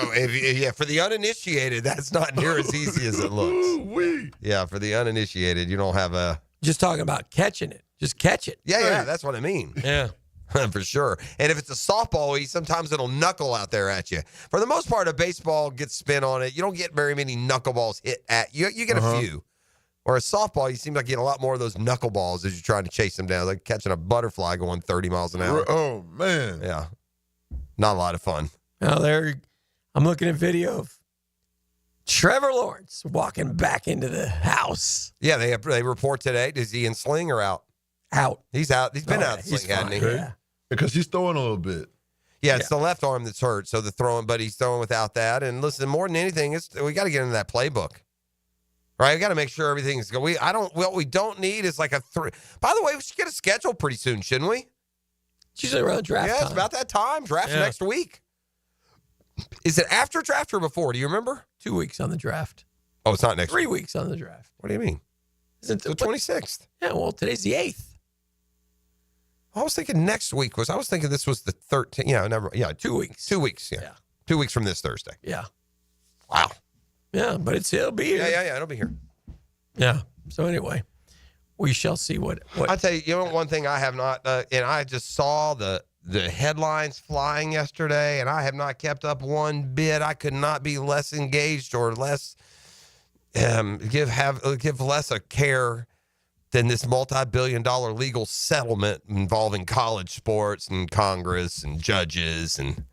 for the uninitiated, that's not near as easy as it looks. Yeah, for the uninitiated, you don't have a... Just talking about catching it. Just catch it. Yeah, that's what I mean. Yeah. For sure. And if it's a softball, sometimes it'll knuckle out there at you. For the most part, a baseball gets spin on it. You don't get very many knuckleballs hit at you. You get a few. Or a softball, you seem like you get a lot more of those knuckleballs as you're trying to chase them down. Like catching a butterfly going 30 miles an hour. Oh, man. Yeah. Not a lot of fun. Now I'm looking at video of Trevor Lawrence walking back into the house. Yeah, they report today. Is he in sling or out? Out. He's out. He's been out in sling, hasn't he? Yeah. Because he's throwing a little bit. Yeah, it's the left arm that's hurt. So but he's throwing without that. And listen, more than anything, we got to get into that playbook. Right? We got to make sure everything's going. What we don't need is like a 3. By the way, we should get a schedule pretty soon, shouldn't we? It's usually around draft time. Yeah, it's about that time. Draft's next week. Is it after draft or before? Do you remember? 2 weeks on the draft. Oh, it's not next 3 weeks on the draft. What do you mean? Isn't the 26th? Yeah, well, today's the 8th. I was thinking next week I was thinking this was the 13th. Yeah, 2 weeks. 2 weeks, yeah. 2 weeks from this Thursday. Yeah. Wow. Yeah, but it'll be here. Yeah, it'll be here. Yeah. So anyway, we shall see what I'll tell you, one thing I have not, and I just saw the headlines flying yesterday, and I have not kept up one bit. I could not be less engaged or less, give less a care than this multi-billion-dollar legal settlement involving college sports and Congress and judges, and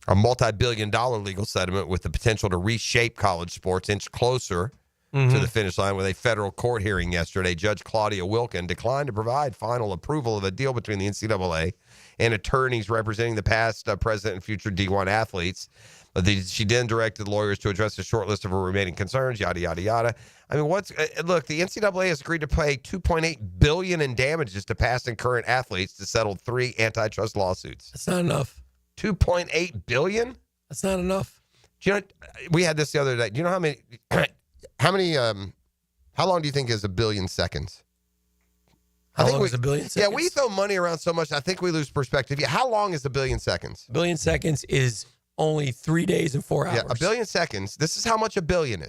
a multi-billion-dollar legal settlement with the potential to reshape college sports inch closer to the finish line with a federal court hearing yesterday. Judge Claudia Wilkin declined to provide final approval of a deal between the NCAA and attorneys representing the past, present, and future D1 athletes. She then directed lawyers to address a short list of her remaining concerns, yada, yada, yada. I mean, look, the NCAA has agreed to pay $2.8 billion in damages to past and current athletes to settle 3 antitrust lawsuits. That's not enough. $2.8 billion? That's not enough. Do you know, we had this the other day. Do you know how long do you think is a billion seconds? How long is a billion seconds? Yeah, we throw money around so much, I think we lose perspective. Yeah, how long is a billion seconds? A billion seconds is only 3 days and 4 hours. Yeah, a billion seconds. This is how much a billion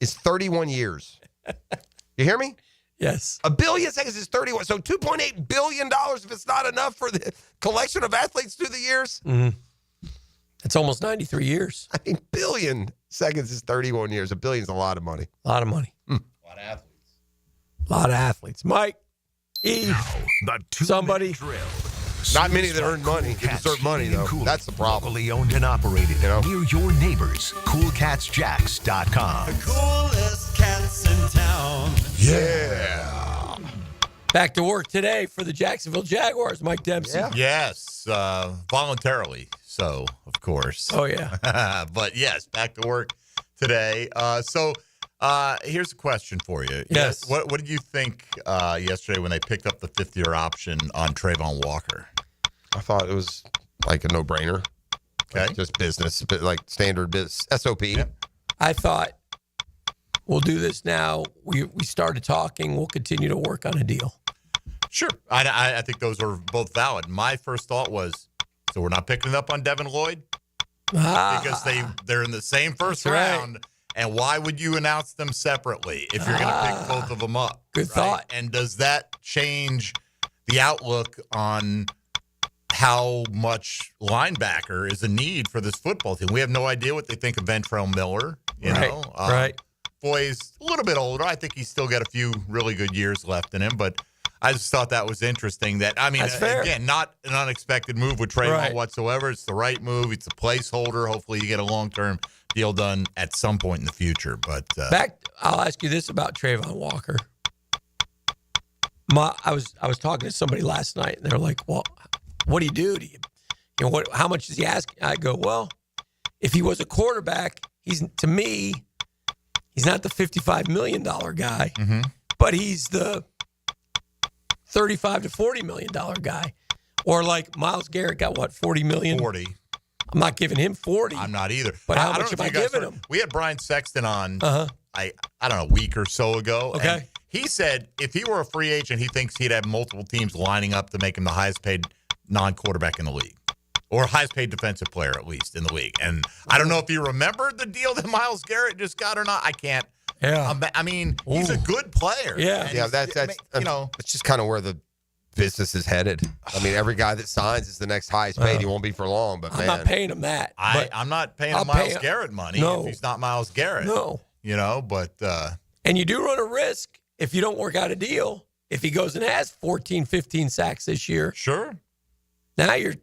is 31 years. You hear me? Yes. A billion seconds is 31. So $2.8 billion if it's not enough for the collection of athletes through the years. Mm-hmm. It's almost 93 years. I mean, billion seconds is 31 years. A billion's a lot of money. A lot of money. A lot of athletes. A lot of athletes. Mike, somebody. Drill. Not many that earn money. They deserve money, though. That's the problem. Locally owned and operated. You know? Near your neighbors. CoolCatsJacks.com. The coolest cats in town. Yeah. Back to work today for the Jacksonville Jaguars, Mike Dempsey. Yeah. Yes, voluntarily. So, of course. Oh, yeah. But yes, back to work today. Here's a question for you. Yes. What did you think yesterday when they picked up the 5th-year option on Travon Walker? I thought it was like a no-brainer. Okay. Like just business, but like standard business, SOP. Yep. I thought, we'll do this now. We started talking. We'll continue to work on a deal. Sure. I think those are both valid. My first thought was, so we're not picking it up on Devin Lloyd? Because they're in the same first round. And why would you announce them separately if you're going to pick both of them up? Good thought. And does that change the outlook on how much linebacker is a need for this football team? We have no idea what they think of Ventrell Miller. You know? Right. Boy's a little bit older. I think he's still got a few really good years left in him, but I just thought that was interesting. Again, not an unexpected move with Trayvon whatsoever. It's the right move. It's a placeholder. Hopefully you get a long-term deal done at some point in the future. But I'll ask you this about Travon Walker. I was talking to somebody last night, and they're like, "Well, what do you do? How much does he ask?" I go, "Well, if he was a quarterback, he's not the $55 million guy, but he's the $35 to $40 million guy." Or like Myles Garrett got what, $40 million? 40. I'm not giving him 40. I'm not either. But how much am I giving him? We had Brian Sexton on, I don't know, a week or so ago. Okay. And he said if he were a free agent, he thinks he'd have multiple teams lining up to make him the highest paid non-quarterback in the league. Or highest paid defensive player, at least, in the league. And I don't know if you remembered the deal that Myles Garrett just got or not. I can't. Yeah. I mean, he's a good player. Yeah. Yeah, that's it's just kind of where the business is headed. I mean, every guy that signs is the next highest paid. He won't be for long, but I'm not paying him that. I'm not paying him Myles Garrett money if he's not Myles Garrett. No. But and you do run a risk if you don't work out a deal. If he goes and has 14, 15 sacks this year. Sure. Now you're,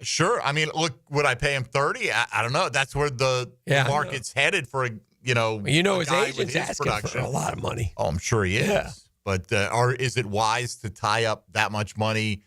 Sure. I mean, look, would I pay him 30? I don't know. That's where the market's headed for, his agent's asking for a lot of money. Oh, I'm sure he is. Yeah. But is it wise to tie up that much money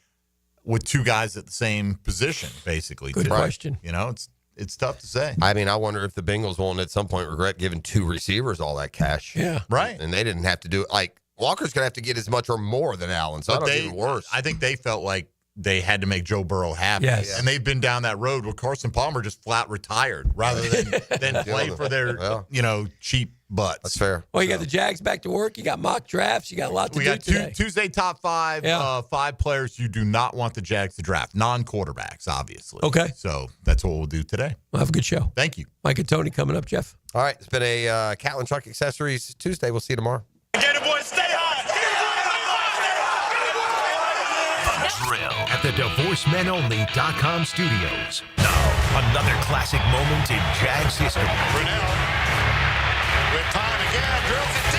with two guys at the same position, basically? Good question. It's tough to say. I mean, I wonder if the Bengals won't at some point regret giving 2 receivers all that cash. Yeah. Right. And they didn't have to do it. Like, Walker's going to have to get as much or more than Allen, so that's even worse. I think they felt like they had to make Joe Burrow happy. Yes. And they've been down that road where Carson Palmer just flat retired rather than play for their, cheap butts. That's fair. Well, you got the Jags back to work. You got mock drafts. You got a lot to do We got today. Tuesday top 5, 5 players you do not want the Jags to draft. Non-quarterbacks, obviously. Okay. So that's what we'll do today. We'll have a good show. Thank you. Mike and Tony coming up, Jeff. All right. It's been a Catlin Truck Accessories Tuesday. We'll see you tomorrow. Gator boys, stay hot! Drill at the DivorceMenOnly.com studios. Now, another classic moment in Jags history. Brunel with time again, drills it